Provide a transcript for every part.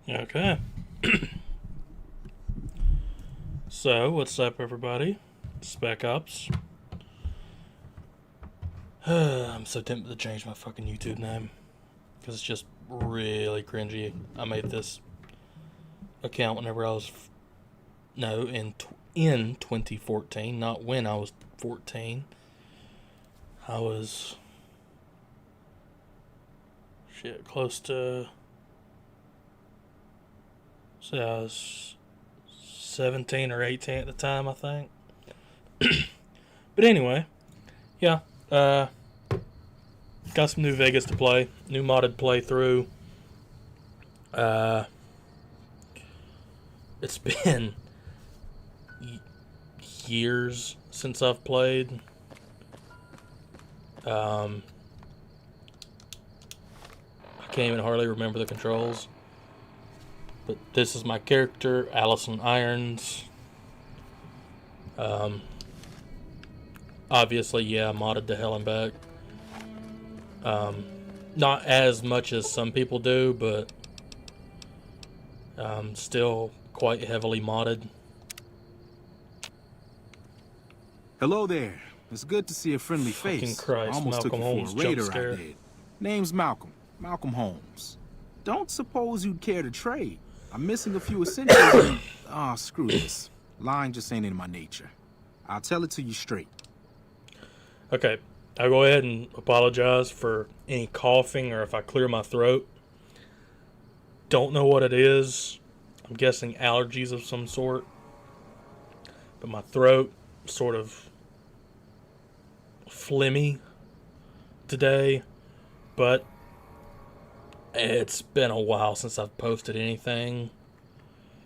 Okay. So, what's up, everybody? Spec Ops. I'm so tempted to change my fucking YouTube name because it's just really cringy. I made this account whenever I was no in 2014, not when I was 14. I was close to say I was 17 or 18 at the time, I think. But anyway, yeah, got some New Vegas to play, new modded playthrough. Uh, it's been years since I've played. I can't even hardly remember the controls. But this is my character, Allison Irons. Obviously, yeah, modded to hell and back. Not as much as some people do, but still quite heavily modded. Hello there. It's good to see a friendly Fucking face. Christ, Almost took Malcolm you Holmes for a jump raider scare. I did. Name's Malcolm. Malcolm Holmes. Don't suppose you'd care to trade. I'm missing a few essentials and... screw this. Lying just ain't in my nature. I'll tell it to you straight. Okay, I'll go ahead and apologize for any coughing or if I clear my throat. Don't know what it is. I'm guessing allergies of some sort. But my throat sort of phlegmy today. But it's been a while since I've posted anything.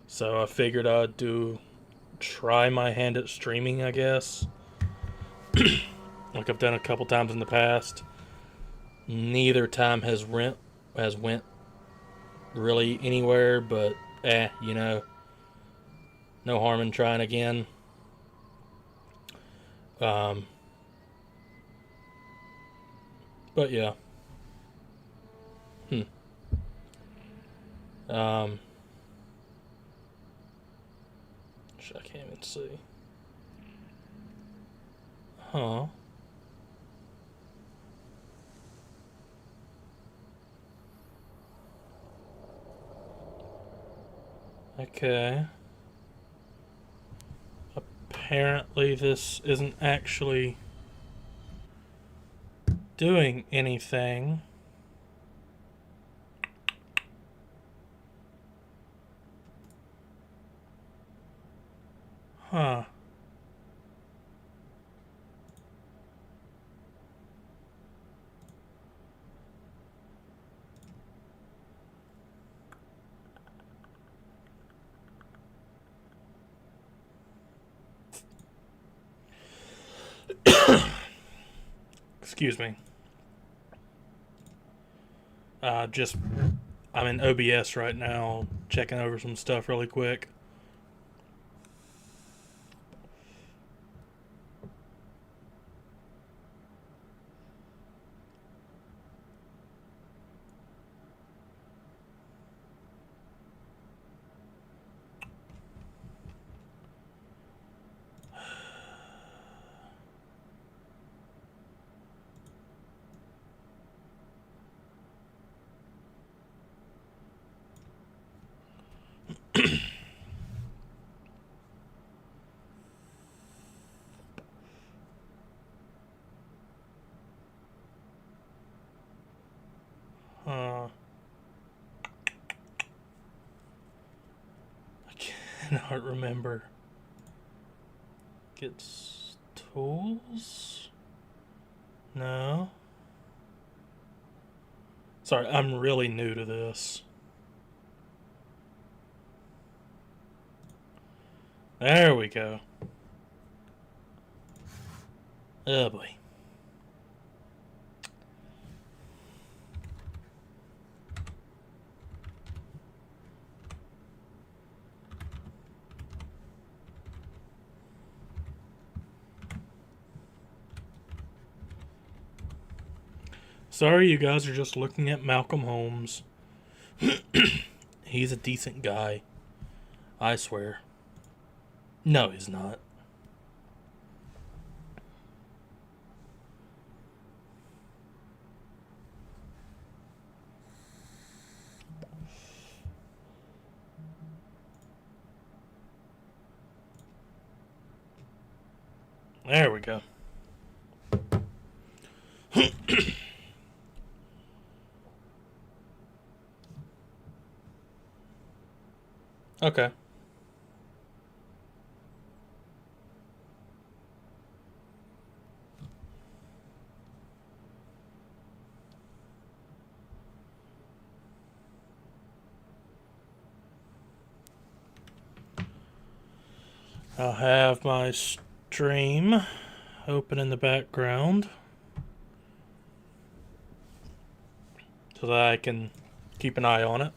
So I figured I'd try my hand at streaming, I guess. Like I've done a couple times in the past. Neither time has went really anywhere, but no harm in trying again. But yeah. I can't even see. Huh. Okay. Apparently this isn't actually doing anything. Huh. Excuse me. I'm in OBS right now, checking over some stuff really quick. I cannot remember. Gets tools? No. Sorry, I'm really new to this. There we go. Oh boy. Sorry, you guys are just looking at Malcolm Holmes. He's a decent guy. I swear. No, he's not. There we go. Okay. I'll have my stream open in the background so that I can keep an eye on it.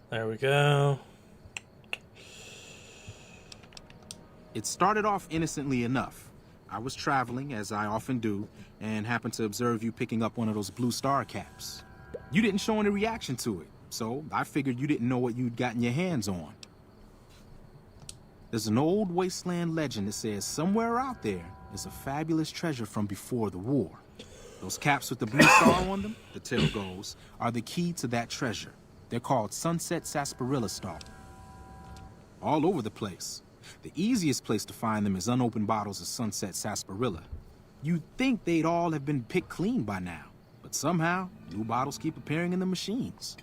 There we go. It started off innocently enough. I was traveling, as I often do, and happened to observe you picking up one of those Blue Star caps. You didn't show any reaction to it, so I figured you didn't know what you'd gotten your hands on. There's an old wasteland legend that says somewhere out there is a fabulous treasure from before the war. Those caps with the blue star on them, the tale goes, are the key to that treasure. They're called Sunset Sarsaparilla Star. All over the place. The easiest place to find them is unopened bottles of Sunset Sarsaparilla. You'd think they'd all have been picked clean by now, but somehow, new bottles keep appearing in the machines.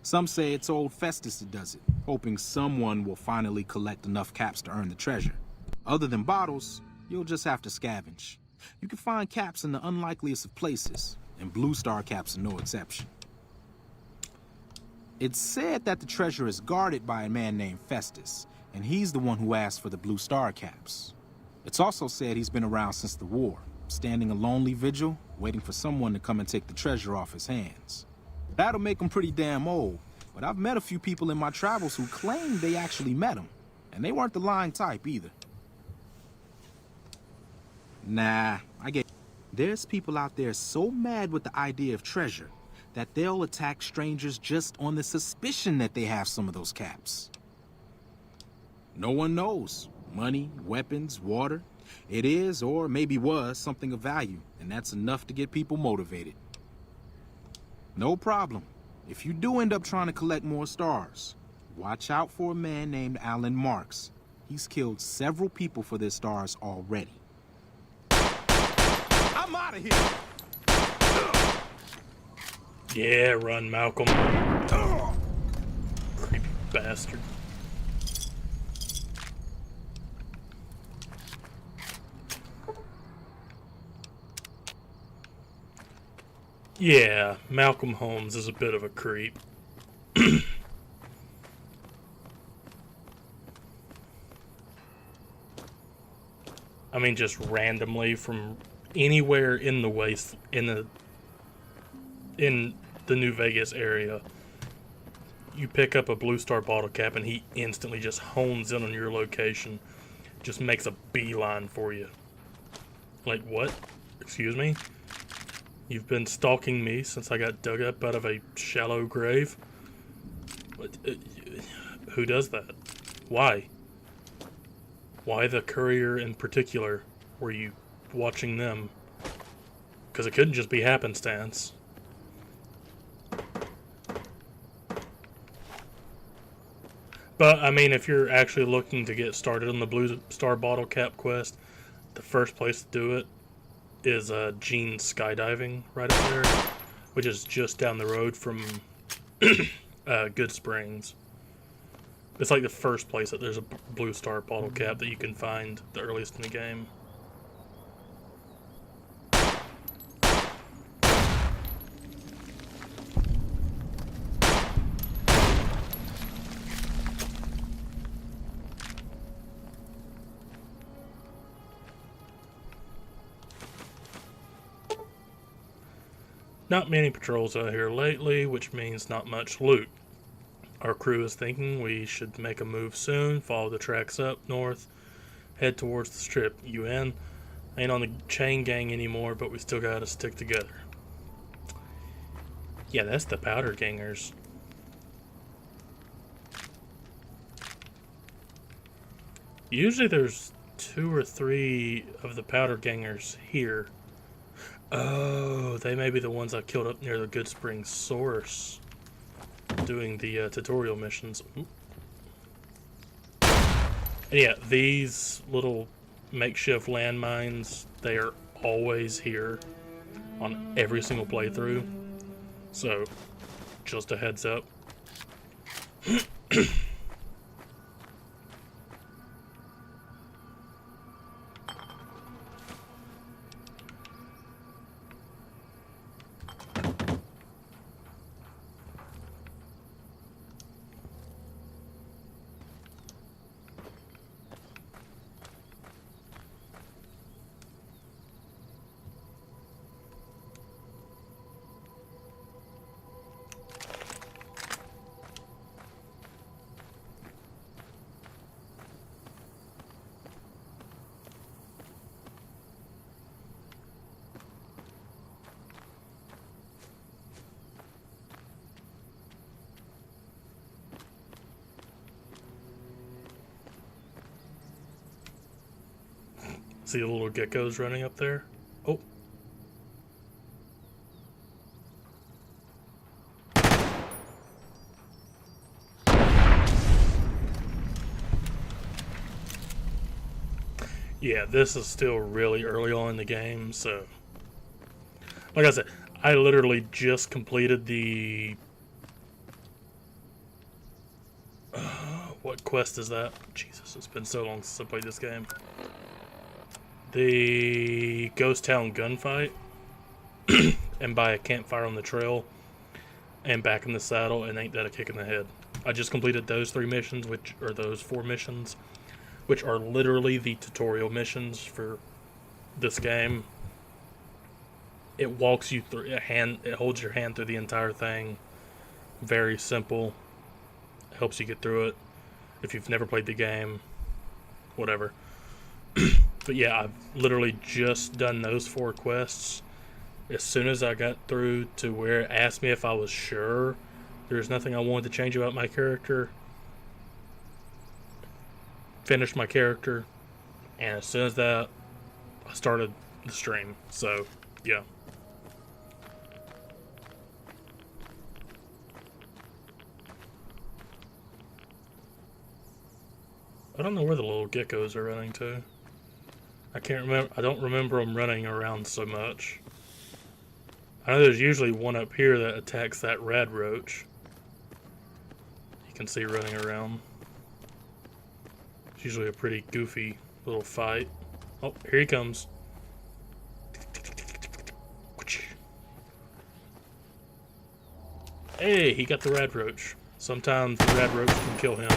Some say it's old Festus that does it, hoping someone will finally collect enough caps to earn the treasure. Other than bottles, you'll just have to scavenge. You can find caps in the unlikeliest of places, and Blue Star caps are no exception. It's said that the treasure is guarded by a man named Festus, and he's the one who asked for the Blue Star caps. It's also said he's been around since the war, standing a lonely vigil, waiting for someone to come and take the treasure off his hands. That'll make him pretty damn old, but I've met a few people in my travels who claim they actually met him, and they weren't the lying type either. Nah, I get. There's people out there so mad with the idea of treasure that they'll attack strangers just on the suspicion that they have some of those caps. No one knows. Money, weapons, water. It is, or maybe was, something of value, and that's enough to get people motivated. No problem. If you do end up trying to collect more stars, watch out for a man named Alan Marks. He's killed several people for their stars already. I'm out of here! Yeah, run, Malcolm. Creepy bastard. Yeah, Malcolm Holmes is a bit of a creep. I mean, just randomly from anywhere in the in the New Vegas area, you pick up a Blue Star bottle cap and he instantly just hones in on your location, just makes a beeline for you. Like, what? Excuse me? You've been stalking me since I got dug up out of a shallow grave? Who does that? Why? Why the courier in particular? Were you watching them? Because it couldn't just be happenstance. But, I mean, if you're actually looking to get started on the Blue Star Bottle Cap quest, the first place to do it is Gene's Skydiving right up there, which is just down the road from Good Springs. It's like the first place that there's a Blue Star Bottle Cap that you can find the earliest in the game. Not many patrols out here lately, which means not much loot. Our crew is thinking we should make a move soon, follow the tracks up north, head towards the strip. You in? Ain't on the chain gang anymore, but we still gotta stick together. Yeah, that's the powder gangers. Usually there's 2 or 3 of the powder gangers here. Oh, they may be the ones I killed up near the Good Spring source doing the tutorial missions. Oop. And yeah, these little makeshift landmines, they are always here on every single playthrough. So, just a heads up. See the little geckos running up there? Oh. Yeah, this is still really early on in the game, so... Like I said, I literally just completed the... what quest is that? Jesus, it's been so long since I played this game. The Ghost Town gunfight, and by a campfire on the trail, and back in the saddle, and ain't that a kick in the head. I just completed those 3 missions, which are those 4 missions, which are literally the tutorial missions for this game. It walks you through it holds your hand through the entire thing. Very simple. Helps you get through it. If you've never played the game, whatever. But yeah, I've literally just done those 4 quests. As soon as I got through to where it asked me if I was sure there's nothing I wanted to change about my character, finished my character, and as soon as that, I started the stream. So, yeah. I don't know where the little geckos are running to. I can't remember. I don't remember them running around so much. I know there's usually one up here that attacks that rad roach. You can see running around. It's usually a pretty goofy little fight. Oh, here he comes. Hey, he got the rad roach. Sometimes the rad roach can kill him.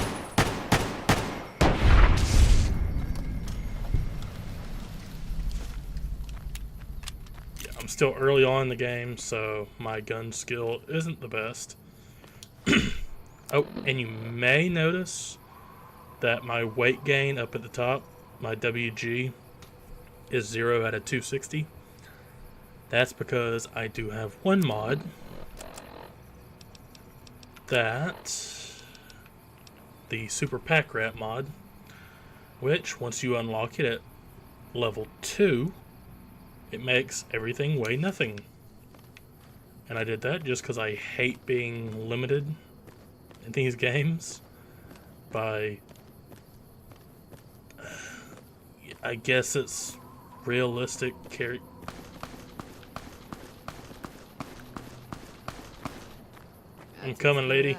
Still early on in the game, so my gun skill isn't the best. Oh, and you may notice that my weight gain up at the top, my WG, is 0 out of 260. That's because I do have one mod that, the Super Pack Rat mod, which once you unlock it at level 2, it makes everything weigh nothing. And I did that just because I hate being limited in these games by, I guess it's realistic character. I'm coming, lady.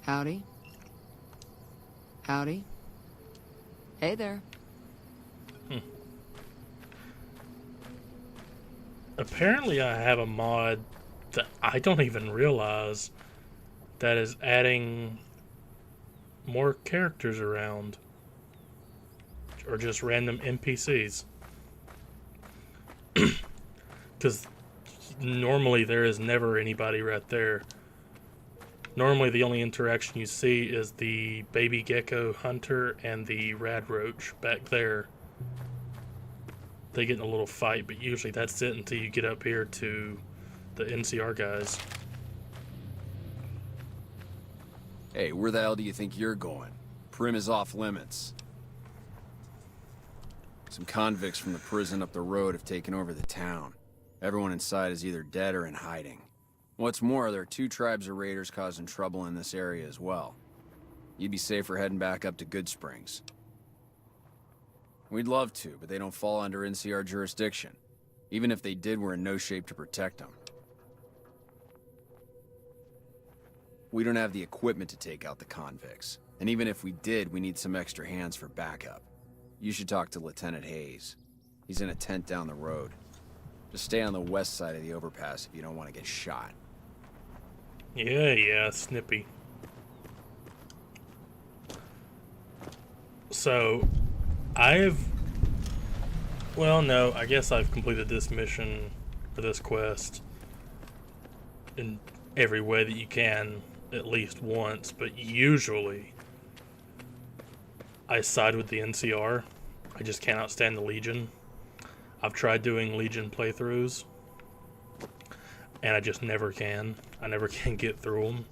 Howdy. Howdy. Hey there. Apparently I have a mod that I don't even realize that is adding more characters around. Or just random NPCs. Because normally there is never anybody right there. Normally the only interaction you see is the baby gecko hunter and the rad roach back there. they get in a little fight, but usually that's it until you get up here to the NCR guys. Hey, where the hell do you think you're going? Prim is off limits. Some convicts from the prison up the road have taken over the town. Everyone inside is either dead or in hiding. What's more, there are 2 tribes of raiders causing trouble in this area as well. You'd be safer heading back up to Goodsprings. We'd love to, but they don't fall under NCR jurisdiction. Even if they did, we're in no shape to protect them. We don't have the equipment to take out the convicts. And even if we did, we need some extra hands for backup. You should talk to Lieutenant Hayes. He's in a tent down the road. Just stay on the west side of the overpass if you don't want to get shot. Yeah, Snippy. So, well, no, I guess I've completed this mission, or this quest, in every way that you can, at least once, but usually I side with the NCR. I just cannot stand the Legion. I've tried doing Legion playthroughs, and I just never can. I never can get through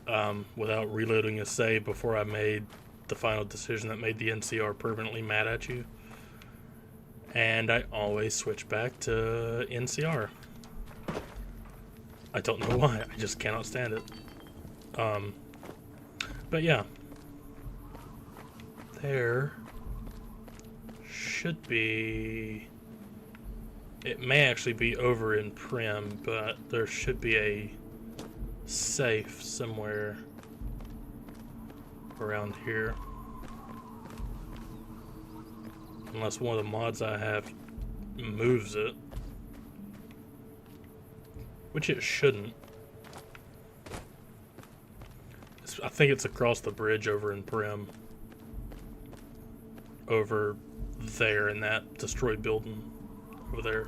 them without reloading a save before I made the final decision that made the NCR permanently mad at you. And I always switch back to NCR. I don't know why, I just cannot stand it. But yeah. There should be... It may actually be over in Prim, but there should be a safe somewhere around here. Unless one of the mods I have moves it. Which it shouldn't. I think it's across the bridge over in Prim. Over there in that destroyed building. Over there.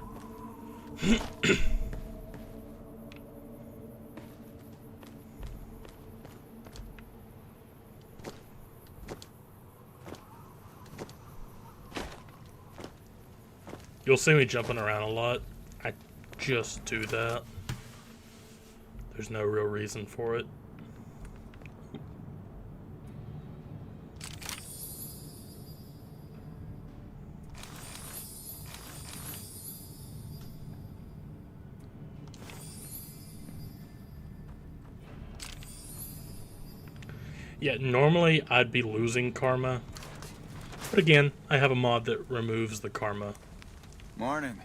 You'll see me jumping around a lot. I just do that. There's no real reason for it. Yeah, normally I'd be losing karma. But again, I have a mod that removes the karma. Morning.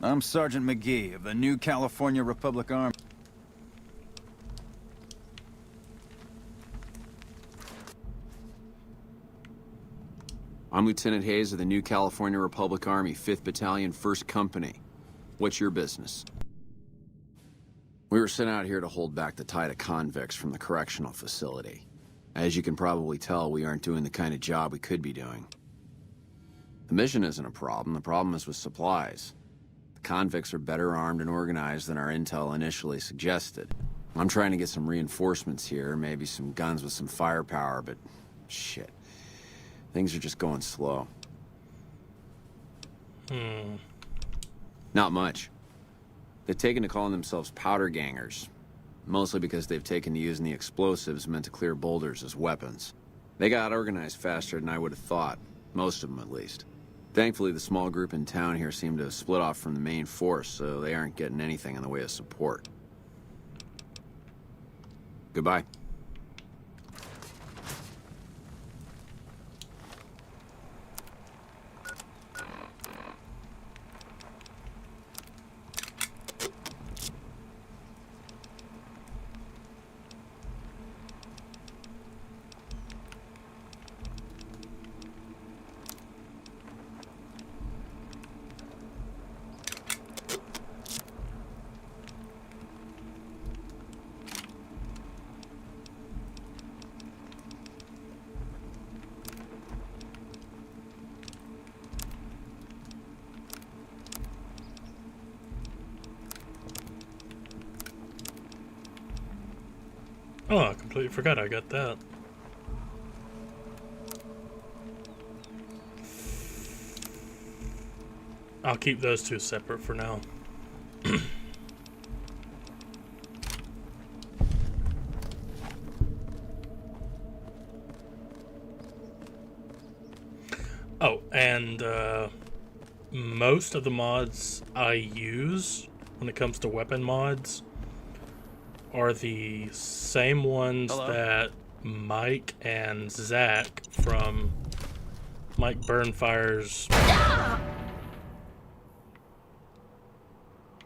I'm Sergeant McGee of the New California Republic Army. I'm Lieutenant Hayes of the New California Republic Army, 5th Battalion, 1st Company. What's your business? We were sent out here to hold back the tide of convicts from the correctional facility. As you can probably tell, we aren't doing the kind of job we could be doing. The mission isn't a problem. The problem is with supplies. The convicts are better armed and organized than our intel initially suggested. I'm trying to get some reinforcements here, maybe some guns with some firepower, but shit. Things are just going slow. Not much. They've taken to calling themselves powder gangers. Mostly because they've taken to using the explosives meant to clear boulders as weapons. They got organized faster than I would have thought. Most of them, at least. Thankfully, the small group in town here seem to have split off from the main force, so they aren't getting anything in the way of support. Goodbye. Oh, I completely forgot I got that. I'll keep those two separate for now. Oh, and most of the mods I use when it comes to weapon mods are the same ones that Mike and Zach from Mike Burnfire's...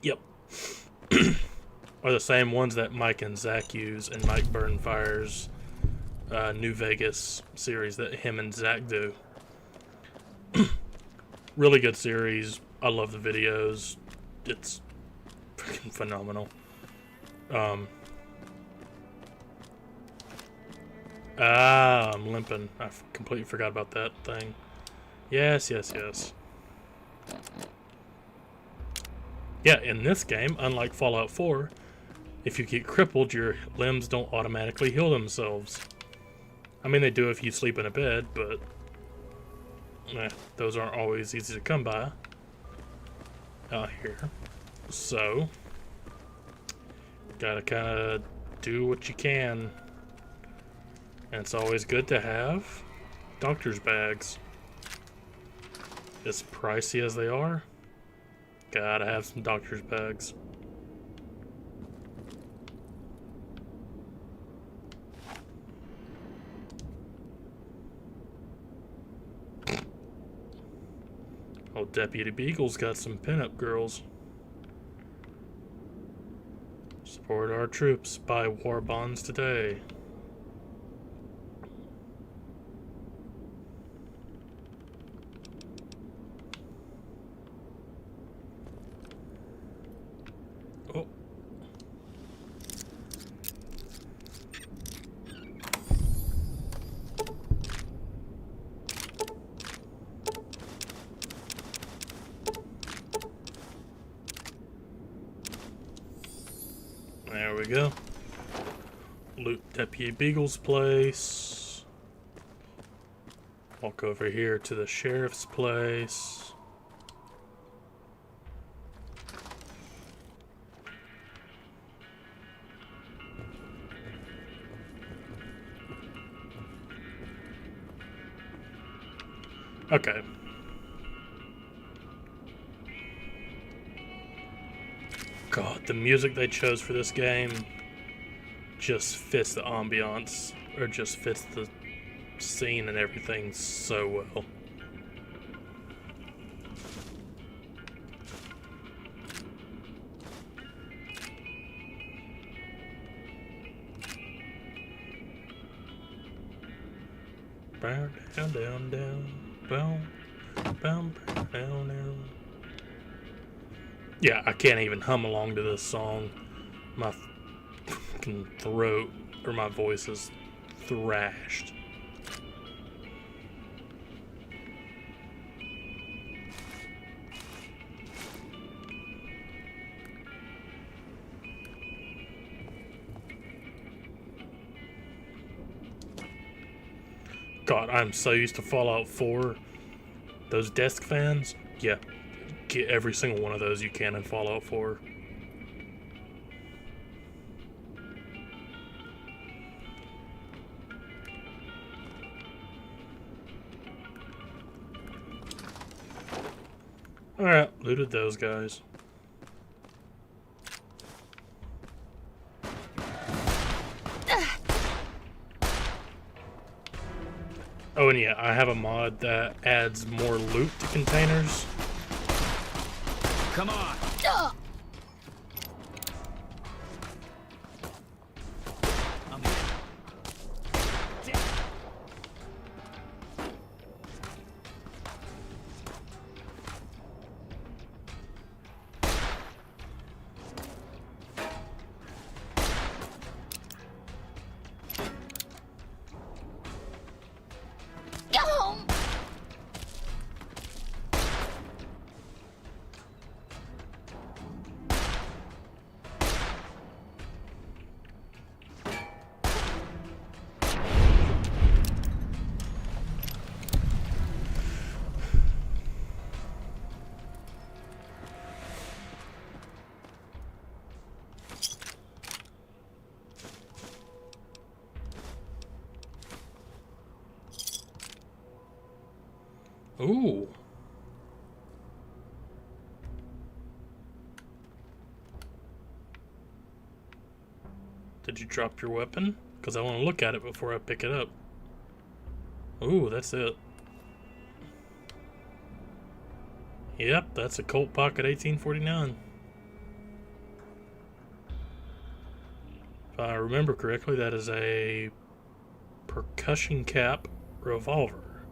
Yep. Are the same ones that Mike and Zach use in Mike Burnfire's New Vegas series that him and Zach do. Really good series. I love the videos. It's freaking phenomenal. I'm limping. I completely forgot about that thing. Yes. Yeah, in this game, unlike Fallout 4, if you get crippled, your limbs don't automatically heal themselves. I mean, they do if you sleep in a bed, but those aren't always easy to come by out here. So, gotta kind of do what you can. And it's always good to have doctor's bags. As pricey as they are, gotta have some doctor's bags. Old Deputy Beagle's got some pinup girls. Support our troops. Buy war bonds today. Oh. There we go. Loot Deputy Beagle's place. Walk over here to the sheriff's place. Okay. God, the music they chose for this game just fits the ambiance, or just fits the scene and everything so well. Down, down, down, down, down, down, down. Yeah, I can't even hum along to this song. My fucking throat, or my voice is thrashed. God, I'm so used to Fallout 4. Those desk fans, yeah. Get every single one of those you can in Fallout 4. Alright, looted those guys. Oh, and yeah, I have a mod that adds more loot to containers. Come on! I'm here. Ooh. Did you drop your weapon? Because I want to look at it before I pick it up. Ooh, that's it. Yep, that's a Colt Pocket 1849. If I remember correctly, that is a percussion cap revolver.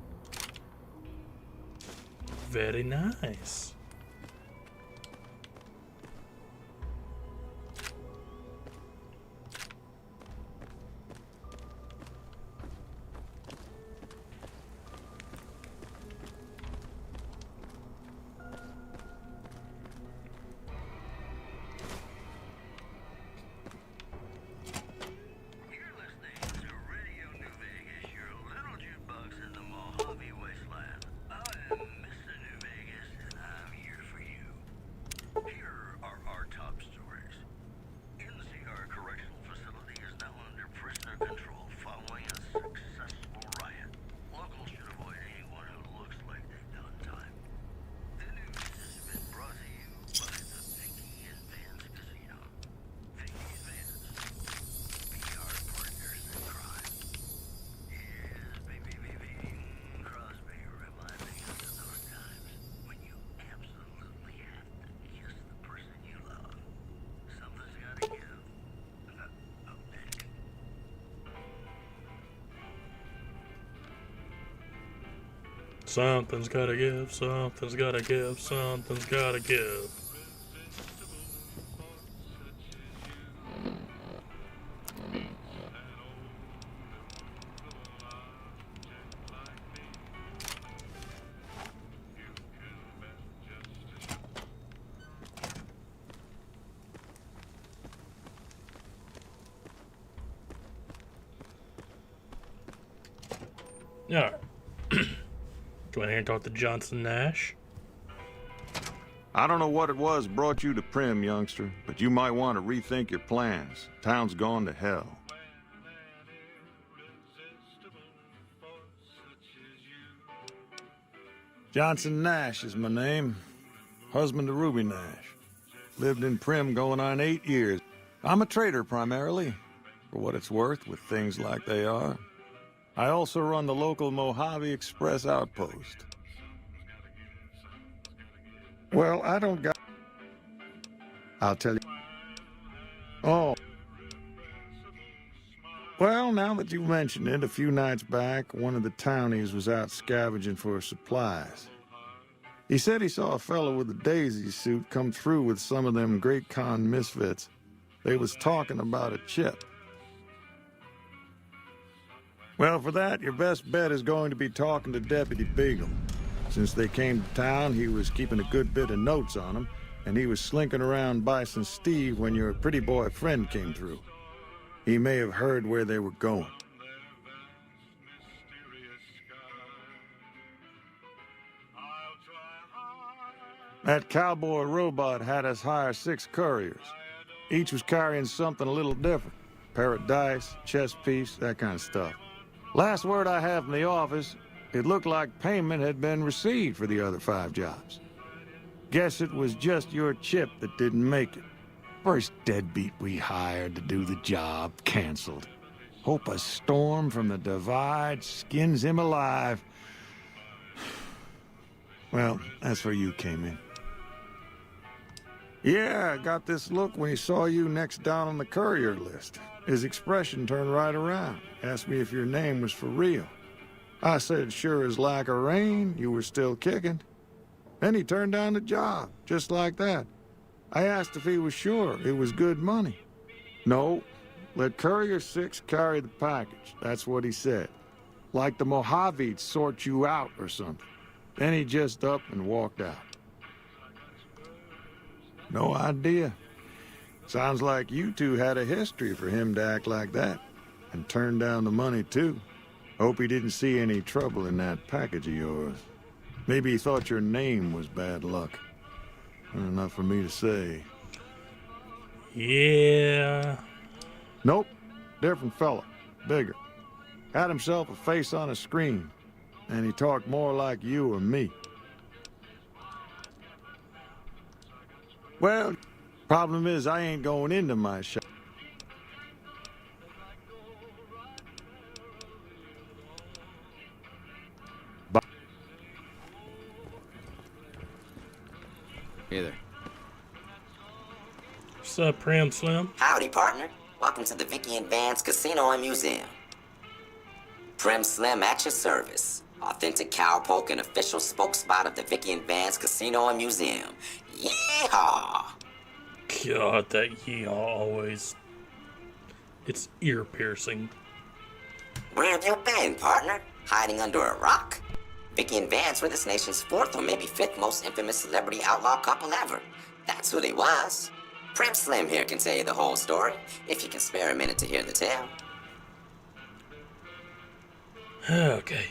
Very nice. Something's gotta give, something's gotta give, something's gotta give. Alright. Go in here and talk to Johnson Nash. I don't know what it was brought you to Prim, youngster, but you might want to rethink your plans. Town's gone to hell. Johnson Nash is my name. Husband to Ruby Nash. Lived in Prim going on 8 years. I'm a trader primarily, for what it's worth with things like they are. I also run the local Mojave Express outpost. Well, I don't got... I'll tell you... Oh. Well, now that you mentioned it, a few nights back, one of the townies was out scavenging for supplies. He said he saw a fellow with a daisy suit come through with some of them Great Con misfits. They was talking about a chip. Well, for that, your best bet is going to be talking to Deputy Beagle. Since they came to town, he was keeping a good bit of notes on them, and he was slinking around Bison Steve when your pretty boy friend came through. He may have heard where they were going. That cowboy robot had us hire 6 couriers. Each was carrying something a little different. Pair of dice, chess piece, that kind of stuff. Last word I have from the office, it looked like payment had been received for the other 5 jobs. Guess it was just your chip that didn't make it. First deadbeat we hired to do the job canceled. Hope a storm from the divide skins him alive. Well, that's where you came in. Yeah, I got this look when he saw you next down on the courier list. His expression turned right around. Asked me if your name was for real. I said, sure as lack of rain, you were still kicking. Then he turned down the job, just like that. I asked if he was sure it was good money. No, let Courier 6 carry the package. That's what he said. Like the Mojave'd sort you out or something. Then he just up and walked out. No idea. Sounds like you two had a history for him to act like that. And turn down the money, too. Hope he didn't see any trouble in that package of yours. Maybe he thought your name was bad luck. Enough for me to say. Yeah. Nope. Different fella. Bigger. Had himself a face on a screen. and he talked more like you or me. Well, problem is I ain't going into my shop. Hey there. What's up, Prim Slim? Howdy, partner. Welcome to the Vicky and Vance Casino and Museum. Prim Slim at your service. Authentic cowpoke and official spokesspot of the Vicky and Vance Casino and Museum. Yeehaw! God, that yeehaw always... It's ear-piercing. Where have you been, partner? Hiding under a rock? Vicky and Vance were this nation's fourth or maybe fifth most infamous celebrity outlaw couple ever. That's who they was. Prim Slim here can tell you the whole story, if you can spare a minute to hear the tale. Okay.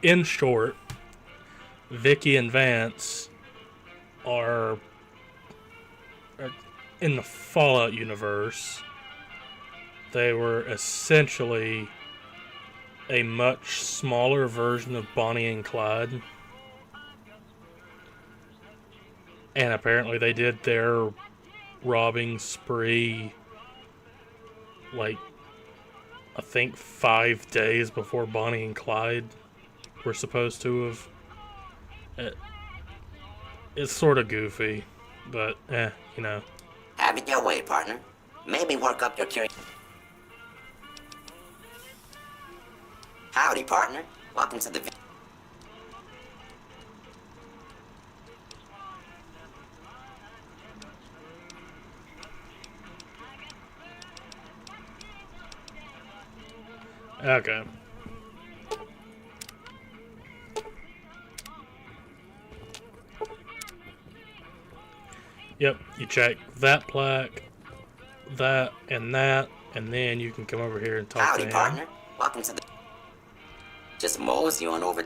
In short, Vicky and Vance are in the Fallout universe. They were essentially a much smaller version of Bonnie and Clyde. And apparently they did their robbing spree, like, I think 5 days before Bonnie and Clyde were supposed to have. It's sort of goofy, but, you know. Have it your way, partner. Maybe work up your curiosity. Howdy, partner. Welcome to the... Okay. Yep, you check that plaque, that, and then you can come over here and talk Howdy, to him. partner. Welcome to the... Just mosey on over...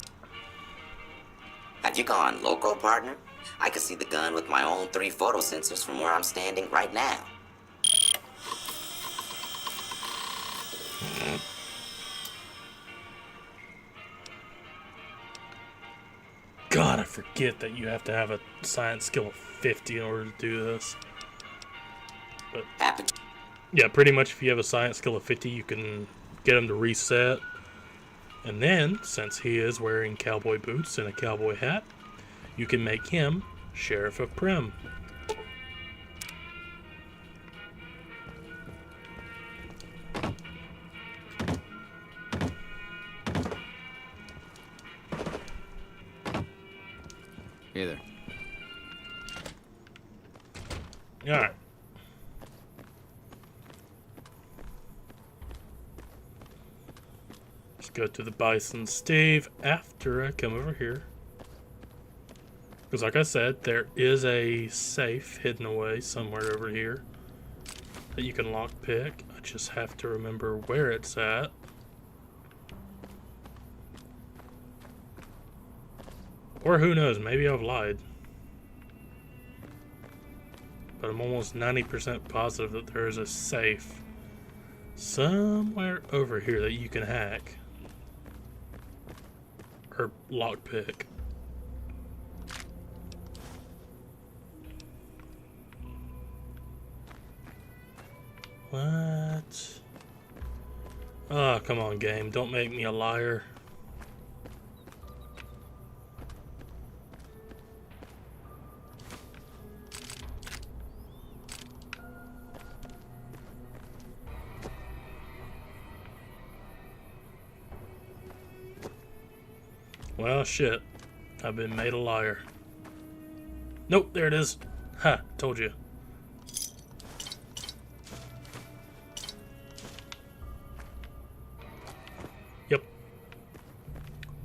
Have you gone loco, partner? I can see the gun with my own 3 photo sensors from where I'm standing right now. God, I forget that you have to have a science skill of 50 in order to do this. But Happy... yeah, pretty much if you have a science skill of 50, you can get him to reset. And then, since he is wearing cowboy boots and a cowboy hat, you can make him Sheriff of Prim. Hey there. Alright. Let's go to the Bison Steve after I come over here. Because like I said, there is a safe hidden away somewhere over here that you can lockpick. I just have to remember where it's at. Or who knows, maybe I've lied. But I'm almost 90% positive that there is a safe somewhere over here that you can hack. Or lockpick. What? Oh, come on, game. Don't make me a liar. Well, shit. I've been made a liar. Nope, there it is. Ha, told you. Yep.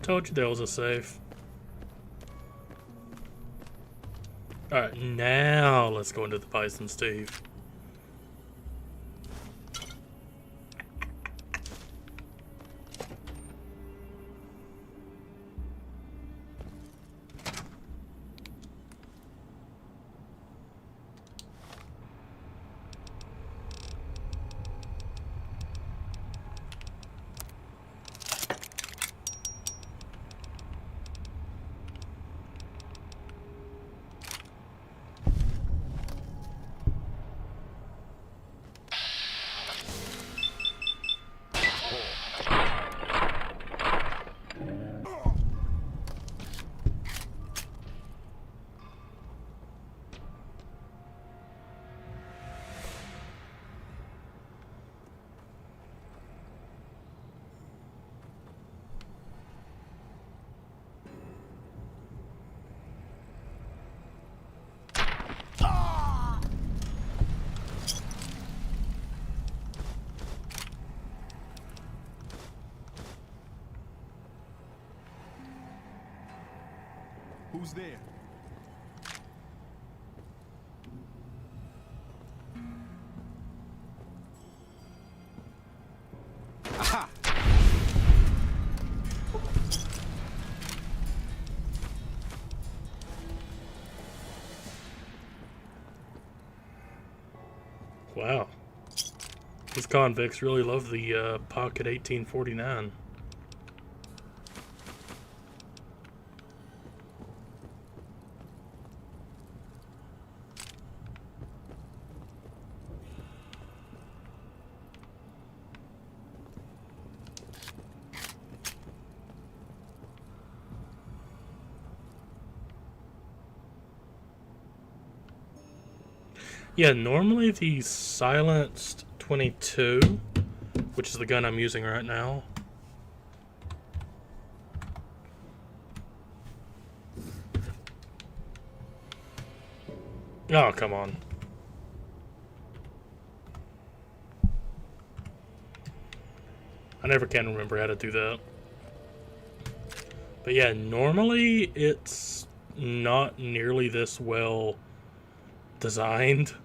Told you there was a safe. Alright, now let's go into the Bison Steve. Who's there? Aha! Wow. These convicts really love the Pocket 1849. Yeah, normally the Silenced 22, which is the gun I'm using right now. Oh, come on. I never can remember how to do that. But yeah, normally it's not nearly this well designed.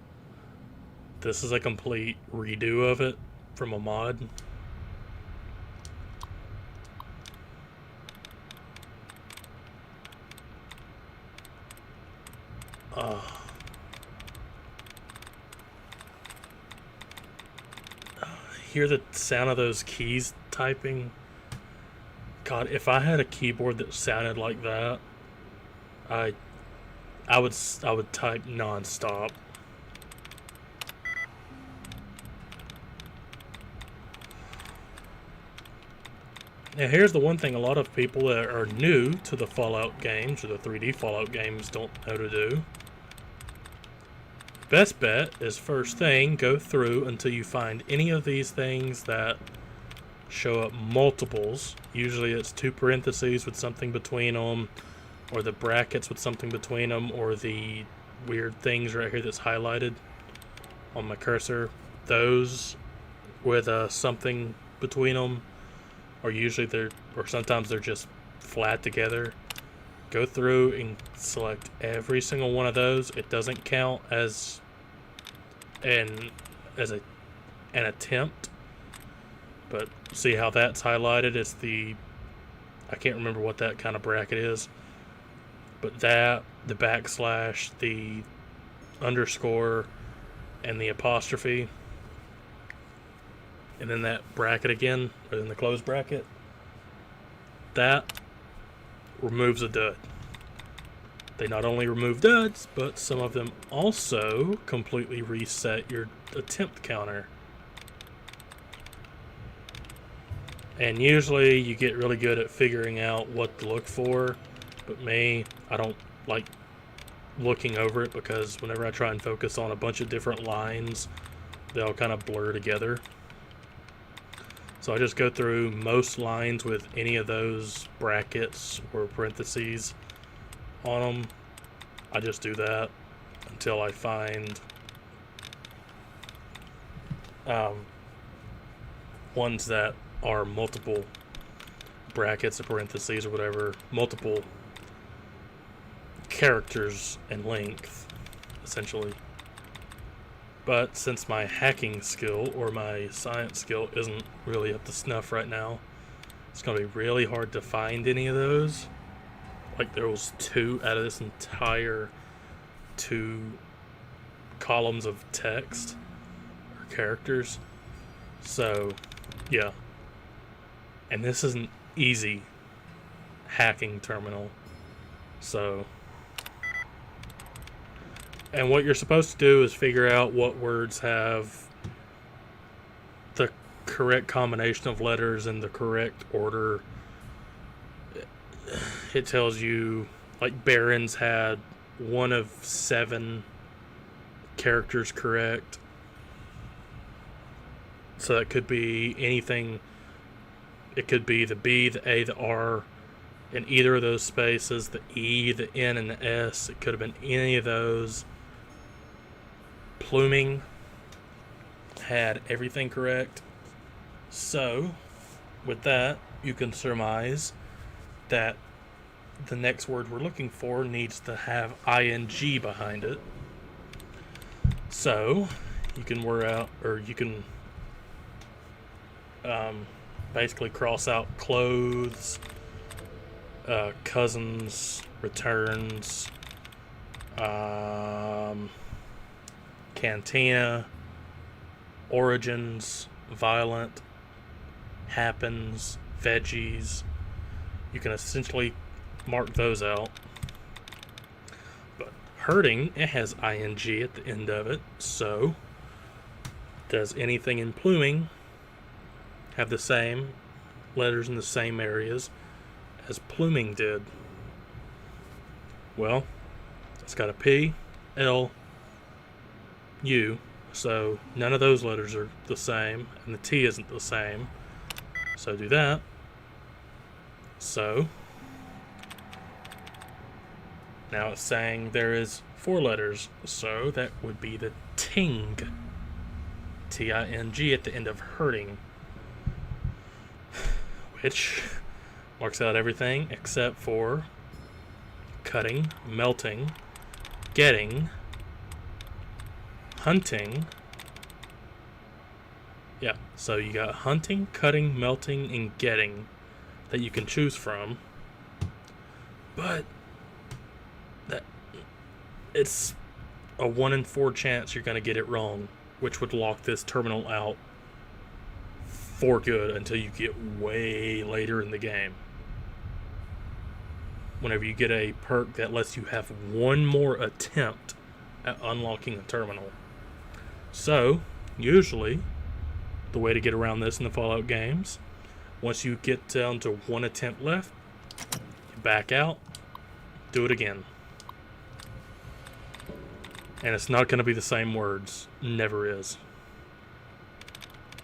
This is a complete redo of it from a mod. Hear the sound of those keys typing? God, if I had a keyboard that sounded like that, I would type non-stop. Now here's the one thing a lot of people that are new to the Fallout games, or the 3D Fallout games, don't know to do. Best bet is first thing, go through until you find any of these things that show up multiples. Usually it's 2 parentheses with something between them, or the brackets with something between them, or the weird things right here that's highlighted on my cursor. Those with something between them, or usually or sometimes they're just flat together. Go through and select every single one of those. It doesn't count as an attempt, but see how that's highlighted? It's I can't remember what that kind of bracket is, but that, the backslash, the underscore, and the apostrophe, and then that bracket again, or then the closed bracket, that removes a dud. They not only remove duds, but some of them also completely reset your attempt counter. And usually you get really good at figuring out what to look for, but me, I don't like looking over it, because whenever I try and focus on a bunch of different lines, they all kind of blur together. So I just go through most lines with any of those brackets or parentheses on them. I just do that until I find ones that are multiple brackets or parentheses or whatever, multiple characters in length, essentially. But since my hacking skill or my science skill isn't really up to snuff right now, it's going to be really hard to find any of those. Like, there was 2 out of this entire 2 columns of text or characters. So, yeah. And this is an easy hacking terminal. So, and what you're supposed to do is figure out what words have the correct combination of letters in the correct order. It tells you, like, Barron's had 1 of 7 characters correct. So that could be anything. It could be the B, the A, the R in either of those spaces, the E, the N, and the S. It could have been any of those. Pluming had everything correct. So, with that, you can surmise that the next word we're looking for needs to have ing behind it. So you can basically cross out clothes, cousins, returns, cantina, origins, violent, happens, veggies. You can essentially mark those out. But hurting, it has ing at the end of it. So does anything in pluming have the same letters in the same areas as pluming did? Well, it's got a P, L, U, so none of those letters are the same, and the T isn't the same. So do that. So now it's saying there is 4 letters, so that would be the ting, T-I-N-G at the end of hurting, which marks out everything except for cutting, melting, getting, hunting. Yeah, so you got hunting, cutting, melting, and getting that you can choose from. But that it's a 1 in 4 chance you're going to get it wrong, which would lock this terminal out for good until you get way later in the game. Whenever you get a perk that lets you have one more attempt at unlocking a terminal. So, usually, the way to get around this in the Fallout games, once you get down to 1 attempt left, you back out, do it again. And it's not going to be the same words. Never is.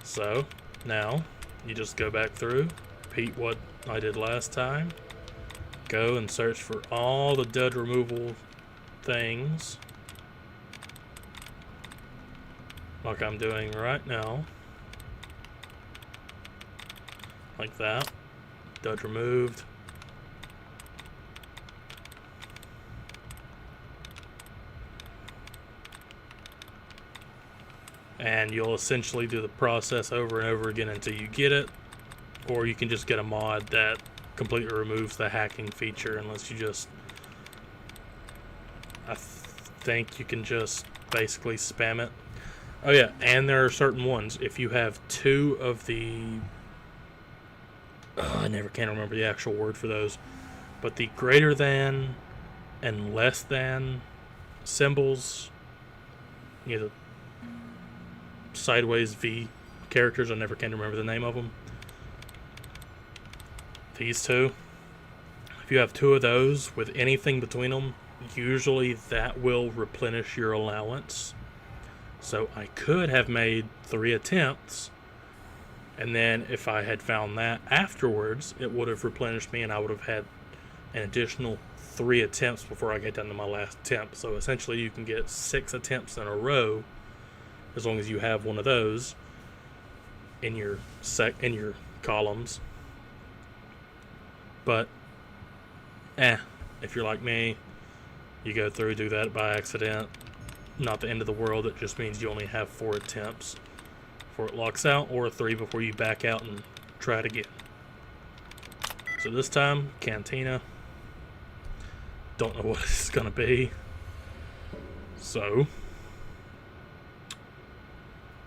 So, now, you just go back through, repeat what I did last time, go and search for all the dud removal things, like I'm doing right now. Like that. Dud removed. And you'll essentially do the process over and over again until you get it. Or you can just get a mod that completely removes the hacking feature, unless you just... I think you can just basically spam it. Oh yeah, and there are certain ones. If you have 2 of the... I never can remember the actual word for those. But the greater than and less than symbols, you know, the sideways V characters, I never can remember the name of them. These 2. If you have 2 of those with anything between them, usually that will replenish your allowance. So I could have made 3 attempts, and then if I had found that afterwards, it would have replenished me and I would have had an additional 3 attempts before I get down to my last attempt. So essentially you can get 6 attempts in a row as long as you have one of those in your columns. But if you're like me, you go through, do that by accident. Not the end of the world. It just means you only have 4 attempts before it locks out, or 3 before you back out and try it again. So this time, Cantina. Don't know what it's gonna be. So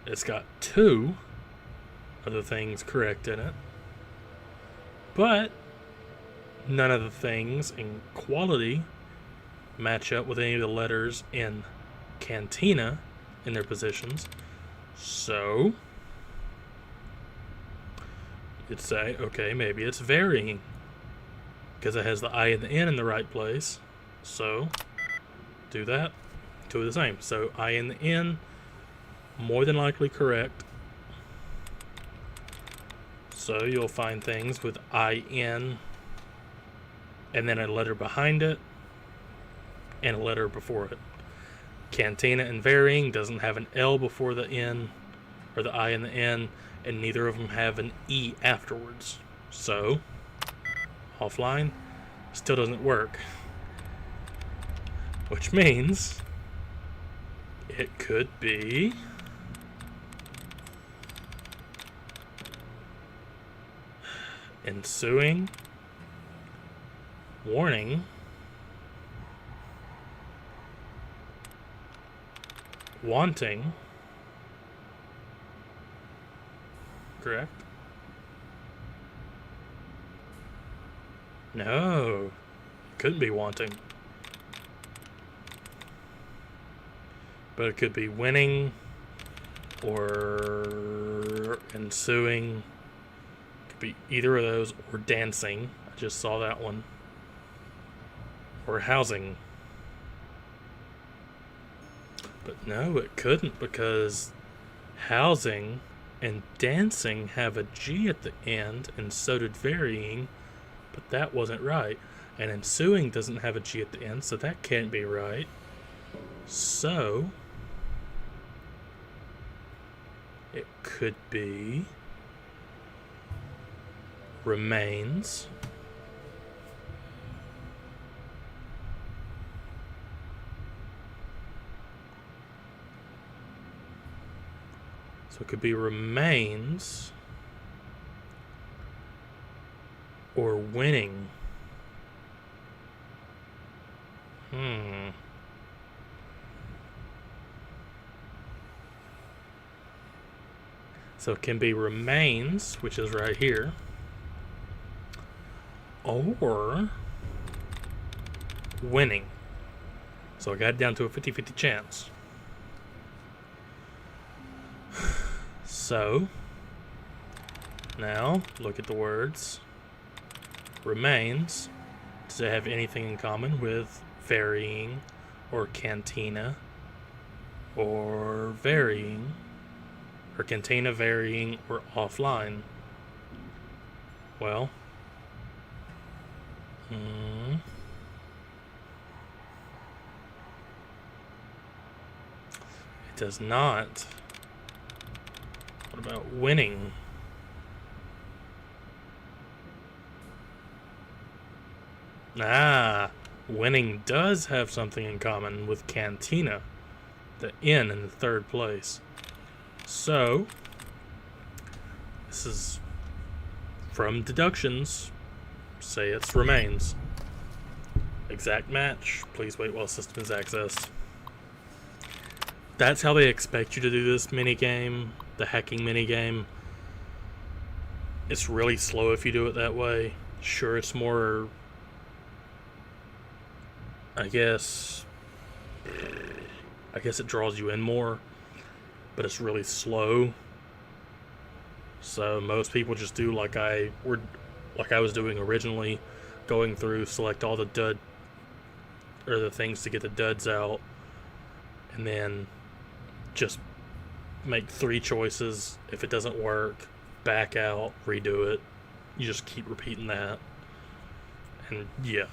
it's got 2 of the things correct in it, but none of the things in quality match up with any of the letters in Cantina in their positions. So you'd say, okay, maybe it's varying because it has the I and the N in the right place. So do that, 2 of the same. So I and the N, more than likely correct. So you'll find things with IN and then a letter behind it and a letter before it. Cantina and varying doesn't have an L before the N or the I and the N, and neither of them have an E afterwards. So offline, Still doesn't work. Which means it could be ensuing, warning, wanting, correct? No, couldn't be wanting. But it could be winning or ensuing. Could be either of those, or dancing. I just saw that one. Or housing. But no, it couldn't, because housing and dancing have a G at the end, and so did varying, but that wasn't right. And ensuing doesn't have a G at the end, so that can't be right. So it could be remains, so it could be remains or winning. So it can be remains, which is right here, or winning. So I got it down to a 50-50 chance. So now look at the words. Remains. Does it have anything in common with varying or cantina or varying? Or cantina, varying, or offline? Well, it does not. What about winning? Winning does have something in common with cantina, the N in the third place. So, this is from deductions. Say it's remains. Exact match. Please wait while system is accessed. That's how they expect you to do this minigame, the hacking minigame. It's really slow if you do it that way. Sure, it's more, I guess it draws you in more, but it's really slow. So most people just do like I was doing originally, going through, select all the dud or the things to get the duds out, and then just make 3 choices. If it doesn't work, back out, redo it. You just keep repeating that. And yeah.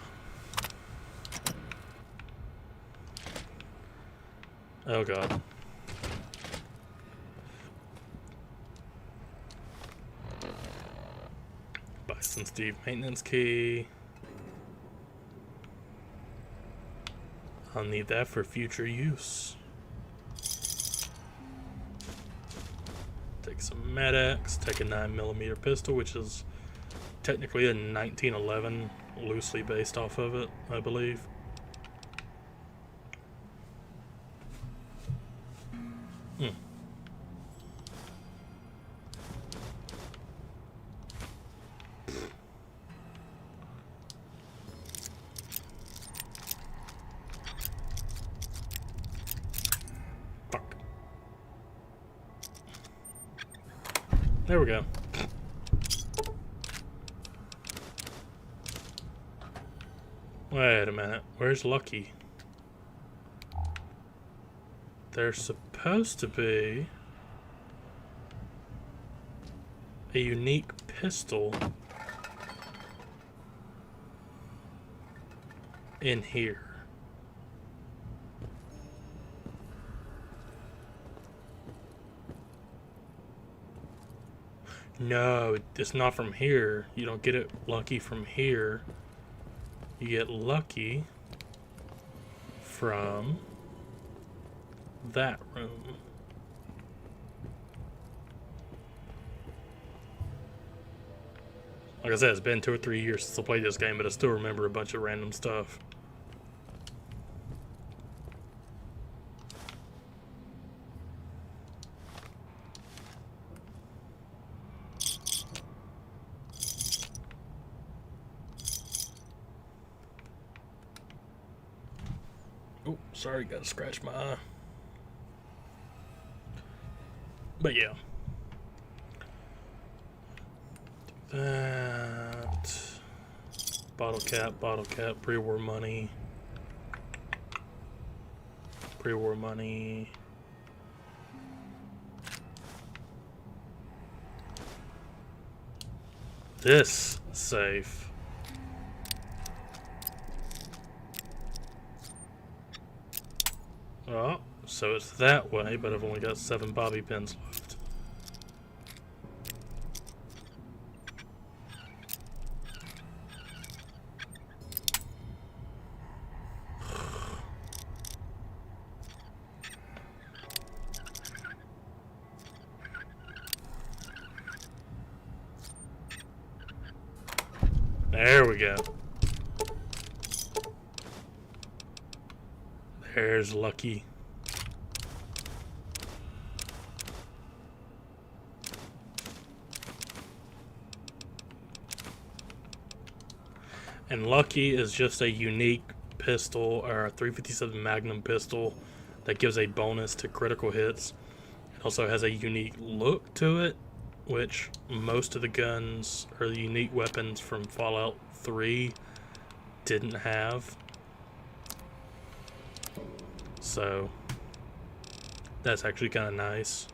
Oh god. Bison Steve maintenance key. I'll need that for future use. Take some Med-X, take a 9mm pistol, which is technically a 1911, loosely based off of it, I believe. There we go. Wait a minute. Where's Lucky? There's supposed to be a unique pistol in here. No, it's not from here. You don't get it, Lucky, from here. you get lucky from that room. Like I said, it's been 2 or 3 years since I played this game, but I still remember a bunch of random stuff. Oh, sorry, gotta scratch my eye. But yeah. That. Bottle cap, pre-war money. Pre-war money. This safe. Oh, so it's that way, but I've only got 7 bobby pins left. There we go. There's lucky. And lucky is just a unique pistol, or a 357 Magnum pistol that gives a bonus to critical hits. It also has a unique look to it, which most of the guns or the unique weapons from Fallout 3 didn't have. So that's actually kind of nice.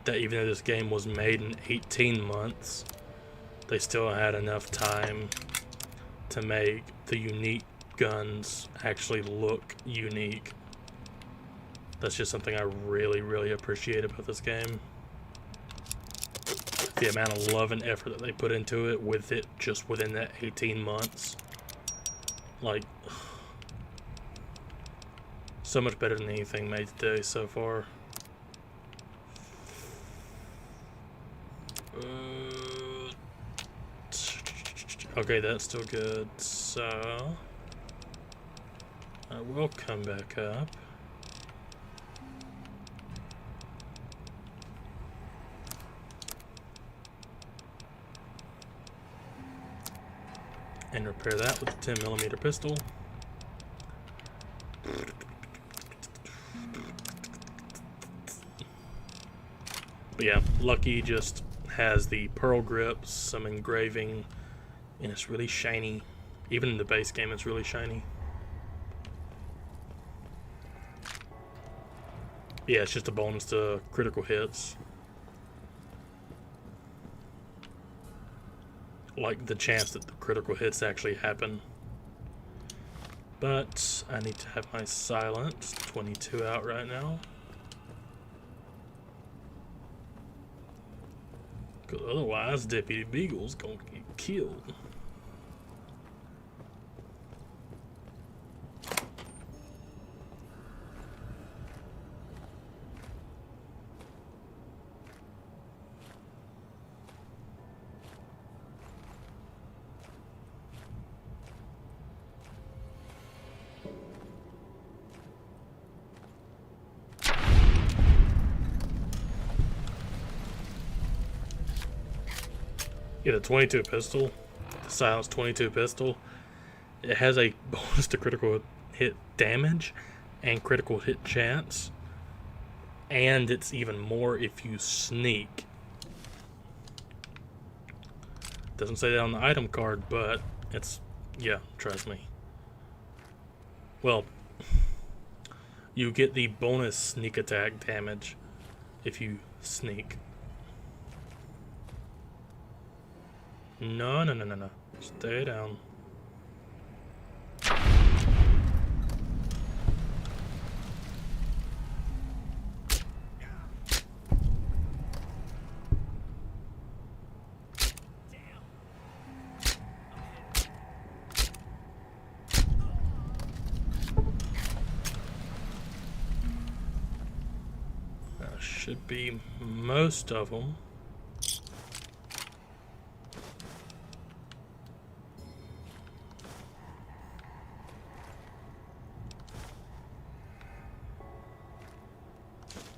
That even though this game was made in 18 months, they still had enough time to make the unique guns actually look unique. That's just something I really, really appreciate about this game. The amount of love and effort that they put into it with it just within that 18 months. Like, so much better than anything made today so far. Okay, that's still good. So I will come back up. And repair that with the 10mm pistol. But yeah, Lucky just has the pearl grips, some engraving, and it's really shiny. Even in the base game, it's really shiny. Yeah, it's just a bonus to critical hits. Like the chance that the critical hits actually happen. But I need to have my silence 22 out right now. Because otherwise, Deputy Beagle's gonna get killed. Yeah, the 22 pistol, the Silence 22 pistol, it has a bonus to critical hit damage and critical hit chance, and it's even more if you sneak. Doesn't say that on the item card, but it's, yeah, trust me. Well, you get the bonus sneak attack damage if you sneak. No. Stay down. should be most of them.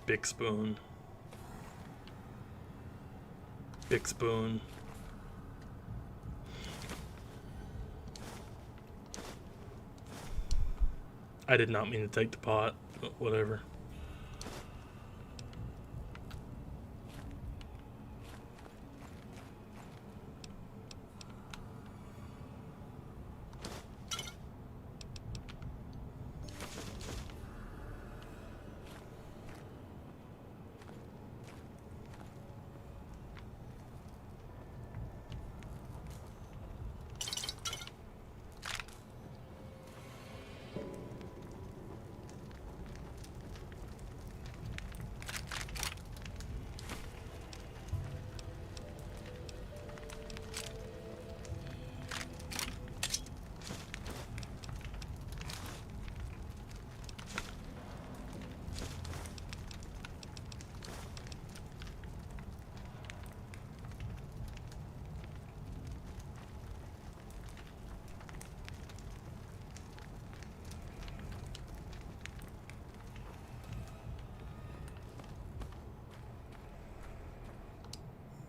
Big spoon. Big spoon. I did not mean to take the pot, but whatever.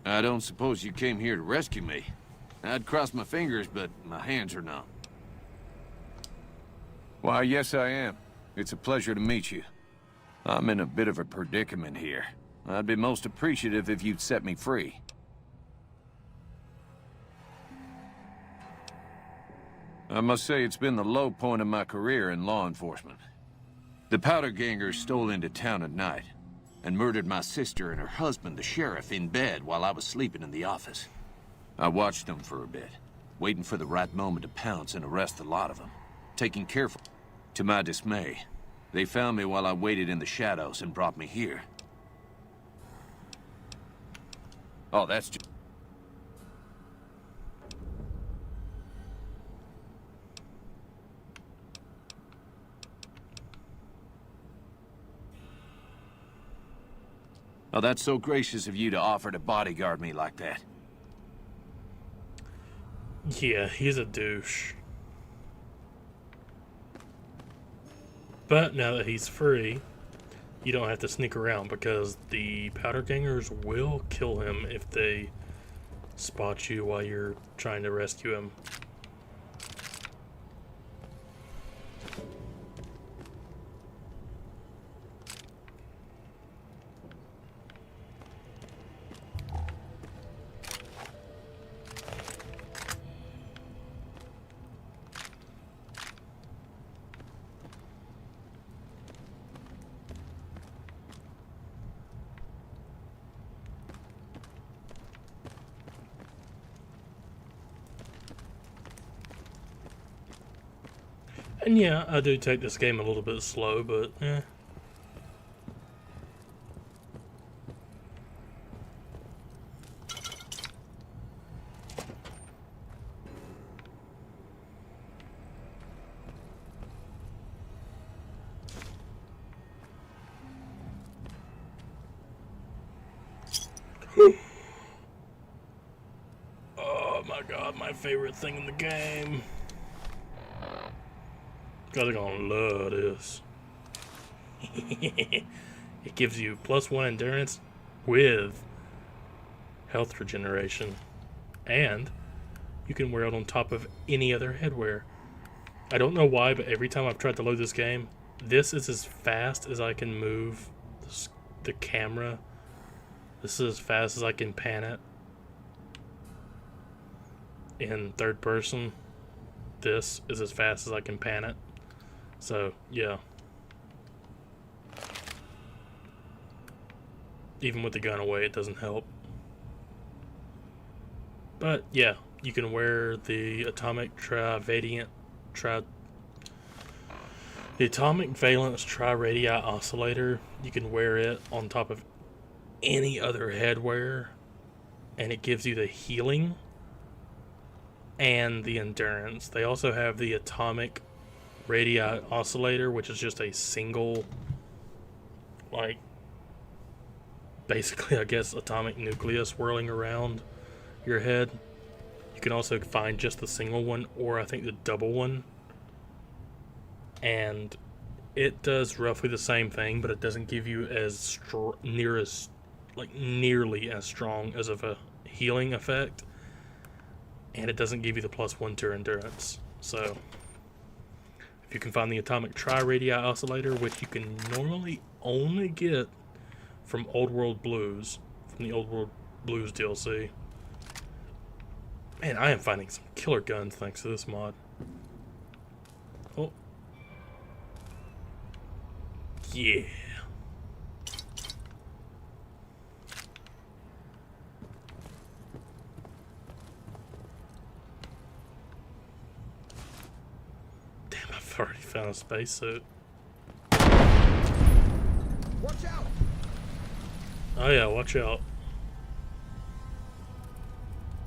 I don't suppose you came here to rescue me. I'd cross my fingers, but my hands are numb. Why, yes, I am. It's a pleasure to meet you. I'm in a bit of a predicament here. I'd be most appreciative if you'd set me free. I must say it's been the low point of my career in law enforcement. The Powder Gangers stole into town at night and murdered my sister and her husband, the sheriff, in bed while I was sleeping in the office. I watched them for a bit, waiting for the right moment to pounce and arrest the lot of them, taking careful. To my dismay, they found me while I waited in the shadows and brought me here. Oh, that's just... Oh, that's so gracious of you to offer to bodyguard me like that. Yeah, he's a douche. But now that he's free, you don't have to sneak around because the Powder Gangers will kill him if they spot you while you're trying to rescue him. And yeah, I do take this game a little bit slow, but eh. Oh my god, my favorite thing in the game. Guys are gonna love this. It gives you +1 endurance with health regeneration. And you can wear it on top of any other headwear. I don't know why, but every time I've tried to load this game, this is as fast as I can move the camera. This is as fast as I can pan it. In third person, this is as fast as I can pan it. So, yeah. Even with the gun away, it doesn't help. But, yeah, you can wear the Atomic Valence Tri-Radii Oscillator. You can wear it on top of any other headwear, and it gives you the healing and the endurance. They also have the Atomic Radii Oscillator, which is just a single, like, basically, I guess, atomic nucleus whirling around your head. You can also find just the single one, or I think the double one. And it does roughly the same thing, but it doesn't give you as nearly as strong as of a healing effect. And it doesn't give you the +1 to endurance. So, if you can find the atomic tri-radii oscillator, which you can normally only get from Old World Blues, from the Old World Blues DLC. Man, I am finding some killer guns thanks to this mod. Oh. Yeah. Damn, I've already found a spacesuit. Watch out! Oh yeah, watch out.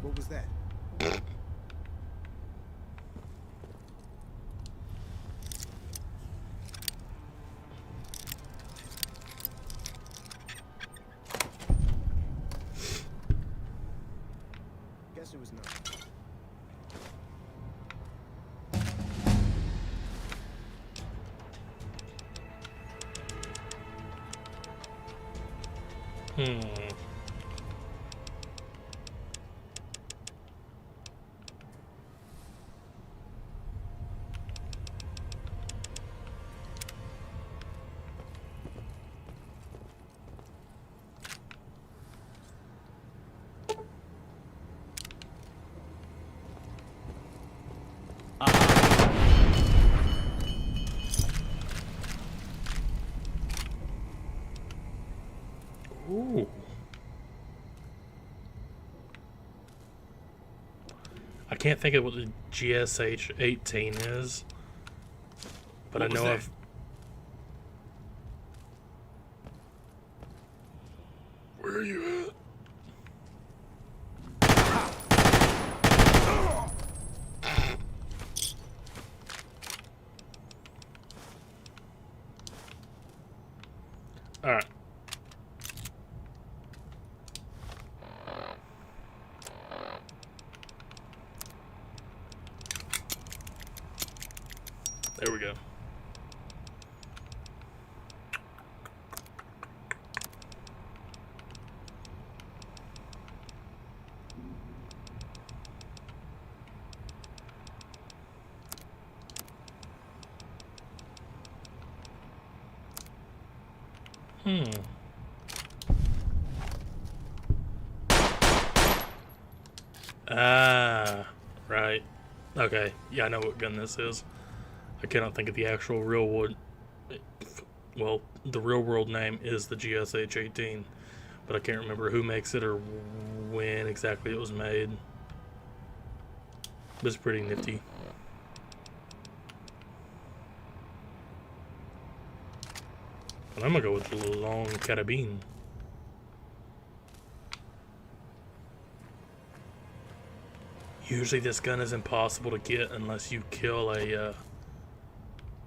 What was that? Guess it was nothing. Ooh. I can't think of what the GSH-18 is, but What I was know that? I've... Where are you at? Alright. There we go. Ah, right. Okay, yeah, I know what gun this is. I cannot think of the actual real world. Well, the real world name is the GSH-18, but I can't remember who makes it or when exactly it was made. But it's pretty nifty. But I'm gonna go with the long carabine. Usually this gun is impossible to get unless you kill a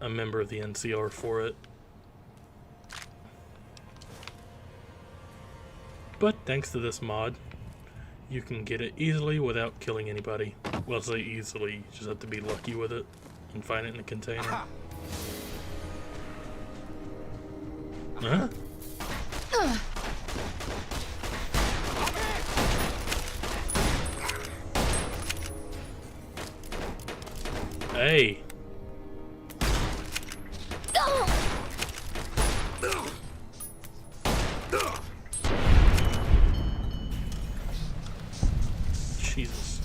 member of the NCR for it. But thanks to this mod, you can get it easily without killing anybody. Well, I say easily, you just have to be lucky with it and find it in a container. Aha. Huh? Hey. Jesus.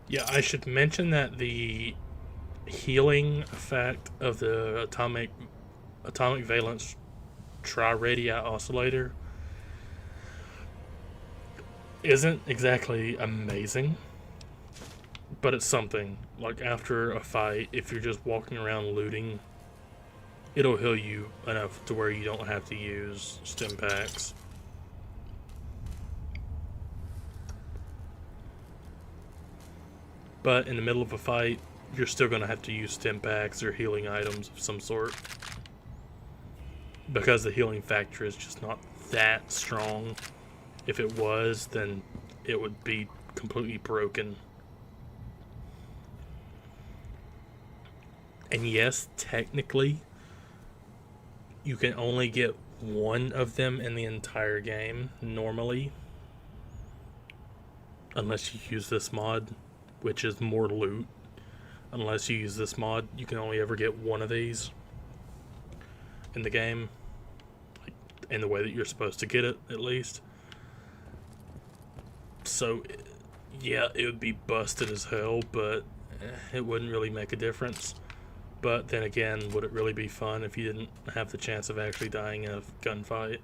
Yeah, I should mention that the healing effect of the atomic valence tri-radii oscillator isn't exactly amazing, but it's something. Like after a fight, if you're just walking around looting, it'll heal you enough to where you don't have to use stim packs. But in the middle of a fight, you're still going to have to use stim packs or healing items of some sort, because the healing factor is just not that strong. If it was, then it would be completely broken. And yes, technically, you can only get one of them in the entire game, normally. Unless you use this mod, which is more loot. Unless you use this mod, you can only ever get one of these in the game. Like, in the way that you're supposed to get it, at least. So, yeah, it would be busted as hell, but it wouldn't really make a difference. But then again, would it really be fun if you didn't have the chance of actually dying in a gunfight?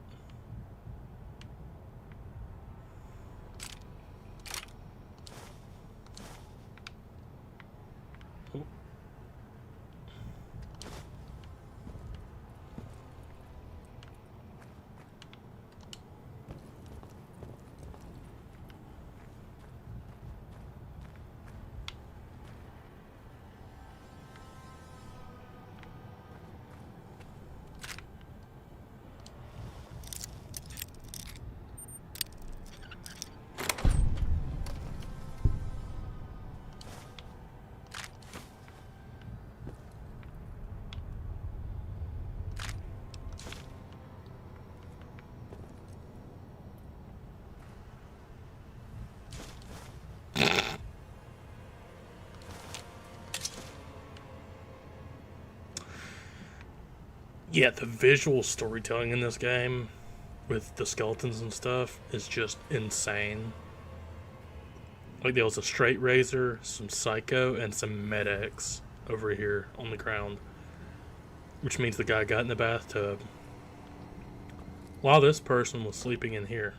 Yeah, the visual storytelling in this game with the skeletons and stuff is just insane. Like, there was a straight razor, some psycho, and some Med-X over here on the ground. Which means the guy got in the bathtub while this person was sleeping in here.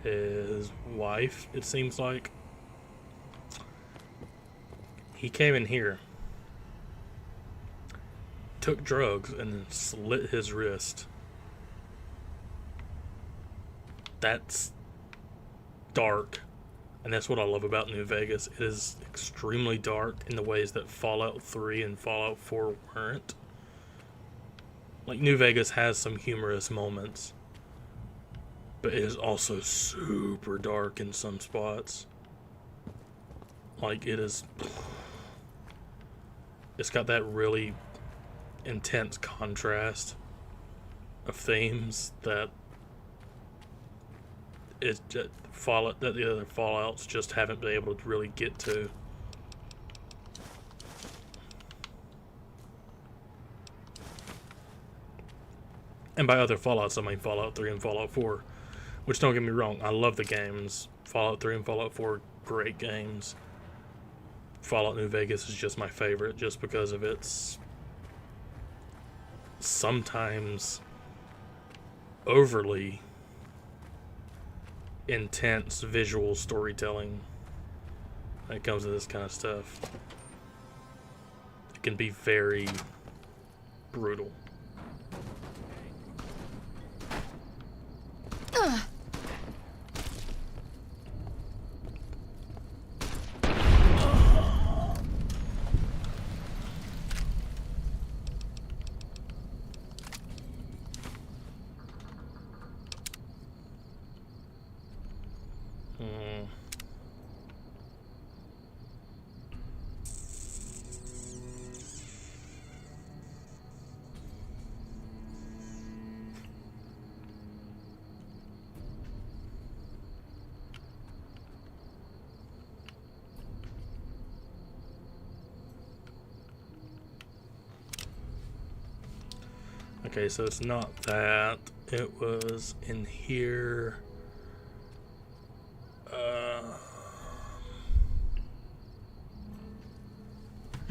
His wife, it seems like. He came in here, took drugs, and then slit his wrist. That's dark. And that's what I love about New Vegas. It is extremely dark in the ways that Fallout 3 and Fallout 4 weren't. Like, New Vegas has some humorous moments, but it is also super dark in some spots. Like, it's got that really intense contrast of themes that is just Fallout, that the other Fallouts just haven't been able to really get to. And by other Fallouts, I mean Fallout 3 and Fallout 4. Which, don't get me wrong, I love the games. Fallout 3 and Fallout 4, great games. Fallout New Vegas is just my favorite, just because of its sometimes overly intense visual storytelling when it comes to this kind of stuff. It can be very brutal. Okay, so it's not that. It was in here.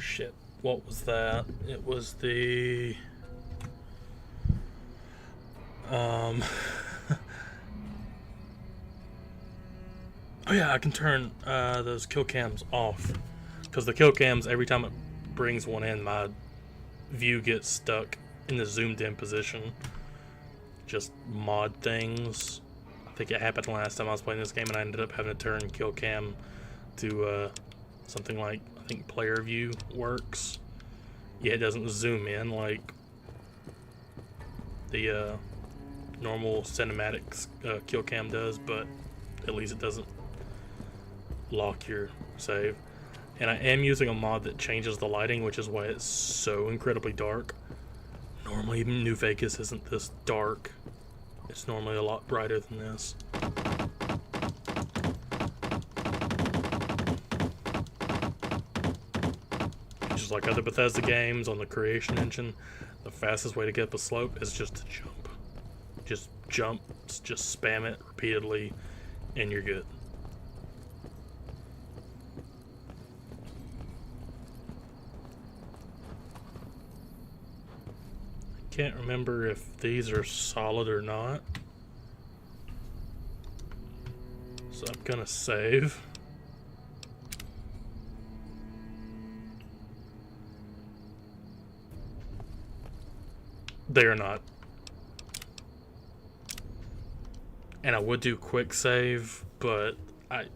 shit. What was that? It was the oh yeah, I can turn those kill cams off, because the kill cams, every time it brings one in, my view gets stuck in the zoomed in position. Just mod things. I think it happened last time I was playing this game and I ended up having to turn kill cam to something like, I think player view works. Yeah, it doesn't zoom in like the normal cinematics kill cam does, but at least it doesn't lock your save. And I am using a mod that changes the lighting, which is why it's so incredibly dark. Normally New Vegas isn't this dark. It's normally a lot brighter than this. Just like other Bethesda games on the Creation Engine, the fastest way to get up a slope is just to jump. Just jump, just spam it repeatedly, and you're good. Can't remember if these are solid or not, so I'm gonna save. They are not, and I would do quick save, but I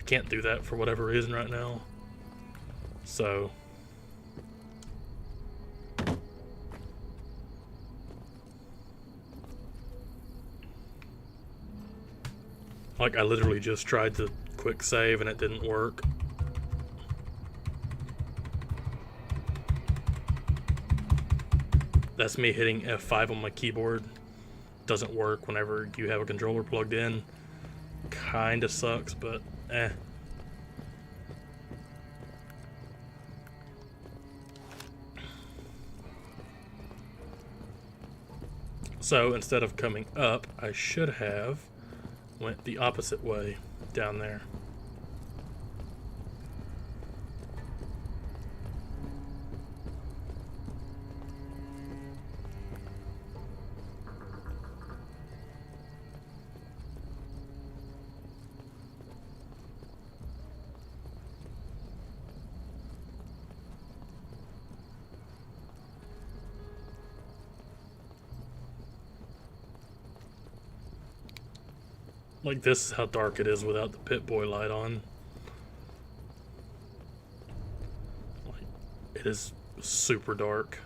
can't do that for whatever reason right now, so like I literally just tried to quick save and it didn't work. That's me hitting F5 on my keyboard. Doesn't work whenever you have a controller plugged in. Kinda sucks, but eh. So instead of coming up, I should have went the opposite way down there. Like, this is how dark it is without the Pip-Boy light on. Like, it is super dark.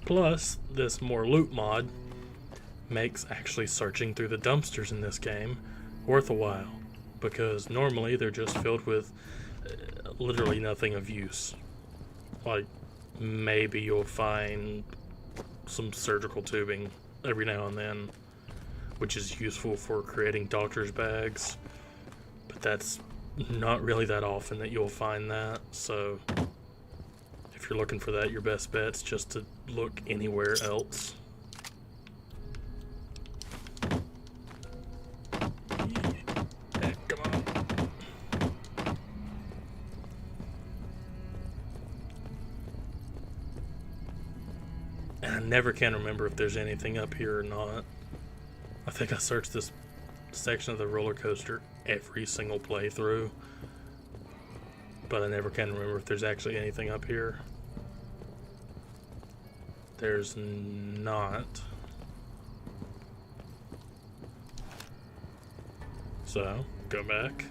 Plus, this more loot mod makes actually searching through the dumpsters in this game worth a while, because normally they're just filled with literally nothing of use. Like, maybe you'll find some surgical tubing every now and then, which is useful for creating doctor's bags, but that's not really that often that you'll find that. So if you're looking for that, your best bet's just to look anywhere else. Never can remember if there's anything up here or not. I think I searched this section of the roller coaster every single playthrough, but I never can remember if there's actually anything up here. There's not. So, go back.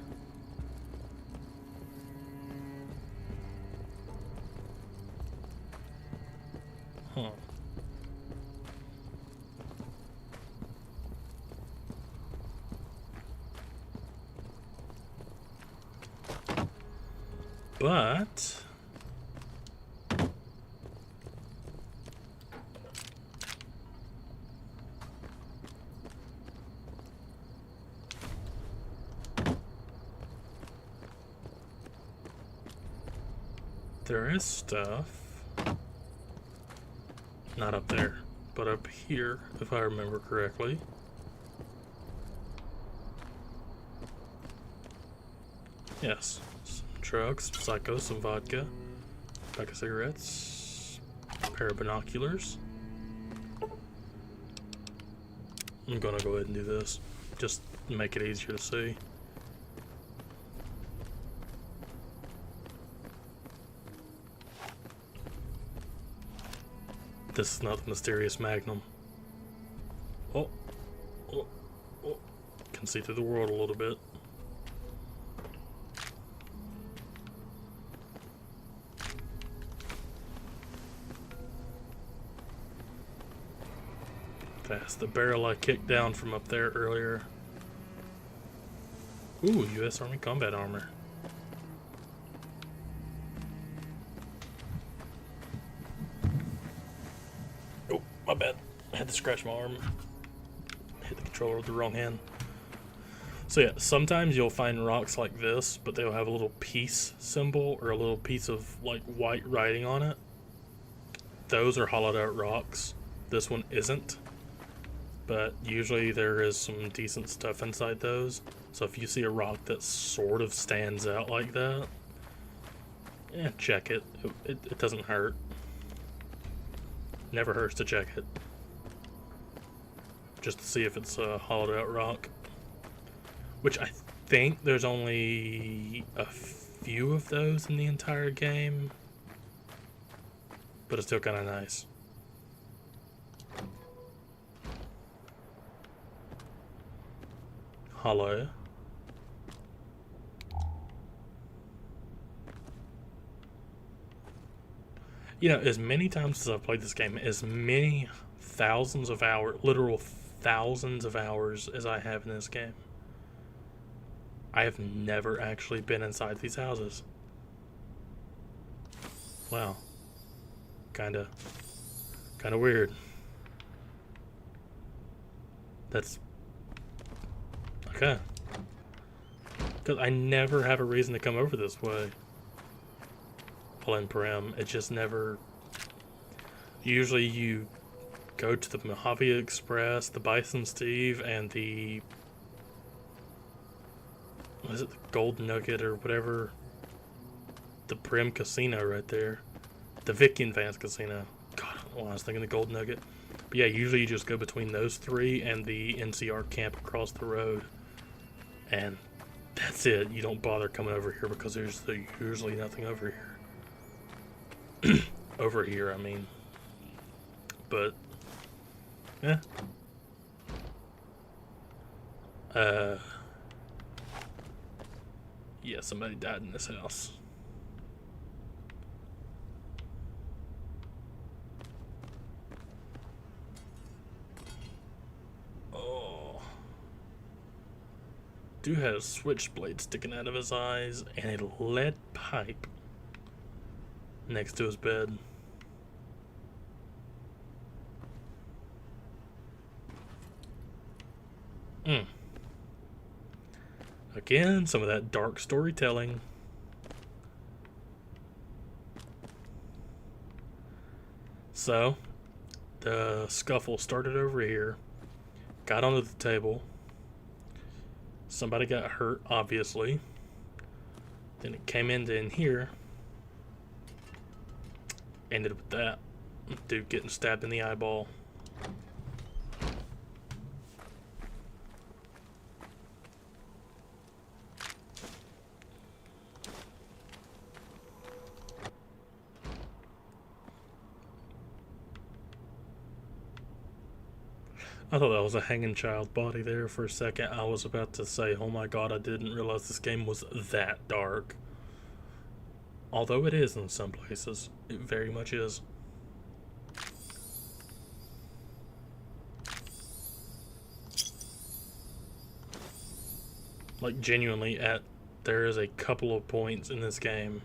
Huh. But there is stuff. Not up there, but up here, if I remember correctly. Yes. Some drugs, some psycho, some vodka, pack of cigarettes, a pair of binoculars. I'm gonna go ahead and do this, just to make it easier to see. This is not the mysterious Magnum. Oh, oh, oh. Can see through the world a little bit. That's the barrel I kicked down from up there earlier. Ooh, U.S. Army combat armor. Oh, my bad. I had to scratch my arm. Hit the controller with the wrong hand. So yeah, sometimes you'll find rocks like this, but they'll have a little peace symbol or a little piece of like white writing on it. Those are hollowed out rocks. This one isn't. But usually there is some decent stuff inside those. So if you see a rock that sort of stands out like that, check it. It doesn't hurt. Never hurts to check it. Just to see if it's a hollowed out rock. Which I think there's only a few of those in the entire game. But it's still kind of nice. Hollow. You know, as many times as I've played this game, as many thousands of hours, literal thousands of hours as I have in this game, I have never actually been inside these houses. Wow. Kinda weird. That's okay. Because I never have a reason to come over this way. Glen Prim. It just never... Usually you go to the Mojave Express, the Bison Steve, and the... What is it? The Gold Nugget or whatever. The Prim Casino right there. The Vicky Advance Casino. God, I don't know why I was thinking the Gold Nugget. But yeah, usually you just go between those three and the NCR camp across the road. And that's it. You don't bother coming over here because there's usually nothing over here. Over here, I mean. But, yeah. Yeah, somebody died in this house. Dude had a switchblade sticking out of his eyes and a lead pipe next to his bed. Again, some of that dark storytelling. So, the scuffle started over here, got onto the table. Somebody got hurt, obviously. Then it came into in here. Ended with that. Dude getting stabbed in the eyeball. I thought that was a hanging child body there for a second. I was about to say, oh my god, I didn't realize this game was that dark. Although it is in some places. It very much is. Like, genuinely, there is a couple of points in this game.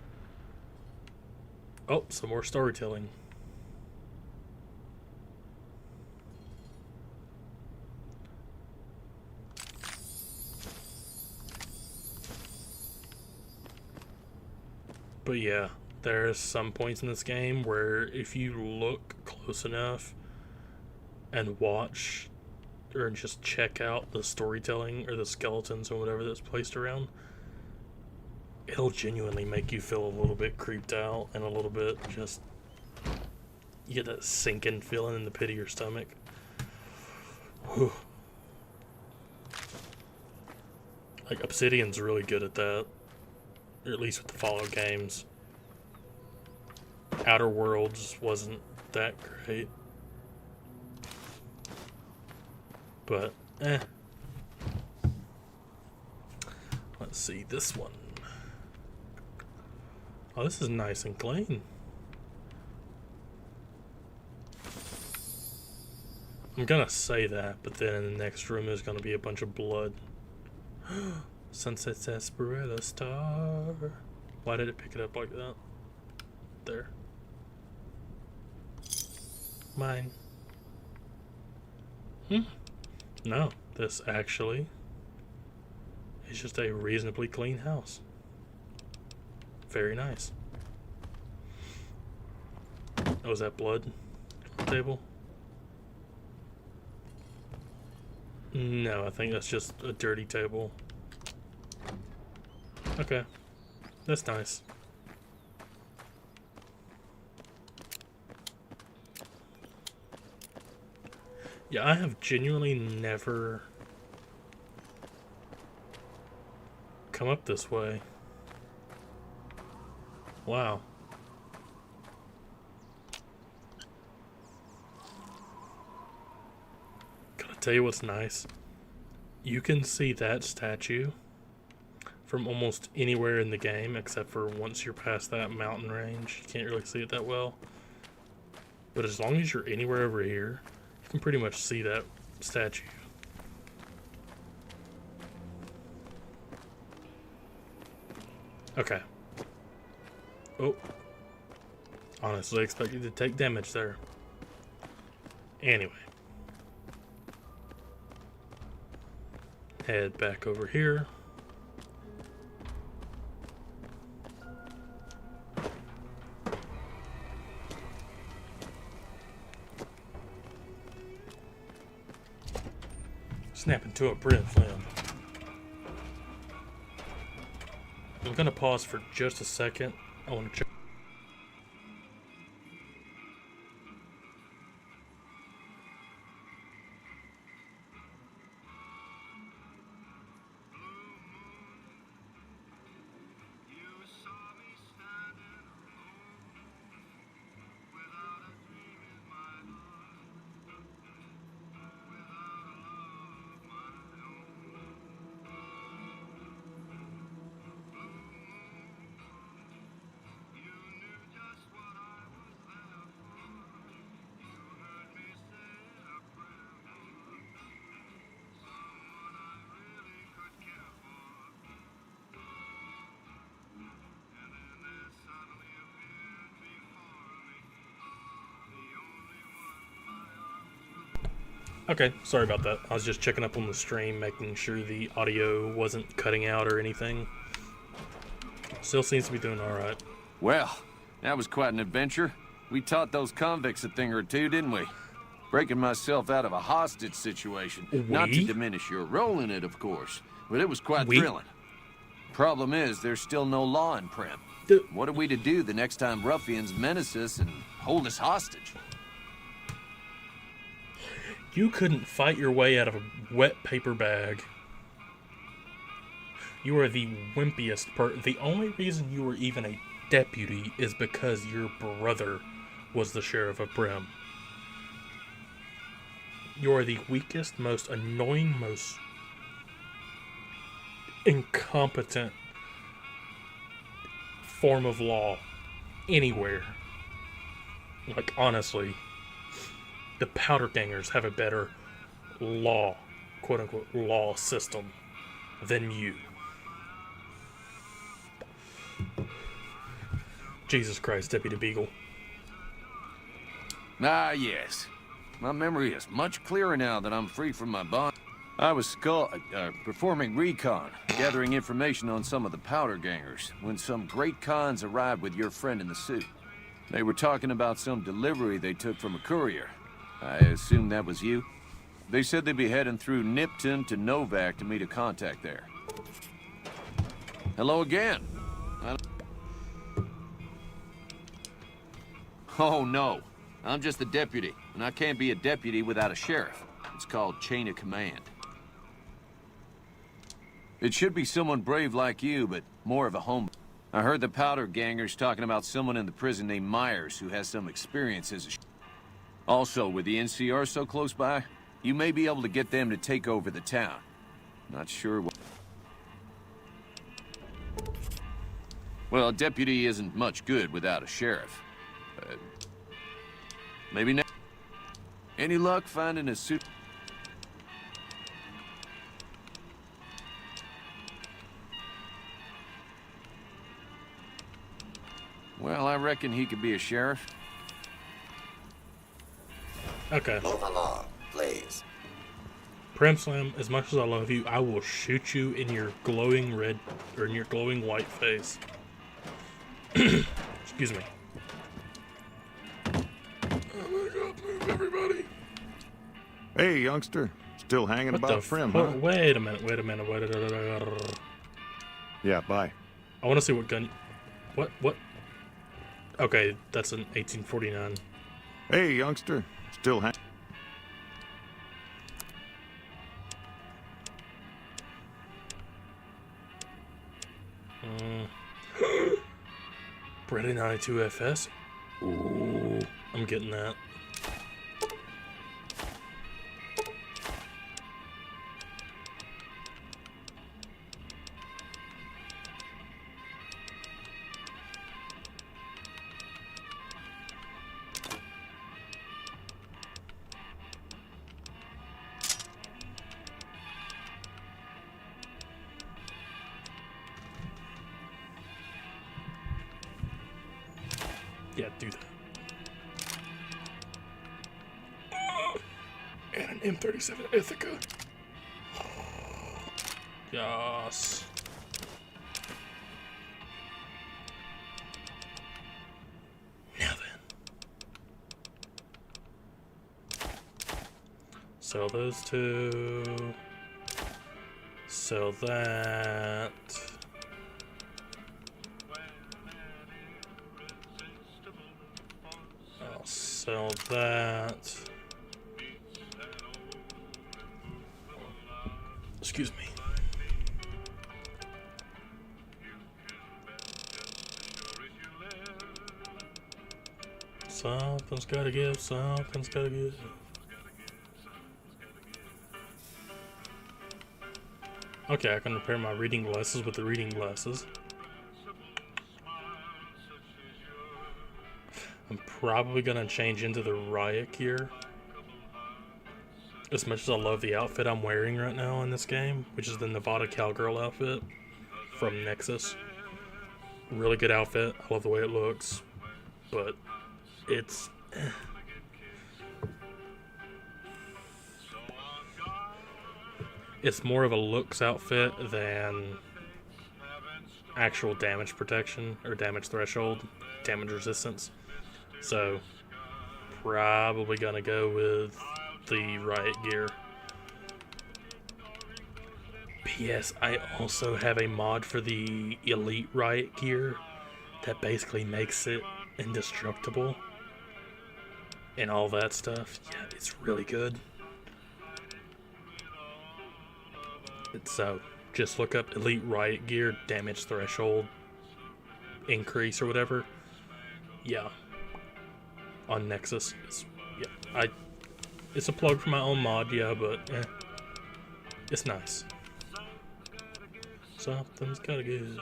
Oh, some more storytelling. But yeah, there's some points in this game where if you look close enough and watch or just check out the storytelling or the skeletons or whatever that's placed around, it'll genuinely make you feel a little bit creeped out and a little bit just, you get that sinking feeling in the pit of your stomach. Whew. Like, Obsidian's really good at that, or at least with the Fallout games. Outer Worlds wasn't that great, but Let's see this one. Oh, this is nice and clean. I'm gonna say that, but then in the next room there's gonna be a bunch of blood. Sunset Sarsaparilla Star. Why did it pick it up like that? There. Mine. No, this actually is just a reasonably clean house. Very nice. Oh, is that blood on the table? No, I think that's just a dirty table. Okay. That's nice. Yeah, I have genuinely never come up this way. Wow. Gotta tell you what's nice. You can see that statue from almost anywhere in the game, except for once you're past that mountain range. You can't really see it that well. But as long as you're anywhere over here, you can pretty much see that statue. Okay. Oh. Honestly expected to take damage there. Anyway. Head back over here. Snap into a Brim Flim. I'm gonna pause for just a second. I want to check. Okay, sorry about that. I was just checking up on the stream, making sure the audio wasn't cutting out or anything. Still seems to be doing alright. Well, that was quite an adventure. We taught those convicts a thing or two, didn't we? Breaking myself out of a hostage situation. Not to diminish your role in it, of course, but it was quite thrilling. Problem is, there's still no law in Primm. What are we to do the next time ruffians menace us and hold us hostage? You couldn't fight your way out of a wet paper bag. You are the wimpiest The only reason you were even a deputy is because your brother was the sheriff of Primm. You are the weakest, most annoying, most incompetent form of law anywhere. Like, honestly, the Powder Gangers have a better law, quote-unquote, law system than you. Jesus Christ, Deputy Beagle. Ah, yes. My memory is much clearer now that I'm free from my bond. I was performing recon, gathering information on some of the Powder Gangers, when some great cons arrived with your friend in the suit. They were talking about some delivery they took from a courier. I assume that was you? They said they'd be heading through Nipton to Novak to meet a contact there. Hello again. Oh, no. I'm just a deputy, and I can't be a deputy without a sheriff. It's called chain of command. It should be someone brave like you, but more of a home. I heard the powder gangers talking about someone in the prison named Myers who has some experience as a Also, with the NCR so close by, you may be able to get them to take over the town. Not sure what... Well, a deputy isn't much good without a sheriff. Maybe not. Any luck finding a suit? Well, I reckon he could be a sheriff. Okay. Move along, please. Pram Slam, as much as I love you, I will shoot you in your glowing red, or in your glowing white face. Excuse me. Oh my god, move everybody. Hey, youngster. Still hanging What about the Prim, fuck? huh? Wait a minute. Yeah, bye. I want to see what gun... What? Okay, that's an 1849. Hey, youngster. Still hanging... Brady 92 FS? Ooh, I'm getting that. Yeah, do that. And an M37 Ithaca. Yes. Now then. Sell those two. Sell that. I'll sell that. Excuse me. Something's gotta give, something's gotta give. Okay, I can repair my reading glasses with the reading glasses. I'm probably gonna change into the riot gear. As much as I love the outfit I'm wearing right now in this game, which is the Nevada Cowgirl outfit from Nexus. Really good outfit, I love the way it looks, but it's... It's more of a looks outfit than actual damage protection, or damage threshold, damage resistance. So, probably gonna go with the riot gear. P.S. I also have a mod for the elite riot gear that basically makes it indestructible and all that stuff. Yeah, it's really good. So, just look up elite riot gear damage threshold increase or whatever. Yeah. On Nexus. It's a plug for my own mod, yeah, but it's nice. Something's gotta give.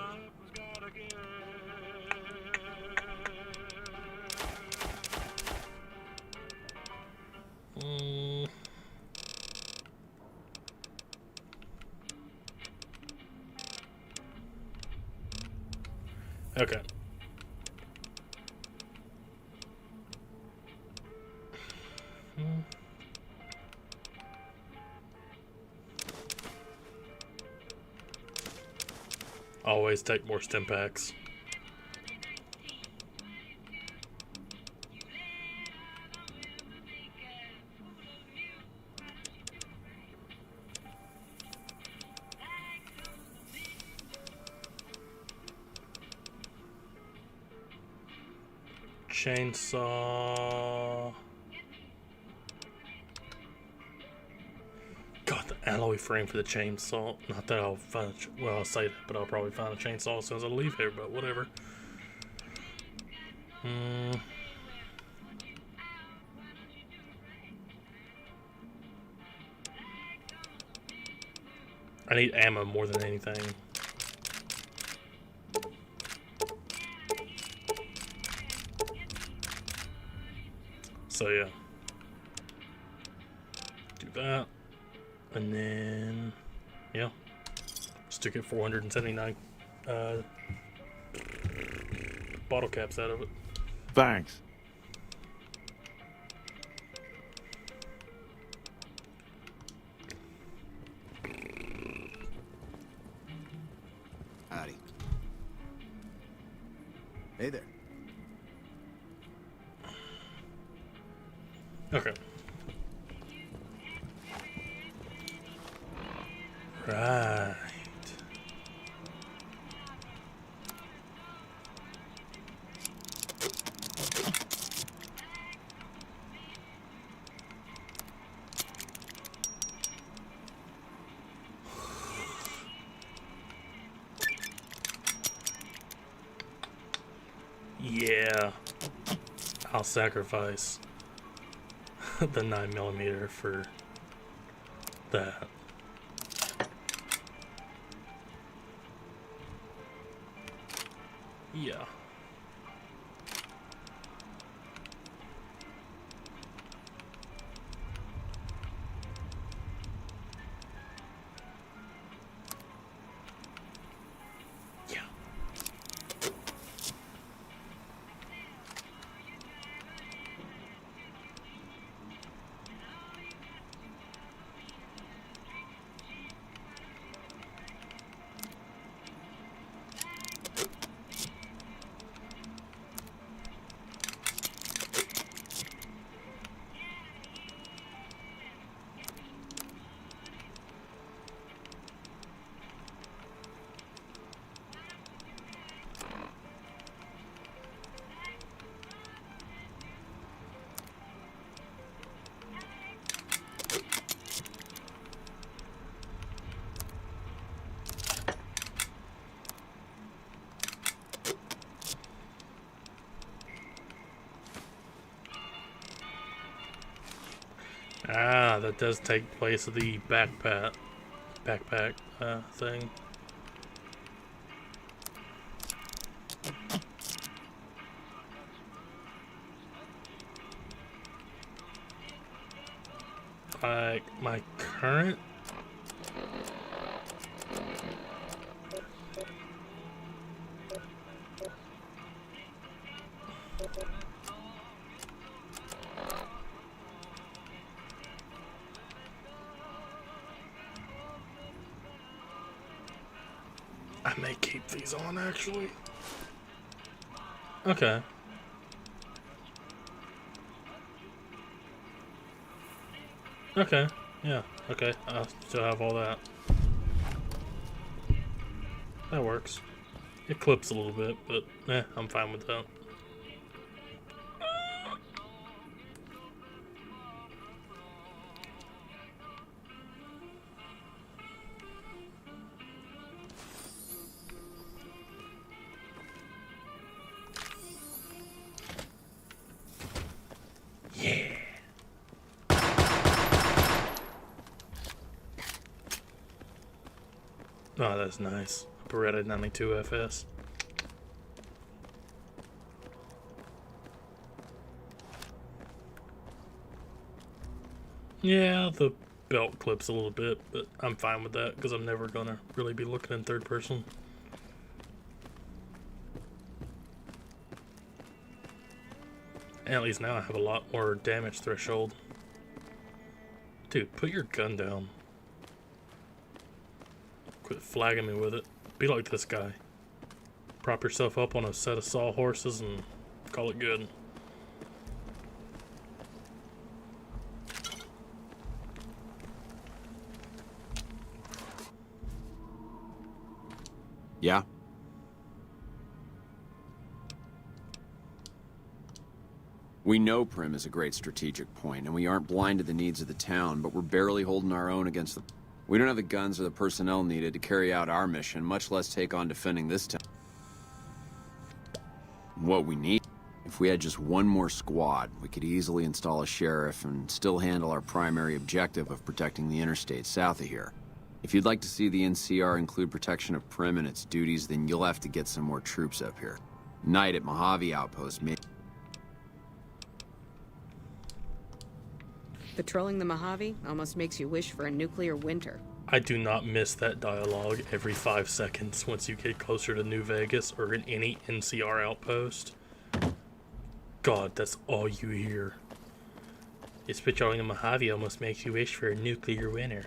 Okay. Always take more stim packs. chainsaw. God, the alloy frame for the chainsaw. Not that I'll find well, I'll say that, but I'll probably find a chainsaw as soon as I leave here, but whatever. I need ammo more than anything. So yeah. Do that. And then, yeah, just to get 479 bottle caps out of it. Thanks. Howdy. Hey there. Okay. Right. Yeah. I'll sacrifice the 9mm for that. Yeah. Yeah. Ah, that does take place of the backpack thing. Like my current. I may keep these on actually. Okay. Okay. Yeah. Okay. I still have all that. That works. It clips a little bit, but I'm fine with that. Oh, that's nice. Beretta 92 FS. Yeah, the belt clips a little bit, but I'm fine with that because I'm never gonna really be looking in third person. And at least now I have a lot more damage threshold. Dude, put your gun down. Quit flagging me with it. Be like this guy. Prop yourself up on a set of sawhorses and call it good. Yeah? We know Prim is a great strategic point, and we aren't blind to the needs of the town, but we're barely holding our own against the... We don't have the guns or the personnel needed to carry out our mission, much less take on defending this town. What we need... If we had just one more squad, we could easily install a sheriff and still handle our primary objective of protecting the interstate south of here. If you'd like to see the NCR include protection of Prim and its duties, then you'll have to get some more troops up here. Night at Mojave Outpost may... Patrolling the Mojave almost makes you wish for a nuclear winter. I do not miss that dialogue every 5 seconds once you get closer to New Vegas or in any NCR outpost. God, that's all you hear. It's patrolling the Mojave almost makes you wish for a nuclear winter.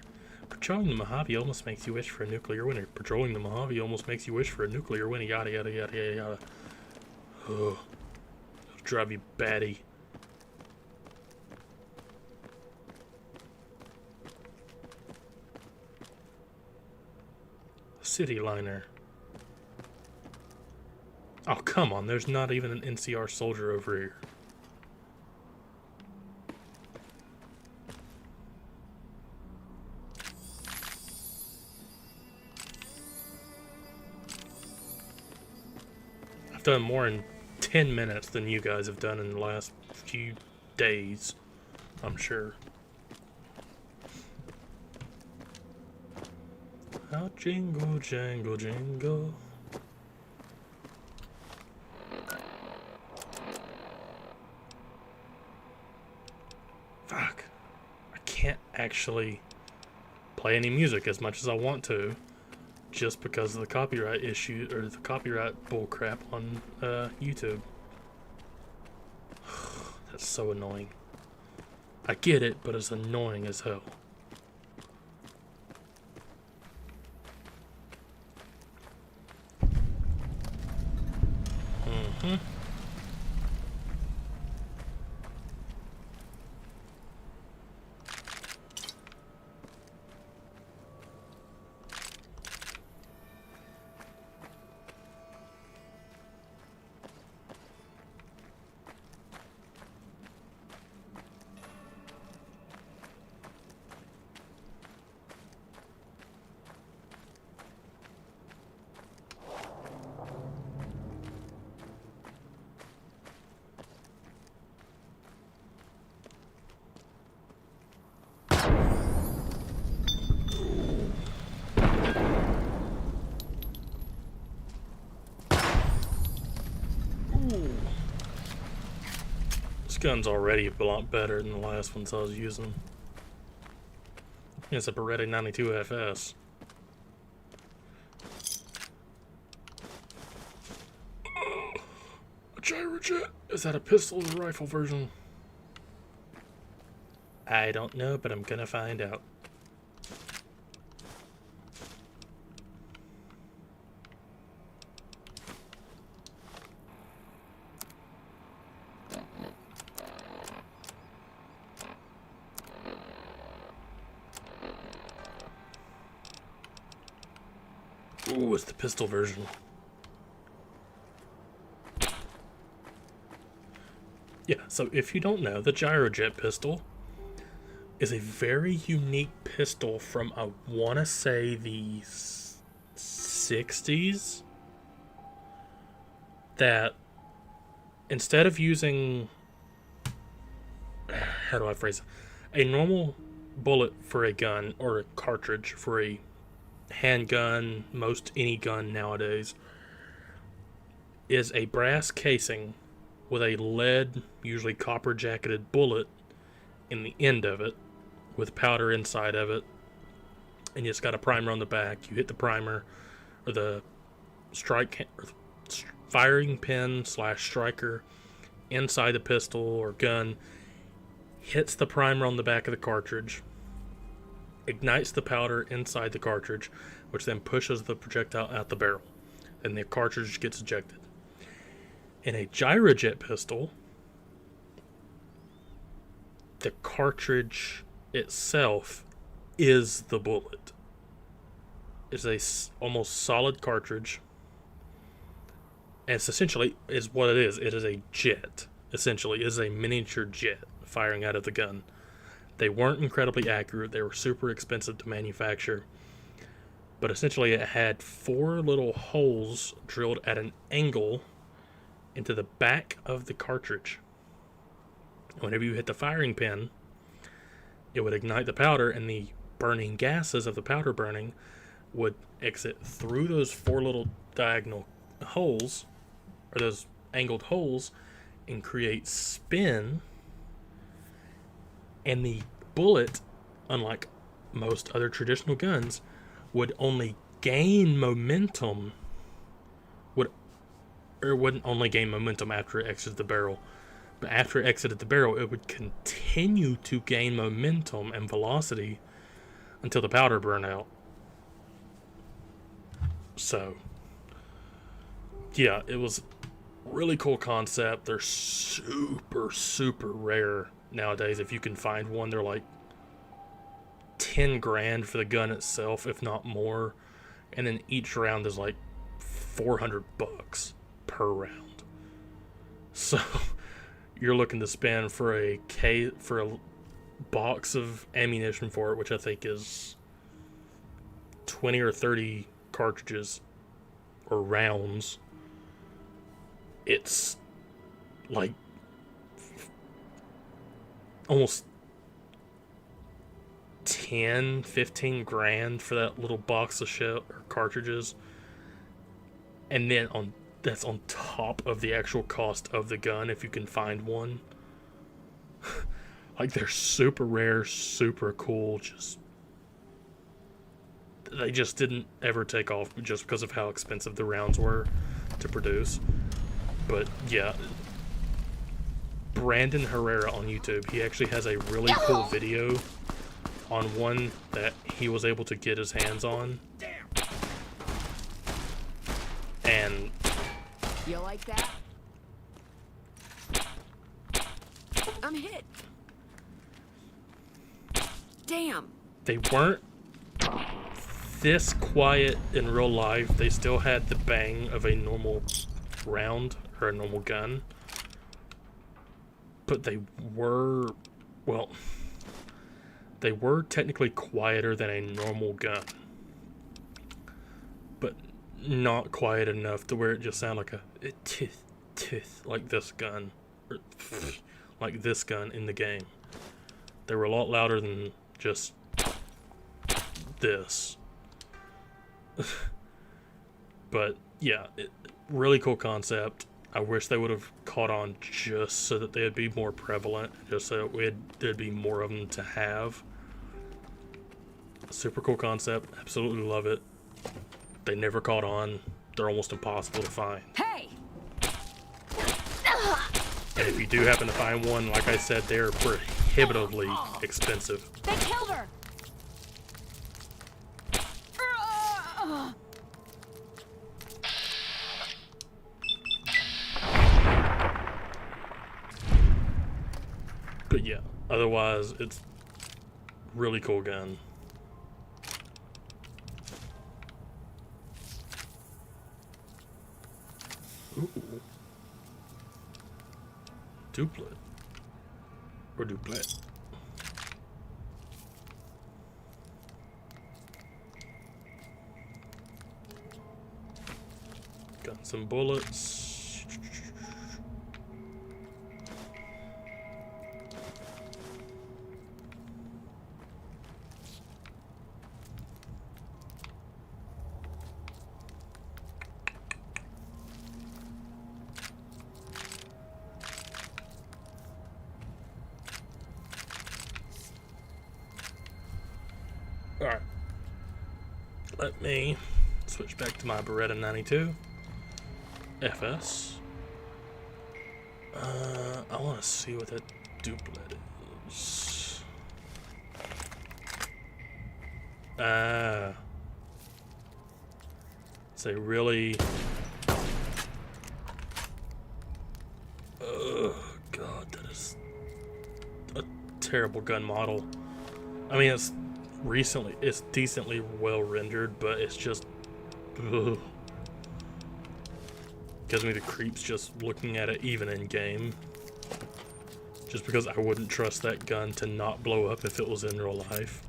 Patrolling the Mojave almost makes you wish for a nuclear winter. Patrolling the Mojave almost makes you wish for a nuclear winter. Yada yada yada yada yada. Ugh. It'll drive you batty. City liner. Oh, come on. There's not even an NCR soldier over here. I've done more in 10 minutes than you guys have done in the last few days, I'm sure. How jingle, jangle, jingle. Fuck. I can't actually play any music as much as I want to, just because of the copyright issue, or the copyright bullcrap on YouTube. That's so annoying. I get it, but it's annoying as hell. This gun's already a lot better than the last ones I was using. It's a Beretta 92 FS. A gyrojet? Is that a pistol or rifle version? I don't know, but I'm gonna find out. Ooh, it's the pistol version. Yeah, so if you don't know, the gyrojet pistol is a very unique pistol from, I want to say, the 60s. That instead of using, how do I phrase it? A normal bullet for a gun, or a cartridge for a handgun, most any gun nowadays, is a brass casing with a lead, usually copper jacketed bullet in the end of it, with powder inside of it, and it's got a primer on the back. You hit the primer, or the firing pin / striker inside the pistol or gun, hits the primer on the back of the cartridge, ignites the powder inside the cartridge, which then pushes the projectile out the barrel, and the cartridge gets ejected. In a gyrojet pistol, the cartridge itself is the bullet. It's a almost solid cartridge, and it's essentially is what it is. It is a jet. essentially, is a miniature jet firing out of the gun. They weren't incredibly accurate. They were super expensive to manufacture. But essentially it had 4 little holes drilled at an angle into the back of the cartridge. Whenever you hit the firing pin, it would ignite the powder, and the burning gases of the powder burning would exit through those 4 little diagonal holes, or those angled holes, and create spin. And the bullet, unlike most other traditional guns, would only gain momentum, wouldn't only gain momentum after it exited the barrel, but after it exited the barrel, it would continue to gain momentum and velocity until the powder burned out. So, yeah, it was a really cool concept. They're super, super rare nowadays. If you can find one, they're like 10 grand for the gun itself, if not more, and then each round is like $400 per round. So you're looking to spend for a box of ammunition for it, which I think is 20 or 30 cartridges or rounds. It's like almost 10-15 grand for that little box of shell or cartridges, and then that's on top of the actual cost of the gun if you can find one. Like, they're super rare, super cool. They just didn't ever take off just because of how expensive the rounds were to produce. But yeah, Brandon Herrera on YouTube, he actually has a really cool video on one that he was able to get his hands on. And You like that? I'm hit. Damn. they weren't this quiet in real life. They still had the bang of a normal round or a normal gun, but they were, well, they were technically quieter than a normal gun, but not quiet enough to where it just sounded like a tooth, like this gun, or like this gun in the game. They were a lot louder than just this. But yeah, really cool concept. I wish they would have caught on just so that they'd be more prevalent, just so there'd be more of them to have. Super cool concept. Absolutely love it. They never caught on. They're almost impossible to find. Hey! And if you do happen to find one, like I said, they're prohibitively expensive. They killed her! But yeah, otherwise, it's really cool gun. Ooh. Duplet. Or duplet. Got some bullets. Alright, let me switch back to my Beretta 92 FS. I want to see what that duplet is. It's a really... Oh god, that is a terrible gun model. I mean, it's decently well rendered, but it's just ugh. Gives me the creeps just looking at it even in game. Just because I wouldn't trust that gun to not blow up if it was in real life.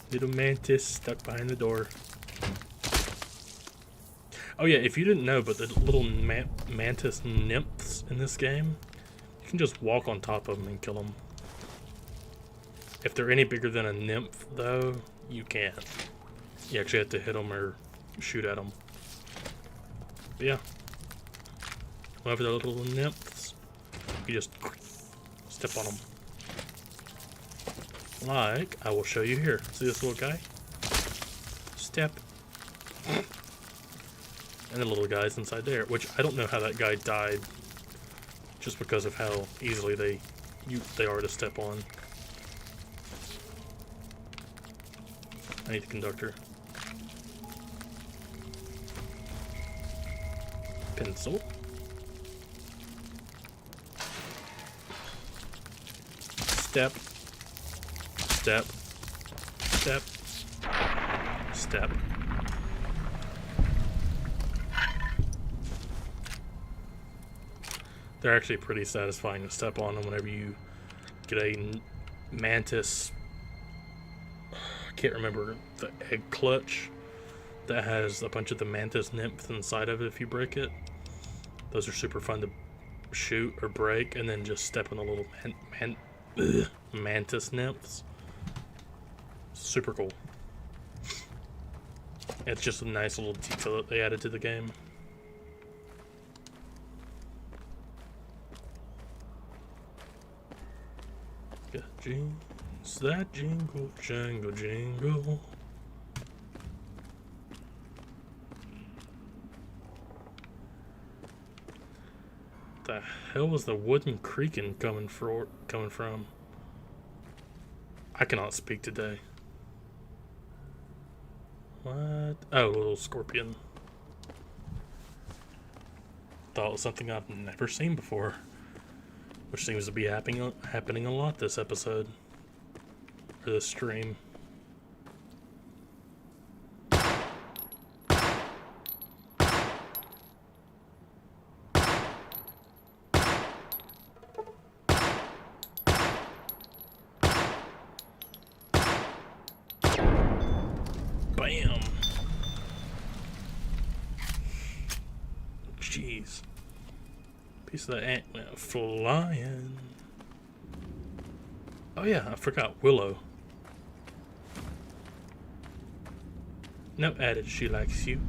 Little mantis stuck behind the door. Oh yeah, if you didn't know, but the little mantis nymphs in this game, you can just walk on top of them and kill them. If they're any bigger than a nymph, though, you can't. You actually have to hit them or shoot at them. But yeah. Whenever they're little nymphs, you just step on them. Like, I will show you here. See this little guy? Step. And the little guy's inside there, which I don't know how that guy died. Just because of how easily they are to step on. I need the conductor. Pencil. Step. Step. Step. Step. They're actually pretty satisfying to step on them whenever you get a mantis. I can't remember the egg clutch that has a bunch of the mantis nymphs inside of it if you break it. Those are super fun to shoot or break, and then just step on the little mantis nymphs. Super cool. It's just a nice little detail that they added to the game. Got jeans, that jingle, jangle, jingle. The hell was the wooden creaking coming from? I cannot speak today. What? Oh, a little scorpion. Thought it was something I've never seen before. Which seems to be happening a lot this episode. Or this stream. Bam! Jeez. Piece of that ant went flying. Oh yeah, I forgot Willow. No added she likes you.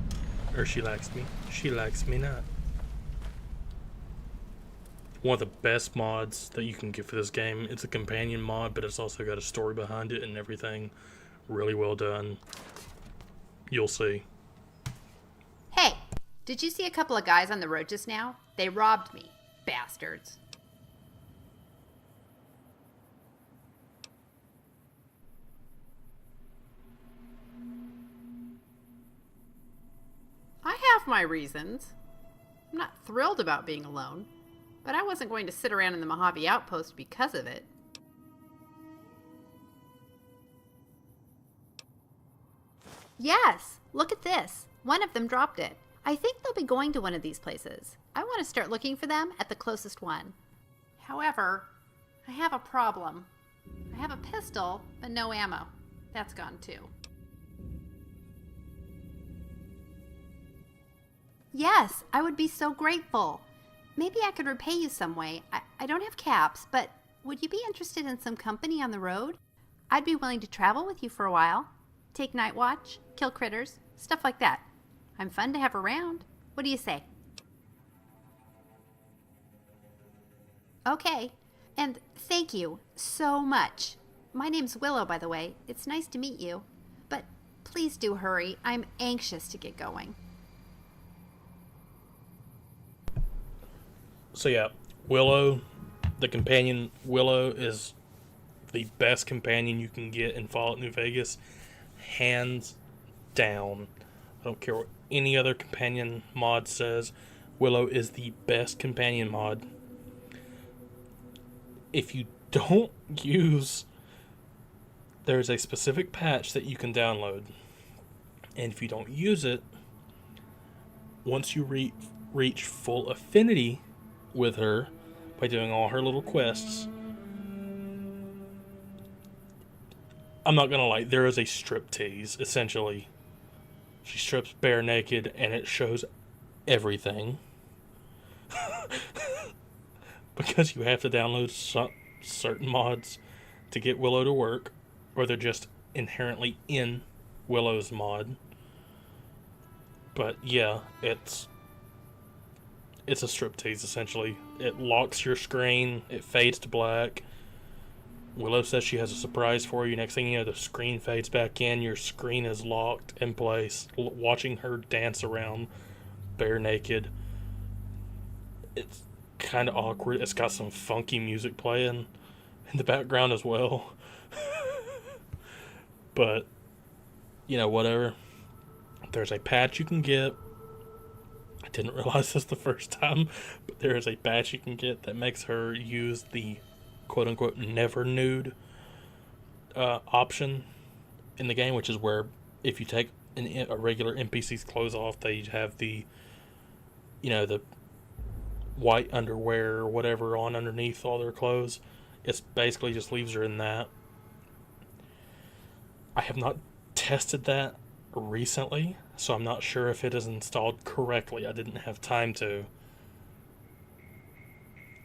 Or she likes me. She likes me not. One of the best mods that you can get for this game. It's a companion mod, but it's also got a story behind it and everything. Really well done. You'll see. Hey, did you see a couple of guys on the road just now? They robbed me, bastards. I have my reasons. I'm not thrilled about being alone, but I wasn't going to sit around in the Mojave Outpost because of it. Yes, look at this. One of them dropped it. I think they'll be going to one of these places. I want to start looking for them at the closest one. However, I have a problem. I have a pistol, but no ammo. That's gone too. Yes, I would be so grateful. Maybe I could repay you some way. I don't have caps, but would you be interested in some company on the road? I'd be willing to travel with you for a while. Take night watch, kill critters, stuff like that. I'm fun to have around. What do you say? Okay, and thank you so much. My name's Willow, by the way. It's nice to meet you. But please do hurry. I'm anxious to get going. So yeah, Willow, the companion Willow, is the best companion you can get in Fallout New Vegas. Hands down. I don't care what any other companion mod says. Willow is the best companion mod. If you don't use... There's a specific patch that you can download. And if you don't use it, once you reach full affinity with her by doing all her little quests, I'm not gonna lie, there is a striptease, essentially. She strips bare naked and it shows everything. Because you have to download certain mods to get Willow to work, or they're just inherently in Willow's mod. But yeah, it's a striptease, essentially. It locks your screen, it fades to black. Willow says she has a surprise for you. Next thing you know, the screen fades back in, your screen is locked in place, watching her dance around bare naked. It's kind of awkward. It's got some funky music playing in the background as well. But, you know, whatever. There's a patch you can get. I didn't realize this the first time, but there is a patch you can get that makes her use the quote-unquote never nude option in the game, which is where if you take a regular NPC's clothes off, they have the, you know, the white underwear or whatever on underneath all their clothes. It's basically just leaves her in that. I have not tested that recently, so I'm not sure if it is installed correctly. I didn't have time to.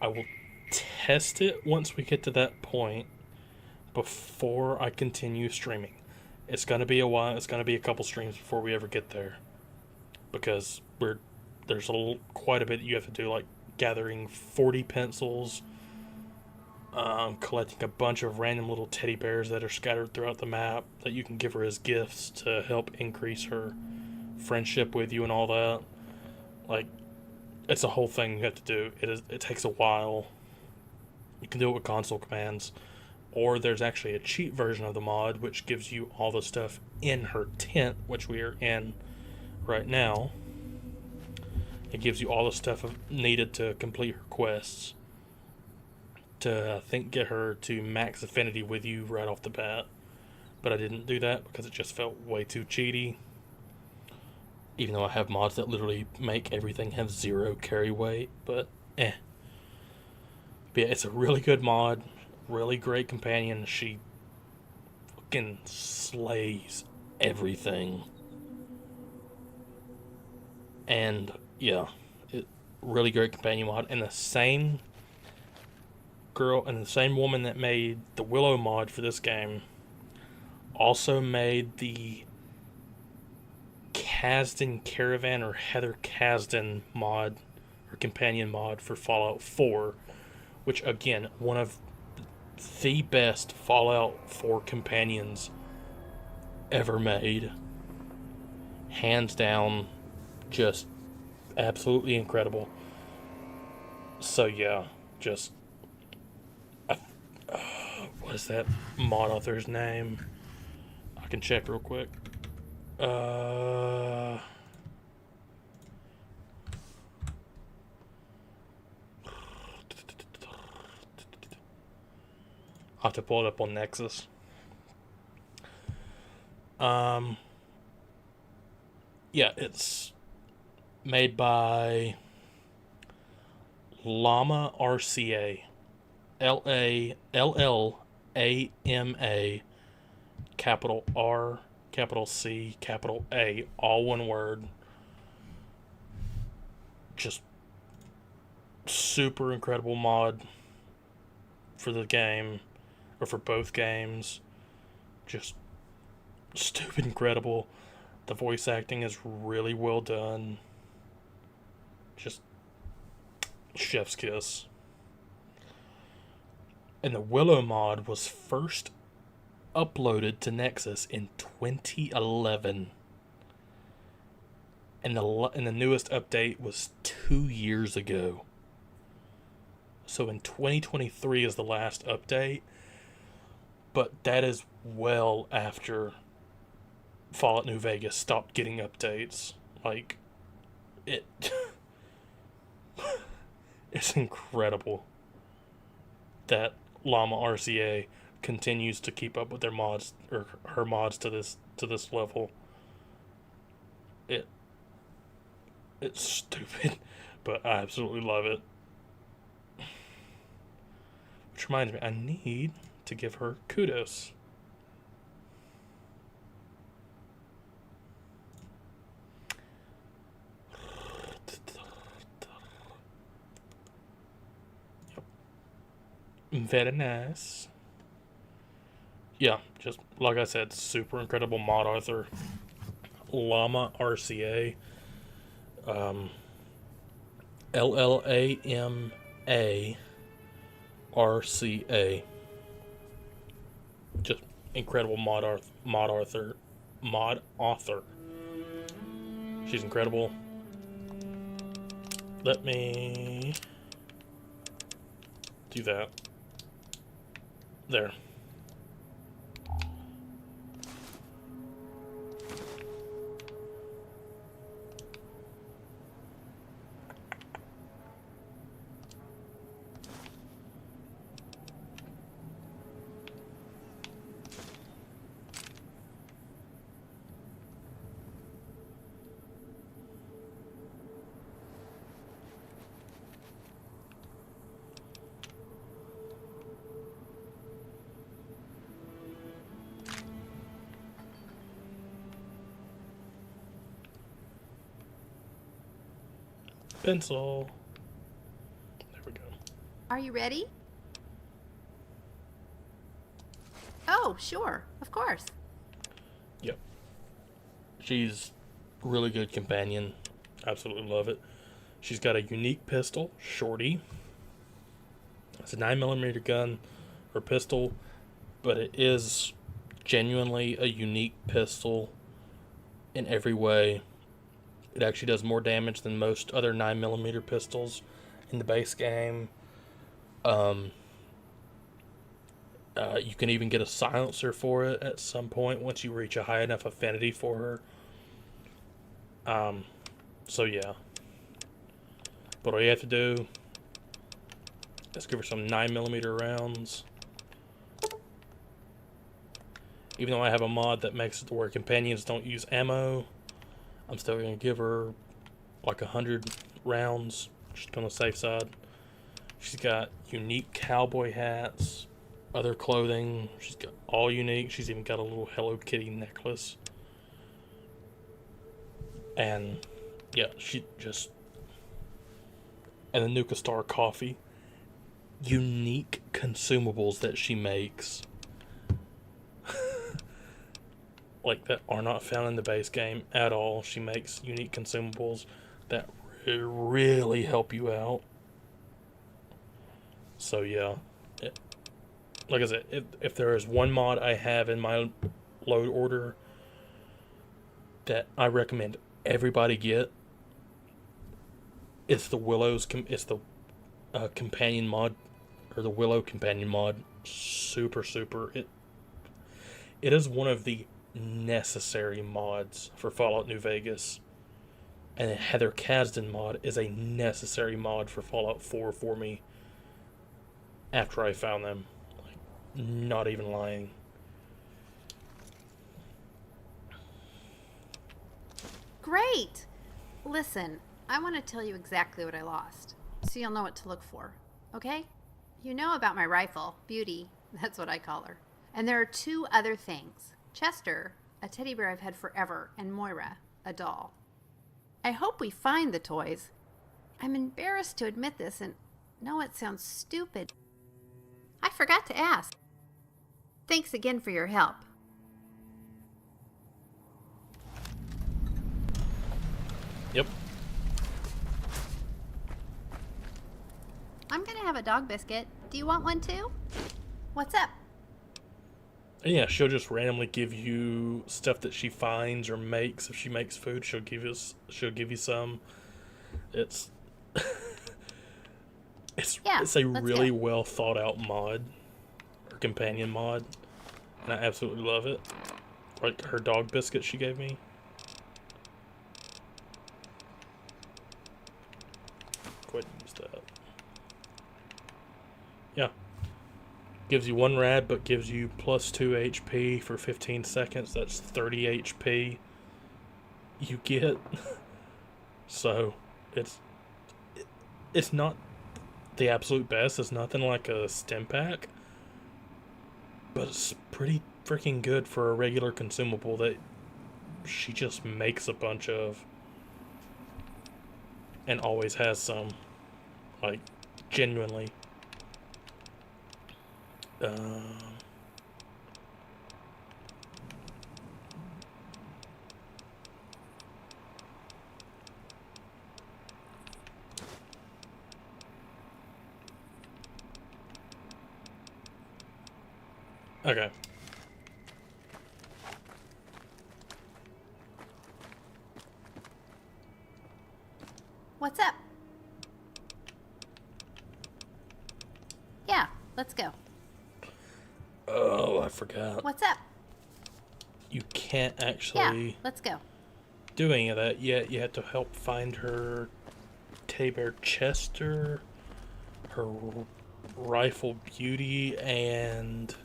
I will test it once we get to that point before I continue streaming. It's going to be a while. It's going to be a couple streams before we ever get there, because there's quite a bit you have to do, like gathering 40 pencils, collecting a bunch of random little teddy bears that are scattered throughout the map that you can give her as gifts to help increase her friendship with you and all that. Like, it's a whole thing you have to do. It takes a while. You can do it with console commands, or there's actually a cheat version of the mod which gives you all the stuff in her tent, which we are in right now. It gives you all the stuff needed to complete her quests, to, I think, get her to max affinity with you right off the bat. But I didn't do that because it just felt way too cheaty. Even though I have mods that literally make everything have 0 carry weight, but eh. But yeah, it's a really good mod, really great companion. She fucking slays everything. And yeah, really great companion mod. And the same girl and the same woman that made the Willow mod for this game also made the Kasdan Caravan, or Heather Kasdan mod, or companion mod for Fallout 4, which, again, one of the best Fallout 4 companions ever made. Hands down, just absolutely incredible. So yeah, just what is that mod author's name? I can check real quick. I'll have to pull it up on Nexus. Yeah, it's made by Llama RCA. LLAMA, capital R, capital C, capital A, all one word. Just super incredible mod for the game, or for both games. Just stupid incredible. The voice acting is really well done. Just chef's kiss. And the Willow mod was first uploaded to Nexus in 2011. And the newest update was 2 years ago. So in 2023 is the last update. But that is well after Fallout New Vegas stopped getting updates. Like, it... it's incredible that Llama RCA continues to keep up with their mods, or her mods, to this level. It's stupid, but I absolutely love it. Which reminds me, I need to give her kudos. Yep. Very nice. Yeah, just like I said, super incredible mod author. Llama RCA. LLAMA RCA. Just incredible mod author. She's incredible. Let me do that. There. Pencil. There we go. Are you ready? Oh, sure. Of course. Yep. She's a really good companion. Absolutely love it. She's got a unique pistol, Shorty. It's a 9mm gun or pistol, but it is genuinely a unique pistol in every way. It actually does more damage than most other 9mm pistols in the base game. You can even get a silencer for it at some point once you reach a high enough affinity for her. So yeah. But all you have to do is give her some 9mm rounds. Even though I have a mod that makes it to where companions don't use ammo, I'm still going to give her like 100 rounds, just on the safe side. She's got unique cowboy hats, other clothing. She's got all unique. She's even got a little Hello Kitty necklace. And yeah, she just... And the Nuka Star coffee. Unique consumables that she makes. Like, that are not found in the base game at all. She makes unique consumables that really help you out. So yeah, like I said, if there is one mod I have in my load order that I recommend everybody get, it's the companion mod, or the Willow companion mod. Super. It is one of the necessary mods for Fallout New Vegas, and the Heather Kasdan mod is a necessary mod for Fallout 4 for me after I found them. Like, not even lying. Great! Listen, I want to tell you exactly what I lost, so you'll know what to look for, okay? You know about my rifle, Beauty, that's what I call her. And there are two other things. Chester, a teddy bear I've had forever, and Moira, a doll. I hope we find the toys. I'm embarrassed to admit this, and know it sounds stupid. I forgot to ask. Thanks again for your help. Yep. I'm gonna have a dog biscuit. Do you want one too? What's up? And yeah, she'll just randomly give you stuff that she finds or makes. If she makes food, she'll give you some. It's it's a really well thought out mod, or companion mod, and I absolutely love it. Like her dog biscuit she gave me. Go ahead and use that. Yeah. Gives you 1 rad, but gives you plus 2 HP for 15 seconds. That's 30 HP you get. So it's not the absolute best. It's nothing like a stim pack, but it's pretty freaking good for a regular consumable that she just makes a bunch of and always has some, like, genuinely. Okay. What's up? Yeah, let's go. Oh, I forgot. What's up? You can't Yeah, actually let's go. do any of that yet. You have to help find her teddy bear Chester, her rifle Beauty, and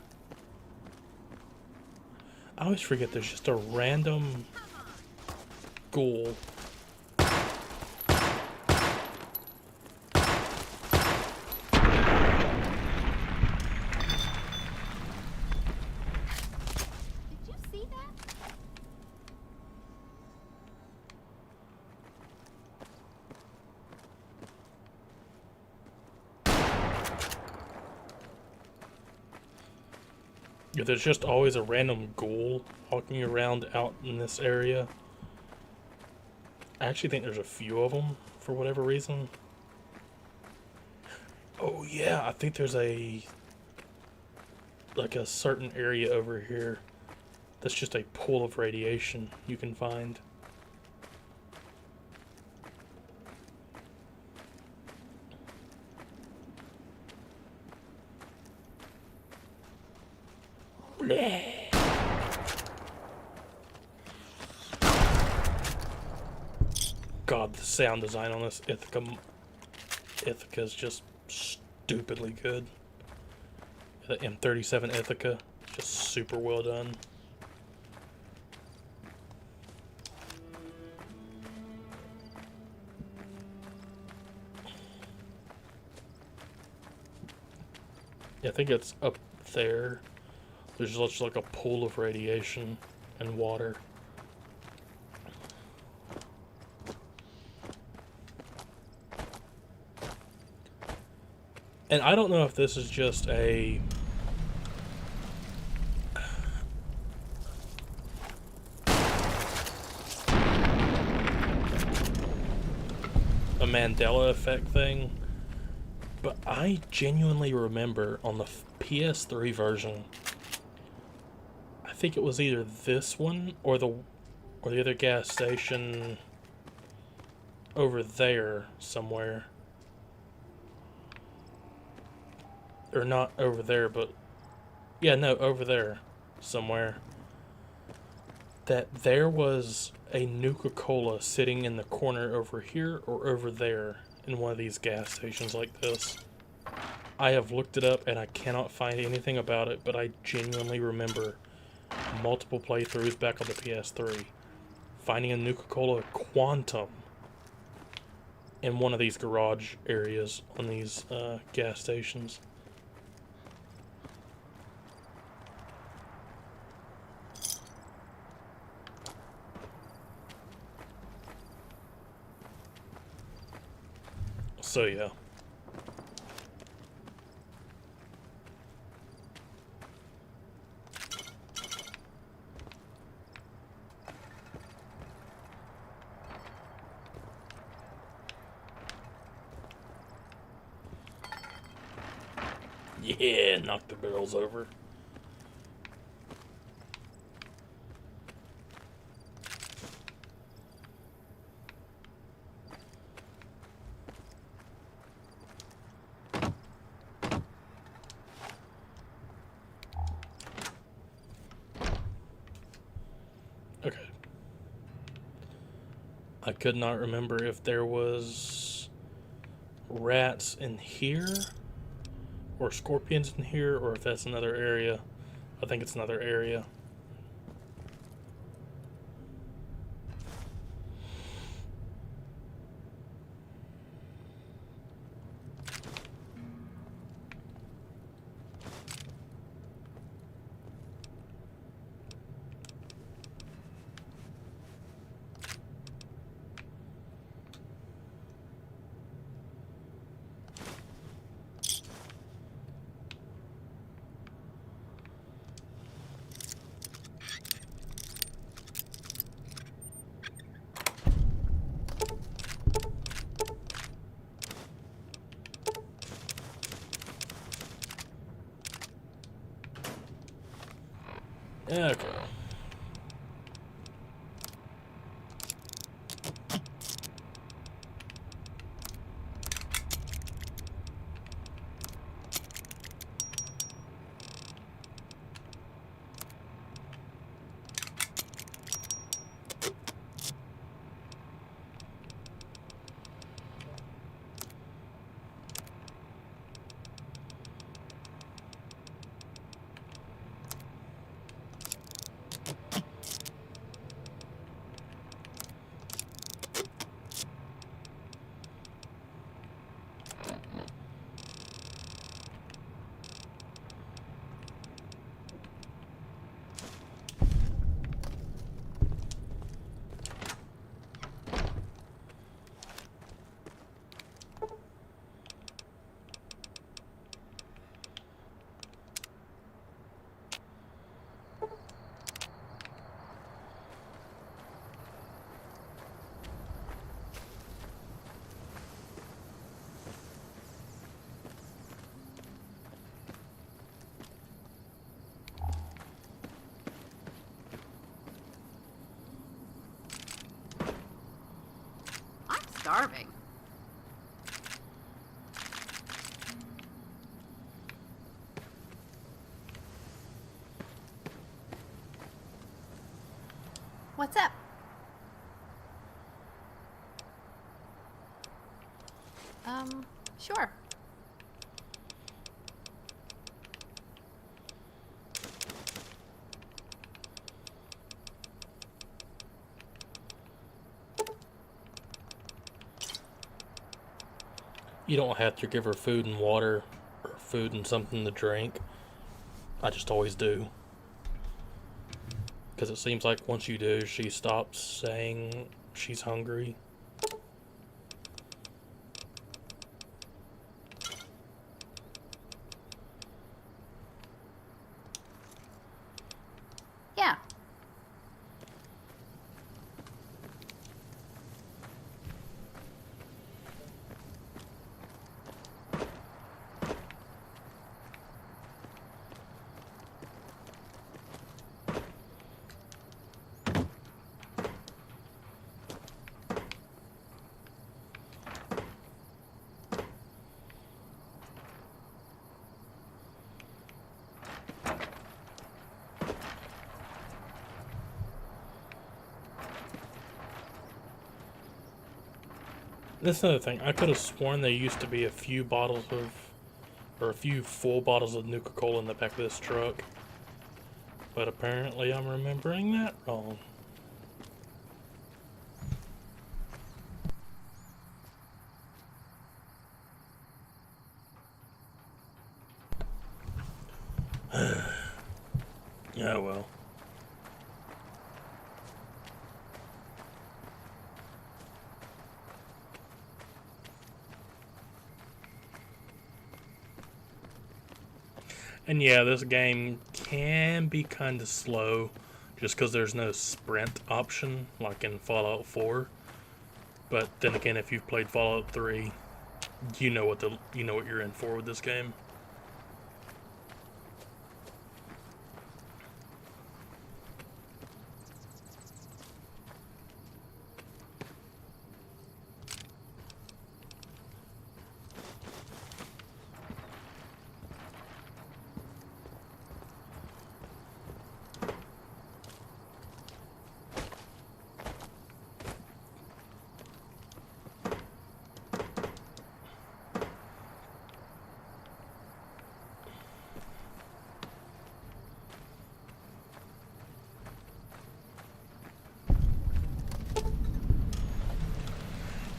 I always forget there's just a random ghoul. Did you see that? Yeah, there's just always a random ghoul walking around out in this area. I actually think there's a few of them for whatever reason. Oh yeah, I think there's a certain area over here that's just a pool of radiation you can find. Bleh. God, the sound design on this Ithaca is just stupidly good. The M37 Ithaca, just super well done. Yeah, I think it's up there. There's just like a pool of radiation and water. And I don't know if this is just a Mandela effect thing, but I genuinely remember on the PS3 version, I think it was either this one or the other gas station over there somewhere. Or not over there, but yeah, no, over there somewhere. That there was a Nuka-Cola sitting in the corner over here or over there in one of these gas stations like this. I have looked it up and I cannot find anything about it, but I genuinely remember multiple playthroughs back on the PS3 finding a Nuka-Cola Quantum in one of these garage areas on these gas stations. So yeah. Yeah, knock the barrels over. Okay. I could not remember if there was rats in here or scorpions in here or if that's another area. I think it's another area. Okay. I'm starving. What's up? Sure. You don't have to give her food and water, or food and something to drink. I just always do. Because it seems like once you do, she stops saying she's hungry. Yeah. That's another thing. I could have sworn there used to be a few bottles of, or a few full bottles of Nuka-Cola in the back of this truck. But apparently I'm remembering that wrong. Yeah, well. And yeah, this game can be kind of slow just because there's no sprint option like in Fallout 4. But then again, if you've played Fallout 3, you know what you're in for with this game.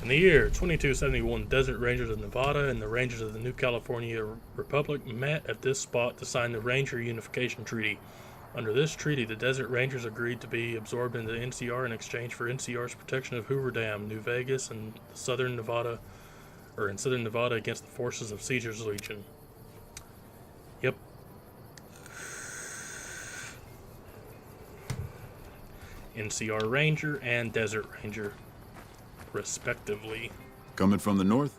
In the year 2271, Desert Rangers of Nevada and the Rangers of the New California Republic met at this spot to sign the Ranger Unification Treaty. Under this treaty, the Desert Rangers agreed to be absorbed into NCR in exchange for NCR's protection of Hoover Dam, New Vegas, and Southern Nevada, in Southern Nevada against the forces of Caesar's Legion. Yep. NCR Ranger and Desert Ranger, respectively. Coming from the north?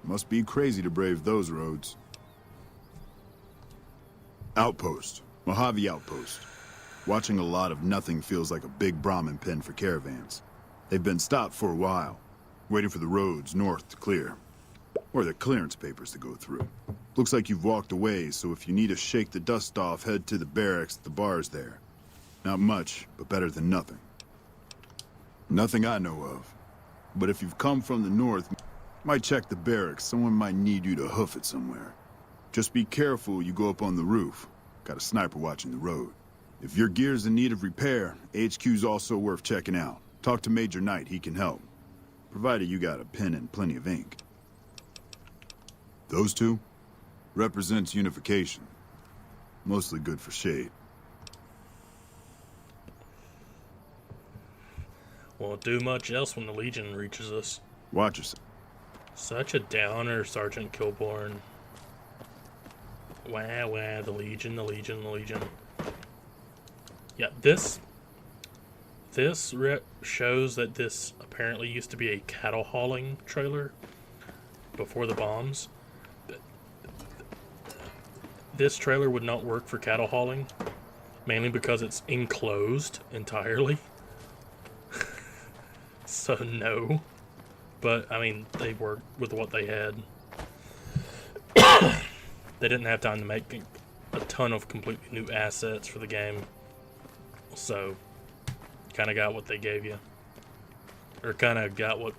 Must be crazy to brave those roads. Outpost. Mojave Outpost. Watching a lot of nothing feels like a big Brahmin pen for caravans. They've been stopped for a while, waiting for the roads north to clear. Or the clearance papers to go through. Looks like you've walked away, so if you need to shake the dust off, head to the barracks at the bars there. Not much, but better than nothing. Nothing I know of. But if you've come from the north, might check the barracks. Someone might need you to hoof it somewhere. Just be careful you go up on the roof. Got a sniper watching the road. If your gear's in need of repair, HQ's also worth checking out. Talk to Major Knight, he can help. Provided you got a pen and plenty of ink. Those two? Represents unification. Mostly good for shade. Won't do much else when the Legion reaches us. Watch yourself. Such a downer, Sergeant Kilborn. Wah, wah, the Legion, the Legion, the Legion. Yeah, this shows that this apparently used to be a cattle hauling trailer before the bombs. This trailer would not work for cattle hauling, mainly because it's enclosed entirely. So no. But, I mean, they worked with what they had. They didn't have time to make a ton of completely new assets for the game. So, kind of got what they gave you. Or kind of got what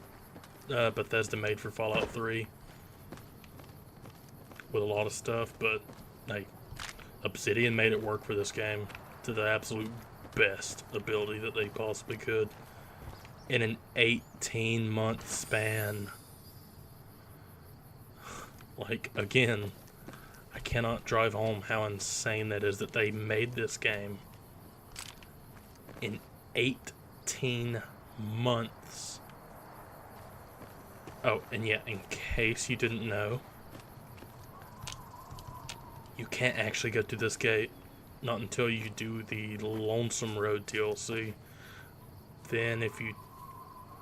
Bethesda made for Fallout 3. With a lot of stuff, but, hey, Obsidian made it work for this game to the absolute best ability that they possibly could. In an 18-month span. Like, again, I cannot drive home how insane that is that they made this game in 18 months. Oh, and yeah, in case you didn't know, you can't actually go through this gate, not until you do the Lonesome Road DLC. Then if you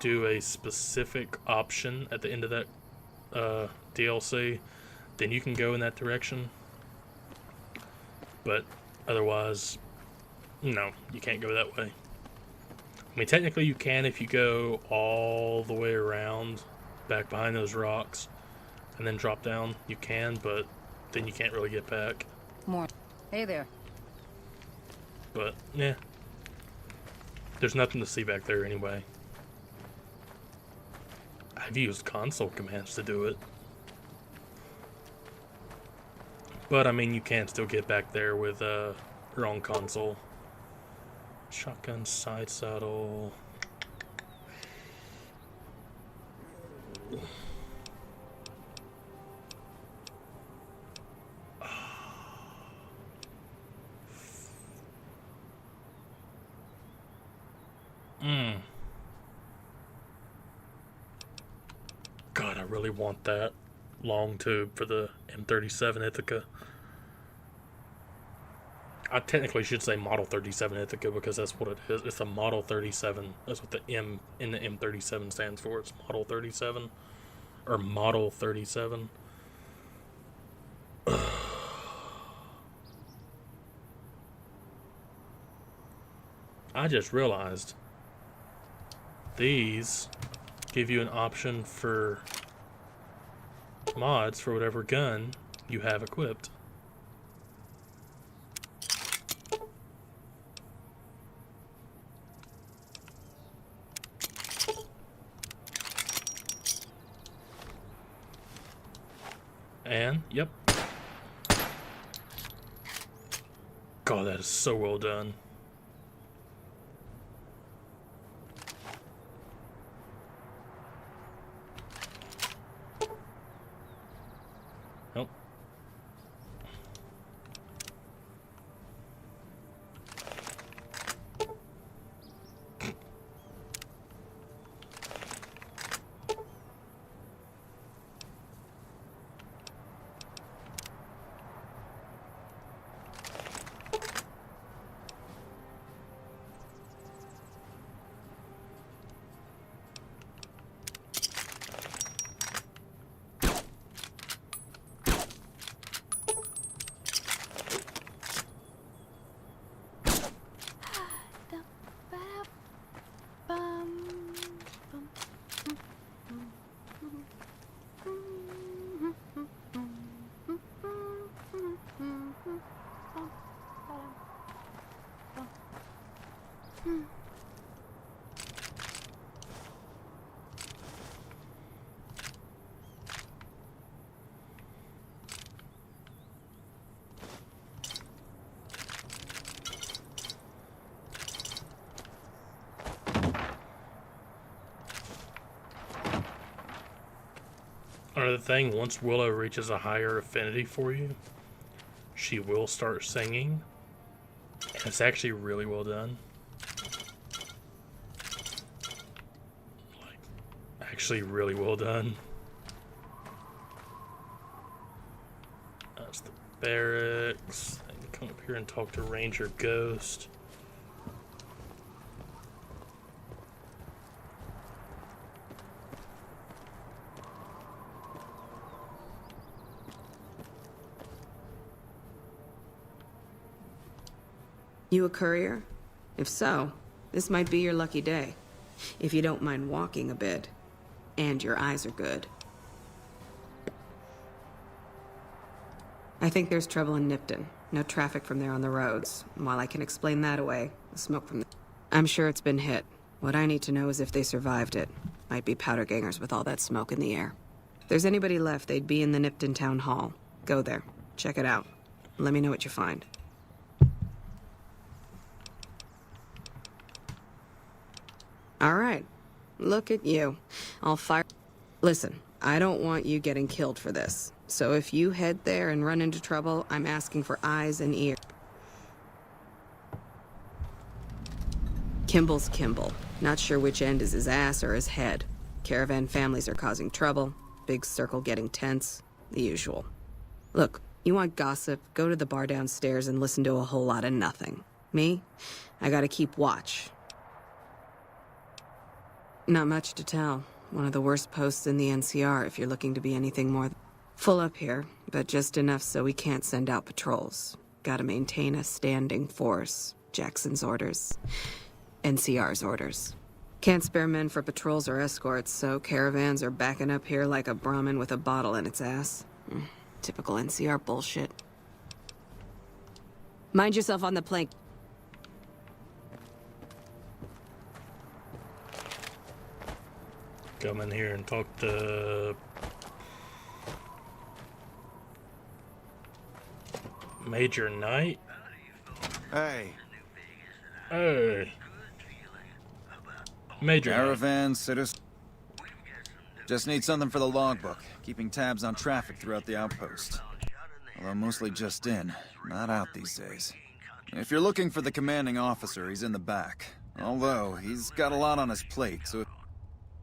do a specific option at the end of that DLC, then you can go in that direction. But otherwise, no, you can't go that way. I mean, technically you can if you go all the way around, back behind those rocks, and then drop down. You can, but then you can't really get back. More. Hey there. But, yeah. There's nothing to see back there anyway. I've used console commands to do it. But, I mean, you can still get back there with your own console. Shotgun side saddle. God, I really want that long tube for the M37 Ithaca. I technically should say Model 37 Ithaca because that's what it is. It's a Model 37. That's what the M in the M37 stands for. It's Model 37. Or Model 37. I just realized these give you an option for mods for whatever gun you have equipped. And, yep. God, that is so well done. Nope. Another thing, once Willow reaches a higher affinity for you, she will start singing. And it's actually really well done. Like, actually really well done. That's the barracks. I can come up here and talk to Ranger Ghost. You a courier? If so, this might be your lucky day. If you don't mind walking a bit. And your eyes are good. I think there's trouble in Nipton. No traffic from there on the roads. And while I can explain that away, the smoke from I'm sure it's been hit. What I need to know is if they survived it. Might be powder gangers with all that smoke in the air. If there's anybody left, they'd be in the Nipton Town Hall. Go there. Check it out. Let me know what you find. All right. Look at you. I'll fire... Listen, I don't want you getting killed for this. So if you head there and run into trouble, I'm asking for eyes and ears. Kimball's Kimball. Not sure which end is his ass or his head. Caravan families are causing trouble. Big circle getting tense. The usual. Look, you want gossip, go to the bar downstairs and listen to a whole lot of nothing. Me? I gotta keep watch. Not much to tell. One of the worst posts in the NCR if you're looking to be anything more full up here, but just enough so we can't send out patrols. Gotta maintain a standing force. Jackson's orders. NCR's orders. Can't spare men for patrols or escorts, so caravans are backing up here like a Brahmin with a bottle in its ass. Typical NCR bullshit. Mind yourself on the plank. Come in here and talk to Major Knight. Hey. Hey. Major Caravan, citizen. Just need something for the logbook. Keeping tabs on traffic throughout the outpost. Although mostly just in, not out these days. If you're looking for the commanding officer, he's in the back. Although, he's got a lot on his plate, so...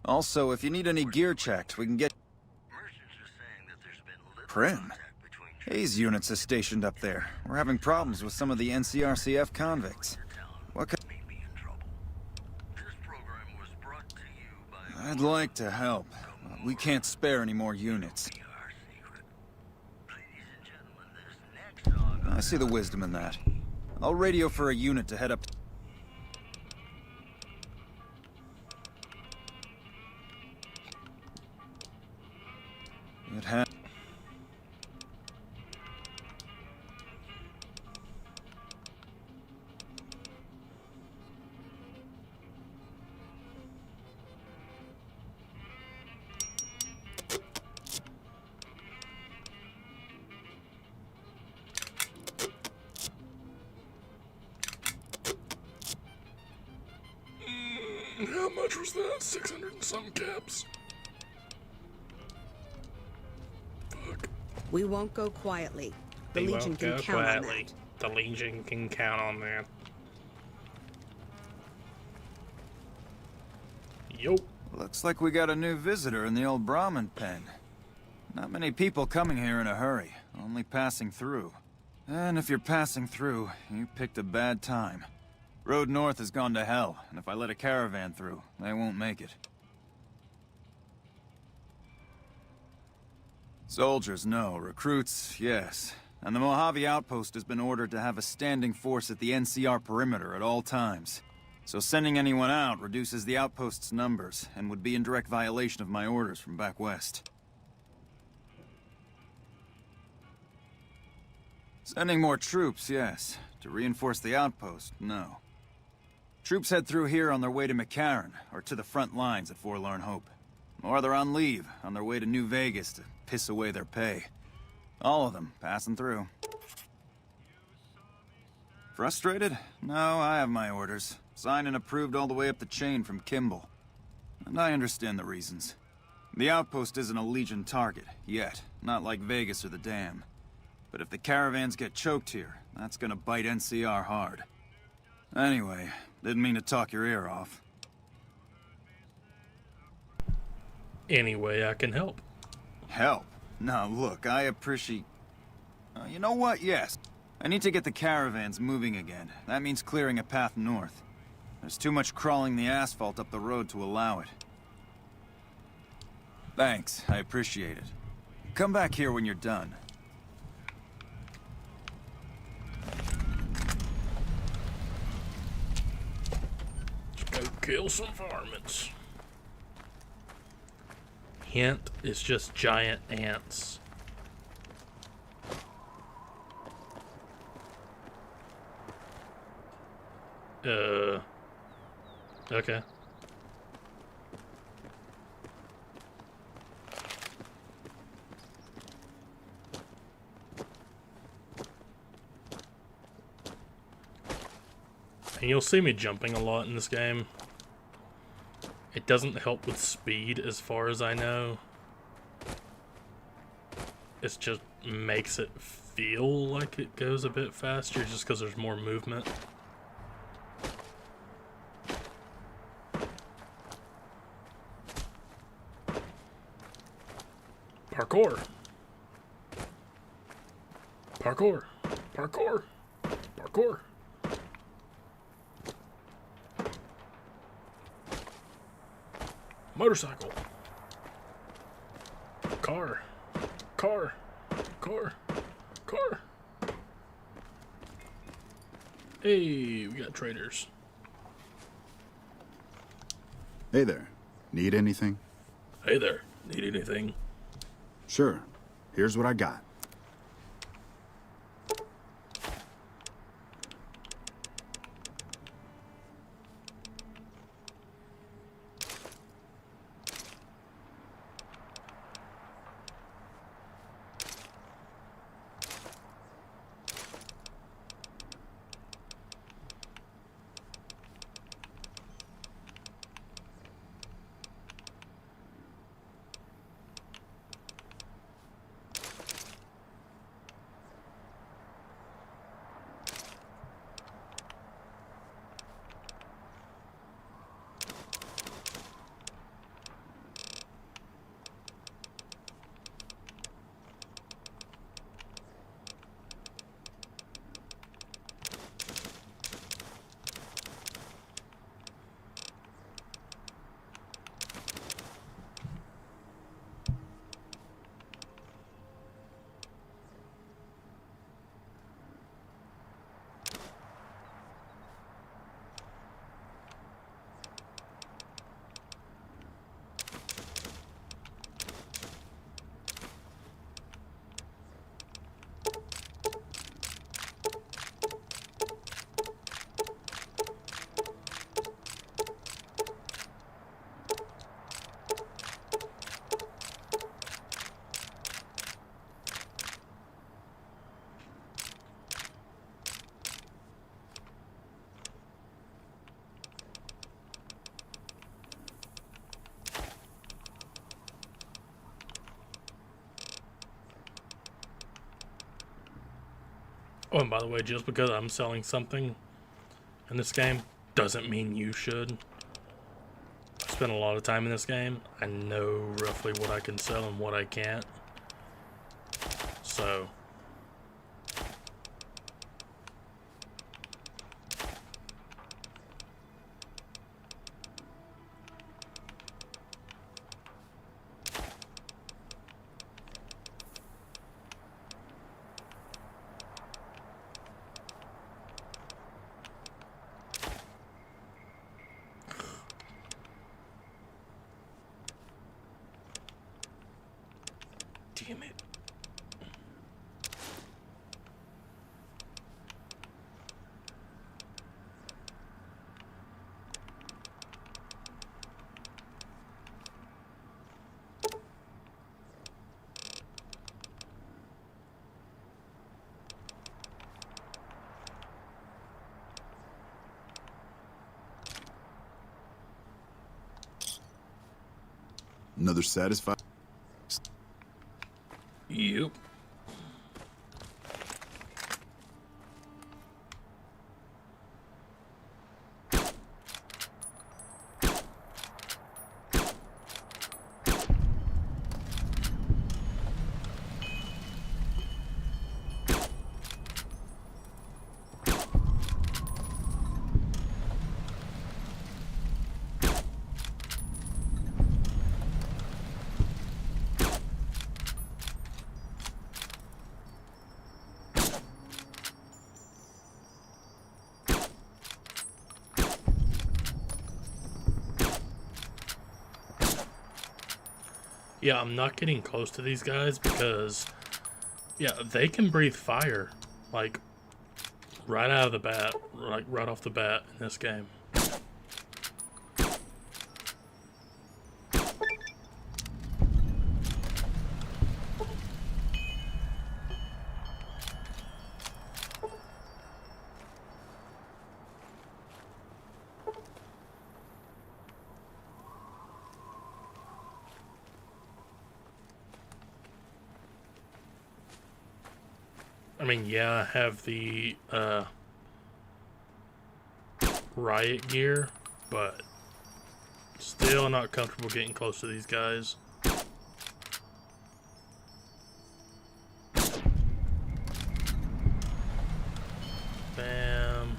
Also, if you need any gear checked, we can get... Prim? Hayes units is stationed up there. We're having problems with some of the NCRCF convicts. What could... I'd like to help. We can't spare any more units. I see the wisdom in that. I'll radio for a unit to head up... It ha... How much was that? 600 and some caps. Fuck. We won't go quietly. The We Legion won't can go count quietly. on that. The Legion can count on that. Yo. Looks like we got a new visitor in the old Brahmin pen. Not many people coming here in a hurry, only passing through. And if you're passing through, you picked a bad time. Road north has gone to hell, and if I let a caravan through, they won't make it. Soldiers, no. Recruits, yes. And the Mojave outpost has been ordered to have a standing force at the NCR perimeter at all times. So sending anyone out reduces the outpost's numbers, and would be in direct violation of my orders from back west. Sending more troops, yes. To reinforce the outpost, no. Troops head through here on their way to McCarran, or to the front lines at Forlorn Hope. Or they're on leave, on their way to New Vegas to piss away their pay. All of them passing through. Frustrated? No, I have my orders. Signed and approved all the way up the chain from Kimball. And I understand the reasons. The outpost isn't a Legion target, yet. Not like Vegas or the Dam. But if the caravans get choked here, that's gonna bite NCR hard. Anyway, didn't mean to talk your ear off. Any way I can help. Help? Now look, I appreciate... you know what? Yes. I need to get the caravans moving again. That means clearing a path north. There's too much crawling the asphalt up the road to allow it. Thanks, I appreciate it. Come back here when you're done. Let's go kill some varmints. Hint, it's just giant ants. Okay. And you'll see me jumping a lot in this game. It doesn't help with speed as far as I know. It just makes it feel like it goes a bit faster just because there's more movement. Parkour. Parkour. Parkour. Parkour. Motorcycle. Car. Car. Car. Car. Hey, we got traders. Hey there. Need anything? Hey there. Need anything? Sure. Here's what I got. Oh, and by the way, just because I'm selling something in this game doesn't mean you should. I spent a lot of time in this game. I know roughly what I can sell and what I can't. So... Damn it. Another satisfied... Yep. Yeah, I'm not getting close to these guys because, yeah, they can breathe fire, like, right out of the bat, like, right off the bat in this game. I mean, yeah, I have the riot gear, but still not comfortable getting close to these guys. Bam.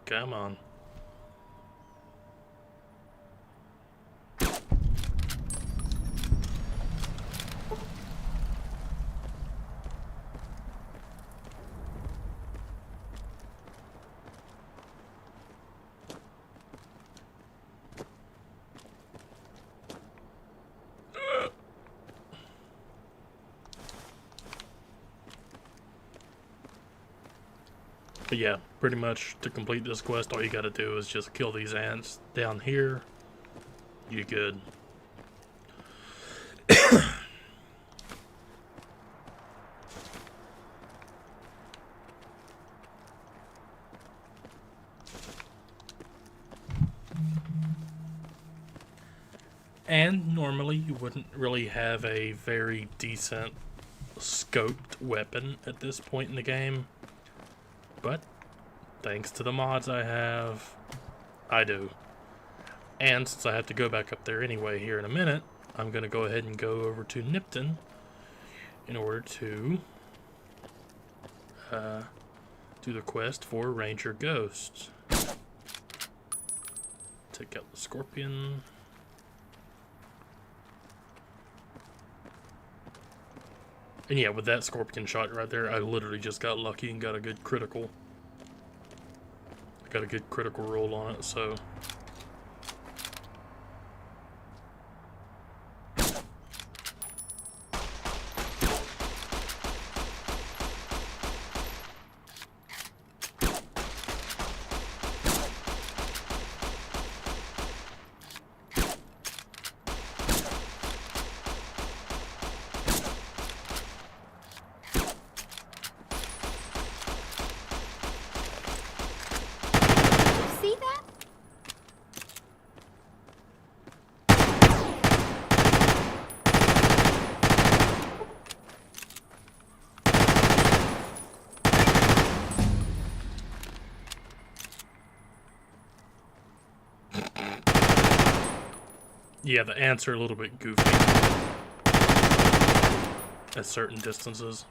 Come on. But yeah, pretty much to complete this quest, all you gotta do is just kill these ants down here. You're good. And normally you wouldn't really have a very decent scoped weapon at this point in the game. But thanks to the mods I have, I do. And since I have to go back up there anyway here in a minute, I'm going to go ahead and go over to Nipton in order to do the quest for Ranger Ghost. Take out the Scorpion. And yeah, with that Scorpion shot right there, I literally just got lucky and got a good critical. I got a good critical roll on it, so... See that? Yeah, the ants are a little bit goofy at certain distances.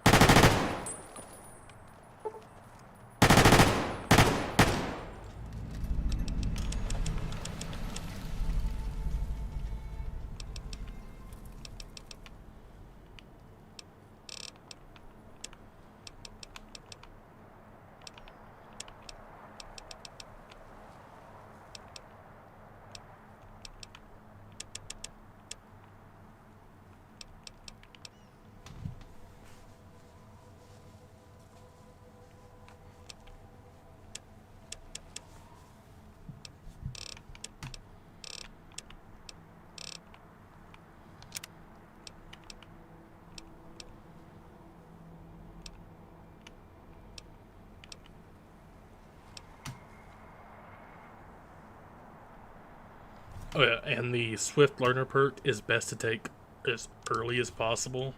Oh yeah, and the Swift Learner perk is best to take as early as possible.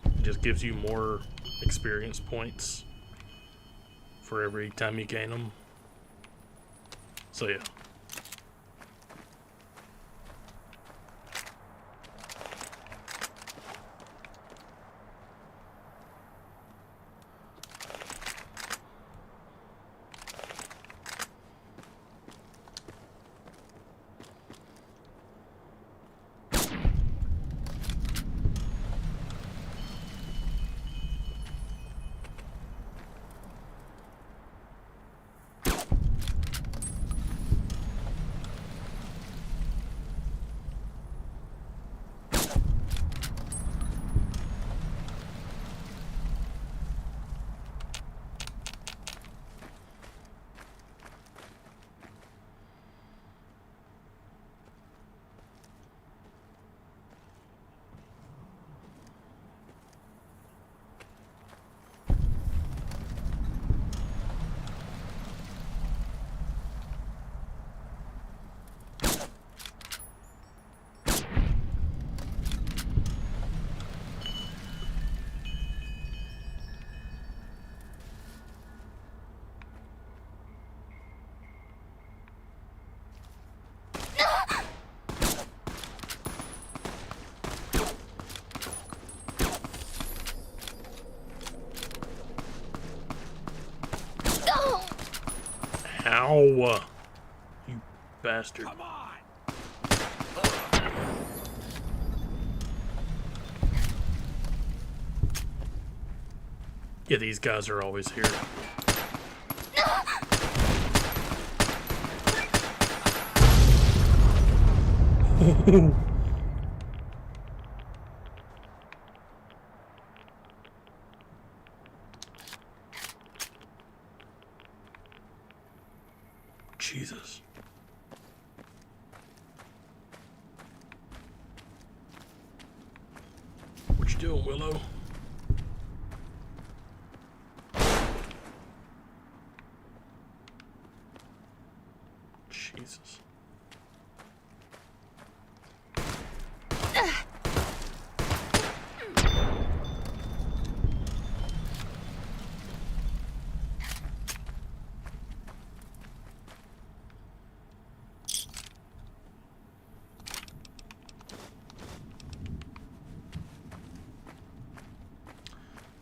It just gives you more experience points for every time you gain them. So yeah. Ow! You bastard. Come on! Yeah, these guys are always here. Jesus. What you doing, Willow? Jesus.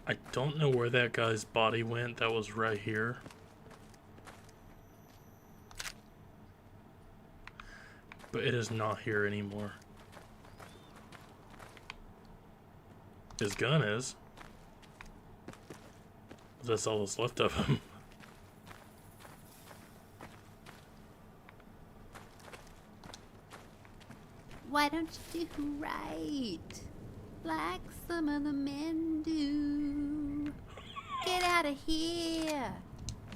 I don't know where that guy's body went. That was right here. But it is not here anymore. His gun is. That's all that's left of him. Why don't you do right? Like some of the men do. Get out of here.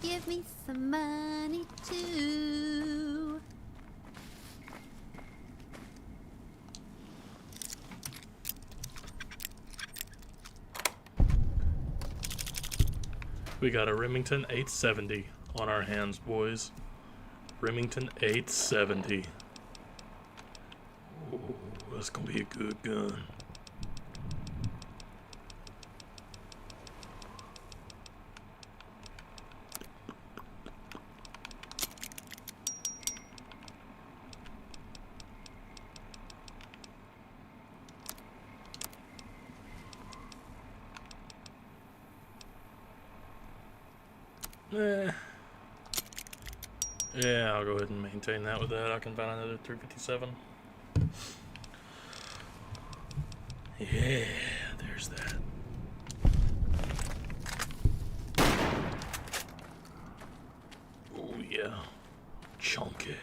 Give me some money too. We got a Remington 870 on our hands, boys. Remington 870. Ooh, that's gonna be a good gun. Yeah, I'll go ahead and maintain that with that. I can find another 357. Yeah, there's that. Oh yeah, chunky.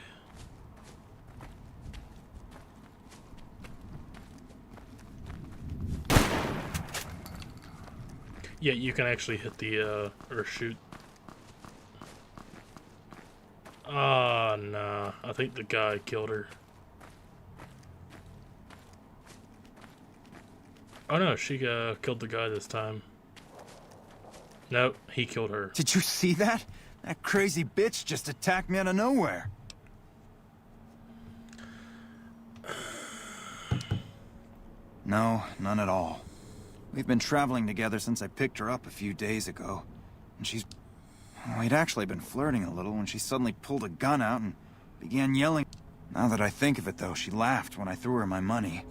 Yeah, you can actually hit the, or shoot. Ah, nah. I think the guy killed her. Oh no, she killed the guy this time. Nope, he killed her. Did you see that? That crazy bitch just attacked me out of nowhere. No, none at all. We've been traveling together since I picked her up a few days ago. And we'd actually been flirting a little when she suddenly pulled a gun out and began yelling. Now that I think of it, though, she laughed when I threw her my money.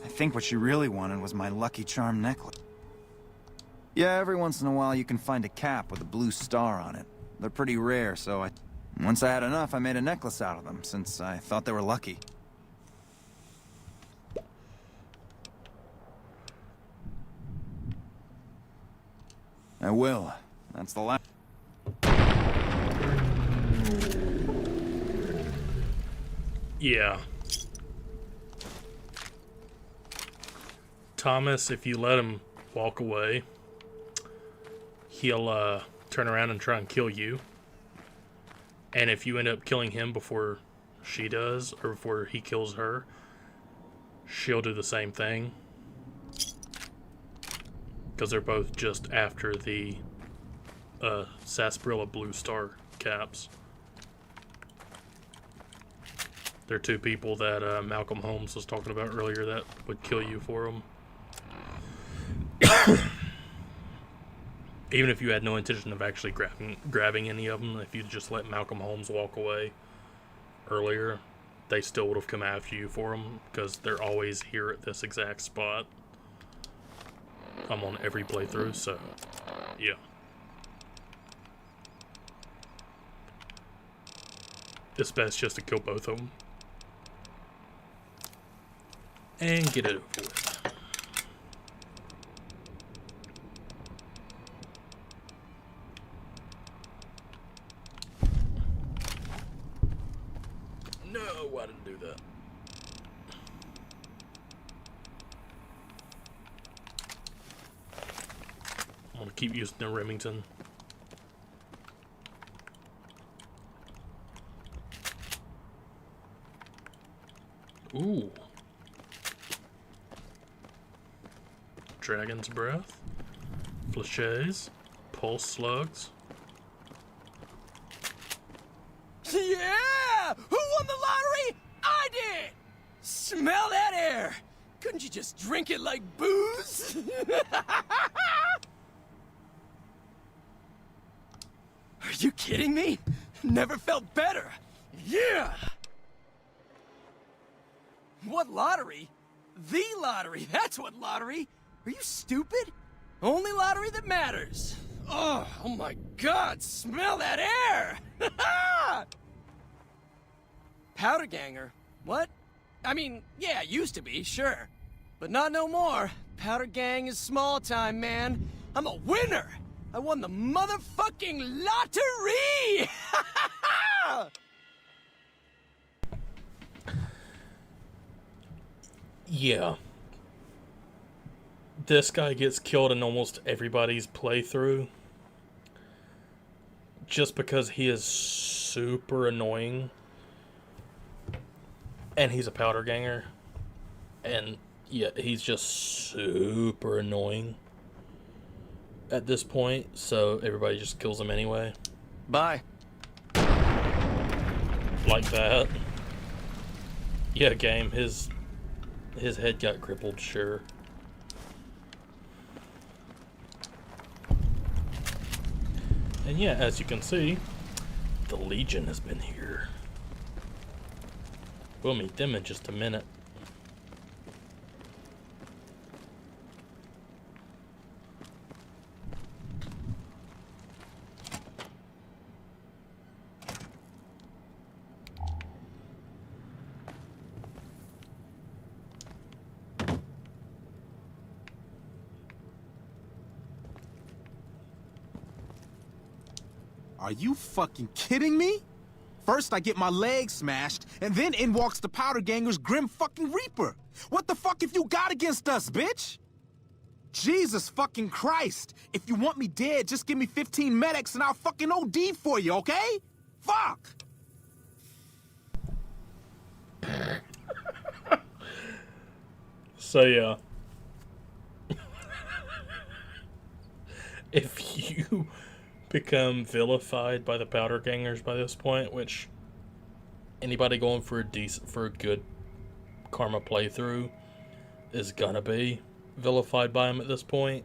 I think what she really wanted was my Lucky Charm necklace. Yeah, every once in a while you can find a cap with a blue star on it. They're pretty rare, so once I had enough, I made a necklace out of them, since I thought they were lucky. I will. That's the last. Yeah. Thomas, if you let him walk away, he'll turn around and try and kill you. And if you end up killing him before she does, or before he kills her, she'll do the same thing. Because they're both just after the Sarsaparilla Blue Star caps. They're two people that Malcolm Holmes was talking about earlier that would kill you for them. Even if you had no intention of actually grabbing any of them, if you just let Malcolm Holmes walk away earlier, they still would have come after you for them, because they're always here at this exact spot. I'm on every playthrough, so yeah. It's best just to kill both of them and get it over with. No, I didn't do that. I'm gonna keep using the Remington. Ooh. Dragon's Breath. Fleches. Pulse Slugs. Yeah! Who won the lottery? I did! Smell that air! Couldn't you just drink it like booze? Are you kidding me? Never felt better. Yeah! What lottery? The lottery, that's what lottery. Are you stupid? Only lottery that matters. Oh my God, smell that air! Powder Ganger? What? I mean, yeah, used to be, sure. But not no more. Powder Gang is small time, man. I'm a winner! I won the motherfucking lottery! Yeah. This guy gets killed in almost everybody's playthrough. Just because he is super annoying. And he's a powder ganger. And yeah, he's just super annoying at this point. So everybody just kills him anyway. Bye. Like that. Yeah, game. His head got crippled, sure. And yeah, as you can see, the Legion has been here. We'll meet them in just a minute. Are you fucking kidding me? First I get my leg smashed, and then in walks the Powder Ganger's Grim fucking Reaper. What the fuck have you got against us, bitch? Jesus fucking Christ. If you want me dead, just give me 15 medics and I'll fucking OD for you, okay? Fuck! So yeah. If you become vilified by the Powder Gangers by this point, which anybody going for a good karma playthrough, is gonna be vilified by him at this point.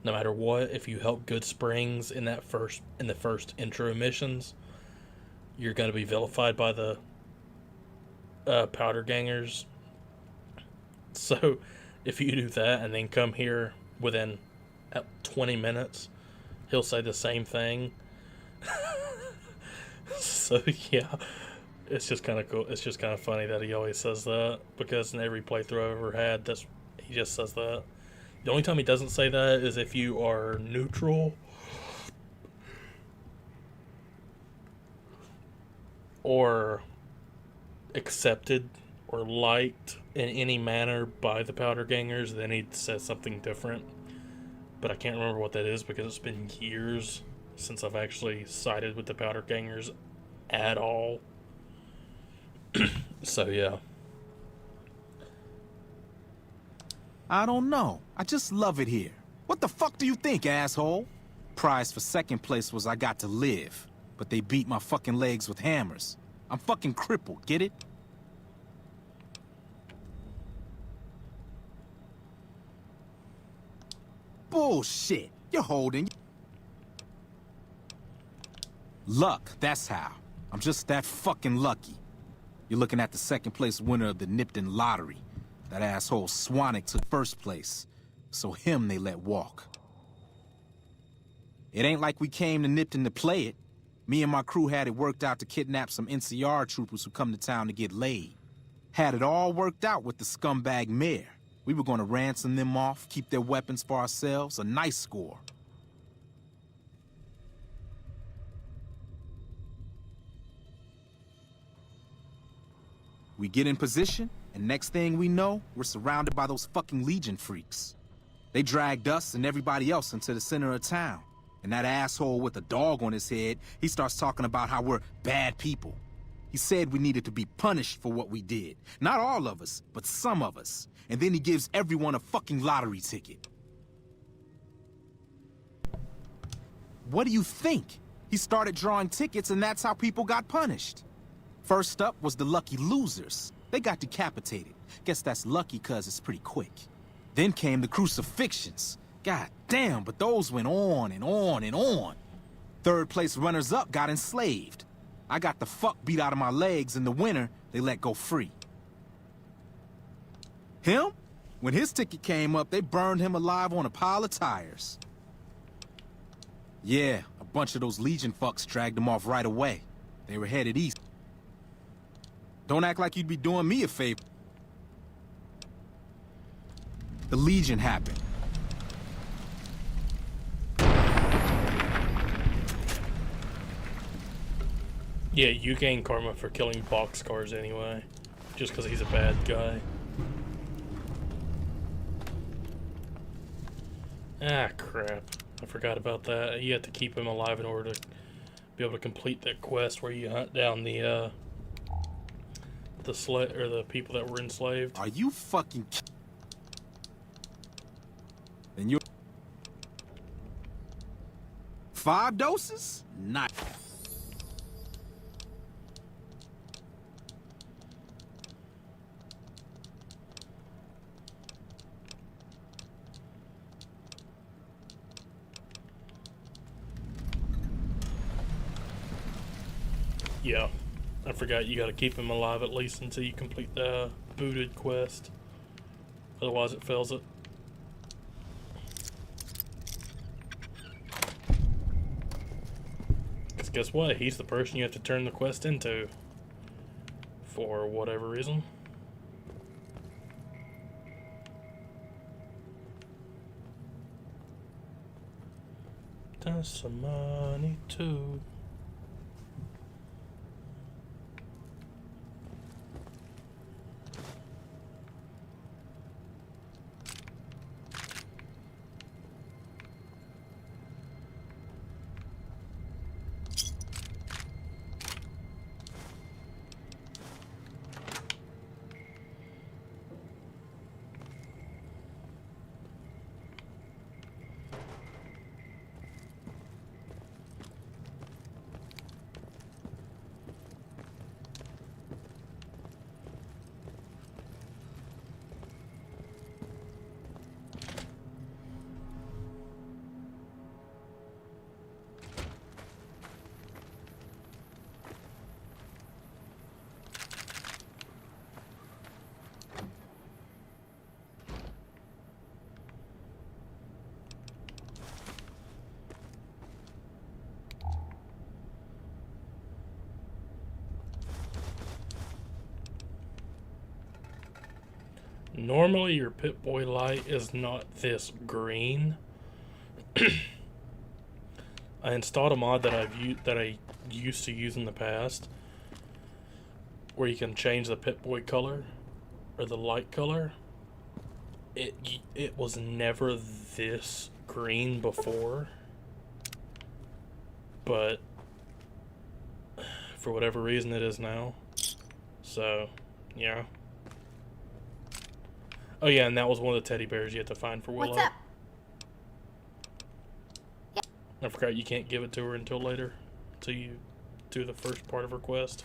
No matter what, if you help Goodsprings in the first intro missions, you're gonna be vilified by the powder gangers. So if you do that and then come here within 20 minutes, he'll say the same thing. So yeah, it's just kind of cool. It's just kind of funny that he always says that, because in every playthrough I've ever had, he just says that. The only time he doesn't say that is if you are neutral or accepted or liked in any manner by the powder gangers. Then he says something different, but I can't remember what that is because it's been years since I've actually sided with the powder gangers at all. So yeah, I don't know. I just love it here. What the fuck do you think, asshole? Prize for second place was I got to live, but they beat my fucking legs with hammers. I'm fucking crippled, get it? Bullshit. You're holding. Luck, that's how. I'm just that fucking lucky. You're looking at the second place winner of the Nipton lottery. That asshole Swanick took first place, so him they let walk. It ain't like we came to Nipton to play it. Me and my crew had it worked out to kidnap some NCR troopers who come to town to get laid. Had it all worked out with the scumbag mayor. We were gonna ransom them off, keep their weapons for ourselves, a nice score. We get in position, and next thing we know, we're surrounded by those fucking Legion freaks. They dragged us and everybody else into the center of town. And that asshole with a dog on his head, he starts talking about how we're bad people. He said we needed to be punished for what we did. Not all of us, but some of us. And then he gives everyone a fucking lottery ticket. What do you think? He started drawing tickets and that's how people got punished. First up was the lucky losers. They got decapitated. Guess that's lucky cause it's pretty quick. Then came the crucifixions. God damn, but those went on and on and on. Third place runners-up got enslaved. I got the fuck beat out of my legs. In the winter, they let go free. Him? When his ticket came up, they burned him alive on a pile of tires. Yeah, a bunch of those Legion fucks dragged him off right away. They were headed east. Don't act like you'd be doing me a favor. The Legion happened. Yeah, you gain karma for killing boxcars anyway, just because he's a bad guy. Ah, crap. I forgot about that. You have to keep him alive in order to be able to complete that quest where you hunt down the people that were enslaved. Are you fucking... Then you're... 5 doses? Nice. Yeah, I forgot you gotta keep him alive at least until you complete the booted quest. Otherwise it fails it. Because guess what? He's the person you have to turn the quest into. For whatever reason. That's some money too. Normally your Pip-Boy light is not this green. I installed a mod that I used to use in the past, where you can change the Pip-Boy color or the light color. It was never this green before, but for whatever reason it is now. So, yeah. Oh yeah, and that was one of the teddy bears you had to find for Willow. What's up? I forgot you can't give it to her until later, until you do the first part of her quest.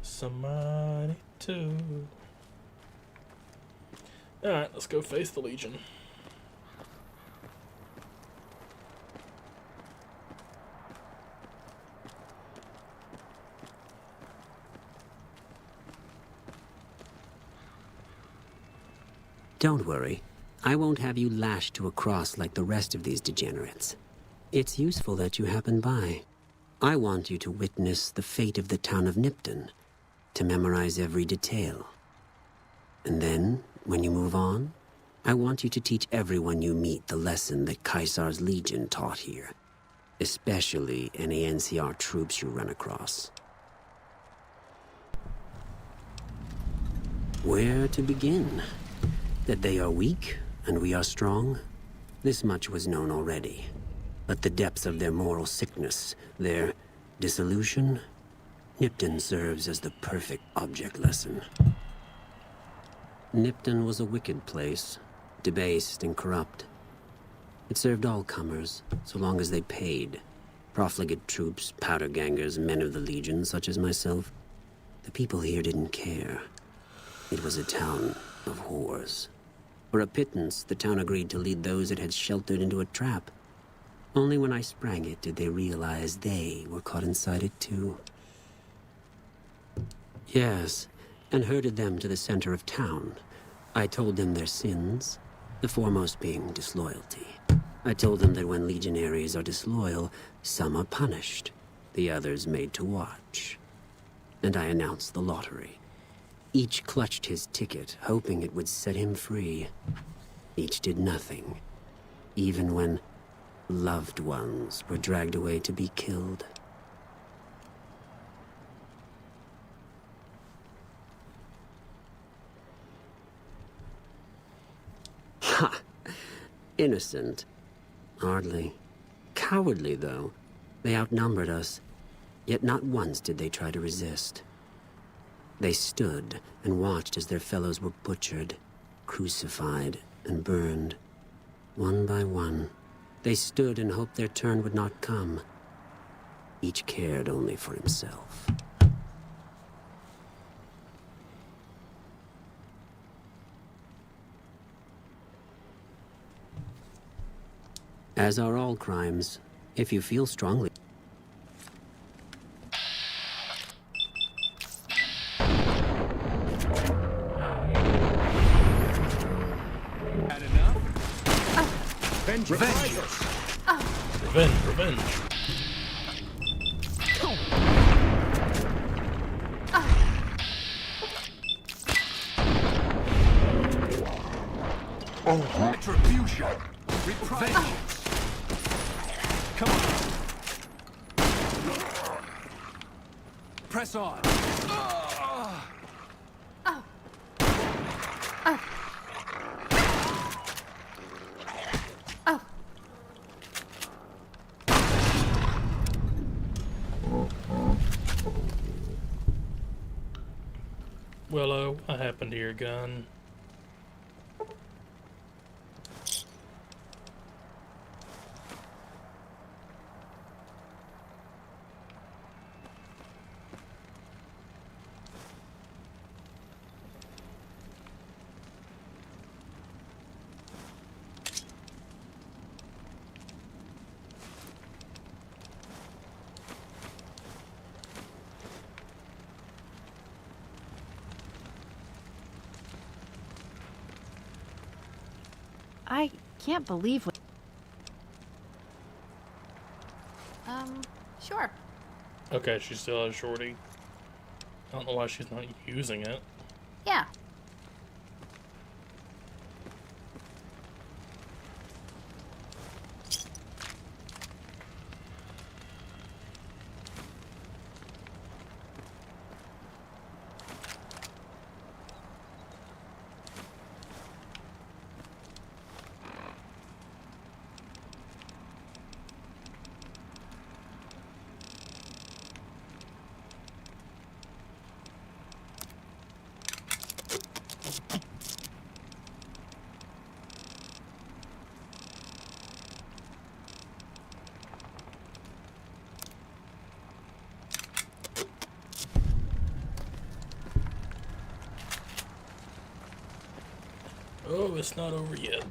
Somebody to. Alright, let's go face the Legion. Don't worry. I won't have you lashed to a cross like the rest of these degenerates. It's useful that you happen by. I want you to witness the fate of the town of Nipton, to memorize every detail. And then, when you move on, I want you to teach everyone you meet the lesson that Caesar's Legion taught here, especially any NCR troops you run across. Where to begin? That they are weak and we are strong? This much was known already. But the depths of their moral sickness, their dissolution, Nipton serves as the perfect object lesson. Nipton was a wicked place, debased and corrupt. It served all comers, so long as they paid. Profligate troops, powder gangers, men of the Legion, such as myself. The people here didn't care. It was a town of whores. For a pittance, the town agreed to lead those it had sheltered into a trap. Only when I sprang it did they realize they were caught inside it too. Yes, and herded them to the center of town. I told them their sins, the foremost being disloyalty. I told them that when legionaries are disloyal, some are punished, the others made to watch. And I announced the lottery. Each clutched his ticket, hoping it would set him free. Each did nothing, even when loved ones were dragged away to be killed. Ha! Innocent. Hardly. Cowardly, though. They outnumbered us, yet not once did they try to resist. They stood and watched as their fellows were butchered, crucified, and burned. One by one, they stood and hoped their turn would not come. Each cared only for himself. As are all crimes, if you feel strongly. Had enough? Revenge. Revenge. Retribution. Revenge. Come on. Press on. Willow, what happened to your gun? I can't believe what... Sure. Okay, she still has Shorty. I don't know why she's not using it. Yeah. Oh, it's not over yet.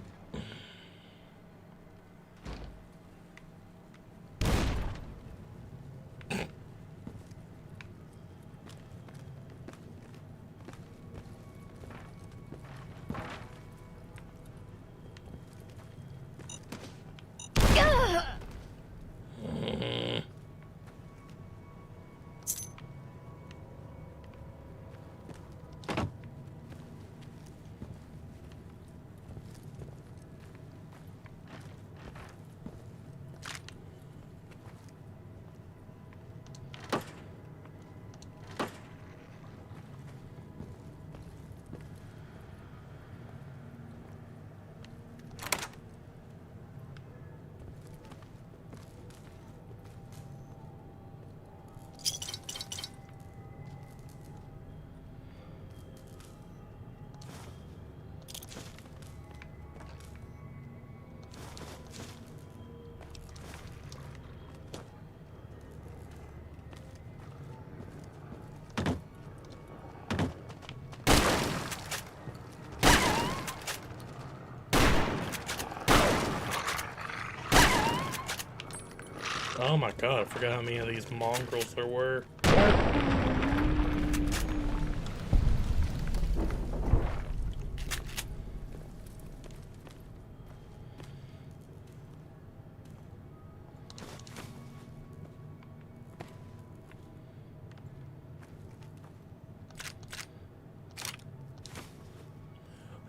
Oh my god, I forgot how many of these mongrels there were.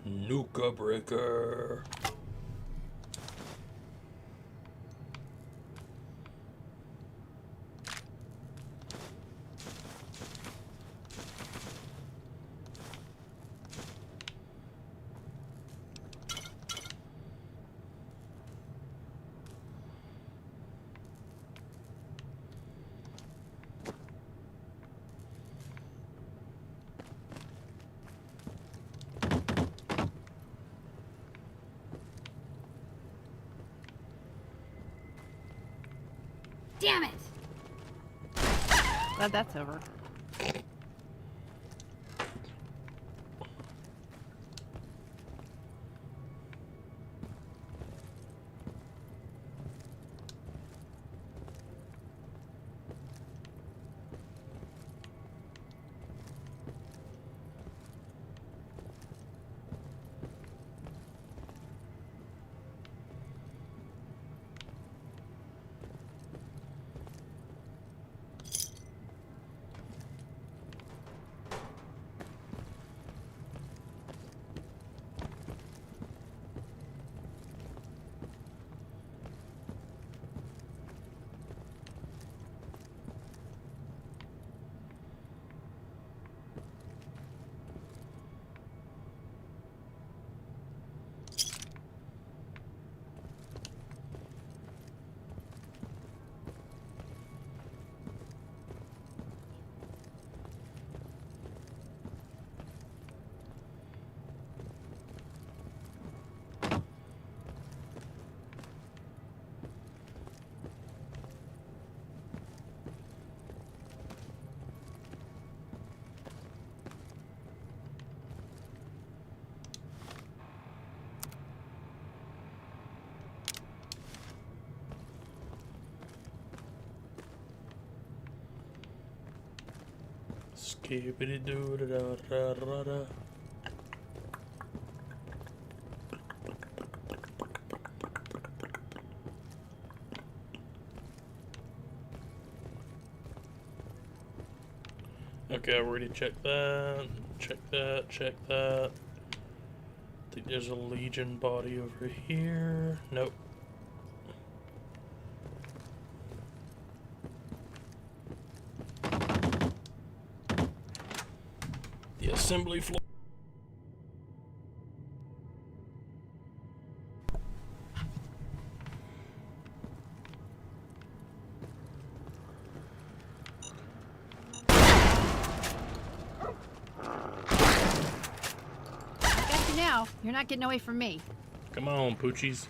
Nuka Breaker. Damn it! Glad that's over. Skibbity doo da da da da da. Okay, I already checked that. Check that. Check that. I think there's a Legion body over here. Nope. The assembly floor. Got you now. You're not getting away from me. Come on, Poochies.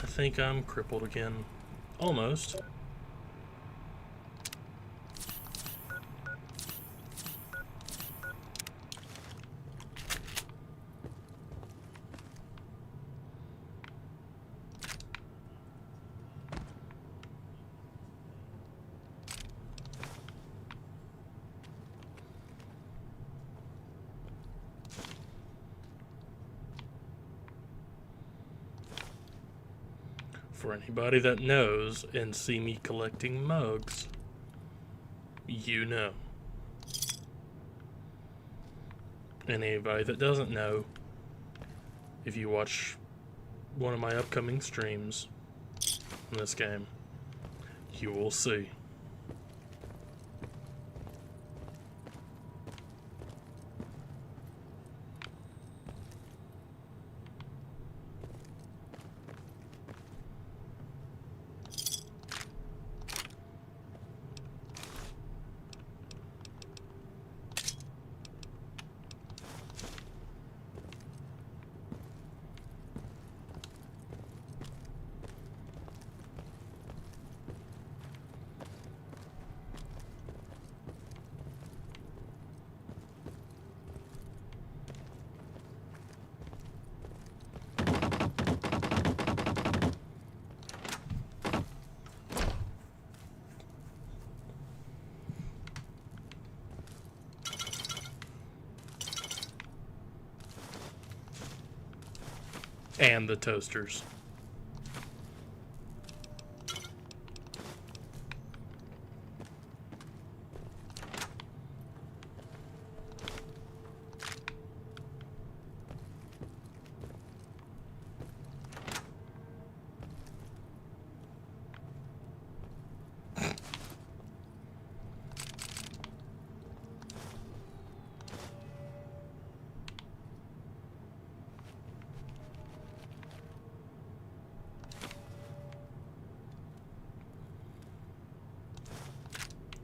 I think I'm crippled again. Almost. For anybody that knows and see me collecting mugs, you know. And anybody that doesn't know, if you watch one of my upcoming streams in this game, you will see. And the toasters.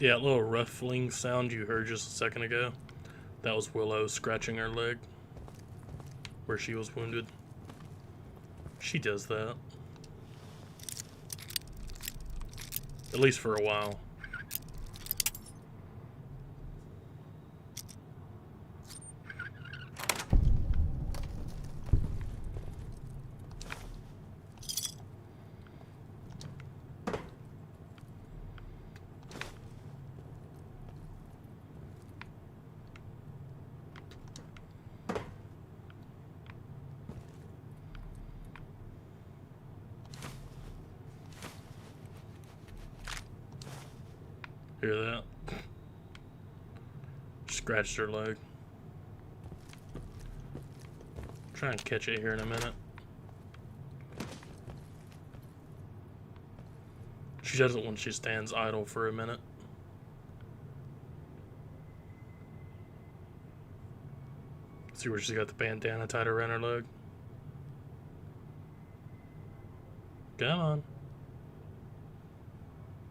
Yeah, that little ruffling sound you heard just a second ago, that was Willow scratching her leg where she was wounded. She does that. At least for a while. Hear that? Scratched her leg. Try and catch it here in a minute. She does it when she stands idle for a minute. See where she's got the bandana tied around her leg? Come on.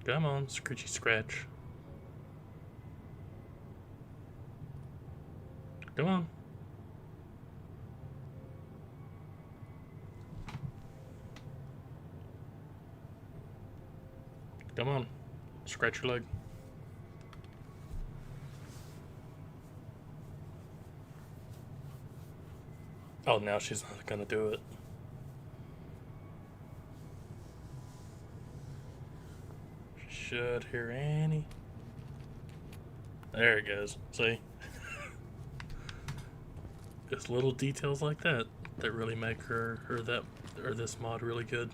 Come on, scritchy scratch. Come on. Come on. Scratch your leg. Oh, now she's not gonna do it. Should hear Annie. There it goes. See? Just little details like that that really make her or this mod really good.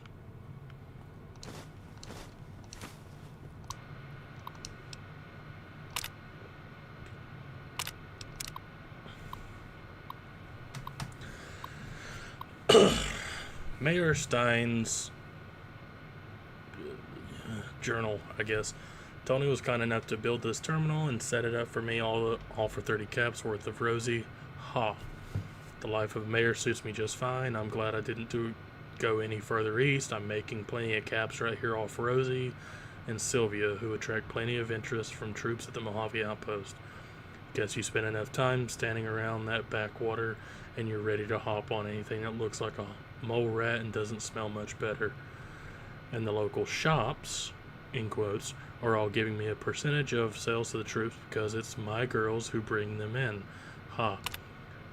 Mayor Stein's journal, I guess. Tony was kind enough to build this terminal and set it up for me all for 30 caps worth of Rosie. Ha. The life of a mayor suits me just fine. I'm glad I didn't go any further east. I'm making plenty of caps right here off Rosie and Sylvia, who attract plenty of interest from troops at the Mojave Outpost. Guess you spend enough time standing around that backwater and you're ready to hop on anything that looks like a mole rat and doesn't smell much better. And the local shops, in quotes, are all giving me a percentage of sales to the troops because it's my girls who bring them in. Ha.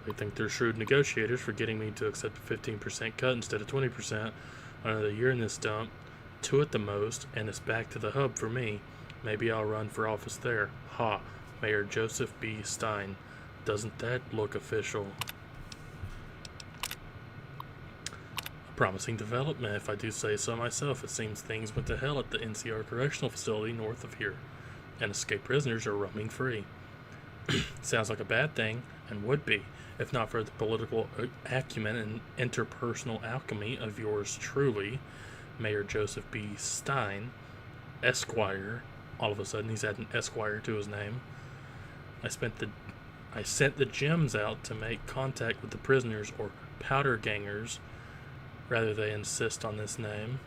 They think they're shrewd negotiators for getting me to accept a 15% cut instead of 20%. Another year in this dump, 2 at the most, and it's back to the hub for me. Maybe I'll run for office there. Ha. Mayor Joseph B. Stein. Doesn't that look official? Promising development, if I do say so myself. It seems things went to hell at the NCR Correctional Facility north of here, and escaped prisoners are roaming free. Sounds like a bad thing, and would be, if not for the political acumen and interpersonal alchemy of yours truly, Mayor Joseph B. Stein, Esquire. All of a sudden he's adding Esquire to his name. I sent the gems out to make contact with the prisoners, or powder gangers, rather they insist on this name,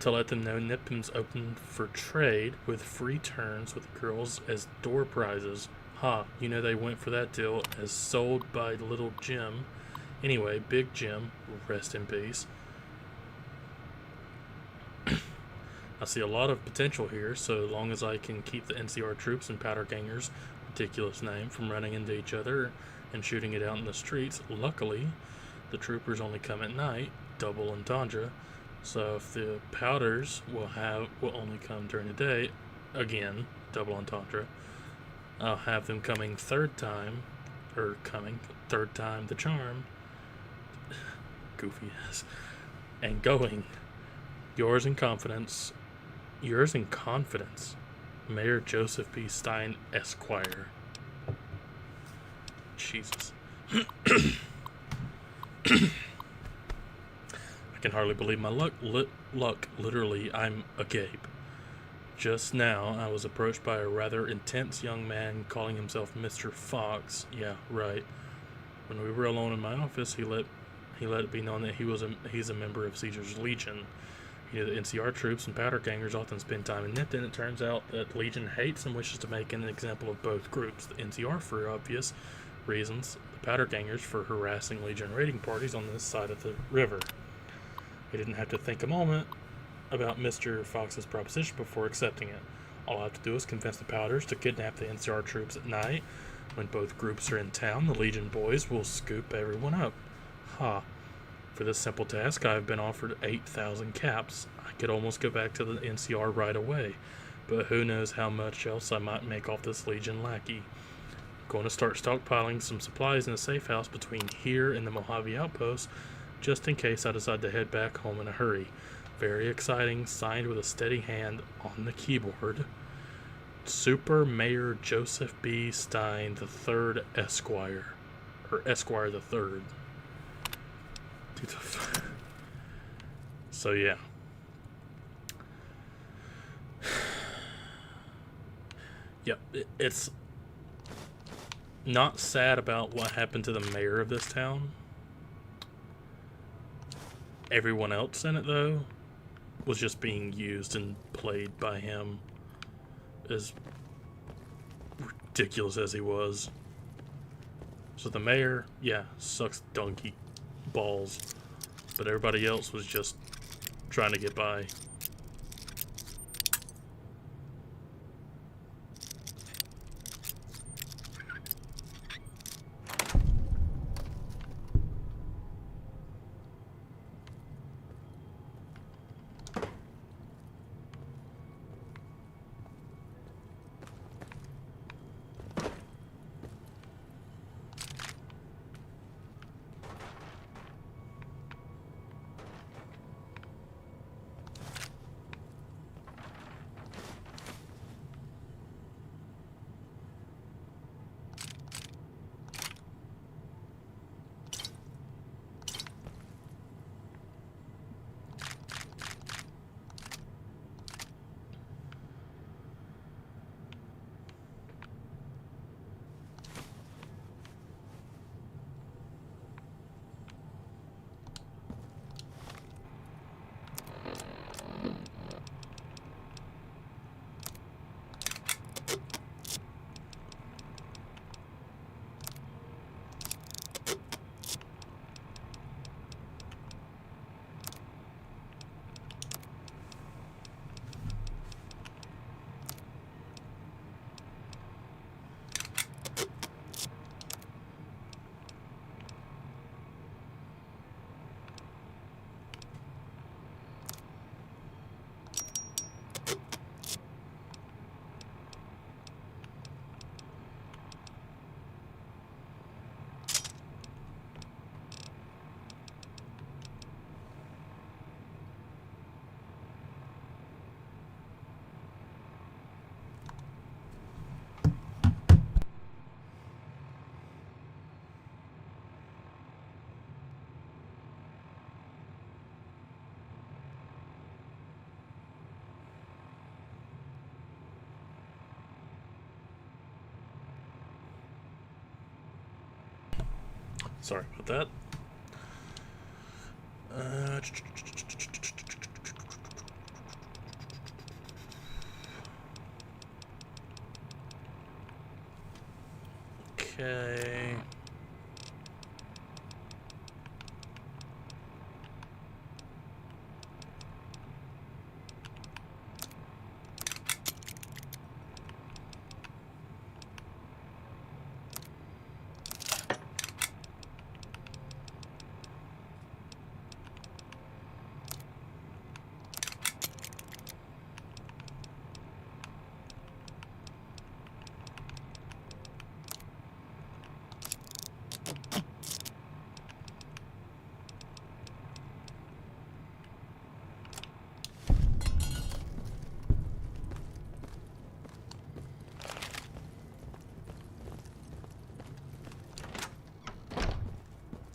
to let them know Nipton's open for trade with free turns with girls as door prizes. Ha, you know they went for that deal as sold by Little Jim. Anyway, Big Jim, rest in peace. I see a lot of potential here, so long as I can keep the NCR troops and powder gangers, ridiculous name, from running into each other and shooting it out in the streets. Luckily, the troopers only come at night, double entendre, so if the powders will only come during the day, again, double entendre, I'll have them coming third time the charm, goofy ass, and going. Yours in confidence, Mayor Joseph B. Stein, Esquire. Jesus. I can hardly believe my luck. Literally, I'm agape. Just now, I was approached by a rather intense young man calling himself Mr. Fox. Yeah, right. When we were alone in my office, he let it be known that he's a member of Caesar's Legion. He knew the NCR troops and powder gangers often spend time in Nipton. It turns out that Legion hates and wishes to make an example of both groups. The NCR for obvious reasons, the powder gangers for harassing Legion raiding parties on this side of the river. He didn't have to think a moment about Mr. Fox's proposition before accepting it. All I have to do is convince the powders to kidnap the NCR troops at night. When both groups are in town, the Legion boys will scoop everyone up. Ha. For this simple task, I have been offered 8,000 caps. I could almost go back to the NCR right away, but who knows how much else I might make off this Legion lackey. I'm going to start stockpiling some supplies in a safe house between here and the Mojave Outpost, just in case I decide to head back home in a hurry. Very exciting, signed with a steady hand on the keyboard. Super Mayor Joseph B. Stein III, Esquire. Or Esquire the Third. So yeah. Yep, it's not sad about what happened to the mayor of this town. Everyone else in it, though, was just being used and played by him, as ridiculous as he was. So the mayor, yeah, sucks donkey balls, but everybody else was just trying to get by. Sorry about that. Okay.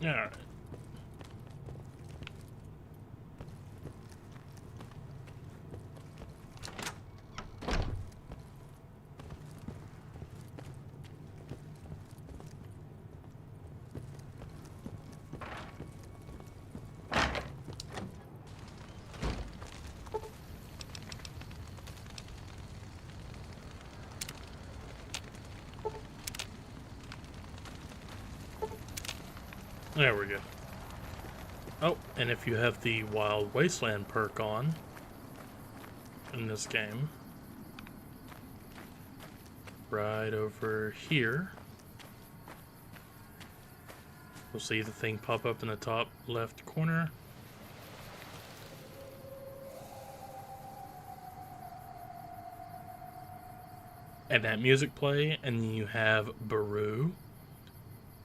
All right. There we go. Oh, and if you have the Wild Wasteland perk on in this game, right over here, we'll see the thing pop up in the top left corner. And that music play, and then you have Beru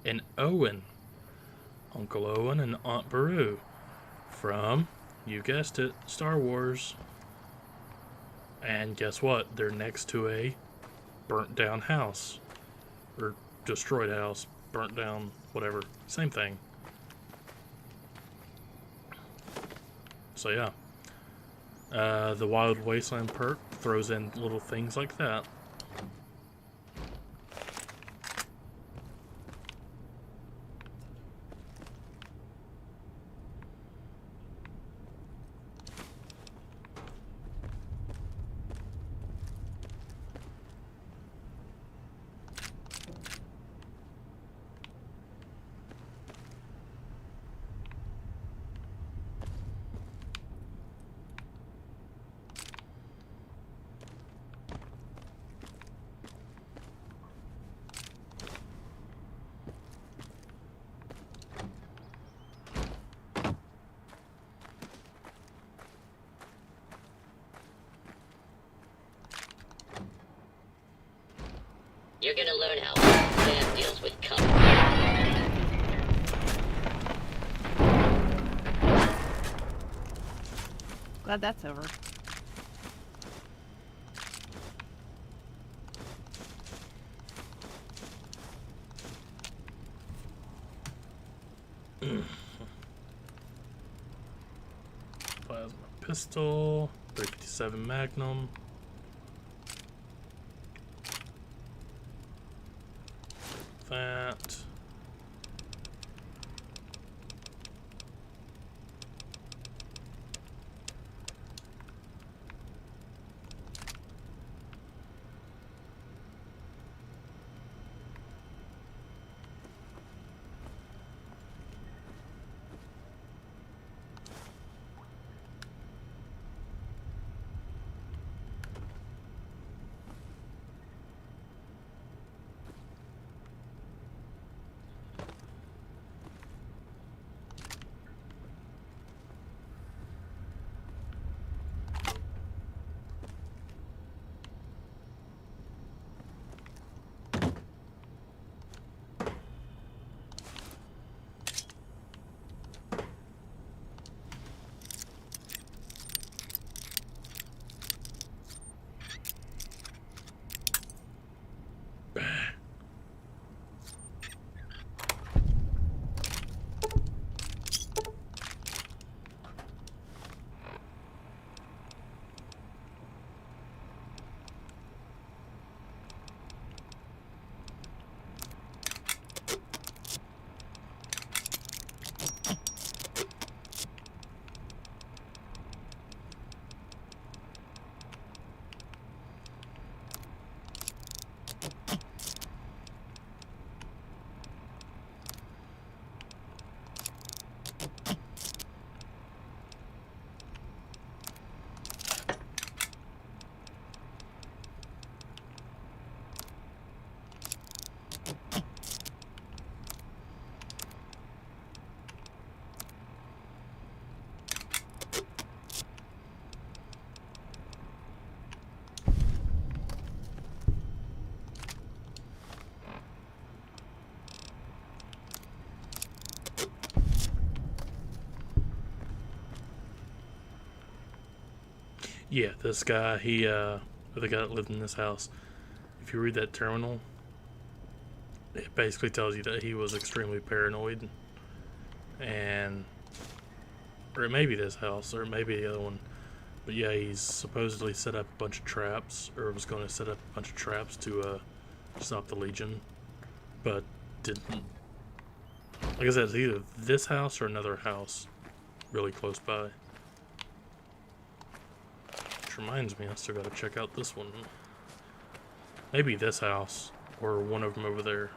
and Owen. Uncle Owen and Aunt Beru from, you guessed it, Star Wars. And guess what? They're next to a burnt down house. Or destroyed house. Burnt down, whatever. Same thing. So yeah. The Wild Wasteland perk throws in little things like that. You're gonna learn how Sam deals with company. Glad that's over. Plasma pistol, 357 Magnum. That. Yeah, this guy, the guy that lived in this house, if you read that terminal, it basically tells you that he was extremely paranoid. And, or it may be this house, or it may be the other one. But yeah, he's supposedly set up a bunch of traps, or was going to set up a bunch of traps to stop the Legion, but didn't. Like I said, it's either this house or another house really close by. Which reminds me, I still gotta check out this one. Maybe this house, or one of them over there.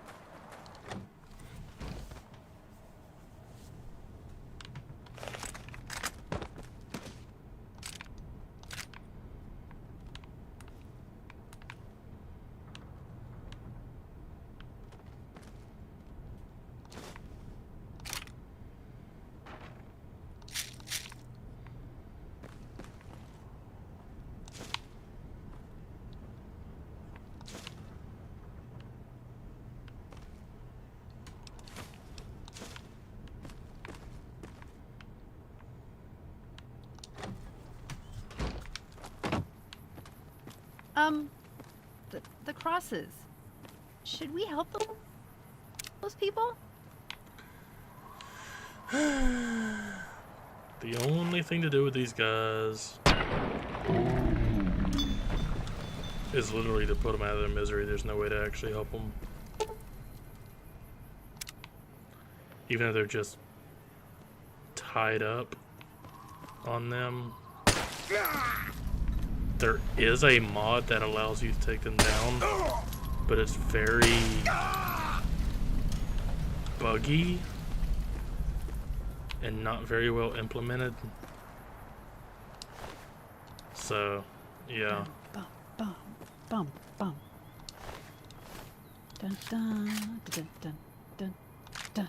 The crosses. Should we help those people? The only thing to do with these guys is literally to put them out of their misery. There's no way to actually help them. Even if they're just tied up on them. There is a mod that allows you to take them down, but it's very buggy and not very well implemented. So, yeah. Bum, bum, bum, bum. Dun, dun, dun, dun, dun, dun, dun,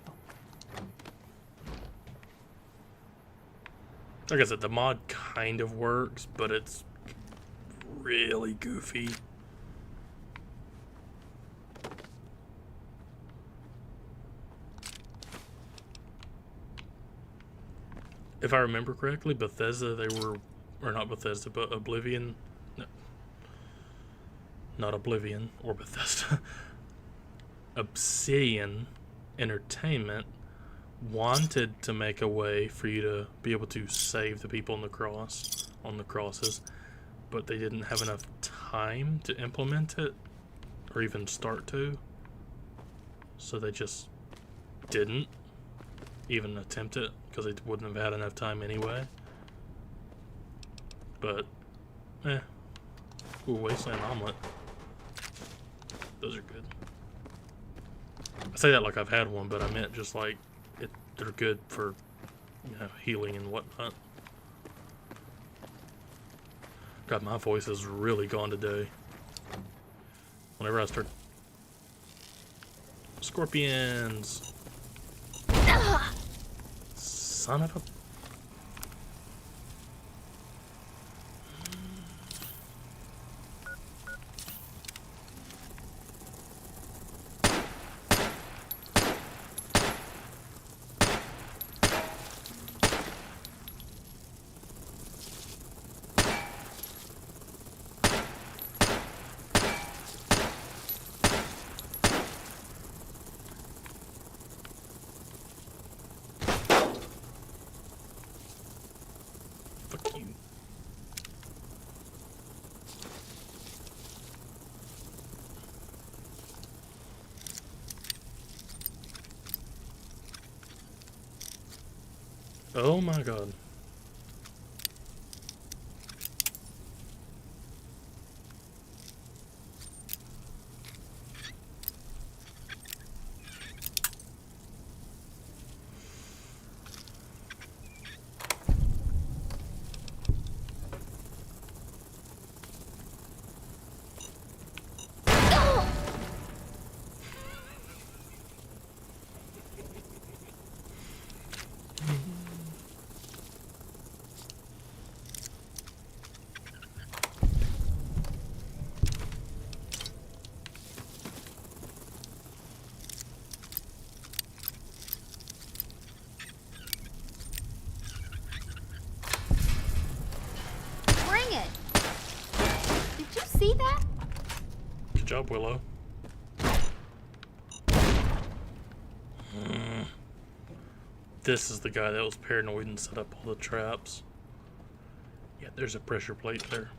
bum. Like I said, the mod kind of works, but it's really goofy. If I remember correctly, Bethesda, or not Bethesda, but Oblivion, no, not Oblivion, or Bethesda, Obsidian Entertainment wanted to make a way for you to be able to save the people on the crosses, but they didn't have enough time to implement it, or even start to, so they just didn't even attempt it, because they wouldn't have had enough time anyway. But, ooh, Wasteland Omelet. Those are good. I say that like I've had one, but I meant just like, they're good for, you know, healing and whatnot. God, my voice is really gone today. Whenever I start... Scorpions! Son of a... Fuck you. Oh my god. see that? Good job, Willow. This is the guy that was paranoid and set up all the traps. Yeah, there's a pressure plate there.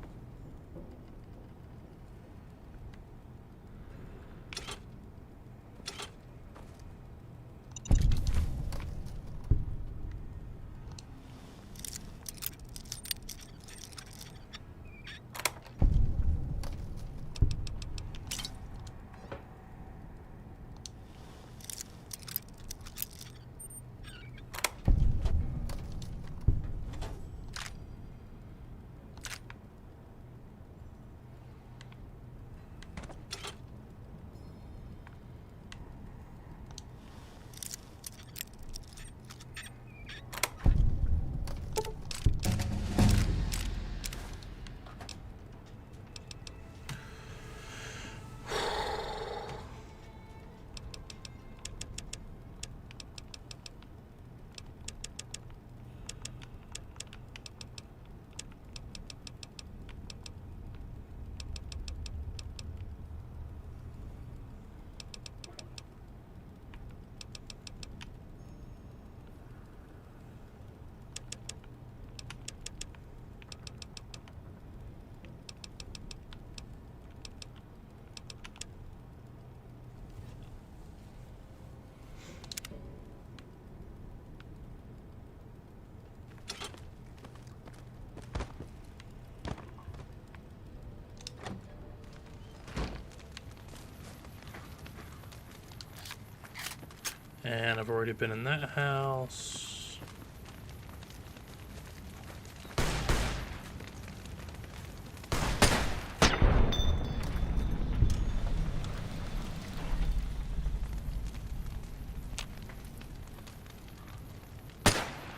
And I've already been in that house.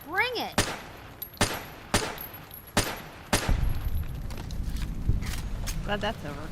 Bring it! Glad that's over.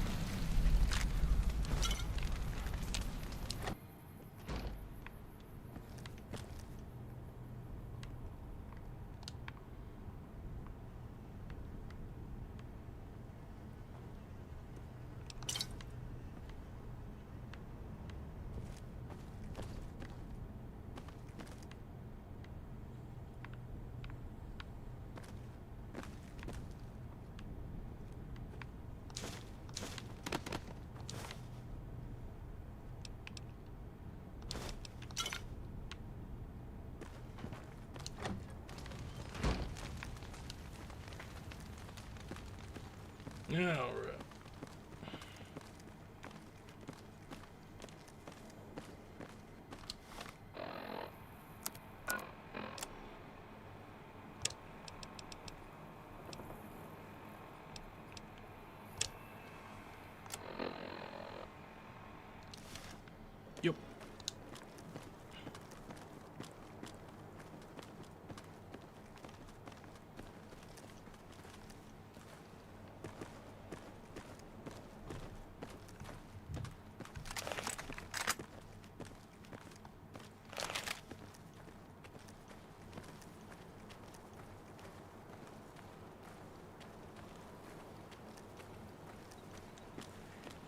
Yeah, all right. Yep.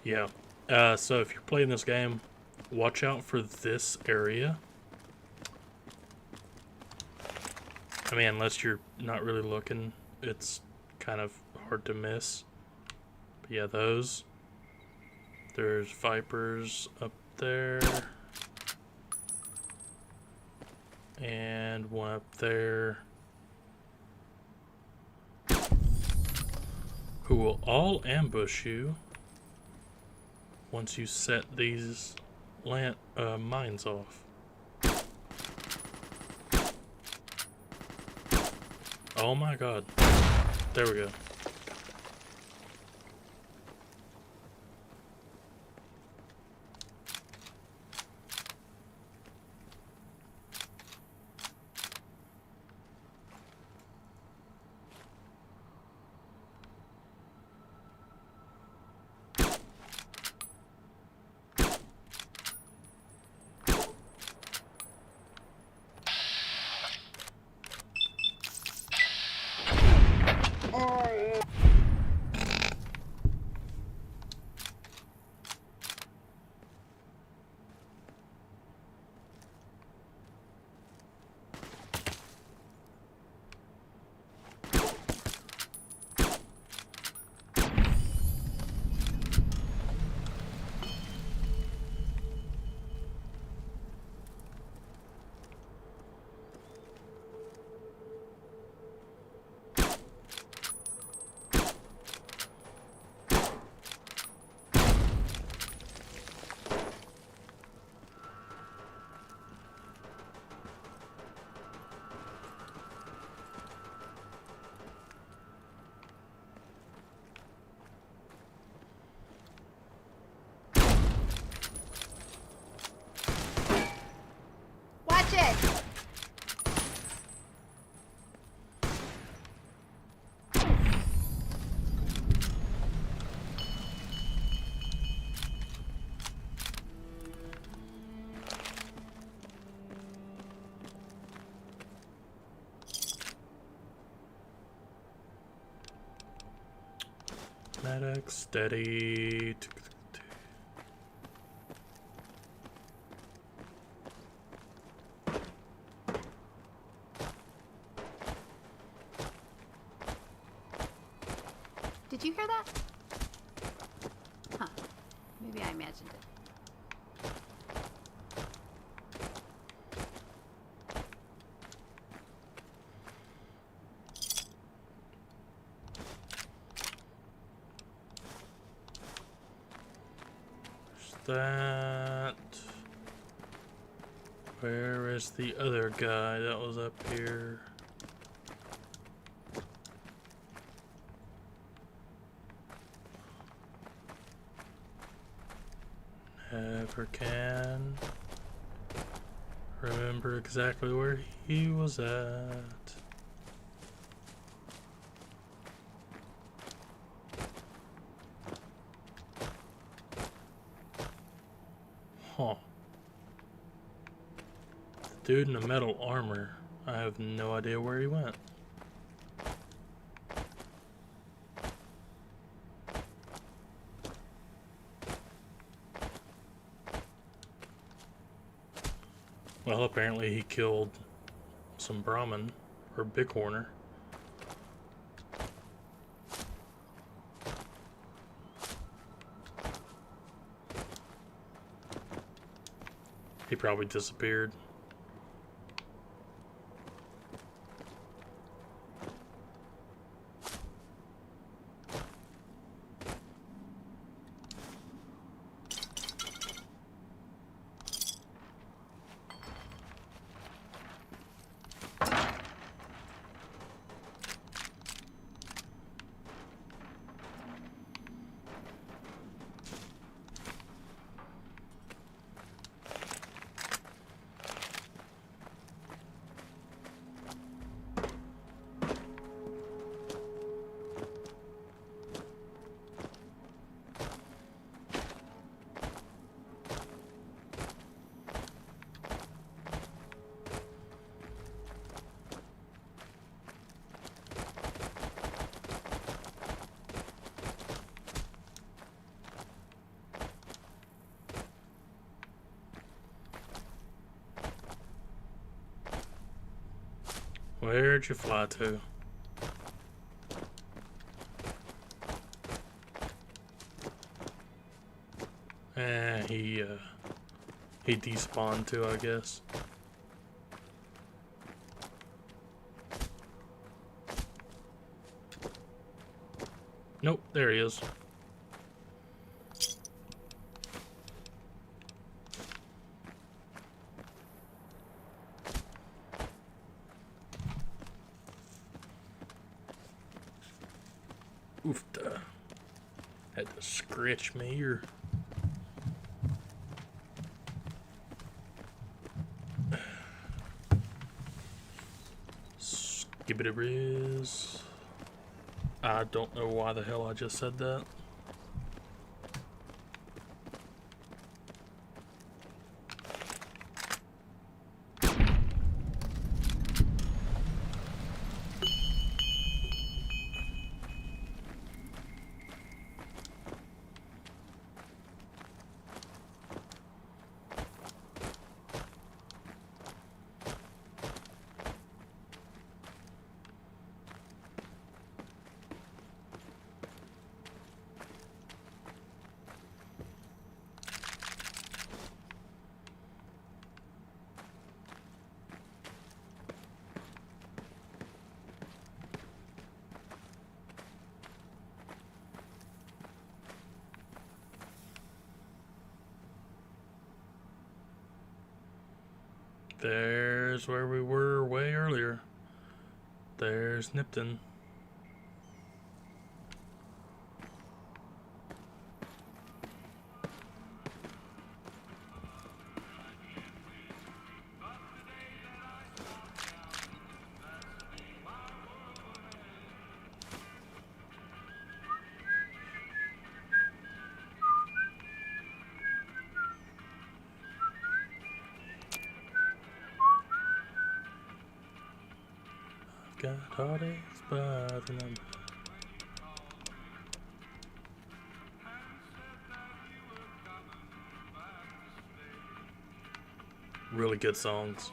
Yeah. So if you're playing this game, watch out for this area. I mean, unless you're not really looking, it's kind of hard to miss. But yeah, those. There's vipers up there. And one up there. Who will all ambush you once you set these mines off. Oh my god. There we go. Back steady. Did you hear that? Huh. Maybe I imagined it. That. Where is the other guy that was up here? Never can remember exactly where he was at. Huh. The dude in the metal armor, I have no idea where he went. Well, apparently he killed some Brahmin, or Bighorner. He probably disappeared. Where'd you fly to? He despawned too, I guess. Nope, there he is. Oofta. Had to scratch my ear. Skibbity riz. I don't know why the hell I just said that. There's where we were way earlier. There's Nipton. Got heartaches by the number. really good songs.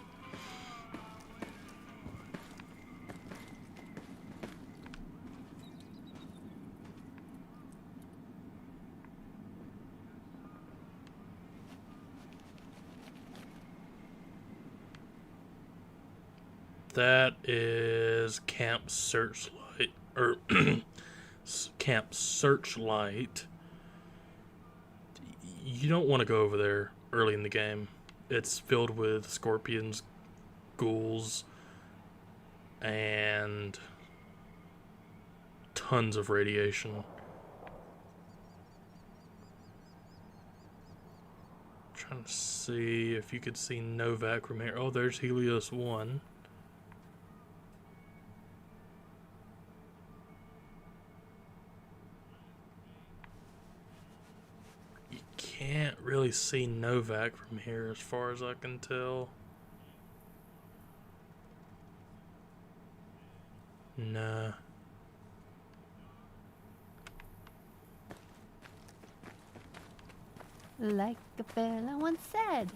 That is Camp Searchlight, or Camp Searchlight. You don't want to go over there early in the game. It's filled with scorpions, ghouls, and tons of radiation. Trying to see if you could see Novak from here. Oh, there's Helios 1. Can't really see Novak from here as far as I can tell. Nah. Like a fella once said,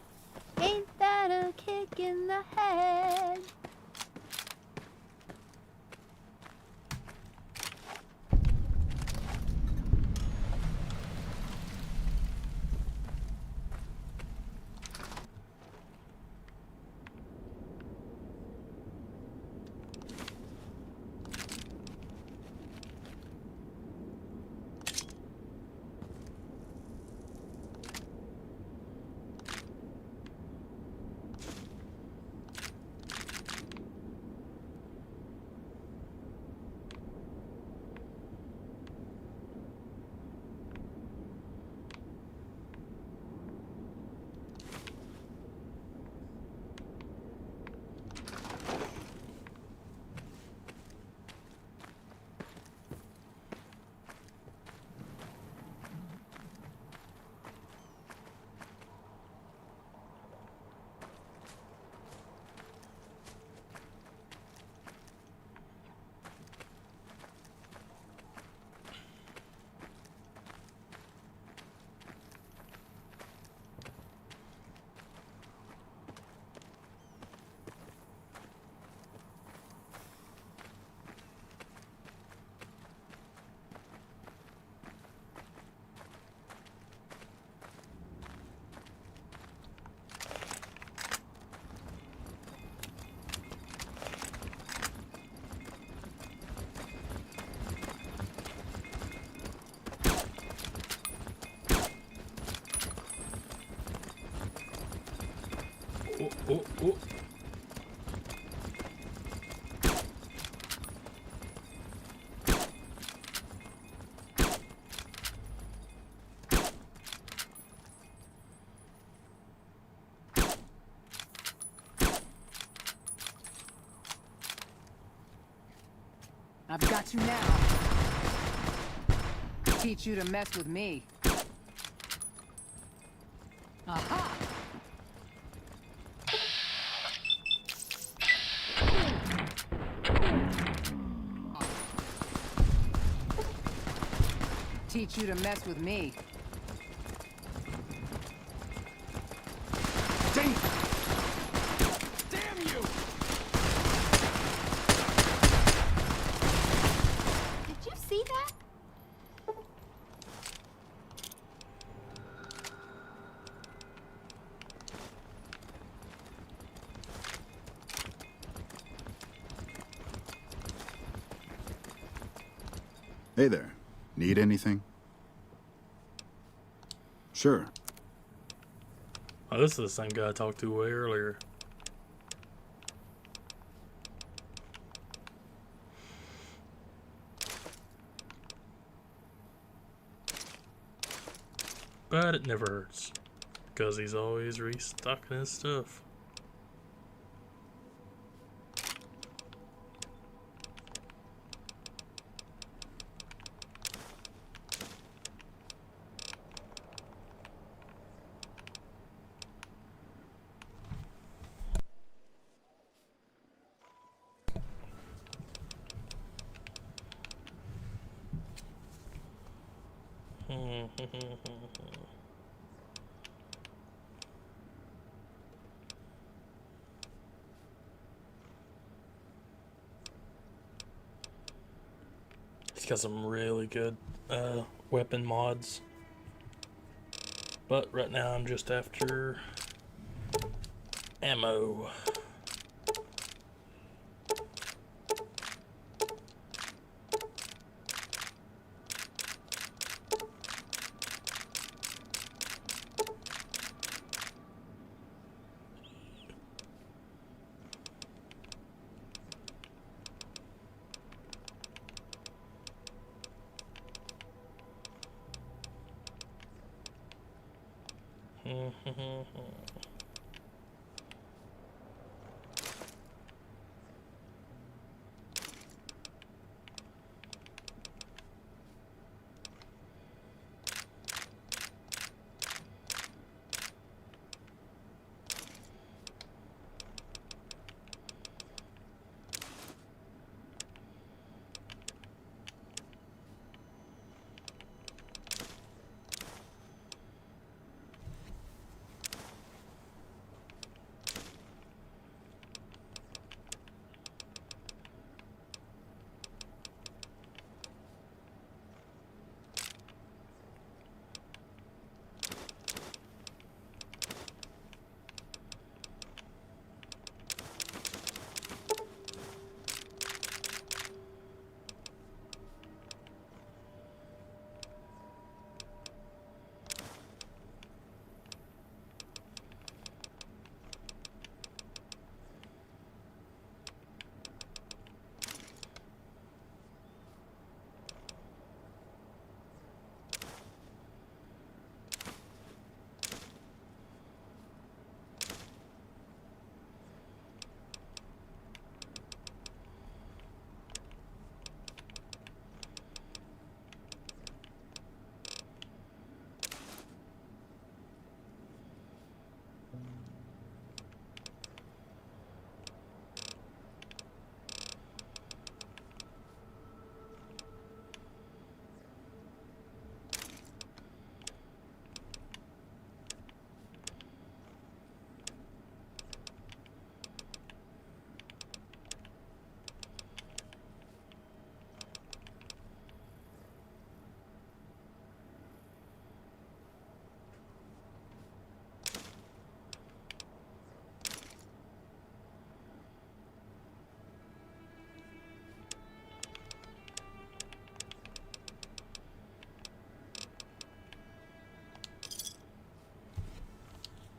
ain't that a kick in the head? Oh. I've got you now. Teach you to mess with me. Aha! Teach you to mess with me. Damn you! Did you see that? Hey there. Need anything? Sure. Oh, this is the same guy I talked to way earlier. But it never hurts, because he's always restocking his stuff. got some really good weapon mods. But right now I'm just after ammo.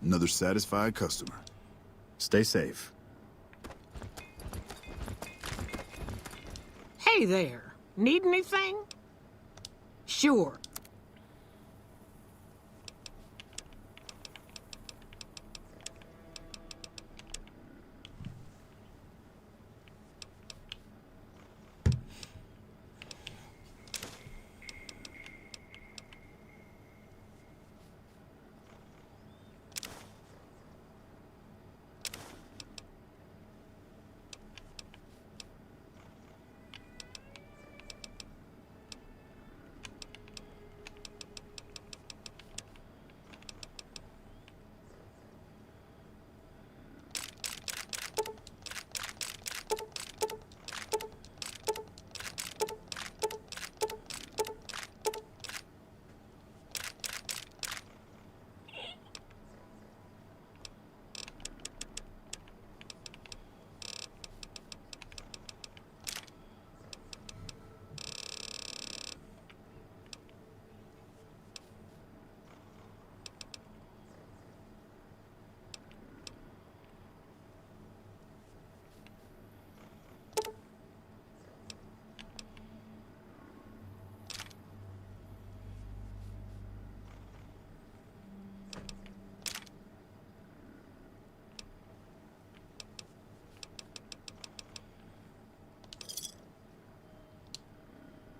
Another satisfied customer. Stay safe. Hey there. Need anything? Sure.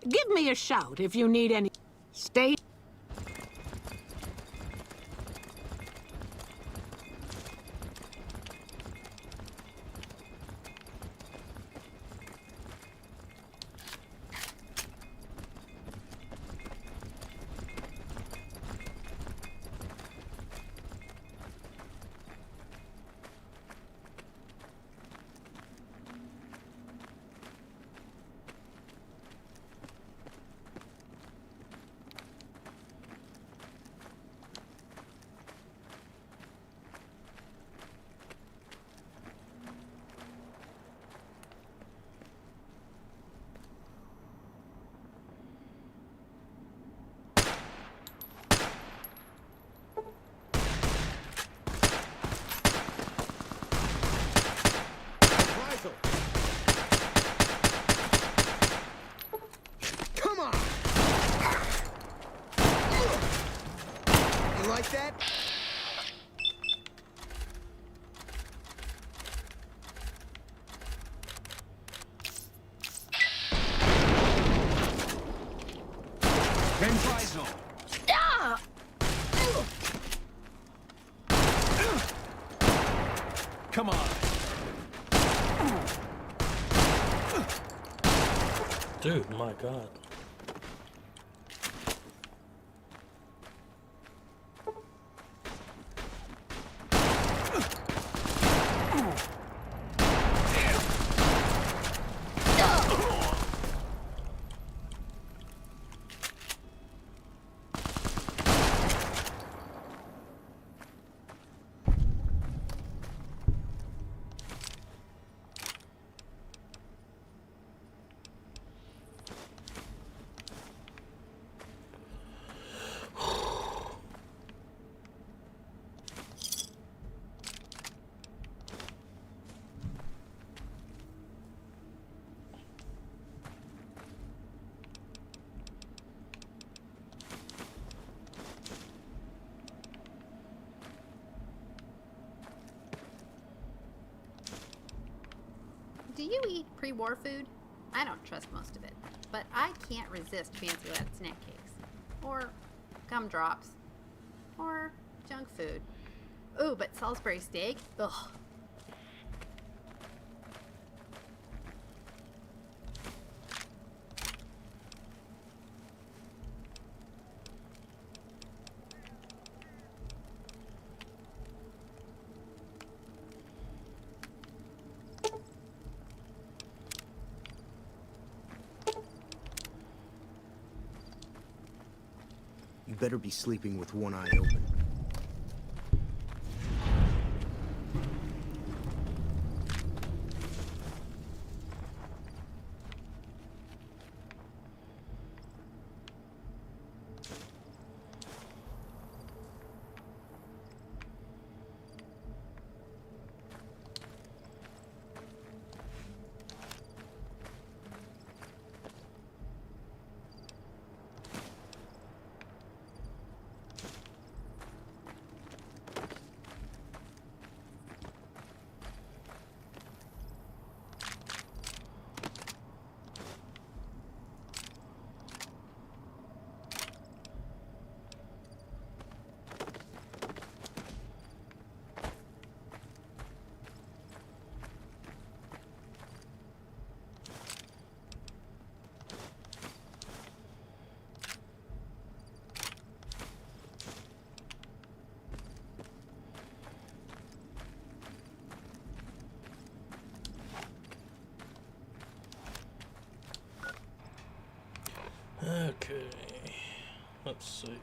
Give me a shout if you need any. Stay. like that? Reprisal! Stop! Come on. Dude, my God. Do you eat pre-war food? I don't trust most of it, but I can't resist fancy lad snack cakes. Or gumdrops. Or junk food. Ooh, but Salisbury steak? Ugh. You better be sleeping with one eye open. Okay, let's see.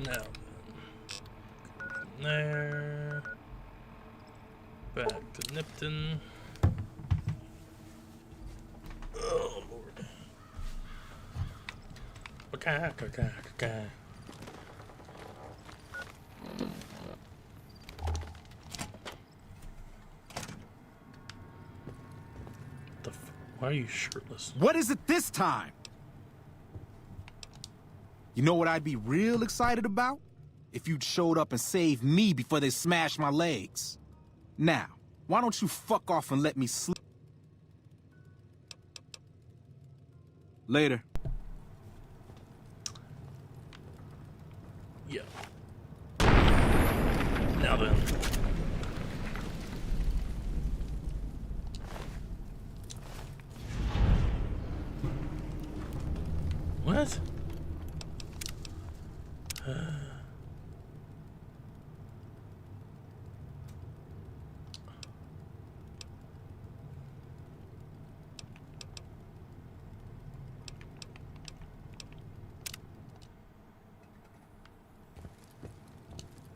Now, there. Back to Nipton. Oh, Lord. Okay. Why are you shirtless? What is it this time? You know what I'd be real excited about? If you'd showed up and saved me before they smashed my legs. Now, why don't you fuck off and let me sleep? Later. Yeah. Now then. What?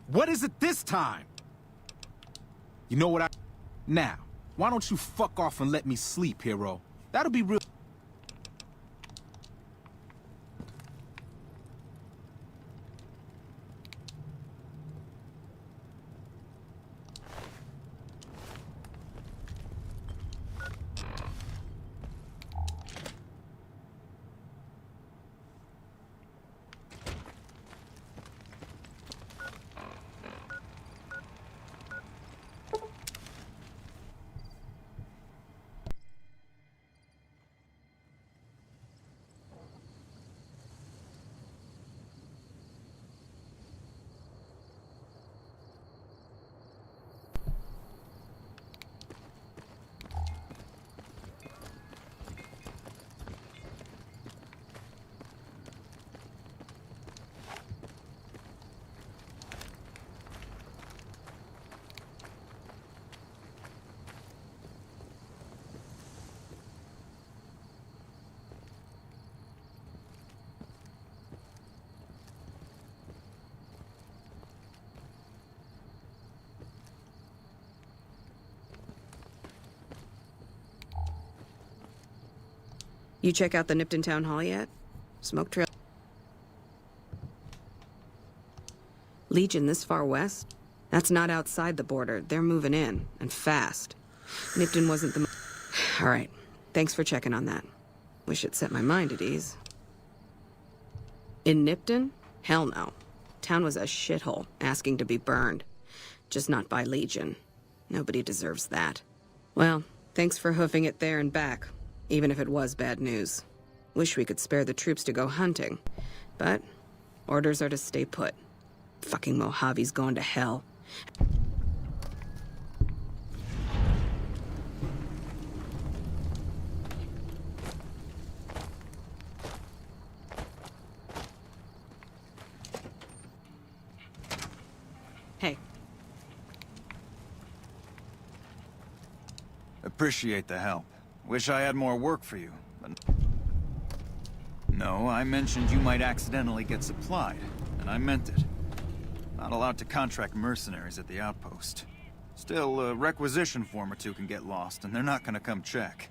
What is it this time? You know what I... Now, why don't you fuck off and let me sleep, hero? That'll be real... You check out the Nipton Town Hall yet? Smoke trail. Legion this far west? That's not outside the border. They're moving in, and fast. Nipton wasn't the... All right. Thanks for checking on that. Wish it set my mind at ease. In Nipton? Hell no. Town was a shithole, asking to be burned. Just not by Legion. Nobody deserves that. Well, thanks for hoofing it there and back. Even if it was bad news. Wish we could spare the troops to go hunting. But orders are to stay put. Fucking Mojave's going to hell. Hey. Appreciate the help. Wish I had more work for you, but... No, I mentioned you might accidentally get supplied, and I meant it. Not allowed to contract mercenaries at the outpost. Still, a requisition form or two can get lost, and they're not gonna come check.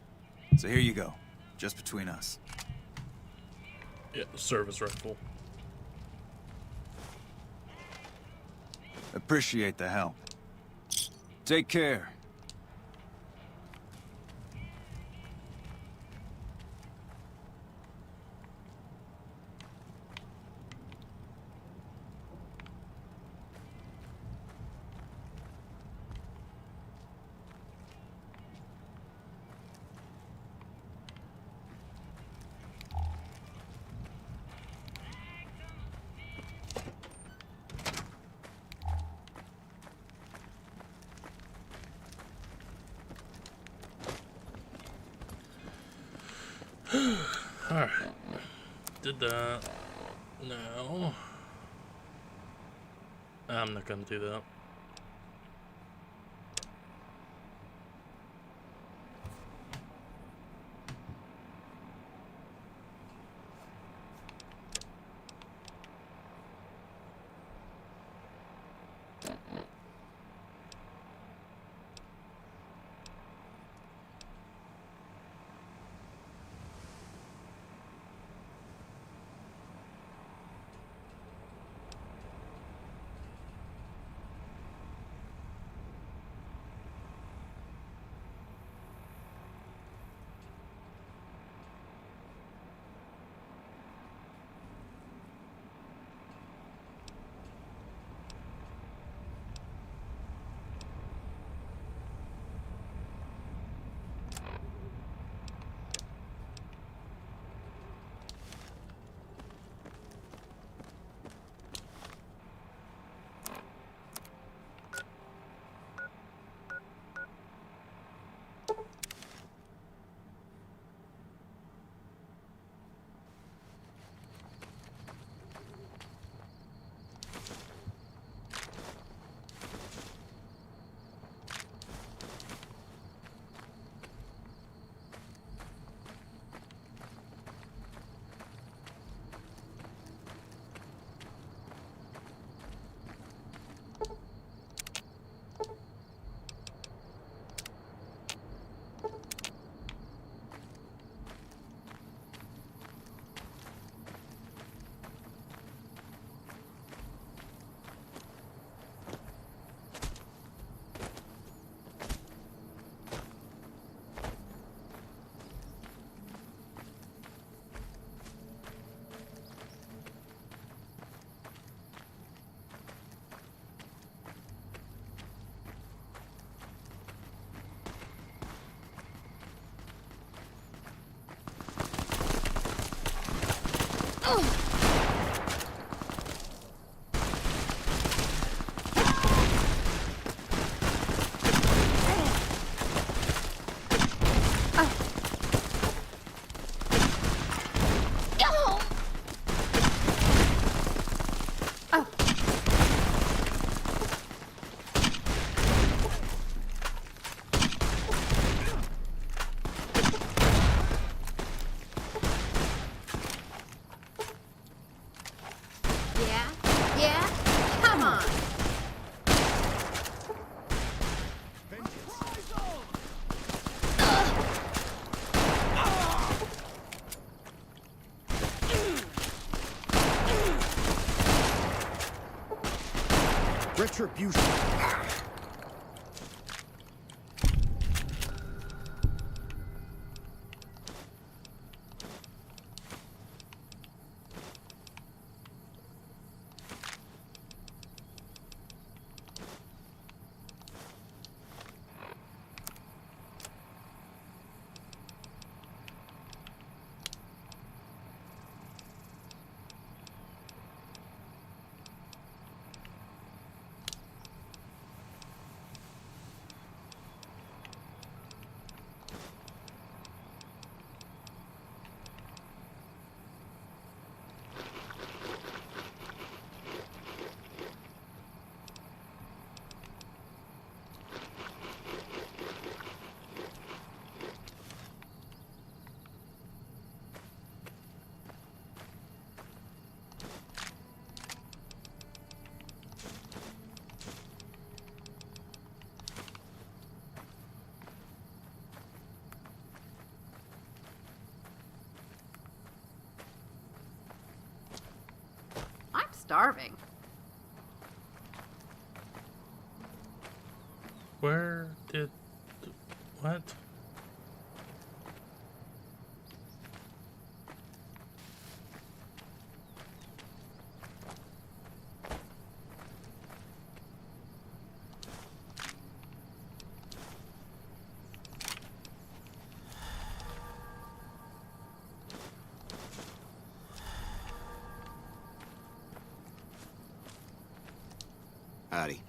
So here you go, just between us. Yeah, the service rifle. Appreciate the help. Take care. Alright. Did that. No. I'm not gonna do that. Yeah? Yeah? Come on! Retribution. I'm starving. Where did... What? Howdy.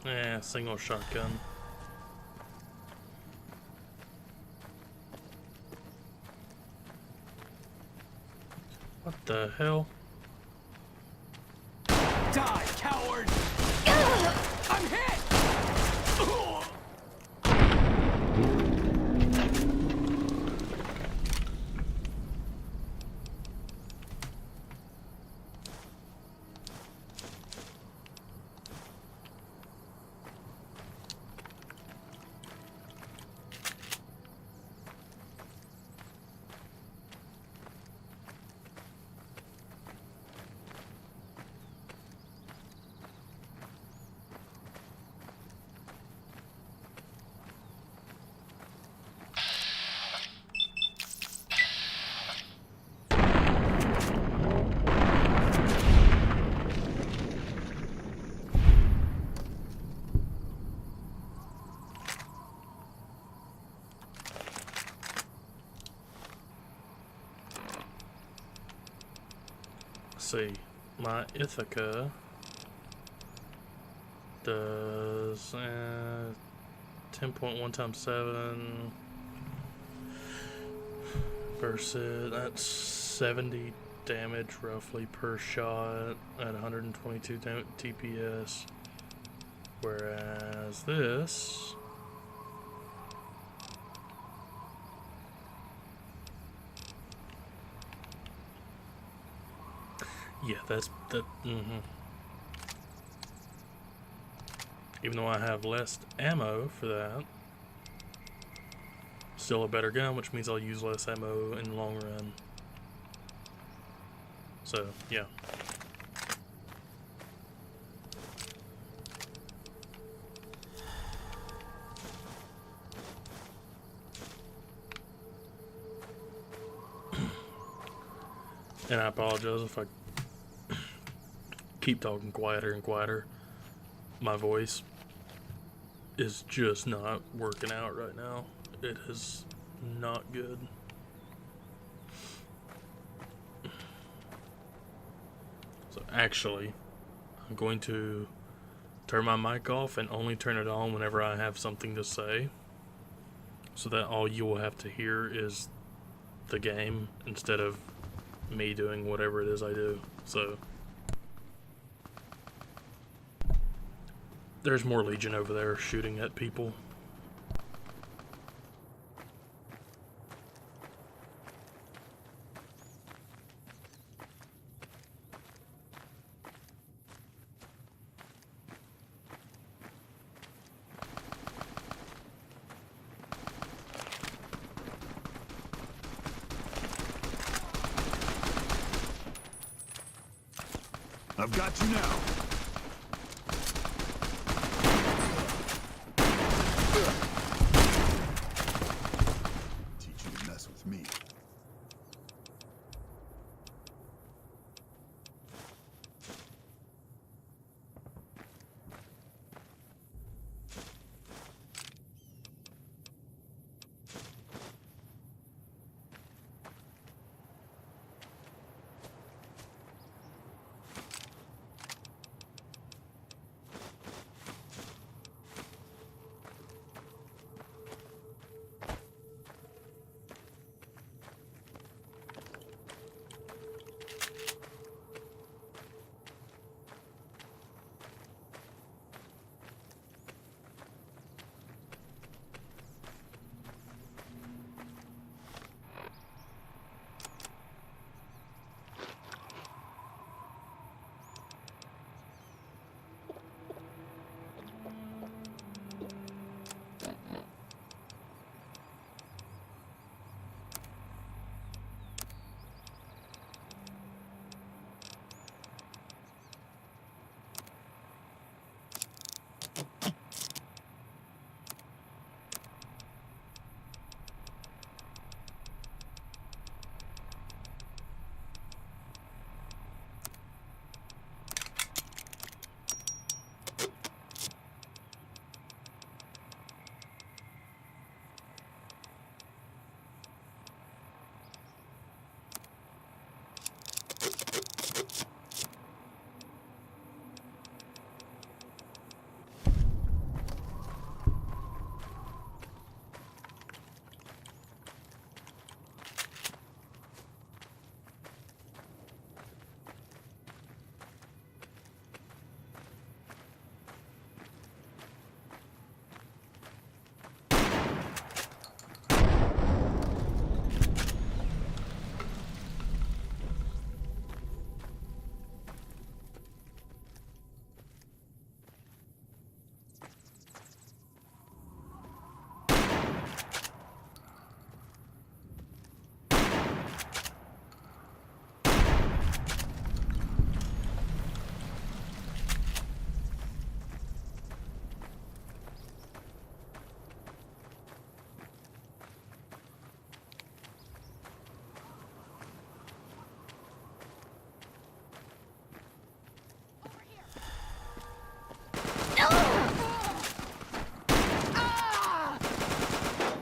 Yeah, single shotgun. What the hell? Die, coward! I'm hit! See, my Ithaca does 10.1 times 7 versus that's 70 damage roughly per shot at 122 TPS, whereas this yeah, that's that. Even though I have less ammo for that, still a better gun, which means I'll use less ammo in the long run. So, yeah. And I apologize if I keep talking quieter and quieter. My voice is just not working out right now. It has not good. So actually, I'm going to turn my mic off and only turn it on whenever I have something to say, so that all you will have to hear is the game instead of me doing whatever it is I do. So there's more Legion over there shooting at people. I've got you now. Teach you to mess with me.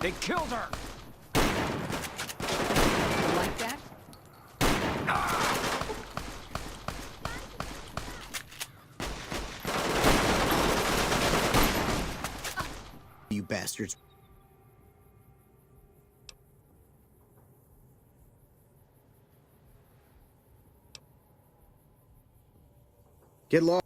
They killed her! Like that? You bastards. Get lost.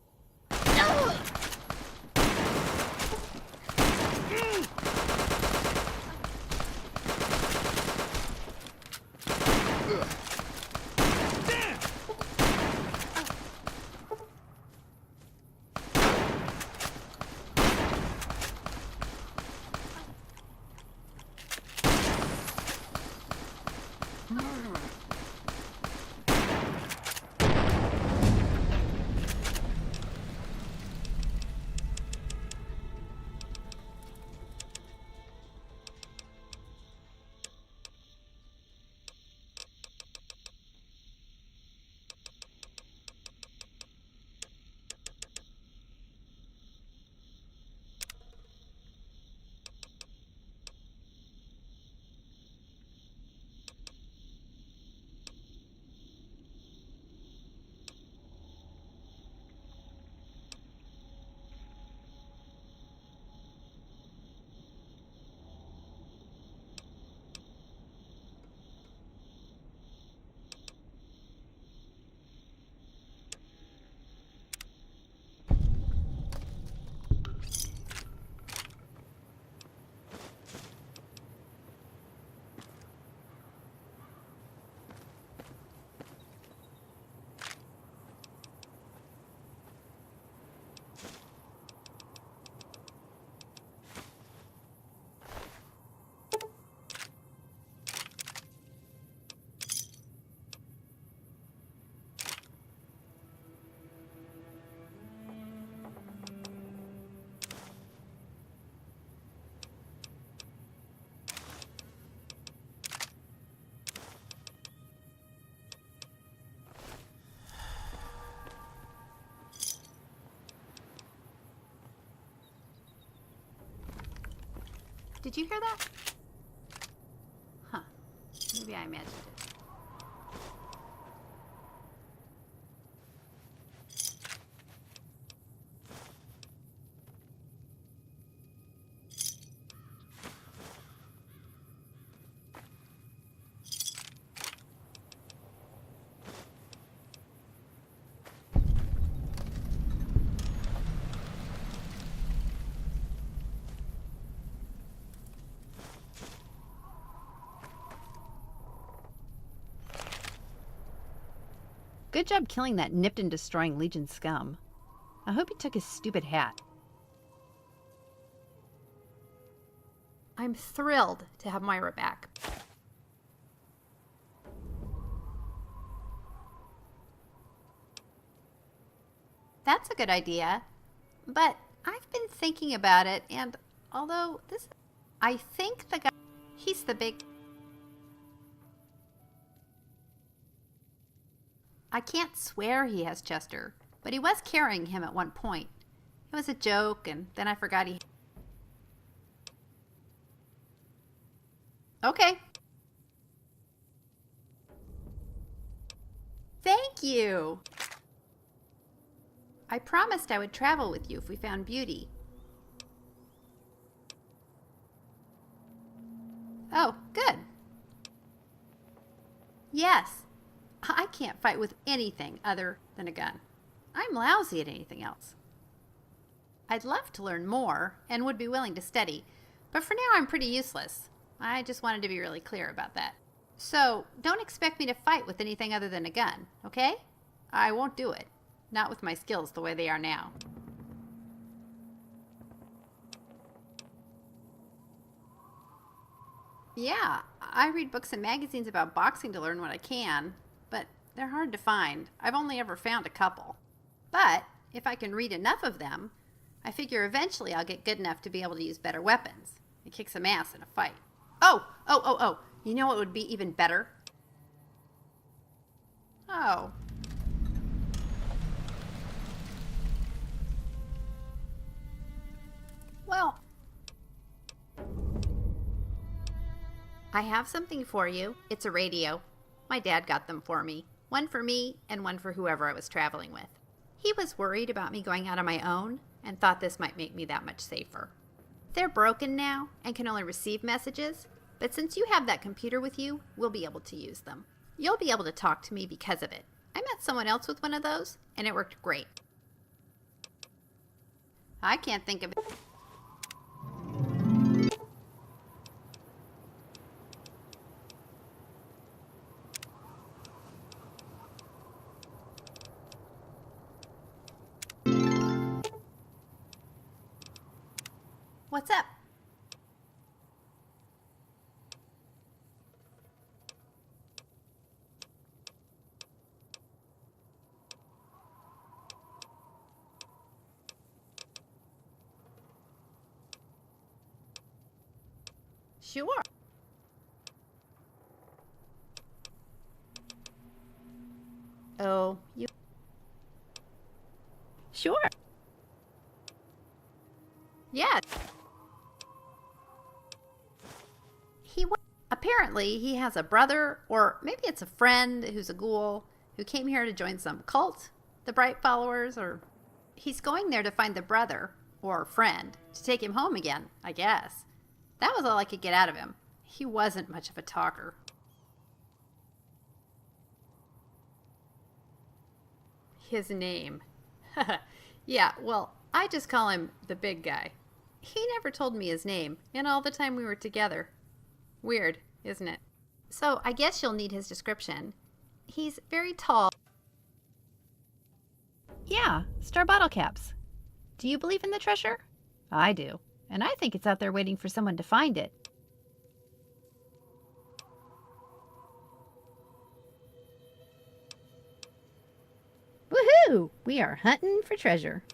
Did you hear that? Huh. Maybe I imagined it. Good job killing that nipped and destroying Legion scum. I hope he took his stupid hat. I'm thrilled to have Moira back. That's a good idea, but I've been thinking about it, and although I think the guy, he's the big... I can't swear he has Chester, but he was carrying him at one point. It was a joke, and then I forgot he... Okay. Thank you! I promised I would travel with you if we found beauty. Oh, good. Yes. I can't fight with anything other than a gun. I'm lousy at anything else. I'd love to learn more and would be willing to study, but for now I'm pretty useless. I just wanted to be really clear about that. So, don't expect me to fight with anything other than a gun, okay? I won't do it. Not with my skills the way they are now. Yeah, I read books and magazines about boxing to learn what I can, but they're hard to find. I've only ever found a couple. But if I can read enough of them, I figure eventually I'll get good enough to be able to use better weapons and kick some ass in a fight. Oh! You know what would be even better? Oh. Well, I have something for you. It's a radio. My dad got them for me. One for me and one for whoever I was traveling with. He was worried about me going out on my own and thought this might make me that much safer. They're broken now and can only receive messages, but since you have that computer with you, we'll be able to use them. You'll be able to talk to me because of it. I met someone else with one of those, and it worked great. I can't think of it. What's up? Sure. Oh, you... Sure. Yes. Apparently, he has a brother, or maybe it's a friend who's a ghoul, who came here to join some cult, the Bright Followers, or... He's going there to find the brother, or friend, to take him home again, I guess. That was all I could get out of him. He wasn't much of a talker. His name. Yeah, well, I just call him the big guy. He never told me his name in all the time we were together. Weird, isn't it? So I guess you'll need his description. He's very tall. Yeah, star bottle caps. Do you believe in the treasure? I do. And I think it's out there waiting for someone to find it. Woohoo! We are hunting for treasure.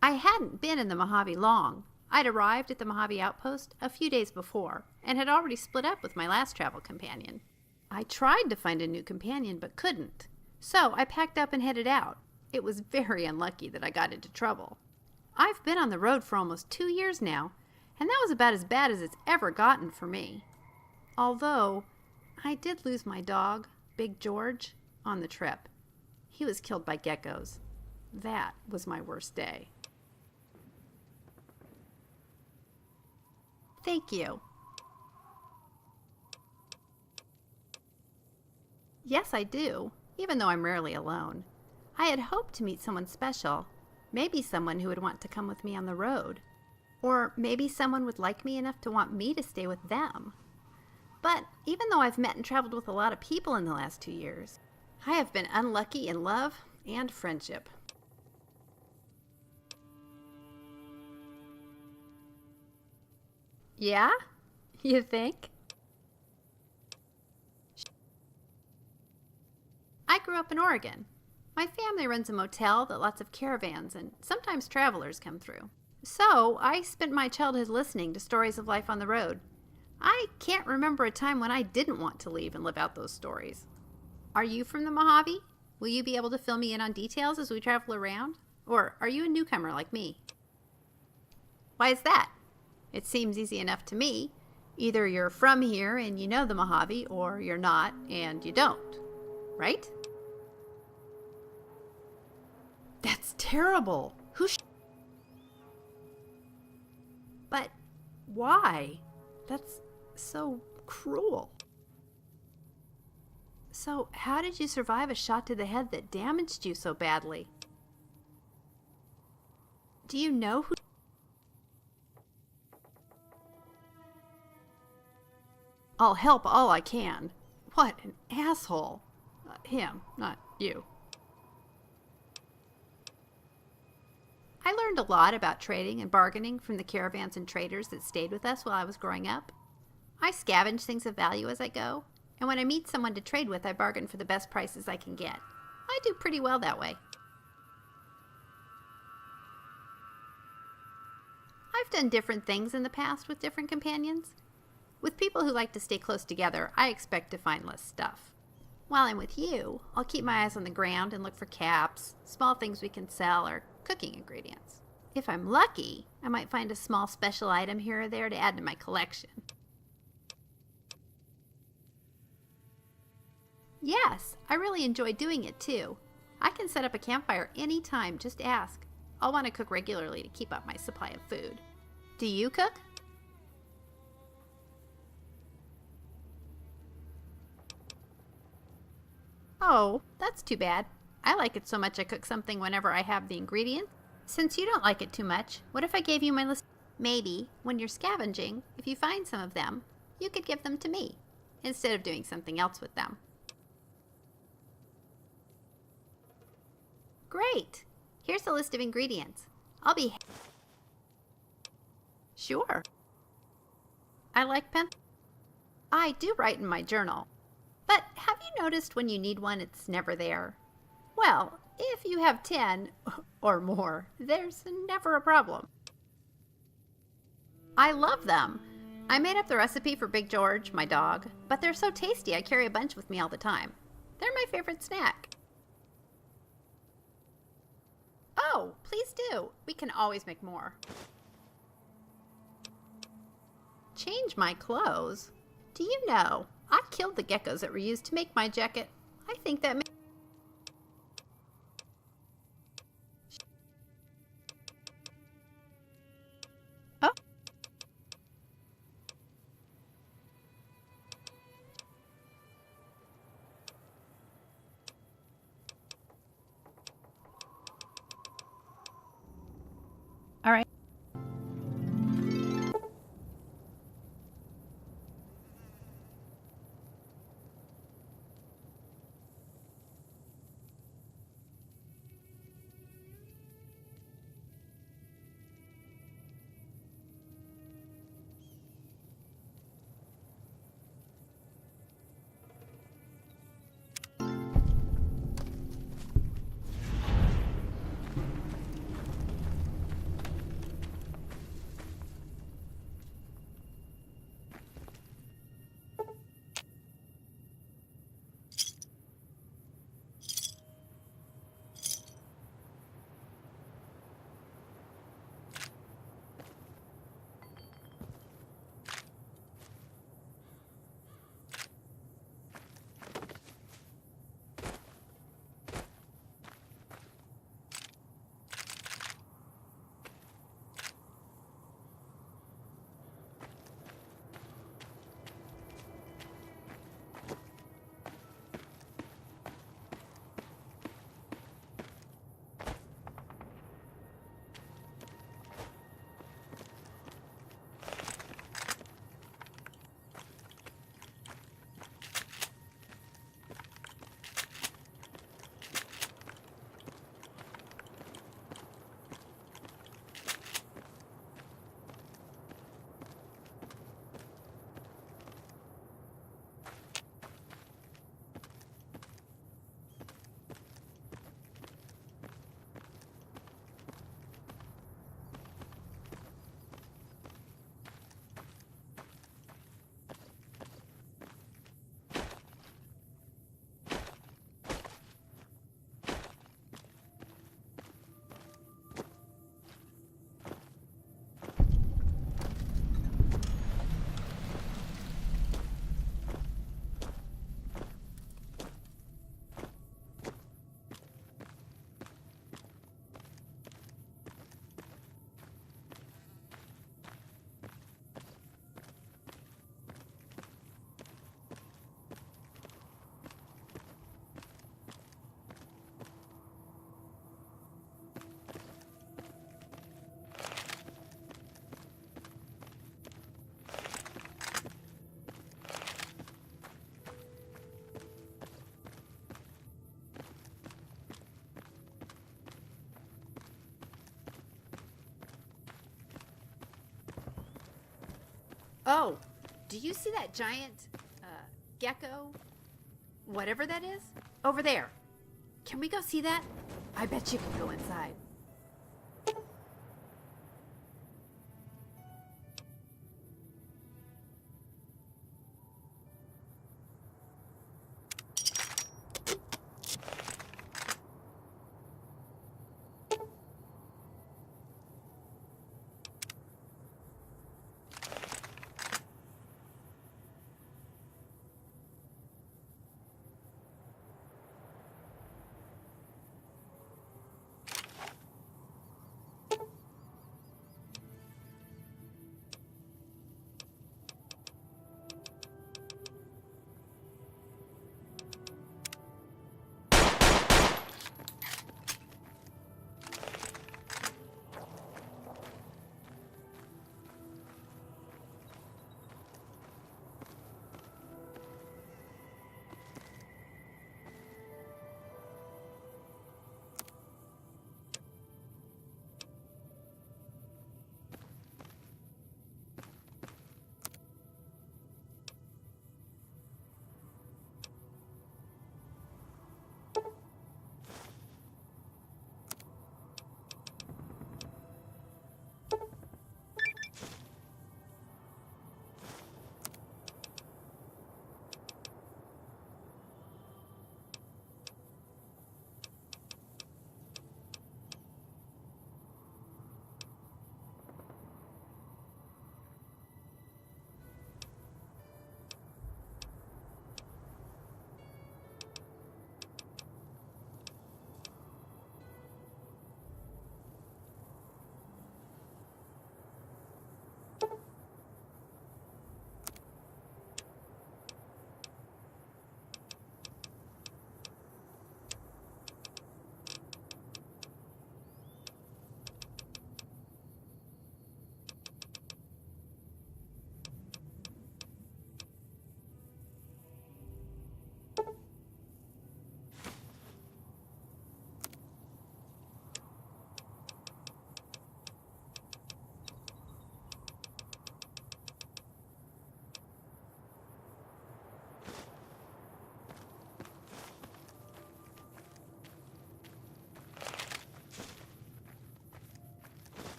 I hadn't been in the Mojave long. I'd arrived at the Mojave outpost a few days before and had already split up with my last travel companion. I tried to find a new companion but couldn't. So I packed up and headed out. It was very unlucky that I got into trouble. I've been on the road for almost 2 years now, and that was about as bad as it's ever gotten for me. Although, I did lose my dog, Big George, on the trip. He was killed by geckos. That was my worst day. Thank you. Yes, I do, even though I'm rarely alone. I had hoped to meet someone special. Maybe someone who would want to come with me on the road. Or maybe someone would like me enough to want me to stay with them. But even though I've met and traveled with a lot of people in the last 2 years, I have been unlucky in love and friendship. Yeah? You think? I grew up in Oregon. My family runs a motel that lots of caravans and sometimes travelers come through. So I spent my childhood listening to stories of life on the road. I can't remember a time when I didn't want to leave and live out those stories. Are you from the Mojave? Will you be able to fill me in on details as we travel around? Or are you a newcomer like me? Why is that? It seems easy enough to me. Either you're from here and you know the Mojave, or you're not and you don't. Right? That's terrible. But why? That's so cruel. So, how did you survive a shot to the head that damaged you so badly? Do you know who? I'll help all I can. What an asshole. Him, not you. I learned a lot about trading and bargaining from the caravans and traders that stayed with us while I was growing up. I scavenge things of value as I go, and when I meet someone to trade with, I bargain for the best prices I can get. I do pretty well that way. I've done different things in the past with different companions. With people who like to stay close together, I expect to find less stuff. While I'm with you, I'll keep my eyes on the ground and look for caps, small things we can sell, or cooking ingredients. If I'm lucky, I might find a small special item here or there to add to my collection. Yes, I really enjoy doing it too. I can set up a campfire anytime, just ask. I'll want to cook regularly to keep up my supply of food. Do you cook? Oh, that's too bad. I like it so much I cook something whenever I have the ingredients. Since you don't like it too much, what if I gave you my list? Maybe, when you're scavenging, if you find some of them, you could give them to me, instead of doing something else with them. Great! Here's a list of ingredients. I'll be... Sure. I like pen. I do write in my journal. But have you noticed when you need one, it's never there? Well, if you have 10 or more, there's never a problem. I love them. I made up the recipe for Big George, my dog, but they're so tasty I carry a bunch with me all the time. They're my favorite snack. Oh, please do. We can always make more. Change my clothes? Do you know, I killed the geckos that were used to make my jacket. I think that makes... Oh. All right. Oh, do you see that giant gecko? Whatever that is? Over there. Can we go see that? I bet you can go inside.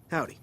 Howdy.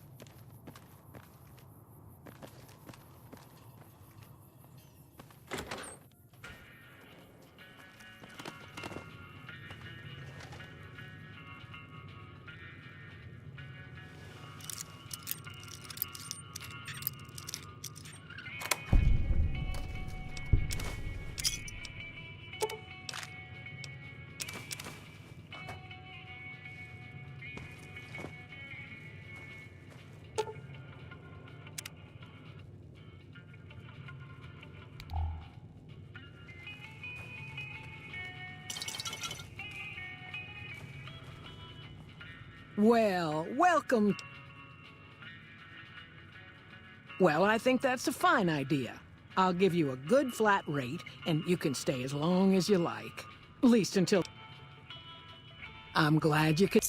Well, welcome. Well, I think that's a fine idea. I'll give you a good flat rate, and you can stay as long as you like. At least until... I'm glad you could...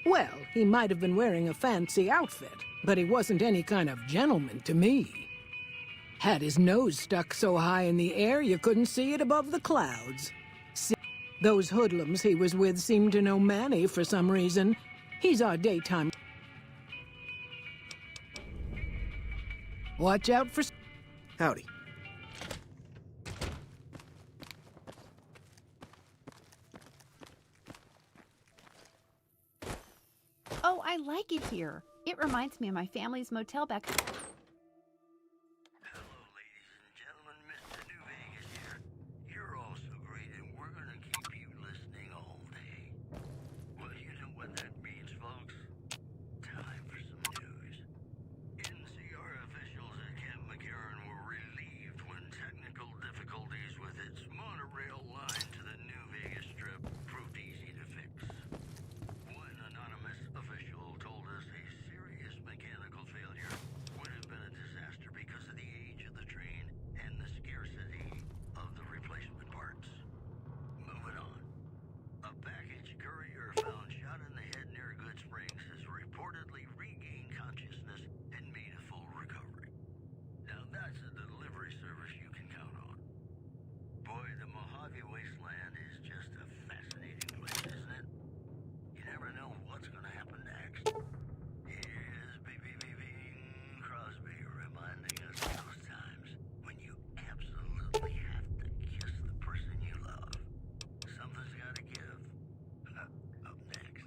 Well, he might have been wearing a fancy outfit, but he wasn't any kind of gentleman to me. Had his nose stuck so high in the air you couldn't see it above the clouds. Those hoodlums he was with seemed to know Manny for some reason. He's our daytime... Watch out for... Howdy. Oh, I like it here. It reminds me of my family's motel back... rocky wasteland is just a fascinating place, isn't it? You never know what's gonna happen next. Here's Bing Crosby reminding us of those times when you absolutely have to kiss the person you love. Something's gotta give. Up next.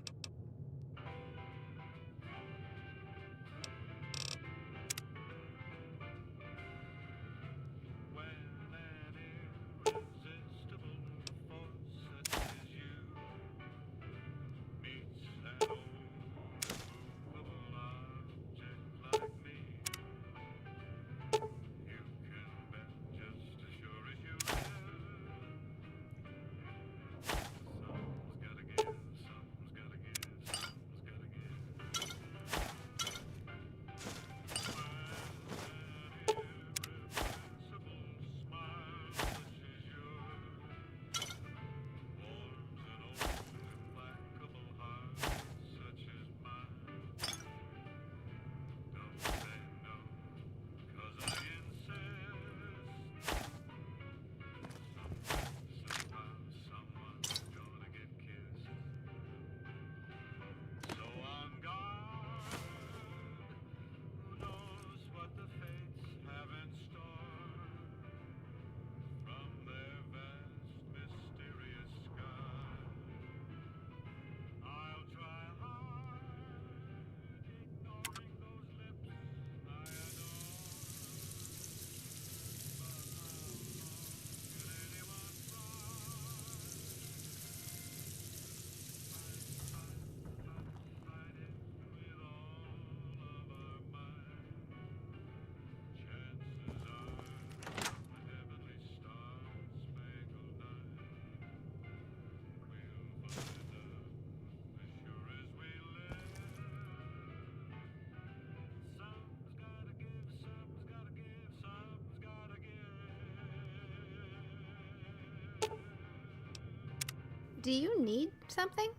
Do you need something?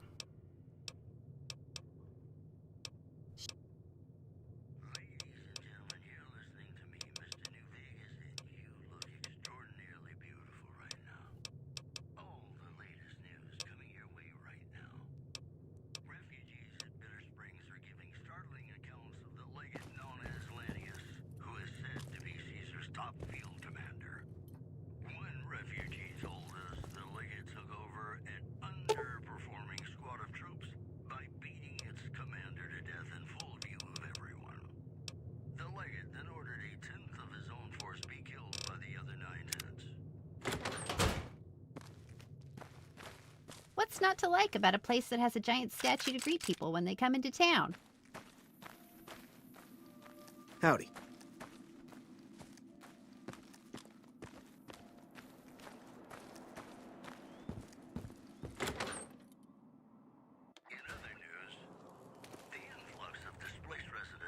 What's not to like about a place that has a giant statue to greet people when they come into town? Howdy.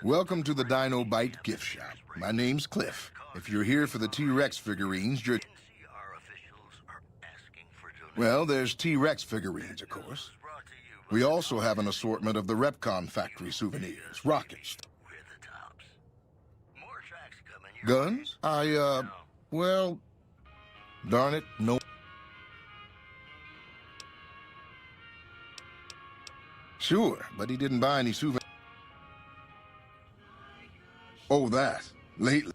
Welcome to the Dino Bite gift shop. My name's Cliff. If you're here for the T-Rex figurines, you're... Well, there's T-Rex figurines, of course. We also have an assortment of the Repcon factory souvenirs, rockets. Guns? Well, darn it, no. Sure, but he didn't buy any souvenirs. Oh, that. Lately.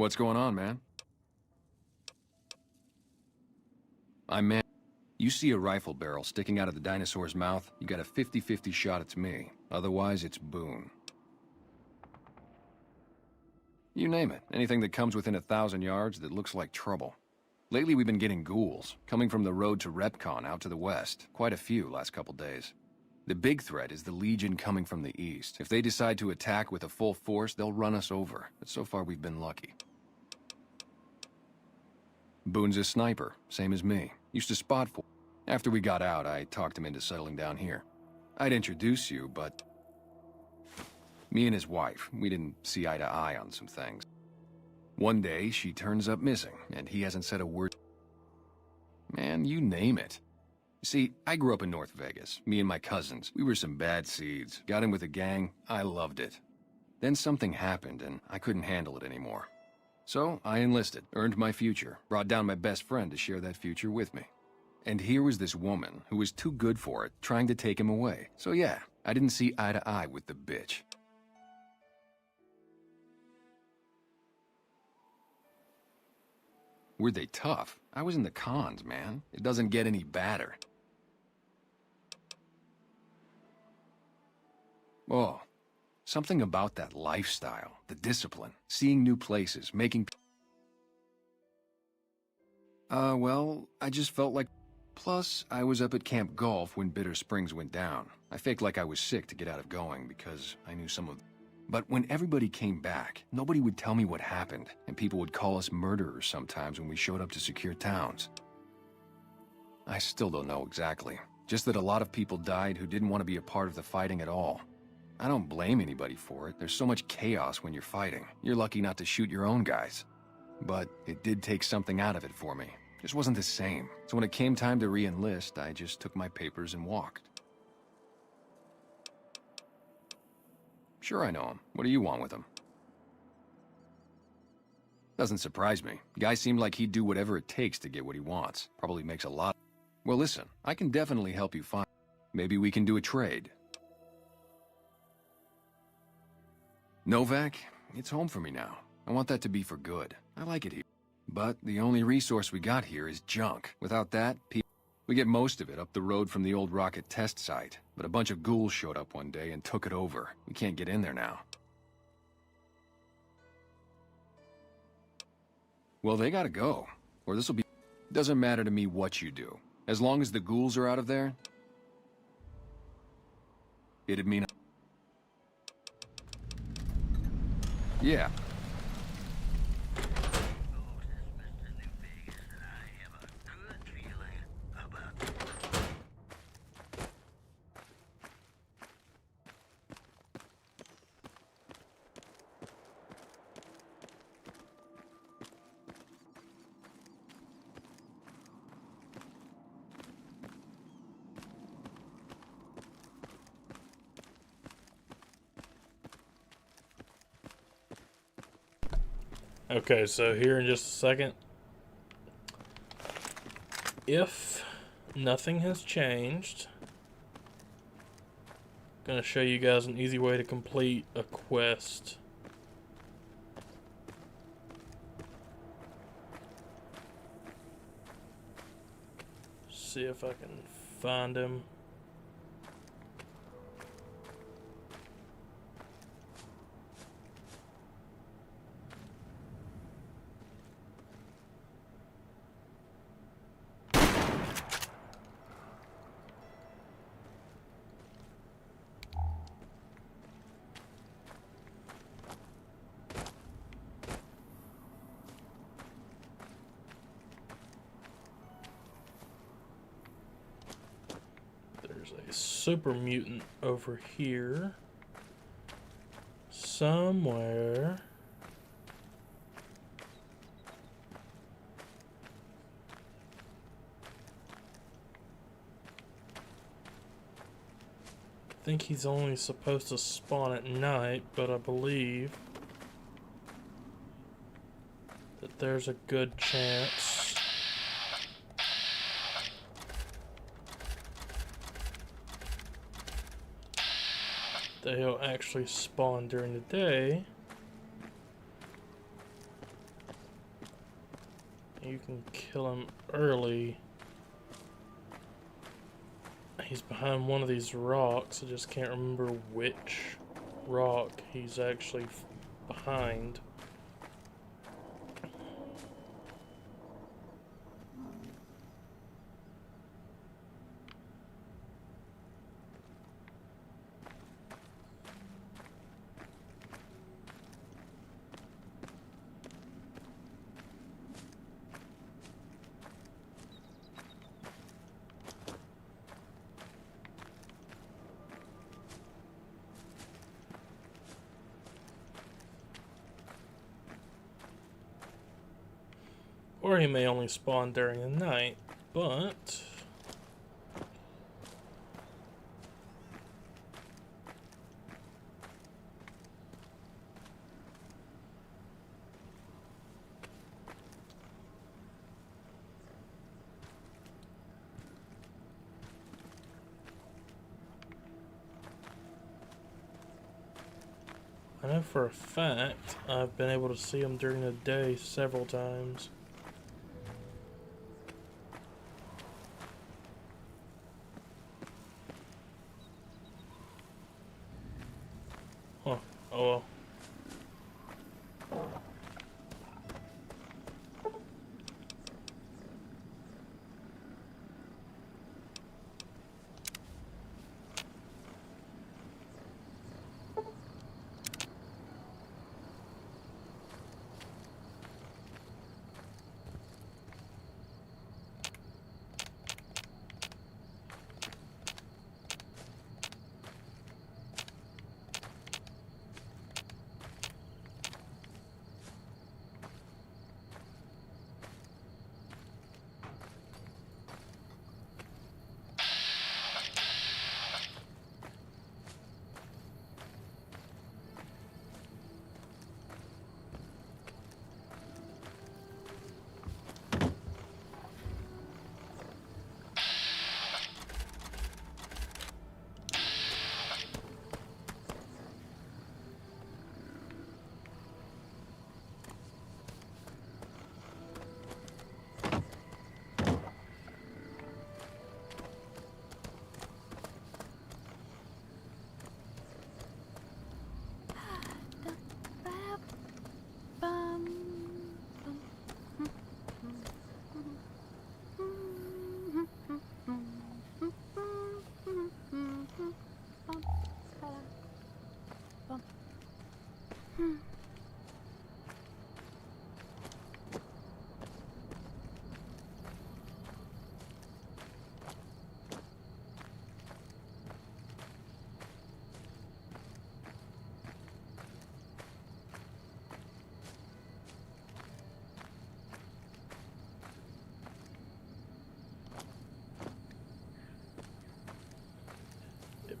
What's going on, man? Man. You see a rifle barrel sticking out of the dinosaur's mouth, you got a 50-50 shot it's me. Otherwise, it's Boone. You name it. Anything that comes within 1,000 yards that looks like trouble. Lately, we've been getting ghouls, coming from the road to Repcon out to the west. Quite a few last couple days. The big threat is the Legion coming from the east. If they decide to attack with a full force, they'll run us over. But so far, we've been lucky. Boone's a sniper, same as me. Used to spot for. After we got out, I talked him into settling down here. I'd introduce you, but... Me and his wife, we didn't see eye to eye on some things. One day, she turns up missing, and he hasn't said a word. Man, you name it. See, I grew up in North Vegas. Me and my cousins, we were some bad seeds. Got in with a gang, I loved it. Then something happened, and I couldn't handle it anymore. So, I enlisted, earned my future, brought down my best friend to share that future with me. And here was this woman, who was too good for it, trying to take him away. So yeah, I didn't see eye to eye with the bitch. Were they tough? I was in the cons, man. It doesn't get any badder. Oh, something about that lifestyle, the discipline, seeing new places, making... well, I just felt like... Plus, I was up at Camp Golf when Bitter Springs went down. I faked like I was sick to get out of going because I knew some of... But when everybody came back, nobody would tell me what happened, and people would call us murderers sometimes when we showed up to secure towns. I still don't know exactly. Just that a lot of people died who didn't want to be a part of the fighting at all. I don't blame anybody for it. There's so much chaos when you're fighting. You're lucky not to shoot your own guys. But it did take something out of it for me. Just wasn't the same. So when it came time to re-enlist, I just took my papers and walked. Sure, I know him. What do you want with him? Doesn't surprise me. Guy seemed like he'd do whatever it takes to get what he wants. Probably makes a lot. Well, listen, I can definitely help you find... Maybe we can do a trade. Novak, it's home for me now. I want that to be for good. I like it here. But the only resource we got here is junk. Without that, we get most of it up the road from the old rocket test site. But a bunch of ghouls showed up one day and took it over. We can't get in there now. Well, they gotta go. Or this'll be... Doesn't matter to me what you do. As long as the ghouls are out of there... It'd mean... Yeah. Okay, so here in just a second, if nothing has changed, I'm gonna show you guys an easy way to complete a quest. See if I can find him. A super mutant over here somewhere. I think he's only supposed to spawn at night, but I believe that there's a good chance that he'll actually spawn during the day. you can kill him early. He's behind one of these rocks. I just can't remember which rock he's actually behind. Or he may only spawn during the night, but I know for a fact I've been able to see him during the day several times. Huh. Oh well.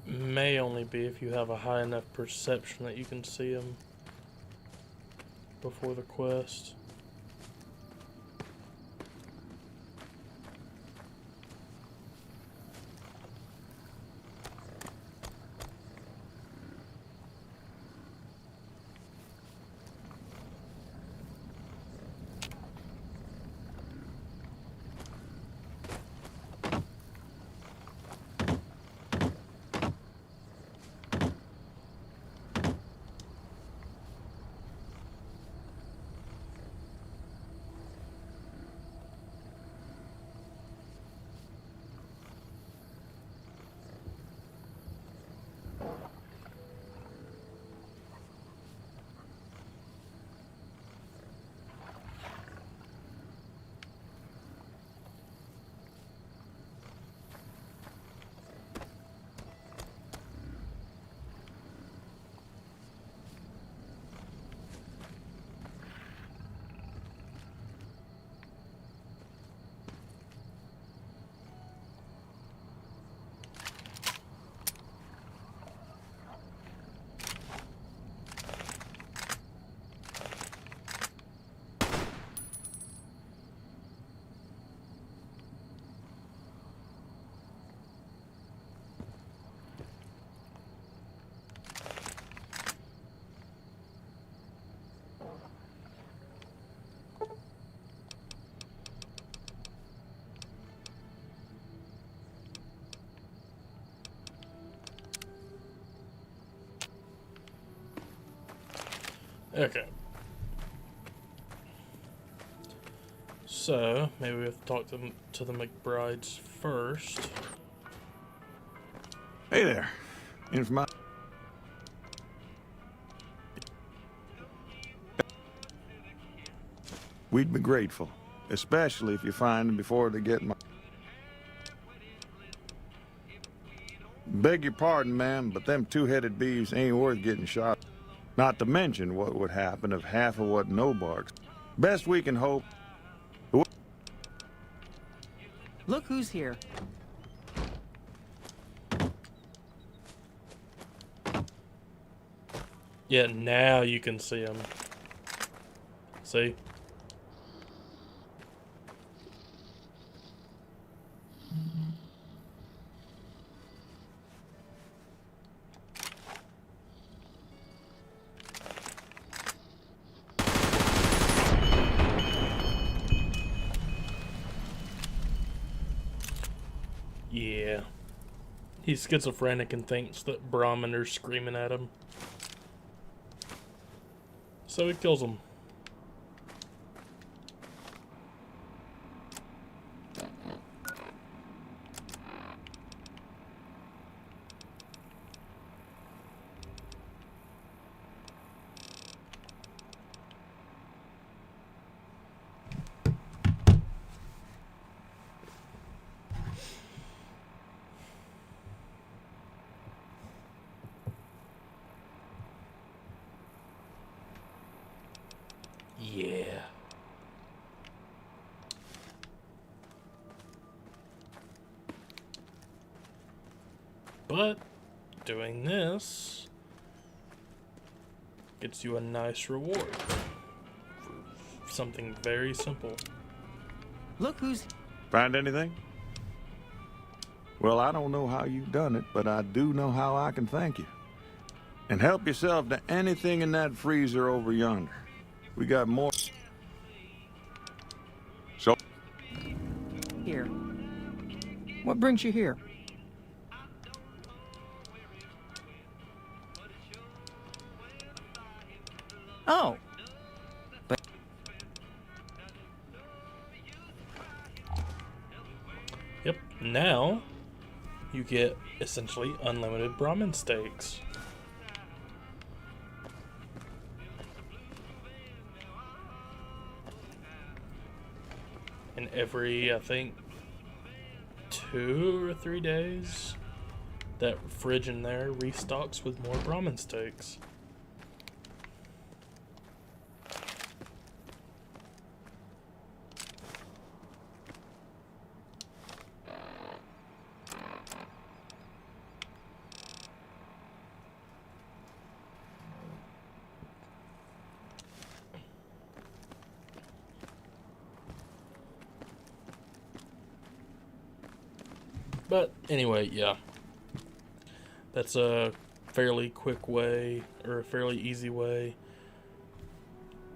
May only be if you have a high enough perception that you can see him before the quest. Okay. So, maybe we have to talk to the McBrides first. Hey there. We'd be grateful, especially if you find them before they get my... Beg your pardon, ma'am, but them two-headed beeves ain't worth getting shot. Not to mention what would happen if half of what Nobarks. Best we can hope... Look who's here. Yeah, now you can see them. See? Yeah. He's schizophrenic and thinks that Brahmin are screaming at him. So he kills him. Yeah. But doing this gets you a nice reward for something very simple. Look who's... Find anything? Well, I don't know how you've done it, but I do know how I can thank you. And help yourself to anything in that freezer over yonder. We got more. So... Here. What brings you here? Oh. But... Yep, now you get essentially unlimited Brahmin steaks. And every, I think, 2 or 3 days, that fridge in there restocks with more Brahmin steaks. But anyway, yeah. That's a fairly quick way, or a fairly easy way,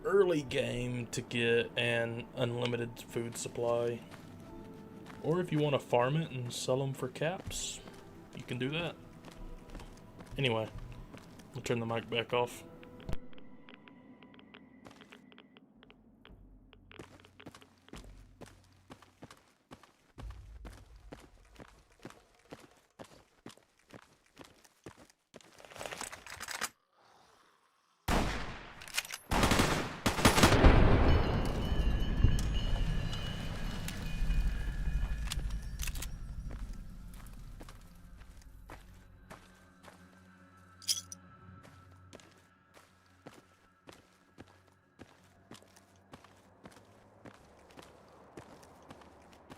early game to get an unlimited food supply. Or if you want to farm it and sell them for caps, you can do that. Anyway, I'll turn the mic back off.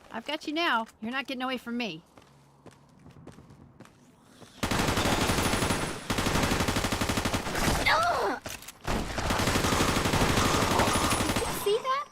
I've got you now. You're not getting away from me. Ugh! Did you see that?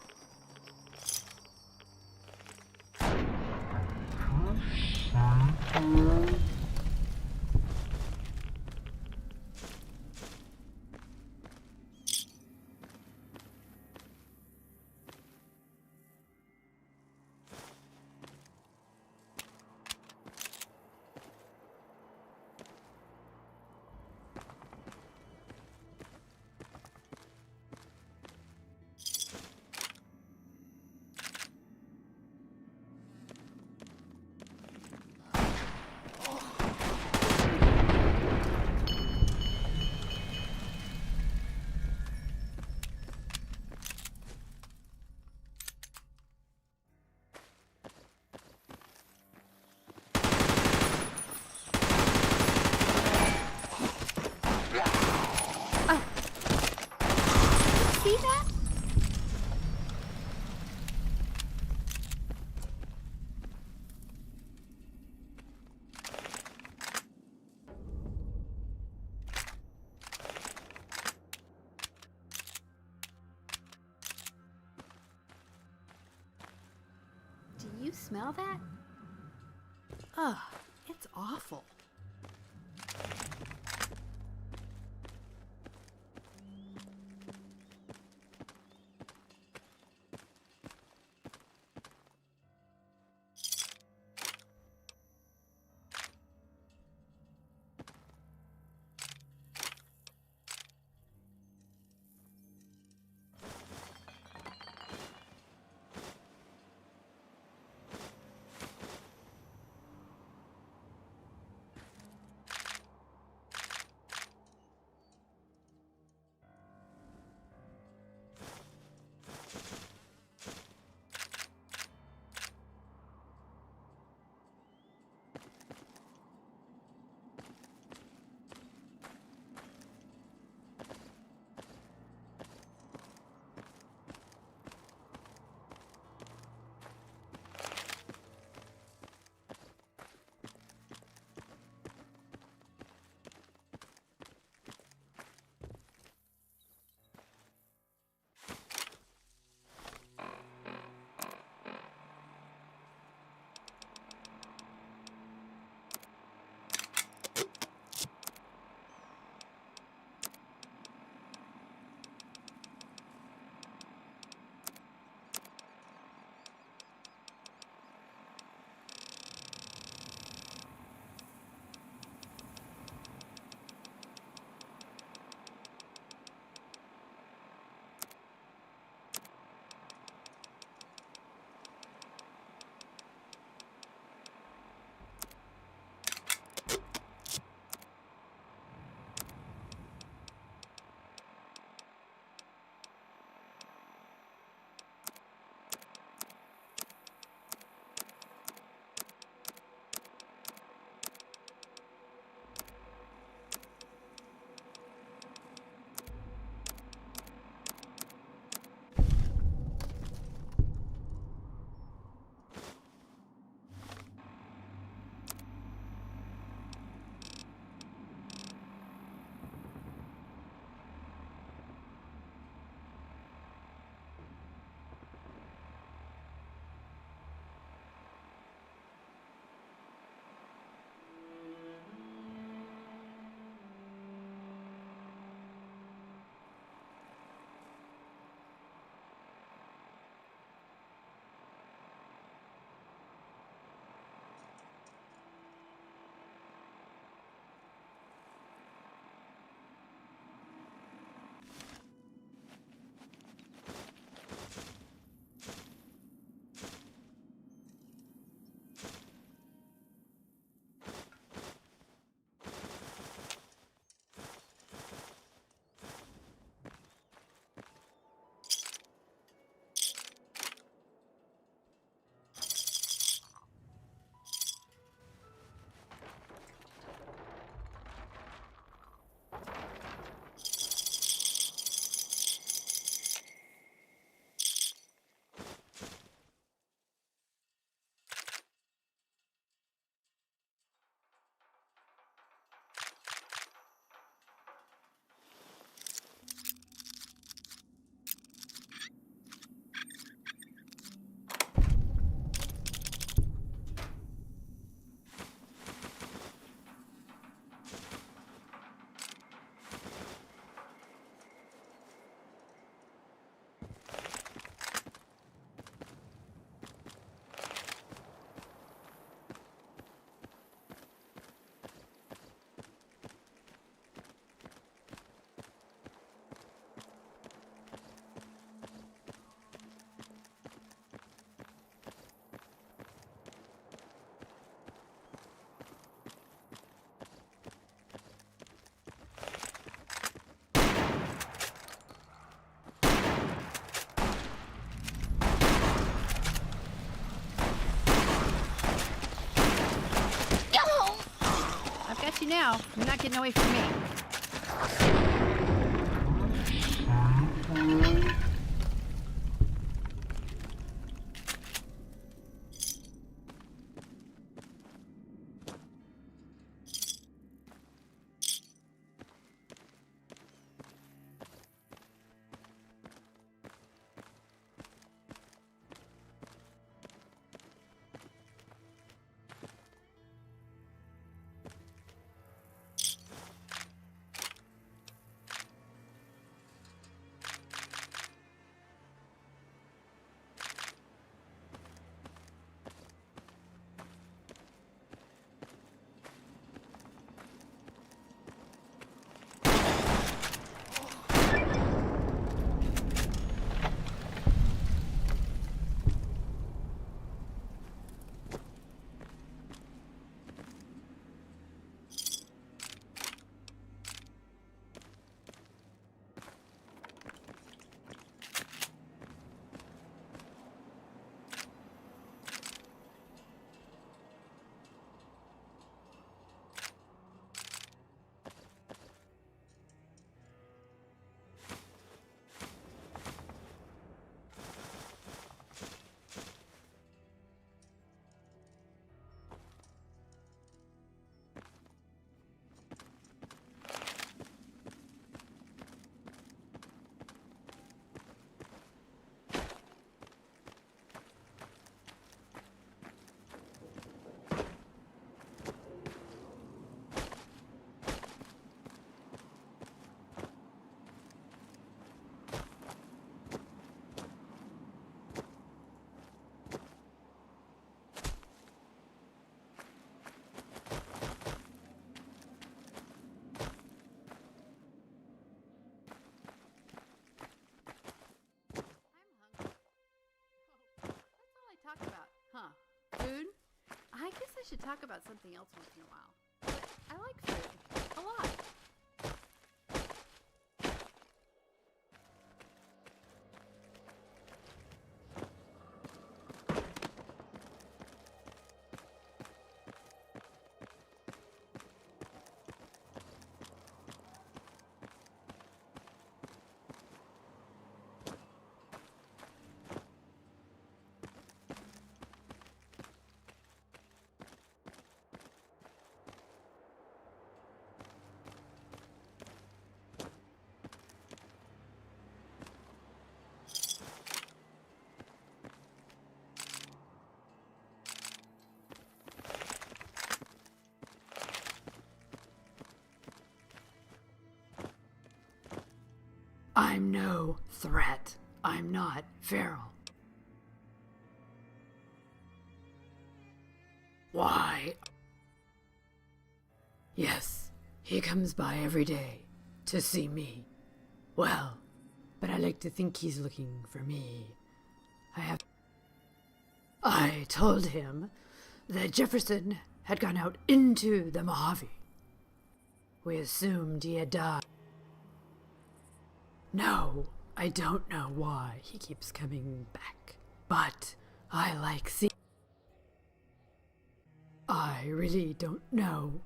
you smell that? Ugh, it's awful. Got you now. You're not getting away from me. should talk about something else once in a while. But I like food. A lot. I'm no threat. I'm not feral. Why? Yes, he comes by every day to see me. Well, but I like to think he's looking for me. I told him that Jefferson had gone out into the Mojave. We assumed he had died. No, I don't know why he keeps coming back, but I like seeing. I really don't know.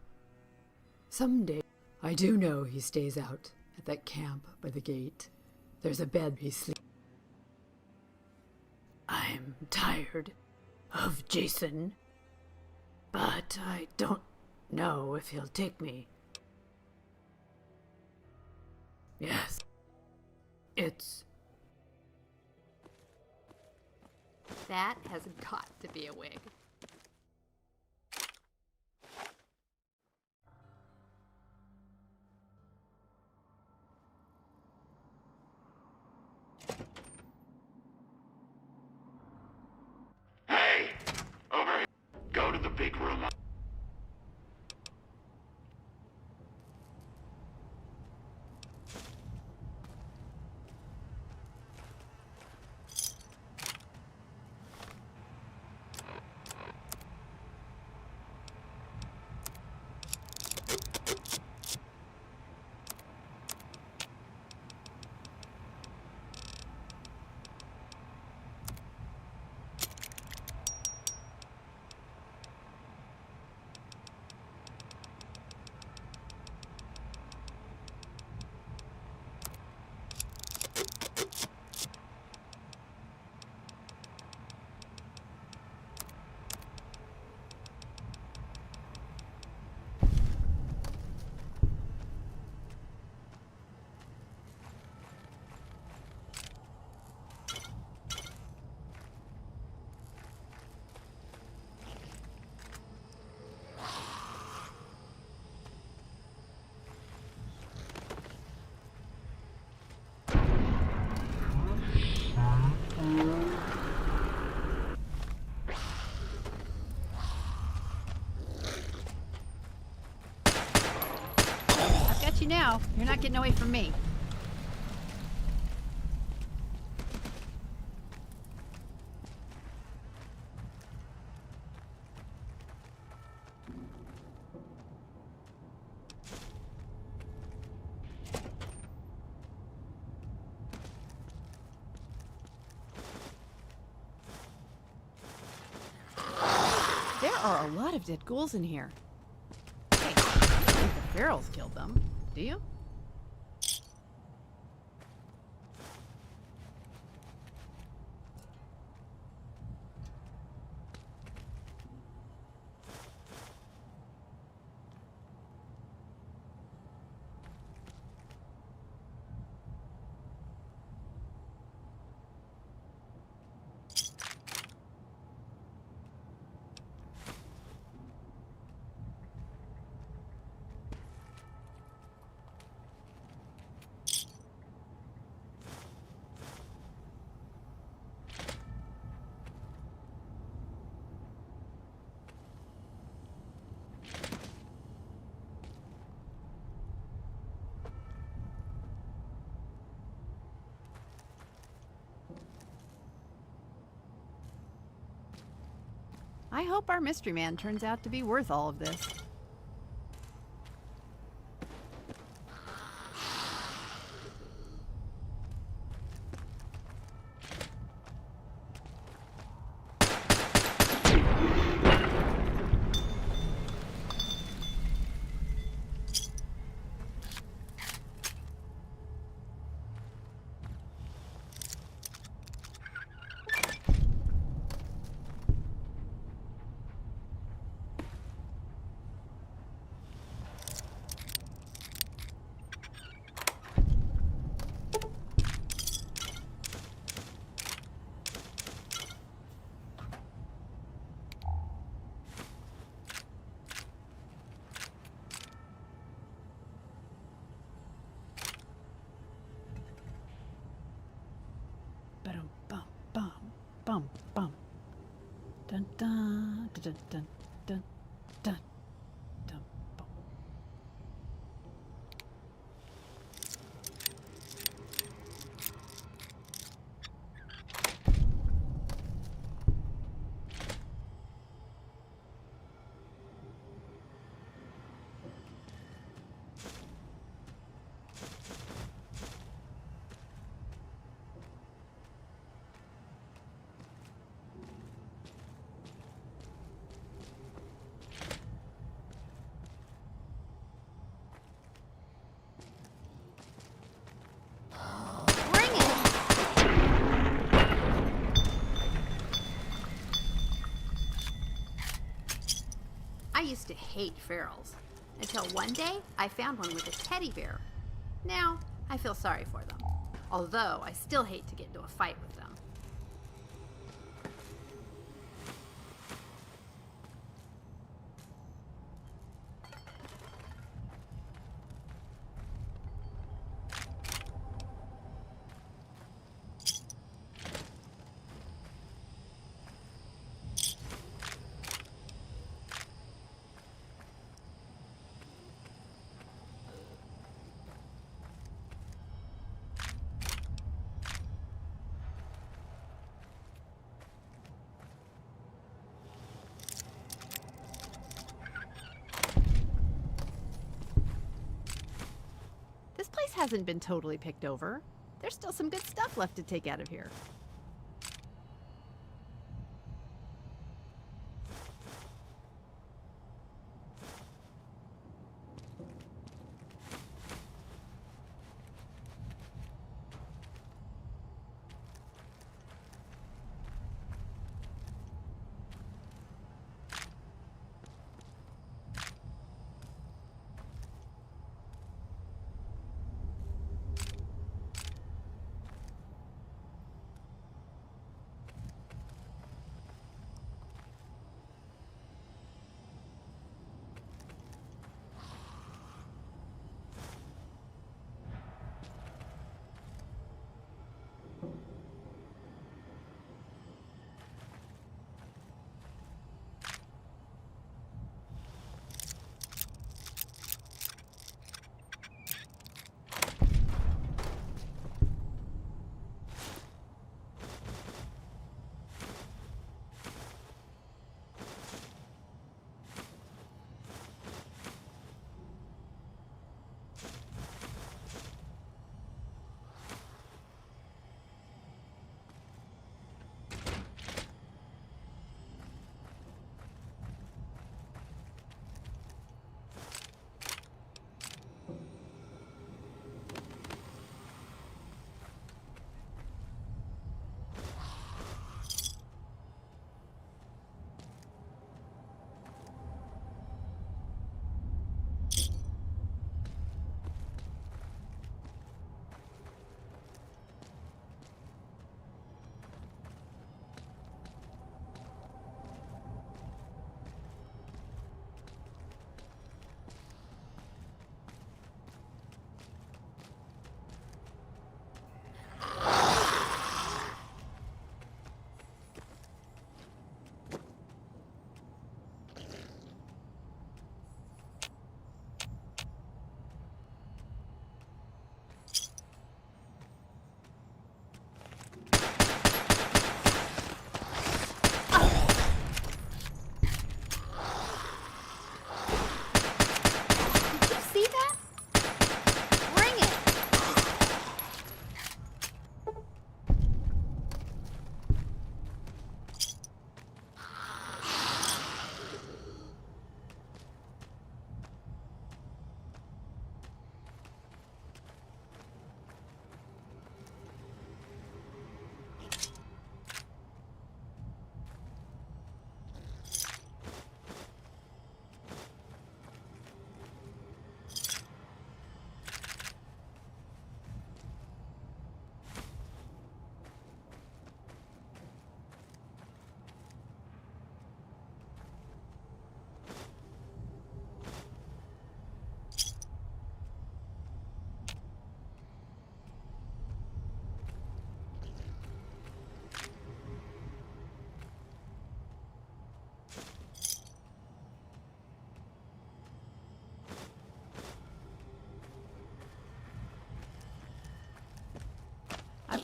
Someday, I do know he stays out at that camp by the gate. There's a bed he sleeps. I'm tired of Jason, but I don't know if he'll take me. Yes. That has got to be a wig. Hey! Over here. Go to the big room. I've got you now. You're not getting away from me. There are a lot of dead ghouls in here. Hey, I don't think the ferals killed them. Do you? I hope our mystery man turns out to be worth all of this. Bum bum bum bum. Dun dun dun dun dun dun dun. Bum. I used to hate ferals, until one day I found one with a teddy bear. Now, I feel sorry for them, although I still hate to get into a fight with them. This place hasn't been totally picked over. There's still some good stuff left to take out of here.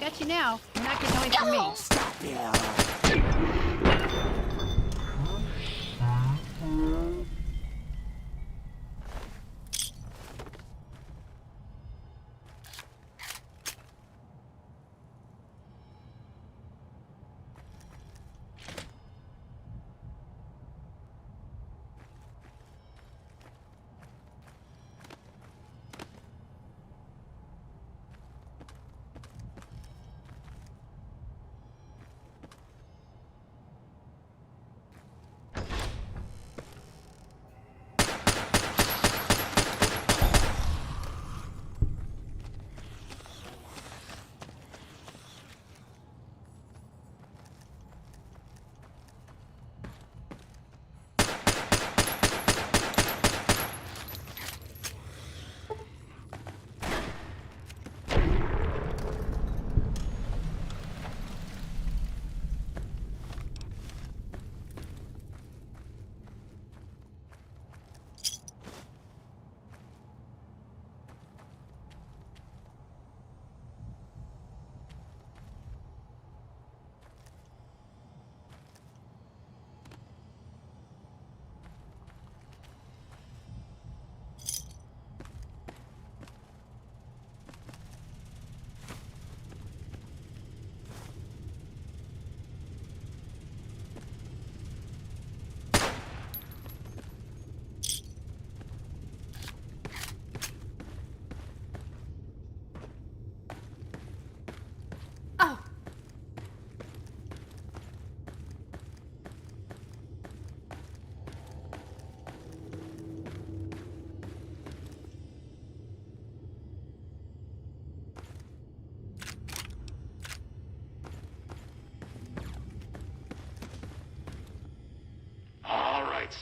Got you now. You're not getting away from me. Stop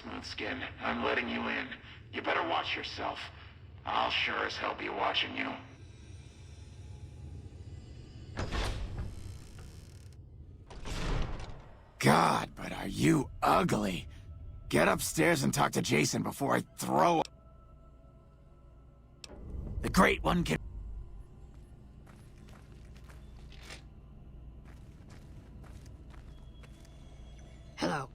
Smoothskin, I'm letting you in. You better watch yourself. I'll sure as hell be watching you. God, but are you ugly. Get upstairs and talk to Jason before I throw up. The Great One can... Hello.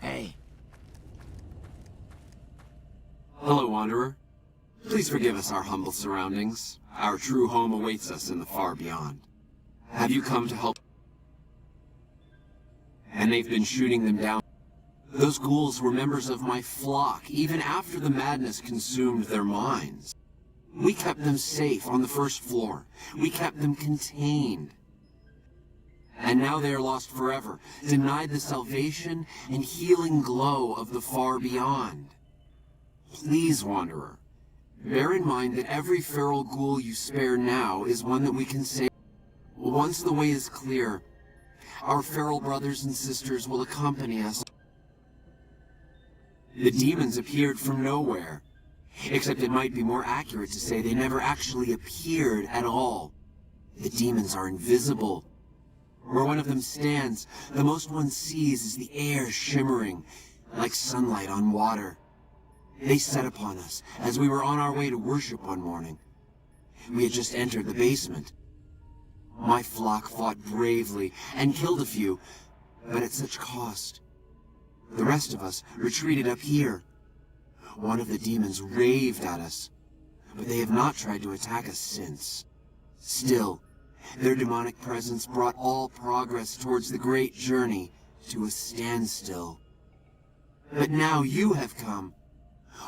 Hey. Hello, Wanderer. Please forgive us our humble surroundings. Our true home awaits us in the far beyond. Have you come to help? And they've been shooting them down. Those ghouls were members of my flock, even after the madness consumed their minds. We kept them safe on the first floor. We kept them contained. And now they are lost forever, denied the salvation and healing glow of the far beyond. Please, Wanderer, bear in mind that every feral ghoul you spare now is one that we can save. Once the way is clear, our feral brothers and sisters will accompany us. The demons appeared from nowhere, except it might be more accurate to say they never actually appeared at all. The demons are invisible. Where one of them stands, the most one sees is the air shimmering, like sunlight on water. They set upon us as we were on our way to worship one morning. We had just entered the basement. My flock fought bravely and killed a few, but at such cost. The rest of us retreated up here. One of the demons raved at us, but they have not tried to attack us since. Still, their demonic presence brought all progress towards the great journey to a standstill. But now you have come.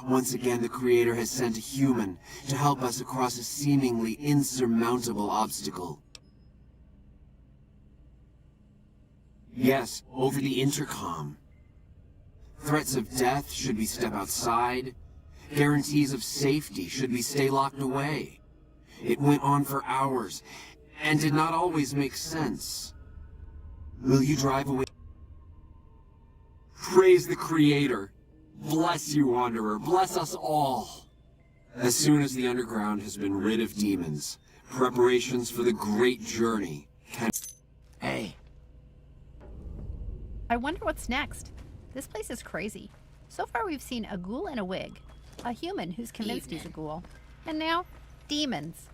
Once again, the Creator has sent a human to help us across a seemingly insurmountable obstacle. Yes, over the intercom. Threats of death should we step outside. Guarantees of safety should we stay locked away. It went on for hours, and did not always make sense. Will you drive away? Praise the Creator. Bless you, Wanderer. Bless us all. As soon as the underground has been rid of demons, preparations for the great journey can... Hey. I wonder what's next. This place is crazy. So far we've seen a ghoul in a wig, a human who's convinced he's a ghoul, and now, demons.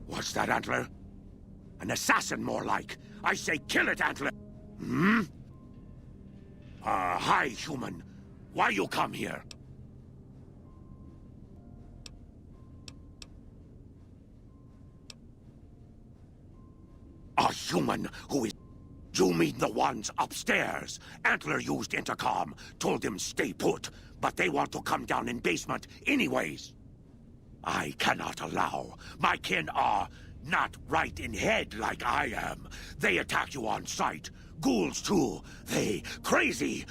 What's that, Antler? An assassin, more like. I say kill it, Antler. Hmm? Hi, human. Why you come here? A human who is... You mean the ones upstairs? Antler used intercom, told them stay put, but they want to come down in basement anyways. I cannot allow. My kin are not right in head like I am. They attack you on sight. Ghouls too. They crazy.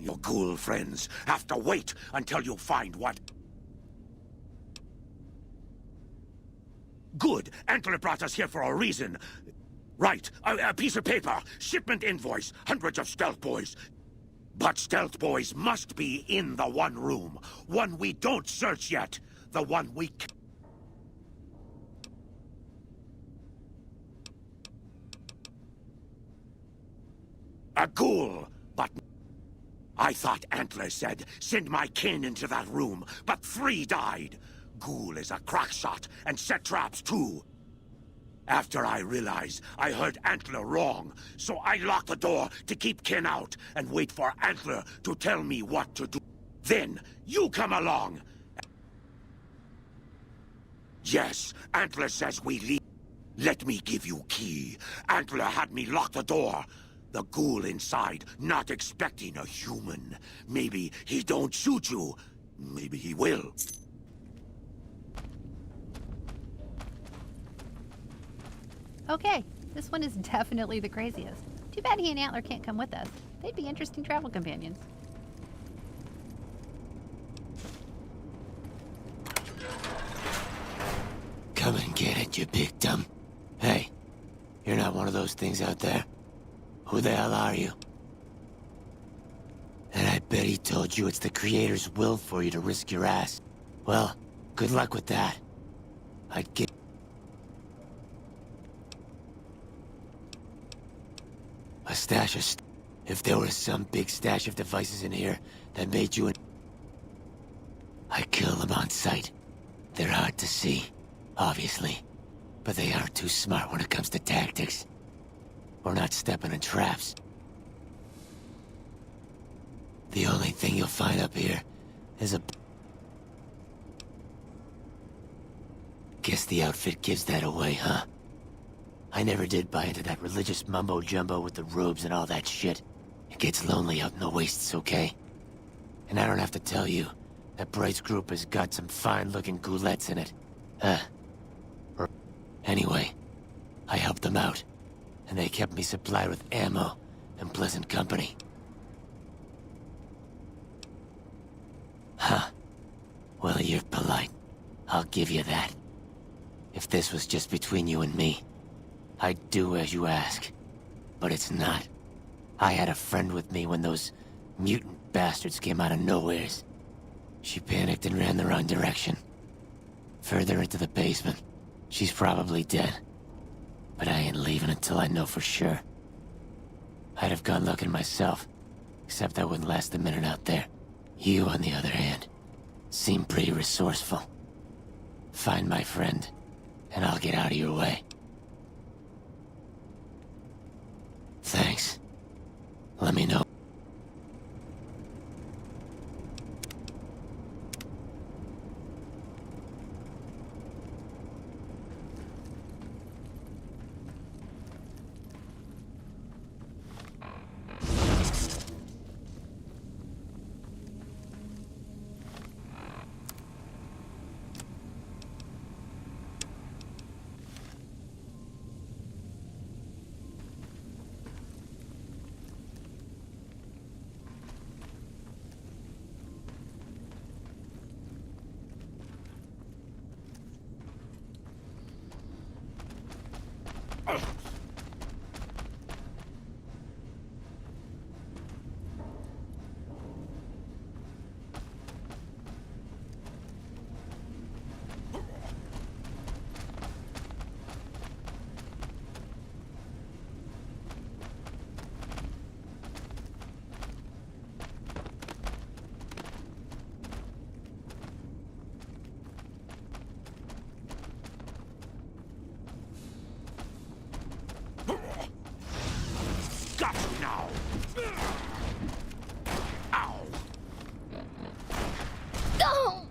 Your ghoul friends have to wait until you find what... Good. Antler brought us here for a reason. Right. A piece of paper. Shipment invoice. Hundreds of stealth boys. But stealth boys must be in the one room. One we don't search yet. The one we... A ghoul, but... I thought Antler said, send my kin into that room, but 3 died. Ghoul is a crack shot and set traps too. After I realized I heard Antler wrong, so I locked the door to keep kin out and wait for Antler to tell me what to do. Then, you come along. Yes, Antler says we leave. Let me give you key. Antler had me lock the door. The ghoul inside, not expecting a human. Maybe he don't shoot you. Maybe he will. Okay, this one is definitely the craziest. Too bad he and Antler can't come with us. They'd be interesting travel companions. Come and get it, you big dumb. Hey, you're not one of those things out there. Who the hell are you? And I bet he told you it's the Creator's will for you to risk your ass. Well, good luck with that. I'd get... A stash of... If there was some big stash of devices in here that made you an... I'd kill them on sight. They're hard to see, obviously. But they aren't too smart when it comes to tactics. Or not stepping in traps. The only thing you'll find up here is a... Guess the outfit gives that away, huh? I never did buy into that religious mumbo-jumbo with the robes and all that shit. It gets lonely out in the wastes, okay? And I don't have to tell you, that Bright's group has got some fine-looking goulettes in it. Anyway, I helped them out, and they kept me supplied with ammo and pleasant company. Huh. Well, you're polite. I'll give you that. If this was just between you and me, I'd do as you ask. But it's not. I had a friend with me when those mutant bastards came out of nowheres. She panicked and ran the wrong direction. Further into the basement. She's probably dead. But I ain't leaving until I know for sure. I'd have gone looking myself, except I wouldn't last a minute out there. You, on the other hand, seem pretty resourceful. Find my friend, and I'll get out of your way. Thanks. Let me know. Got you now! Ow! Go!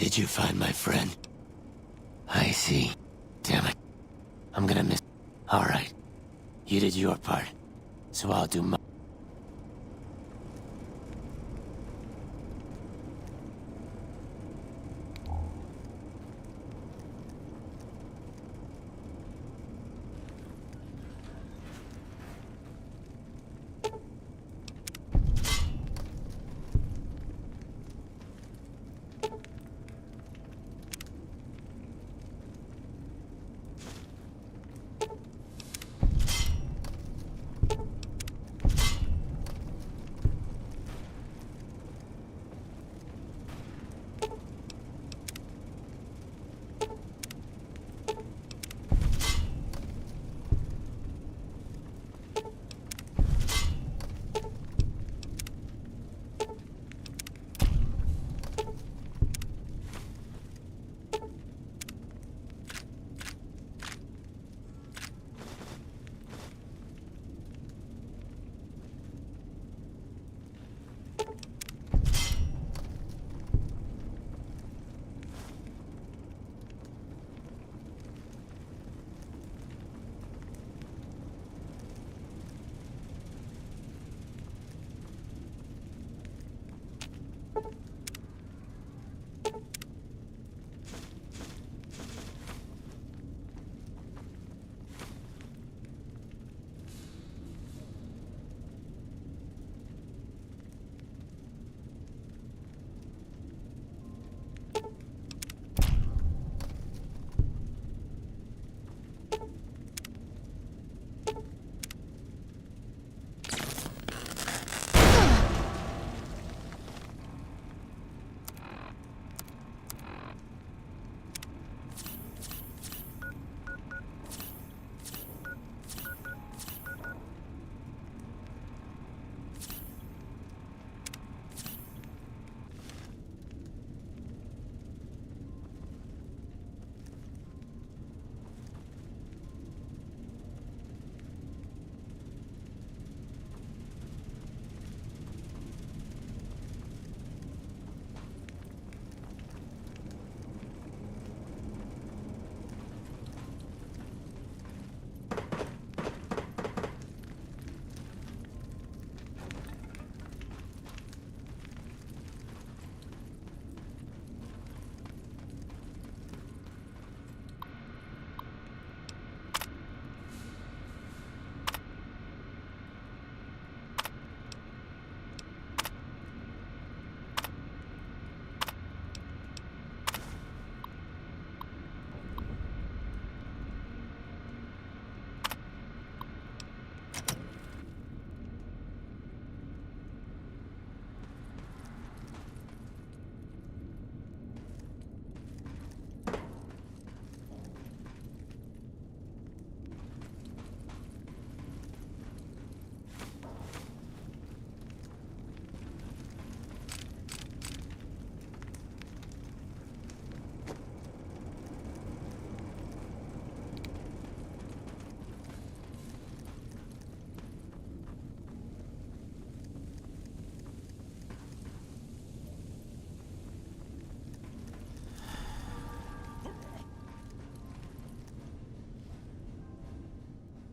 Did you find my friend? I see. Damn it. I'm gonna miss... Alright. You did your part. So I'll do my...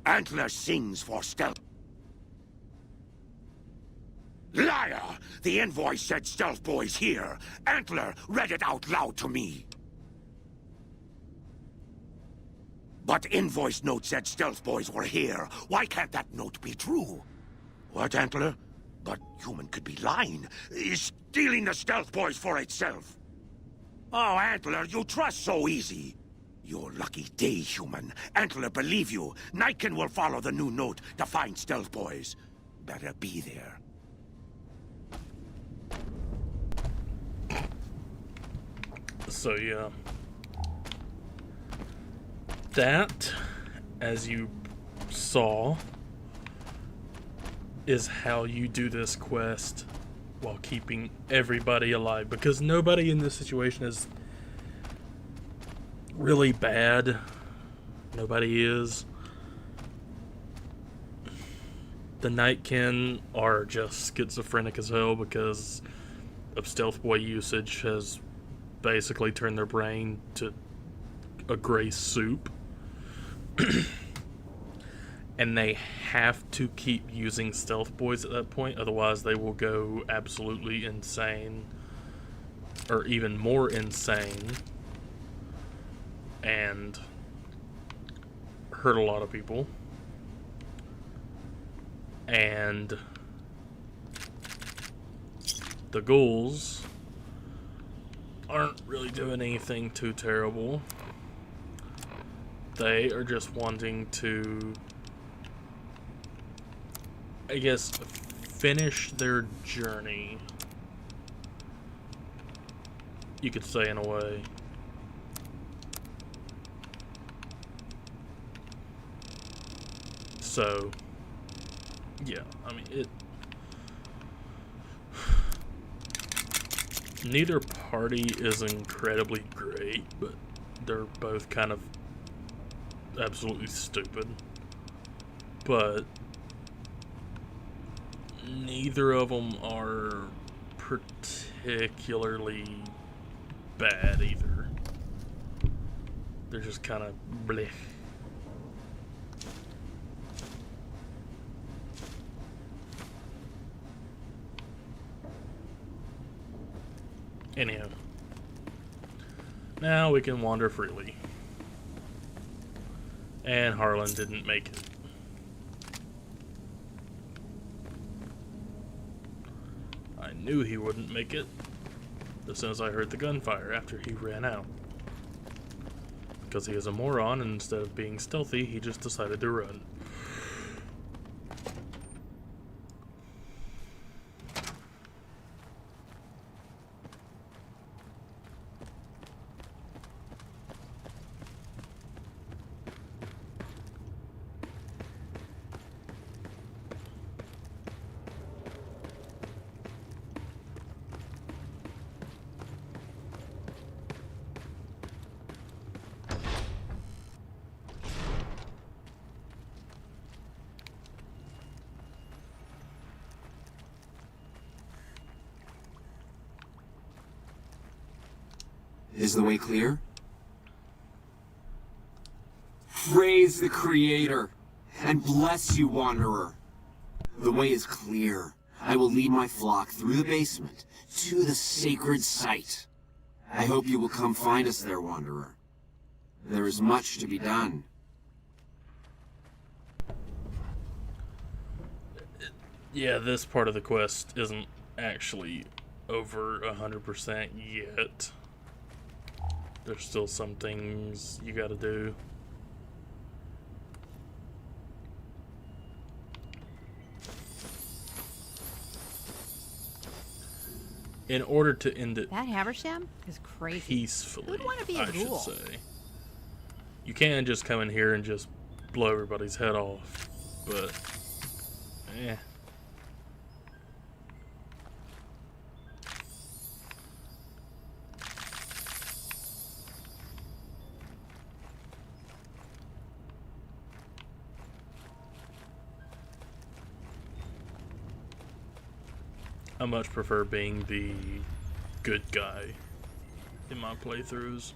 Antler sings for stealth. Liar! The invoice said Stealth Boy's here. Antler read it out loud to me. But invoice note said Stealth Boys were here. Why can't that note be true? What, Antler? But human could be lying. Stealing the Stealth Boys for itself. Oh, Antler, you trust so easy. Your lucky day, human. Antler believe you. Nightkin will follow the new note to find Stealth Boys. Better be there. So yeah. That, as you saw, is how you do this quest while keeping everybody alive. Because nobody in this situation is really bad. Nobody is. The Nightkin are just schizophrenic as hell because of Stealth Boy usage has basically turn their brain to a gray soup. And they have to keep using stealth boys at that point, otherwise they will go absolutely insane, or even more insane, and hurt a lot of people. And the ghouls aren't really doing anything too terrible. They are just wanting to, I guess, finish their journey, you could say, in a way. So, yeah, I mean, neither party is incredibly great, but they're both kind of absolutely stupid. But neither of them are particularly bad either. They're just kind of bleh. Anyhow, now we can wander freely. And Harlan didn't make it. I knew he wouldn't make it as soon as I heard the gunfire after he ran out. Because he is a moron, and instead of being stealthy, he just decided to run. Is the way clear? Praise the Creator, and bless you, Wanderer. The way is clear. I will lead my flock through the basement to the sacred site. I hope you will come find us there, Wanderer. There is much to be done. Yeah, this part of the quest isn't actually over 100% yet. There's still some things you gotta do. In order to end it That Haversham is crazy. peacefully, Who'd want to be a I ghoul? should say. You can't just come in here and just blow everybody's head off, but eh. I much prefer being the good guy in my playthroughs.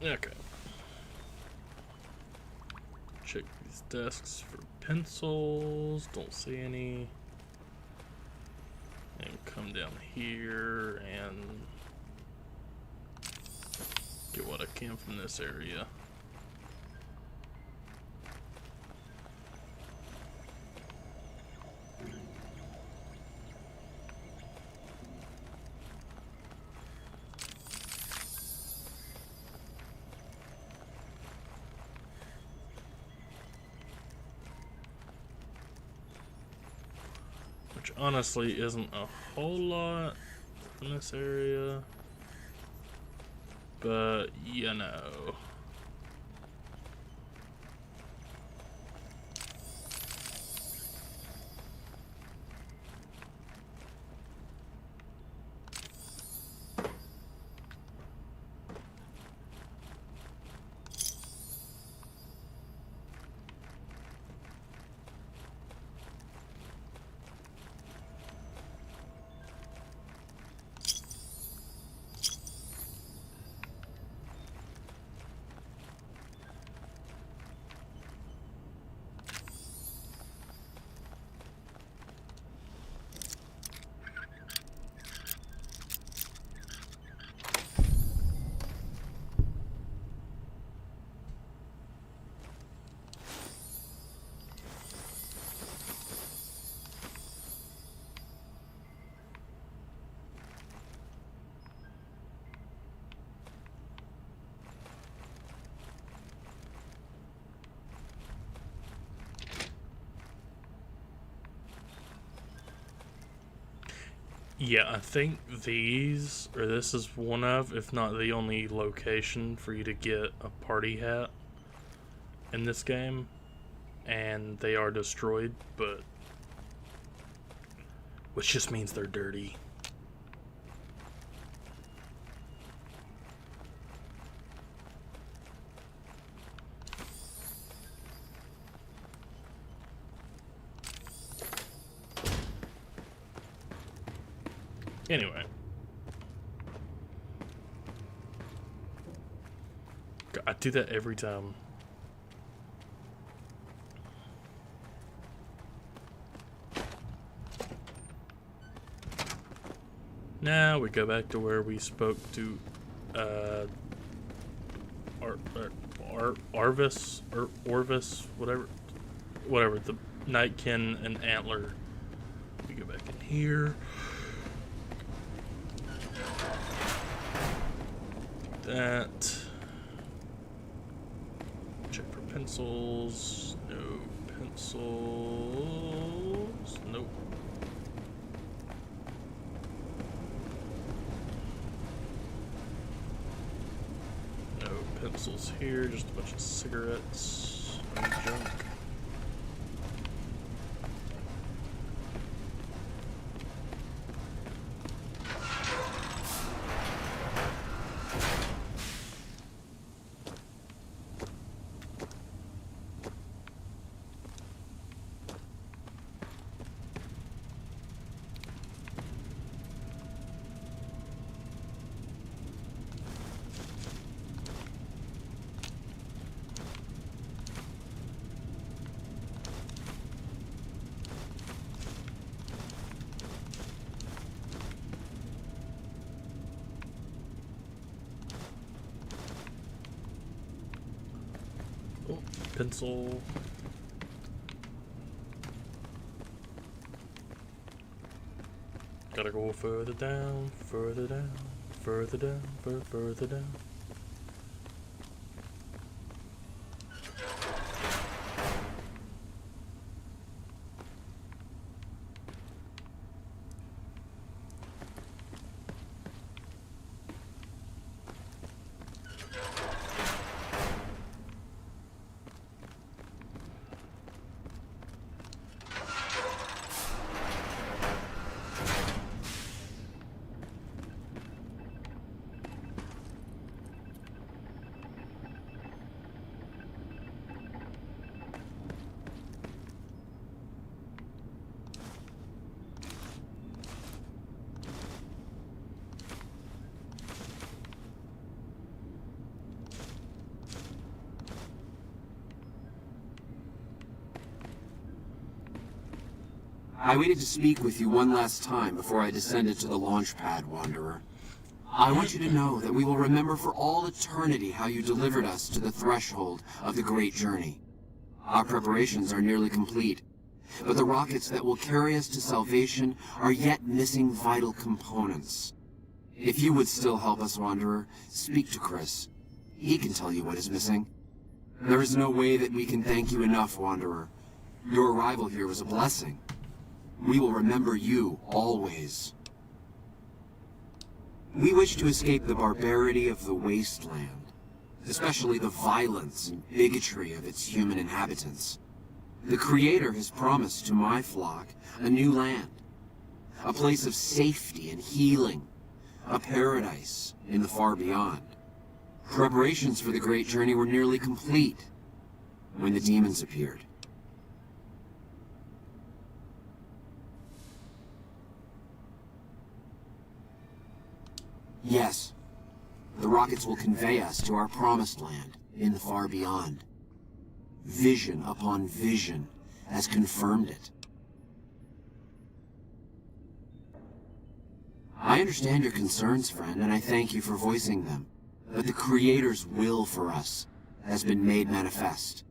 Okay. Check these desks for pencils. Don't see any. And come down here and get what I can from this area. Which honestly isn't a whole lot in this area, but you know. Yeah, I think this is one of, if not the only location for you to get a party hat in this game. And they are destroyed, but... which just means they're dirty. Anyway. I do that every time. Now we go back to where we spoke to Orvis, whatever, the Nightkin and Antler. We go back in here. That. Check for pencils. No pencils. Nope. No pencils here, just a bunch of cigarettes and junk. Pencil. Gotta go further down, further down, further down, further down. I waited to speak with you one last time before I descended to the launch pad, Wanderer. I want you to know that we will remember for all eternity how you delivered us to the threshold of the great journey. Our preparations are nearly complete, but the rockets that will carry us to salvation are yet missing vital components. If you would still help us, Wanderer, speak to Chris. He can tell you what is missing. There is no way that we can thank you enough, Wanderer. Your arrival here was a blessing. We will remember you always. We wish to escape the barbarity of the wasteland, especially the violence and bigotry of its human inhabitants. The Creator has promised to my flock a new land, a place of safety and healing, a paradise in the far beyond. Preparations for the great journey were nearly complete when the demons appeared. Yes, the rockets will convey us to our promised land in the far beyond. Vision upon vision has confirmed it. I understand your concerns, friend, and I thank you for voicing them. But the Creator's will for us has been made manifest.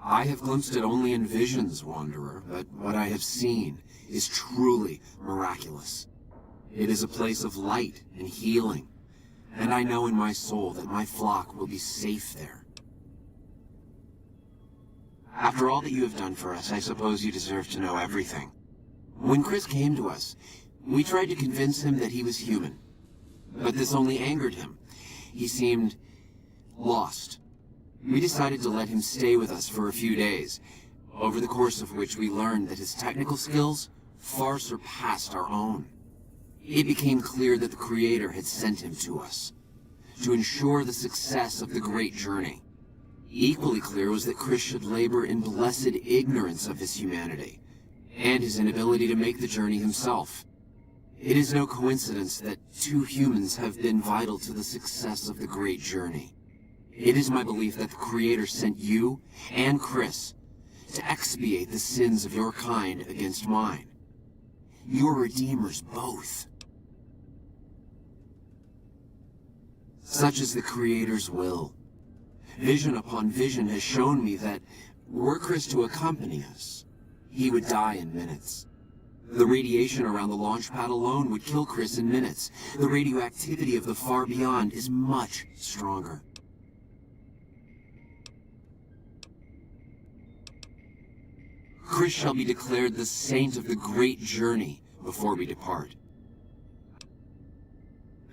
I have glimpsed it only in visions, Wanderer, but what I have seen is truly miraculous. It is a place of light and healing, and I know in my soul that my flock will be safe there. After all that you have done for us, I suppose you deserve to know everything. When Chris came to us, we tried to convince him that he was human. But this only angered him. He seemed lost. We decided to let him stay with us for a few days, over the course of which we learned that his technical skills far surpassed our own. It became clear that the Creator had sent him to us, to ensure the success of the great journey. Equally clear was that Chris should labor in blessed ignorance of his humanity, and his inability to make the journey himself. It is no coincidence that two humans have been vital to the success of the great journey. It is my belief that the Creator sent you and Chris to expiate the sins of your kind against mine. You're redeemers both. Such is the Creator's will. Vision upon vision has shown me that, were Chris to accompany us, he would die in minutes. The radiation around the launch pad alone would kill Chris in minutes. The radioactivity of the far beyond is much stronger. Chris shall be declared the saint of the great journey before we depart.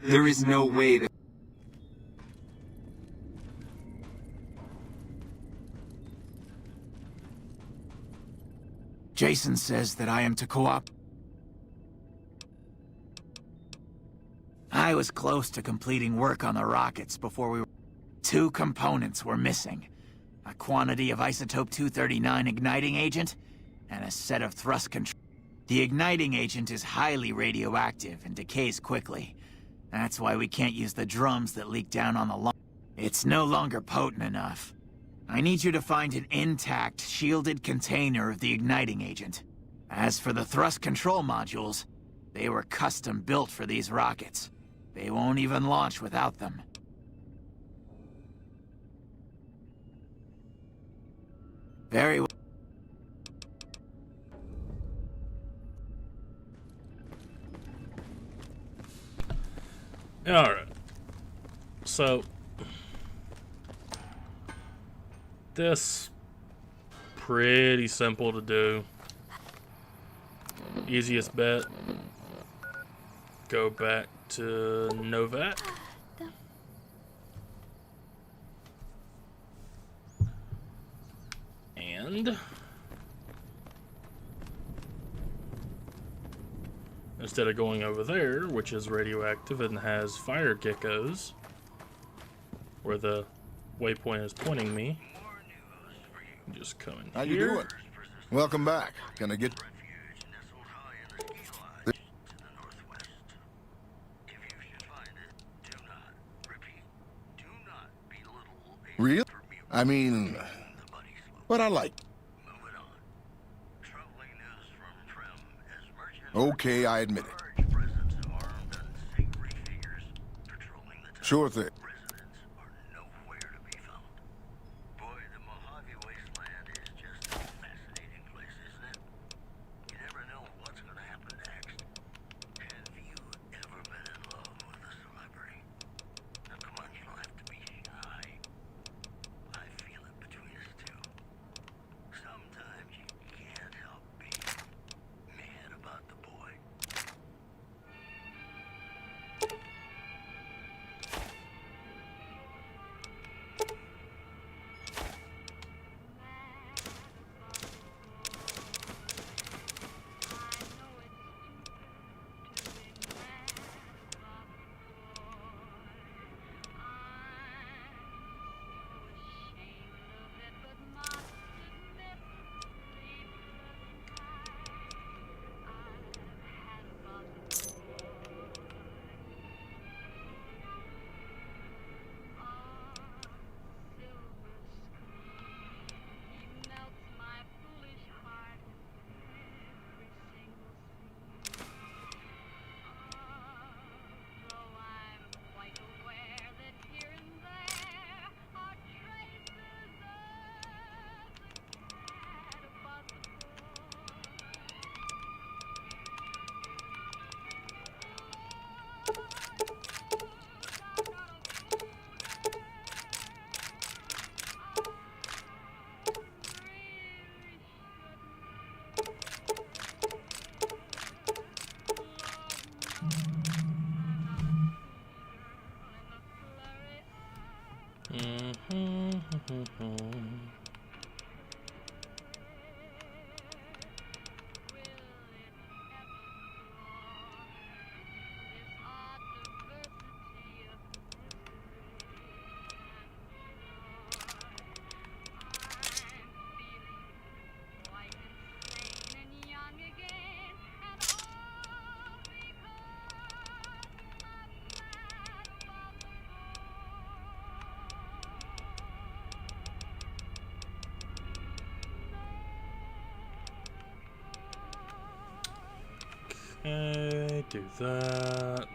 There is no way that... Jason says that I am to co-op. I was close to completing work on the rockets before we were... 2 components were missing. A quantity of isotope 239 igniting agent, and a set of thrust control. The igniting agent is highly radioactive and decays quickly. That's why we can't use the drums that leak down on the launch. It's no longer potent enough. I need you to find an intact, shielded container of the igniting agent. As for the thrust control modules, they were custom built for these rockets. They won't even launch without them. Very well. Alright. So, this pretty simple to do. Easiest bet. Go back to Novat. And instead of going over there, which is radioactive and has fire geckos, where the waypoint is pointing me, just come in How here. you doing? Welcome back. Gonna get... Real? I mean... But I like... Okay, I admit it. Sure thing. Okay, do that.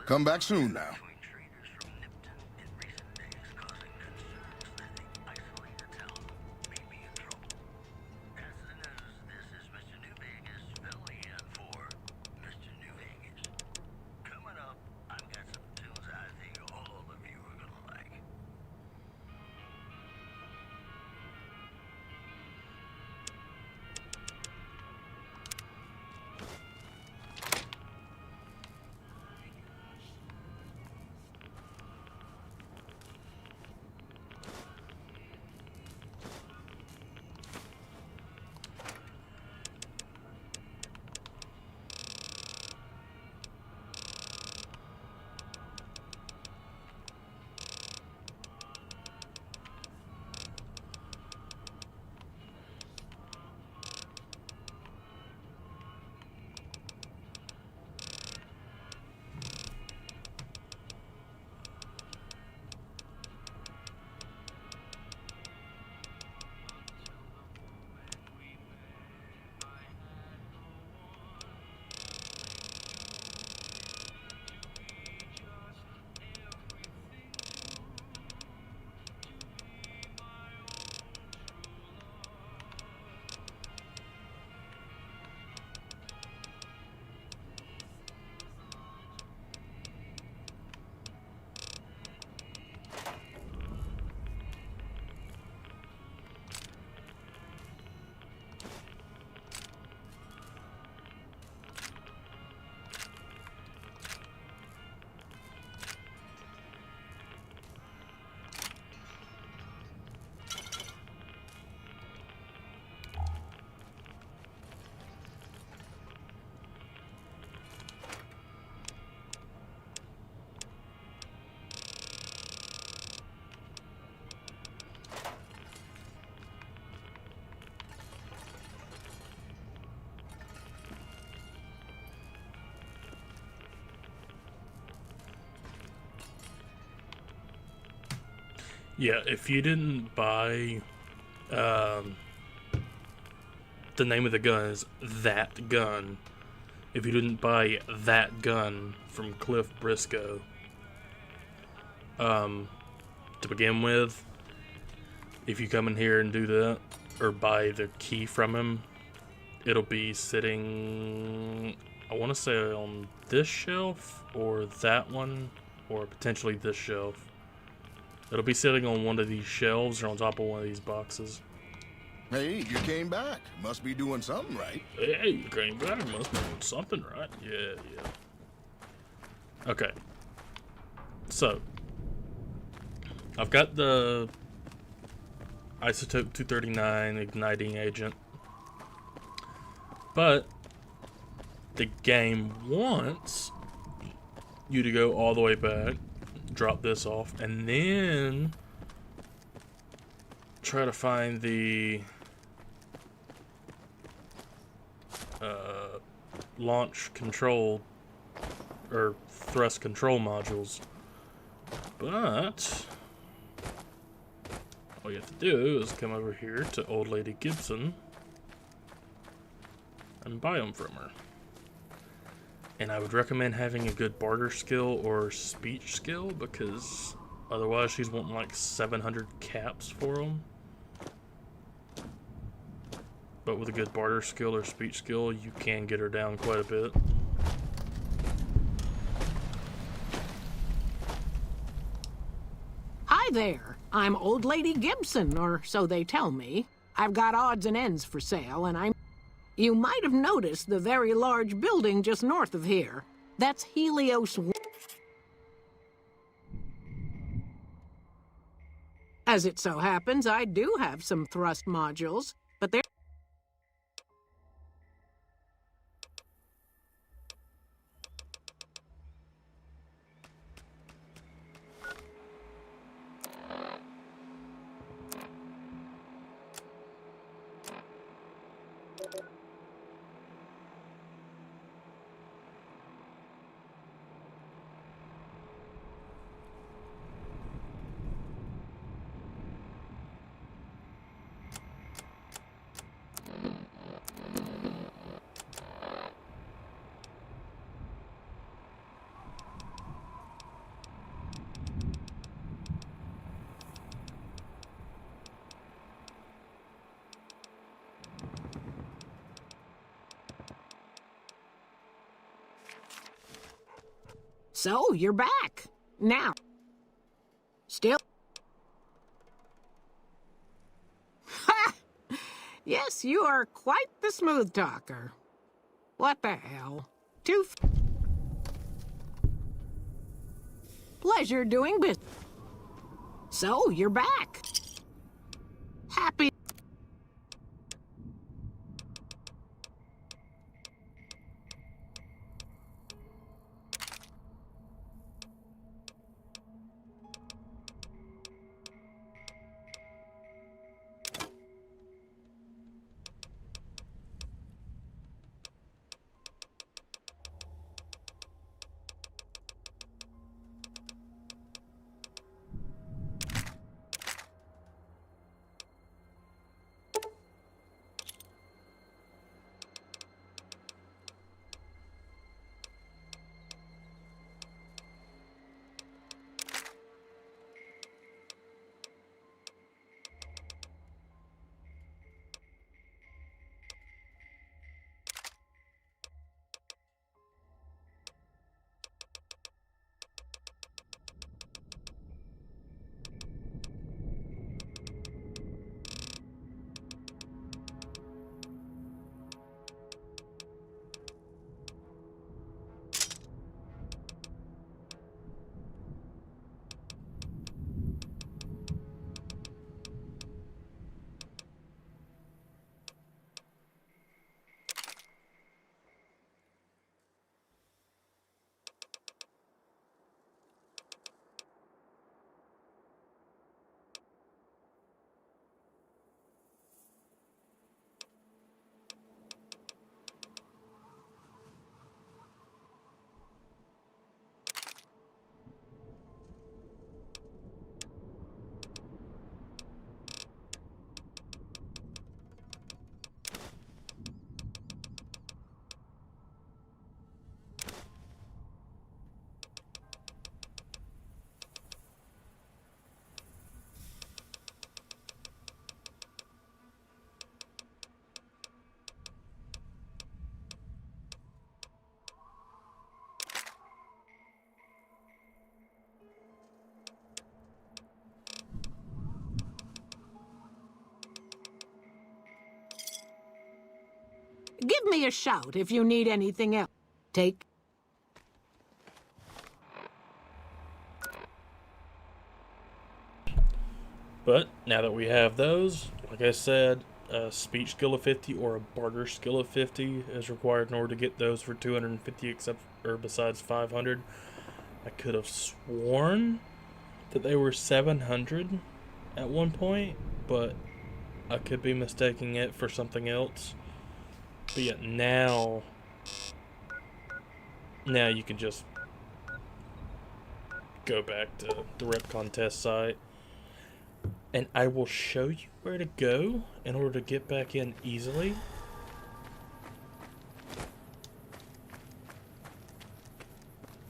Come back soon now. Yeah, if you didn't buy, the name of the gun is That Gun. If you didn't buy That Gun from Cliff Briscoe, to begin with, if you come in here and do that, or buy the key from him, it'll be sitting, I want to say on this shelf, or that one, or potentially this shelf. It'll be sitting on one of these shelves or on top of one of these boxes. Hey, you came back. Must be doing something right. Hey, you came back. Must be doing something right. Yeah. Okay. So, I've got the Isotope 239 igniting agent. But the game wants you to go all the way back, drop this off, and then try to find the launch control or thrust control modules. But all you have to do is come over here to Old Lady Gibson and buy them from her. And I would recommend having a good barter skill or speech skill, because otherwise she's wanting like 700 caps for them. But with a good barter skill or speech skill, you can get her down quite a bit. Hi there. I'm Old Lady Gibson, or so they tell me. I've got odds and ends for sale, and I'm... You might have noticed the very large building just north of here. That's Helios... As it so happens, I do have some thrust modules, but they're... So, you're back. Now. Still... Ha! Yes, you are quite the smooth talker. What the hell? Pleasure doing business. So, you're back. Happy... Give me a shout if you need anything else. Take But now that we have those, like I said, a speech skill of 50 or a barter skill of 50 is required in order to get those for 250 besides 500. I could have sworn that they were 700 at one point, but I could be mistaking it for something else. But yeah, now you can just go back to the RepCon test site, and I will show you where to go in order to get back in easily.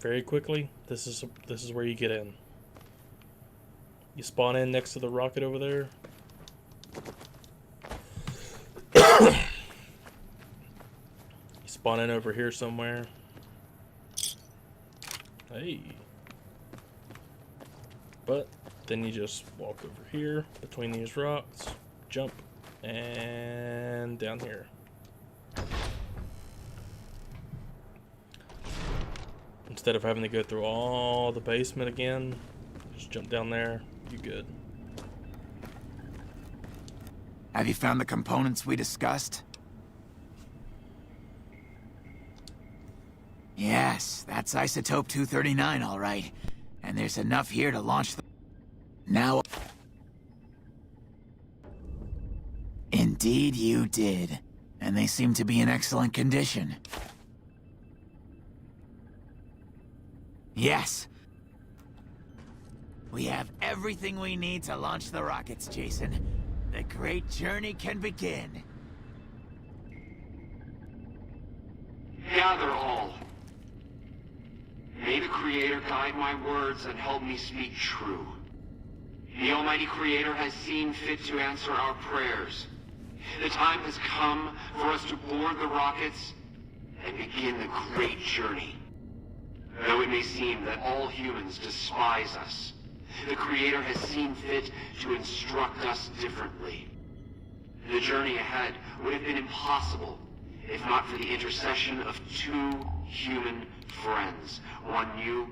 Very quickly, this is where you get in. You spawn in next to the rocket over there. You spawn in over here somewhere. Hey. But then you just walk over here between these rocks, jump, and down here. Instead of having to go through all the basement again, just jump down there, you good. Have you found the components we discussed? Yes, that's Isotope 239, all right. And there's enough here to launch the... Now... Indeed you did. And they seem to be in excellent condition. Yes. We have everything we need to launch the rockets, Jason. The great journey can begin. Gather all. May the Creator guide my words and help me speak true. The Almighty Creator has seen fit to answer our prayers. The time has come for us to board the rockets and begin the great journey. Though it may seem that all humans despise us, the Creator has seen fit to instruct us differently. The journey ahead would have been impossible if not for the intercession of two human friends, one new,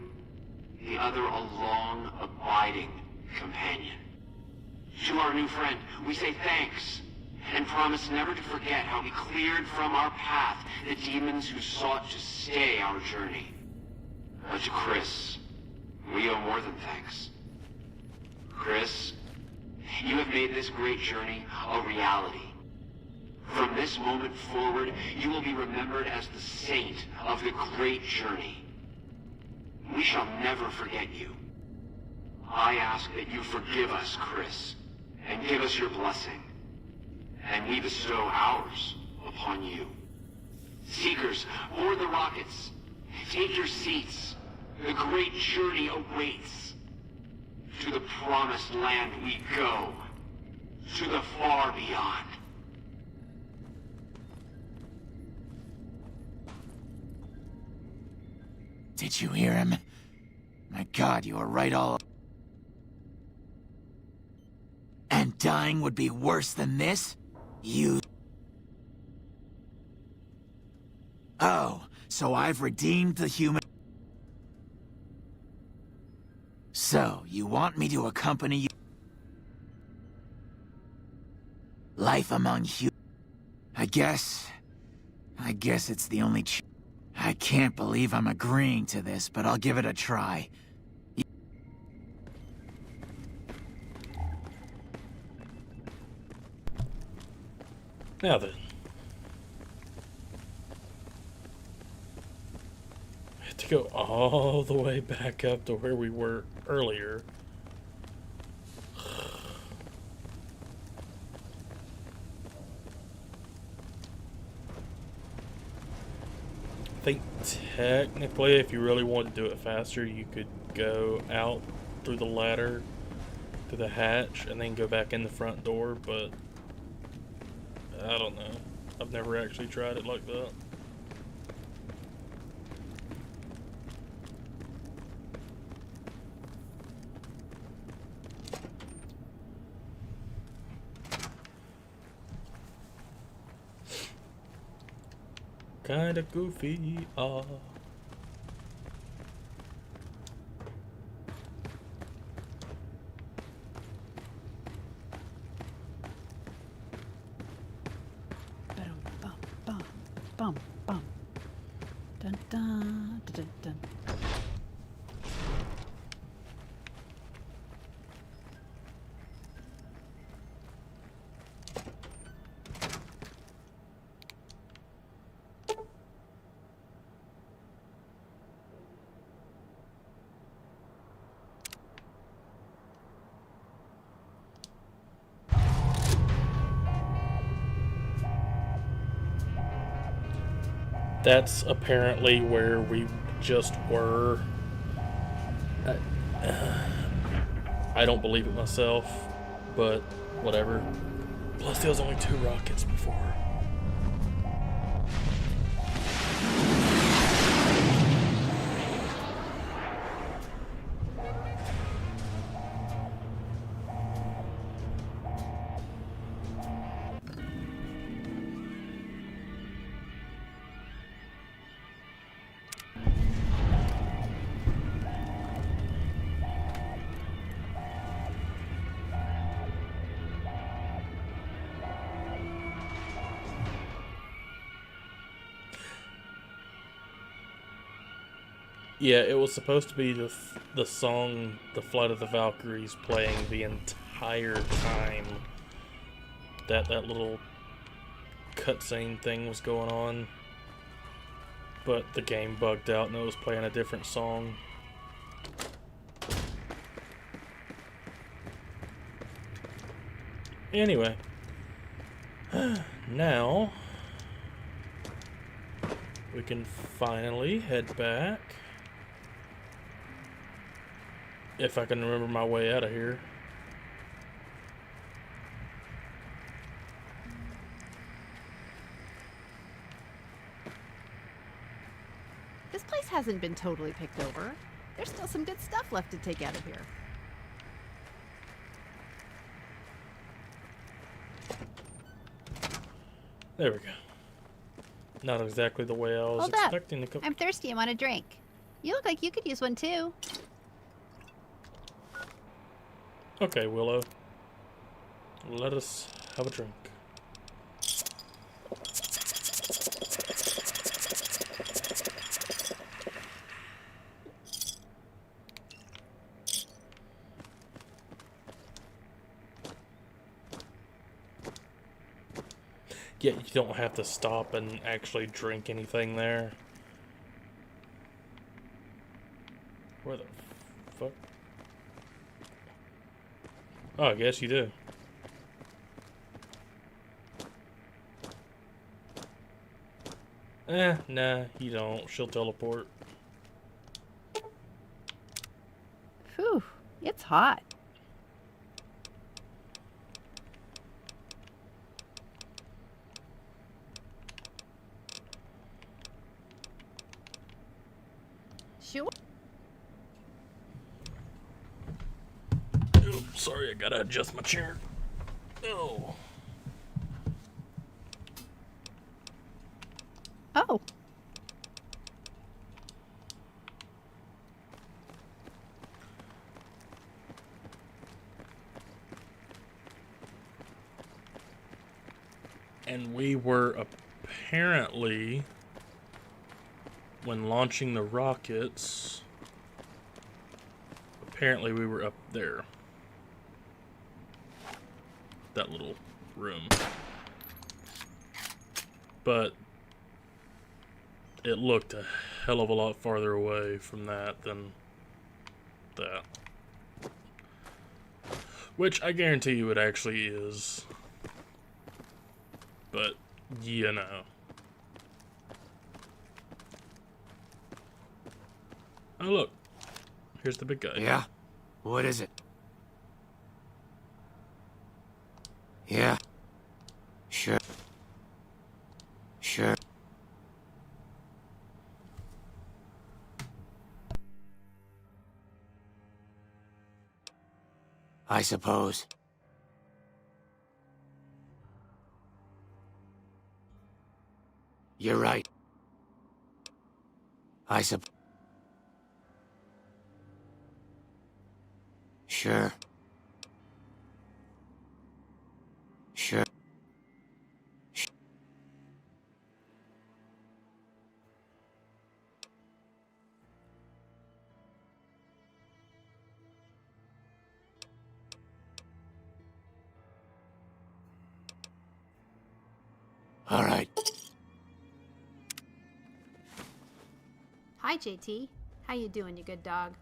the other a long, abiding companion. To our new friend, we say thanks, and promise never to forget how he cleared from our path the demons who sought to stay our journey. But to Chris, we owe more than thanks. Chris, you have made this great journey a reality. From this moment forward, you will be remembered as the saint of the great journey. We shall never forget you. I ask that you forgive us, Chris, and give us your blessing. And we bestow ours upon you. Seekers, board the rockets. Take your seats. The great journey awaits. To the promised land we go. To the far beyond. Did you hear him? My God, you were right all... And dying would be worse than this? You... Oh, so I've redeemed the human... So, you want me to accompany you... Life among humans... I guess it's the only... I can't believe I'm agreeing to this, but I'll give it a try. Now then. I have to go all the way back up to where we were earlier. I think technically if you really want to do it faster, you could go out through the ladder, through the hatch, and then go back in the front door, but I don't know. I've never actually tried it like that. kinda goofy. Ah. Bum, bum, bum, bum. Dun, dun, dun, dun, dun. That's apparently where we just were. I don't believe it myself, but whatever. Plus, there was only 2 rockets before. Yeah, it was supposed to be the song "The Flight of the Valkyries" playing the entire time that little cutscene thing was going on, but the game bugged out and it was playing a different song. Anyway, now we can finally head back. If I can remember my way out of here. This place hasn't been totally picked over. There's still some good stuff left to take out of here. There we go. Not exactly the way I was Hold expecting to up. come. I'm thirsty. I want a drink. You look like you could use one too. Okay, Willow. Let us have a drink. Yeah, you don't have to stop and actually drink anything there. Where the fuck? Oh, I guess you do. Nah, you don't. She'll teleport. Phew, it's hot. Sure. Oops, sorry, I gotta adjust my chair. Oh. Oh. And we were apparently, when launching the rockets, apparently we were up there. That little room. But it looked a hell of a lot farther away from that than that. Which I guarantee you it actually is. But, you know. Oh, look. Here's the big guy. Yeah? What is it? Yeah. Sure. Sure. I suppose. You're right. I sup... Sure. Sure. All right. Hi, JT. How you doing, you good dog?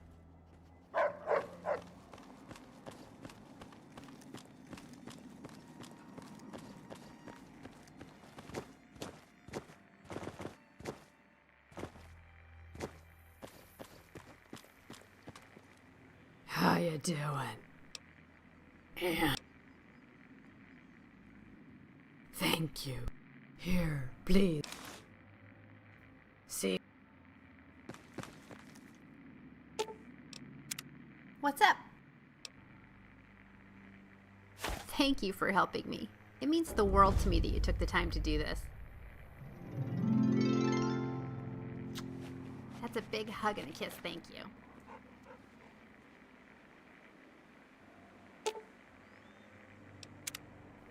How you doing? Yeah. Thank you. Here, please. See? What's up? Thank you for helping me. It means the world to me that you took the time to do this. That's a big hug and a kiss, thank you.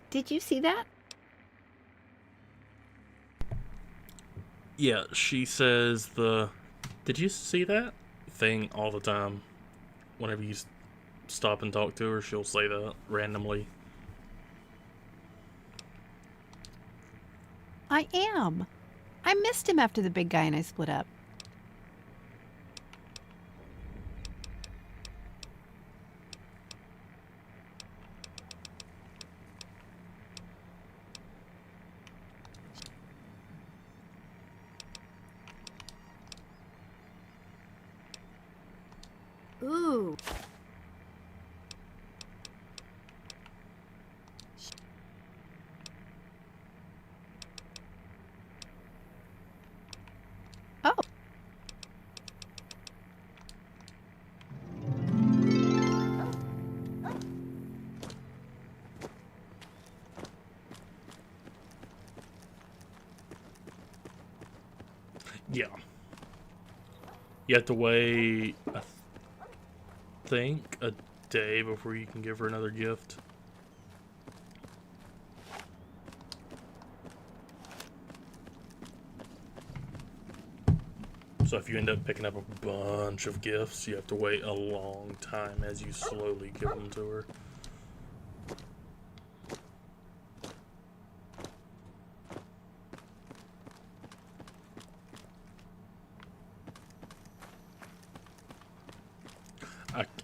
Did you see that? Yeah, she says the... Did you see that thing all the time? Whenever you stop and talk to her, she'll say that randomly. I am. I missed him after the big guy and I split up. Ooh. Oh. Yeah. You have to wait, I think, a day before you can give her another gift. So if you end up picking up a bunch of gifts, you have to wait a long time as you slowly give them to her.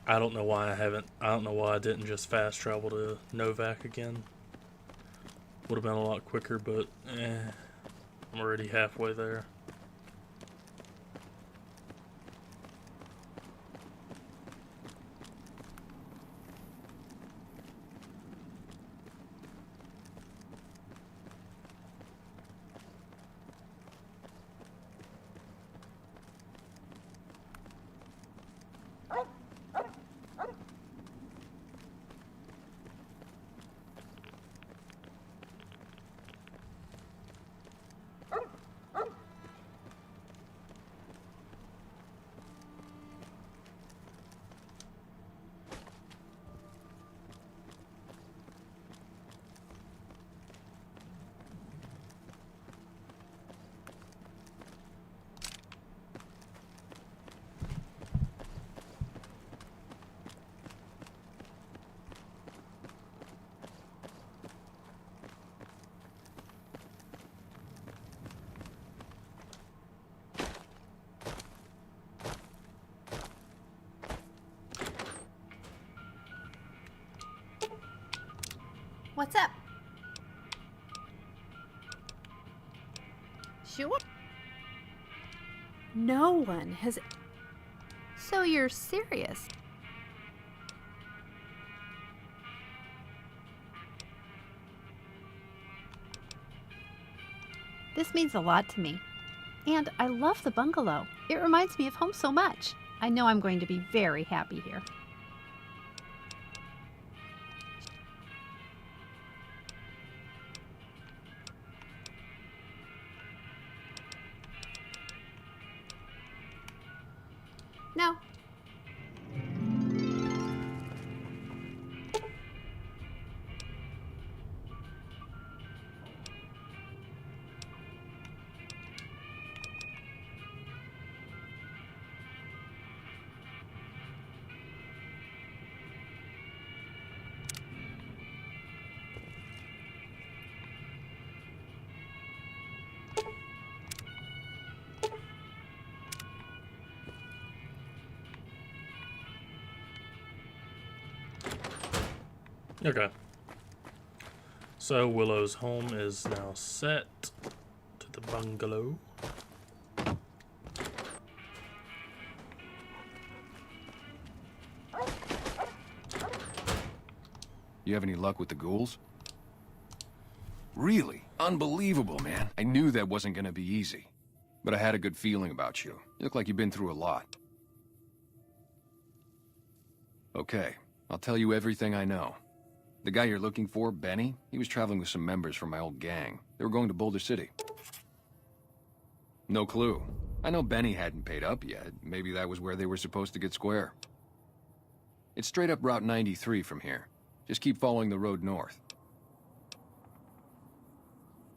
I don't know why I don't know why I didn't just fast travel to Novak again. Would have been a lot quicker, but I'm already halfway there. What's up? Sure. No one has... So you're serious? This means a lot to me. And I love the bungalow. It reminds me of home so much. I know I'm going to be very happy here. No. Okay. So Willow's home is now set to the bungalow. You have any luck with the ghouls? Really? Unbelievable, man. I knew that wasn't gonna be easy. But I had a good feeling about you. You look like you've been through a lot. Okay, I'll tell you everything I know. The guy you're looking for, Benny, he was traveling with some members from my old gang. They were going to Boulder City. No clue. I know Benny hadn't paid up yet. Maybe that was where they were supposed to get square. It's straight up Route 93 from here. Just keep following the road north.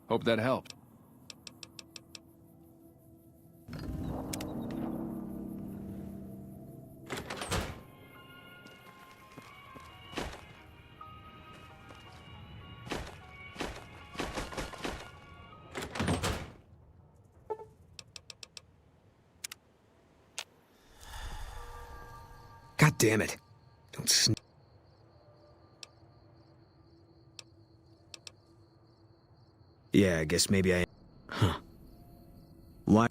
Hope that helped. God damn it. Don't Yeah, I guess maybe I... Huh. Why?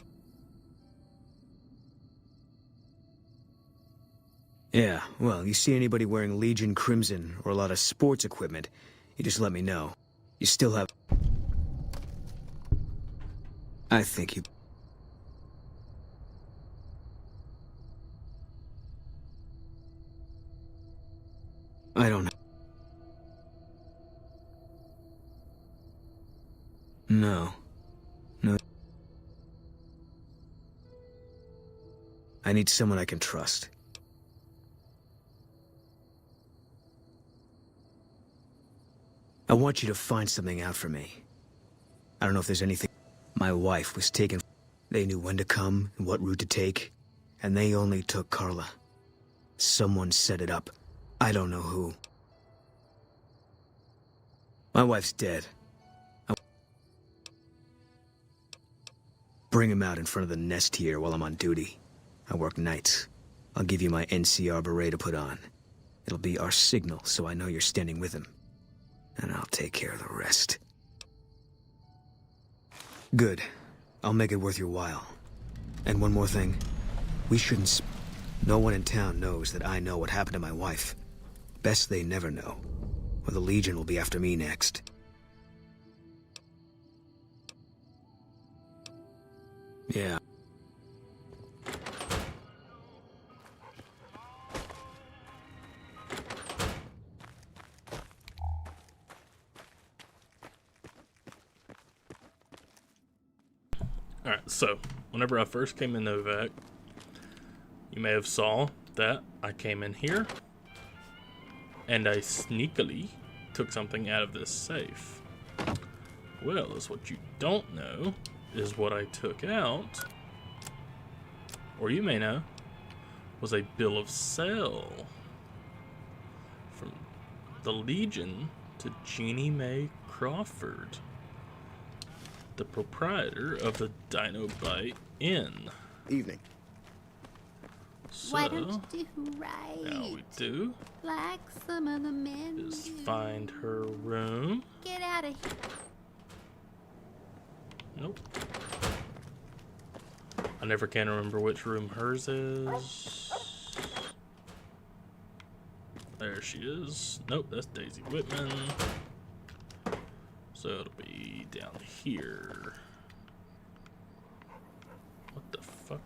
Yeah, well, you see anybody wearing Legion Crimson or a lot of sports equipment, you just let me know. You still have... I think you... I don't know. No. No. I need someone I can trust. I want you to find something out for me. I don't know if there's anything... My wife was taken... They knew when to come and what route to take, and they only took Carla. Someone set it up. I don't know who. My wife's dead. Bring him out in front of the nest here while I'm on duty. I work nights. I'll give you my NCR beret to put on. It'll be our signal, so I know you're standing with him. And I'll take care of the rest. Good. I'll make it worth your while. And one more thing. We shouldn't... No one in town knows that I know what happened to my wife. Best they never know, or the Legion will be after me next. Yeah. Alright, so, whenever I first came in Novak, you may have saw that I came in here, and I sneakily took something out of this safe. Well, is what you don't know is what I took out, or you may know, was a bill of sale from the Legion to Jeannie Mae Crawford, the proprietor of the Dinobite Inn. Evening. So, why don't you do right? Now we do. Like some of the men is find her room. Get out of here. Nope. I never can remember which room hers is. There she is. Nope, that's Daisy Whitman. So it'll be down here. What the fuck?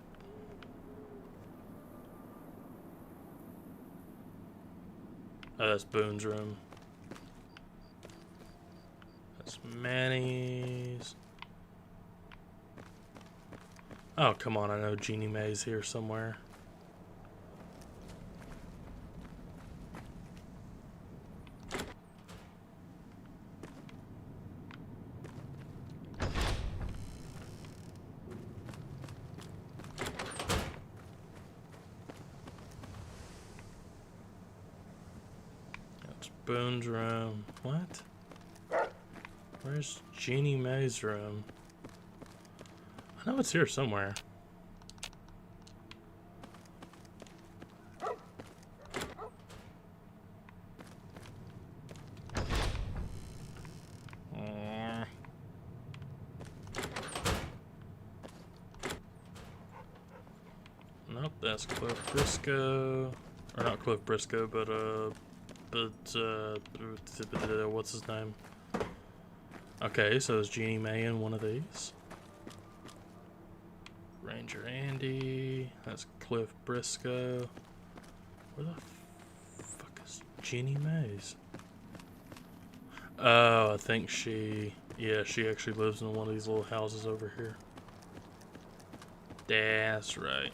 Oh, that's Boone's room. That's Manny's. Oh, come on, I know Jeannie Mae's here somewhere. Boone's room. What? Where's Jeannie Mae's room? I know it's here somewhere. Nope, that's Cliff Briscoe. Or not Cliff Briscoe, but what's his name? Okay, so is Jeannie Mae in one of these? Ranger Andy. That's Cliff Briscoe. Where the fuck is Jeannie Mae's? Oh, I think she actually lives in one of these little houses over here. That's right.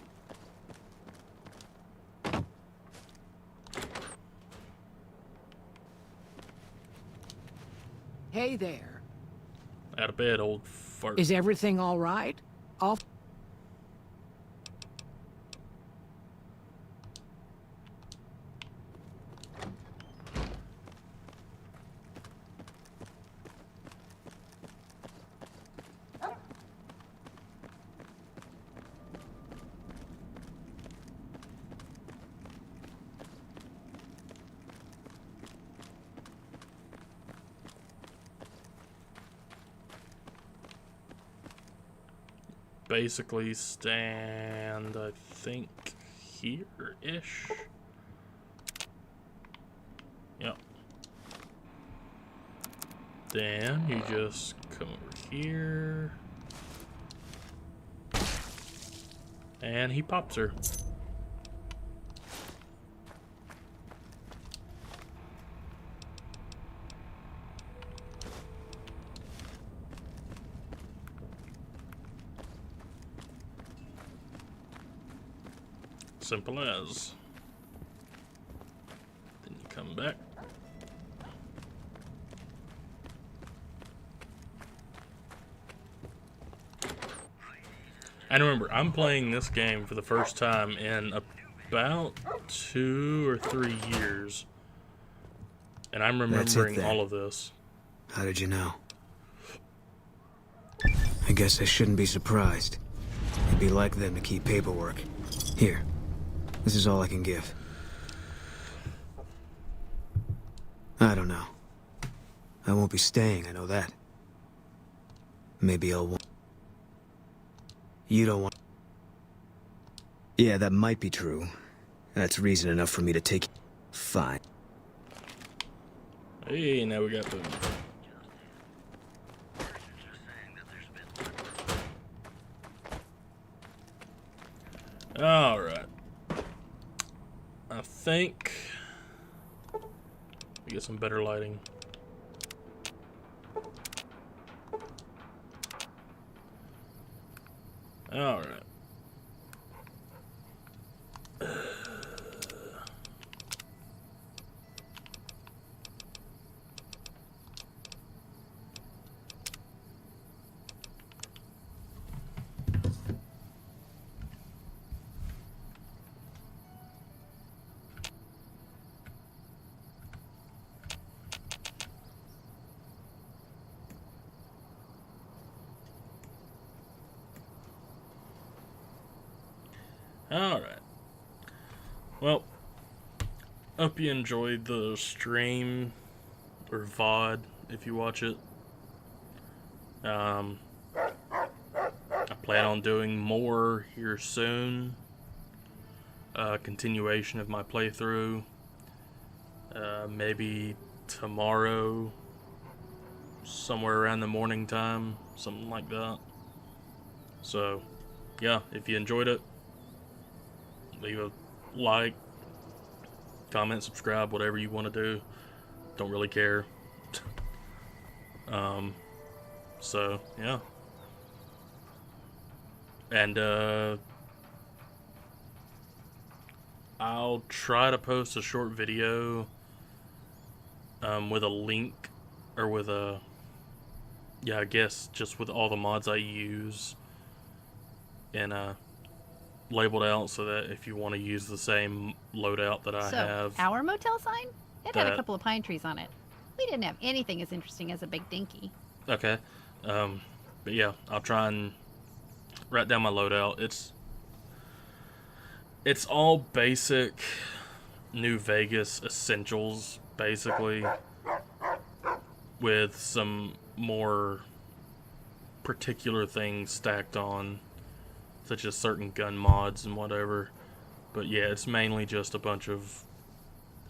Hey there. Out of bed, old fart. Is everything all right? Off. Basically stand, I think, here-ish. Yep. Then you just come over here. And he pops her. Simple as. Then you come back. And remember, I'm playing this game for the first time in about 2 or 3 years. And I'm remembering all of this. How did you know? I guess I shouldn't be surprised. It'd be like them to keep paperwork. Here. This is all I can give. I don't know. I won't be staying, I know that. Maybe I'll want... You don't want... Yeah, that might be true. That's reason enough for me to take... Fine. Hey, now we got Boone. Alright. I think we get some better lighting. Alright. Alright. Well, hope you enjoyed the stream, or VOD, if you watch it. I plan on doing more here soon. Continuation of my playthrough. Maybe tomorrow, somewhere around the morning time, something like that. So, yeah, if you enjoyed it, leave a like, comment, subscribe, whatever you want to do. Don't really care. So, yeah. And, I'll try to post a short video, with a link, or with a, yeah, I guess just with all the mods I use, and, labeled out so that if you want to use the same loadout that I have. Our motel sign? It had a couple of pine trees on it. We didn't have anything as interesting as a big dinky. Okay. But yeah, I'll try and write down my loadout. It's all basic New Vegas essentials, basically, with some more particular things stacked on, such as certain gun mods and whatever. But yeah, it's mainly just a bunch of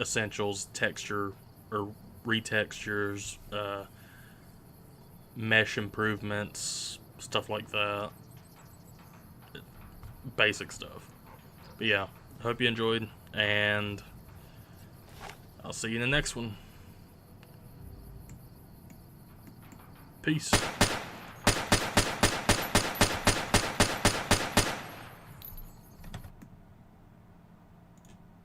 essentials, texture or retextures, mesh improvements, stuff like that. Basic stuff. But yeah, hope you enjoyed, and I'll see you in the next one. Peace.